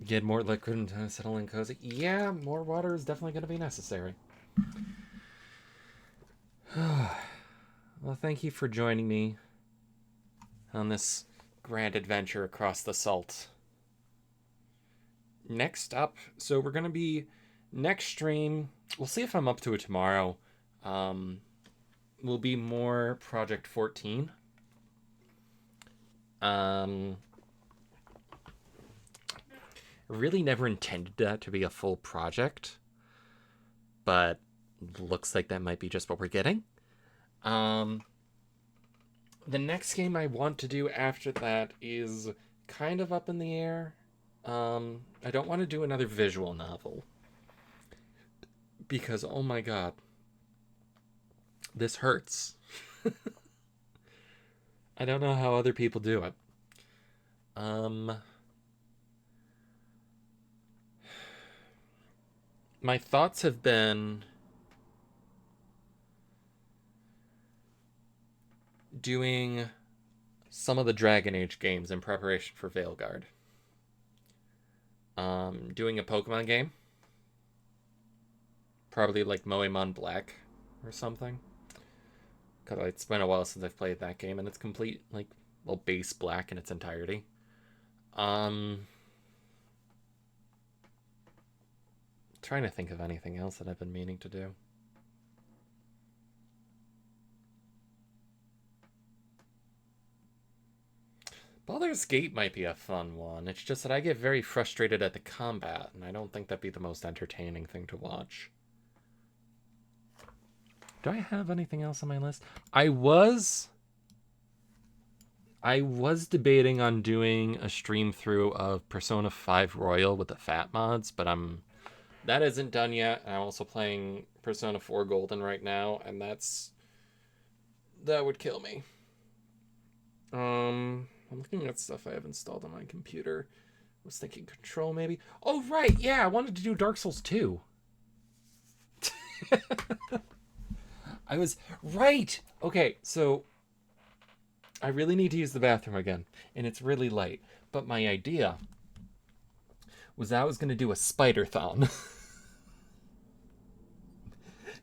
Get more liquid and settle in cozy. Yeah, more water is definitely going to be necessary. Well, thank you for joining me on this grand adventure across the salt. Next up, so we're going to be... Next stream, we'll see if I'm up to it tomorrow, will be more Project 14. Really never intended that to be a full project, but looks like that might be just what we're getting. The next game I want to do after that is kind of up in the air. I don't want to do another visual novel. Because, oh my god, this hurts. I don't know how other people do it. My thoughts have been doing some of the Dragon Age games in preparation for Veilguard. Doing a Pokemon game. Probably like Moemon Black or something. Because it's been a while since I've played that game, and it's complete, like, well, base black in its entirety. trying to think of anything else that I've been meaning to do. Baldur's Gate might be a fun one. It's just that I get very frustrated at the combat, and I don't think that'd be the most entertaining thing to watch. Do I have anything else on my list? I was debating on doing a stream through of Persona 5 Royal with the fat mods, but that isn't done yet. I'm also playing Persona 4 Golden right now, and that would kill me. I'm looking at stuff I have installed on my computer. I was thinking Control maybe. Oh right, yeah, I wanted to do Dark Souls 2. I was right. Okay, so I really need to use the bathroom again, and it's really light. But my idea was I was going to do a spider-thon.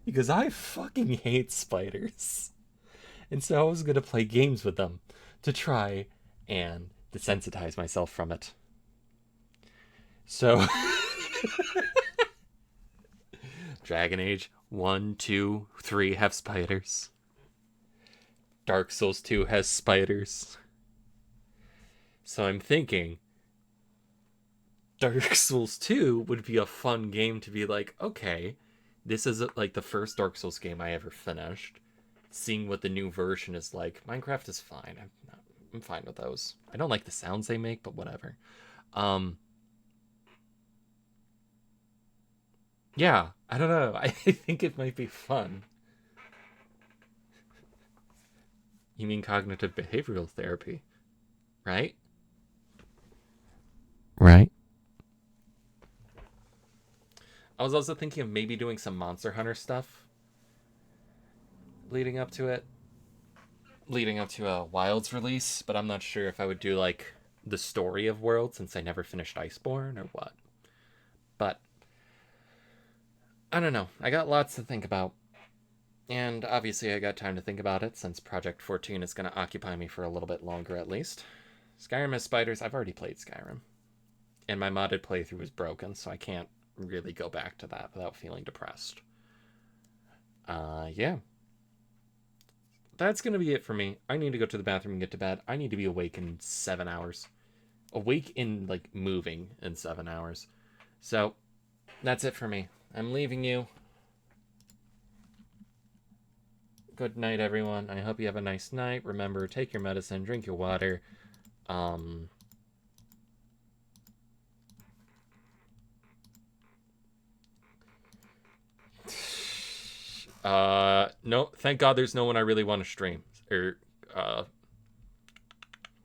Because I fucking hate spiders. And so I was going to play games with them to try and desensitize myself from it. So Dragon Age 1, 2, 3 have spiders. Dark Souls 2 has spiders. So I'm thinking Dark Souls 2 would be a fun game to be like, okay, this is like the first Dark Souls game I ever finished. Seeing what the new version is like. Minecraft is fine. I'm fine with those. I don't like the sounds they make, but whatever. Yeah, I don't know. I think it might be fun. You mean cognitive behavioral therapy, right? Right. I was also thinking of maybe doing some Monster Hunter stuff leading up to it. Leading up to a Wilds release, but I'm not sure if I would do like the story of World since I never finished Iceborne or what. But I don't know. I got lots to think about. And obviously I got time to think about it since Project 14 is going to occupy me for a little bit longer at least. Skyrim has spiders. I've already played Skyrim. And my modded playthrough is broken, so I can't really go back to that without feeling depressed. Yeah. That's going to be it for me. I need to go to the bathroom and get to bed. I need to be awake in 7 hours. Awake in, like, moving in 7 hours. So, that's it for me. I'm leaving you. Good night, everyone. I hope you have a nice night. Remember, take your medicine, drink your water. No, thank God there's no one I really want to stream or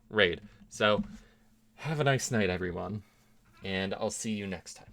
raid. So, have a nice night, everyone, and I'll see you next time.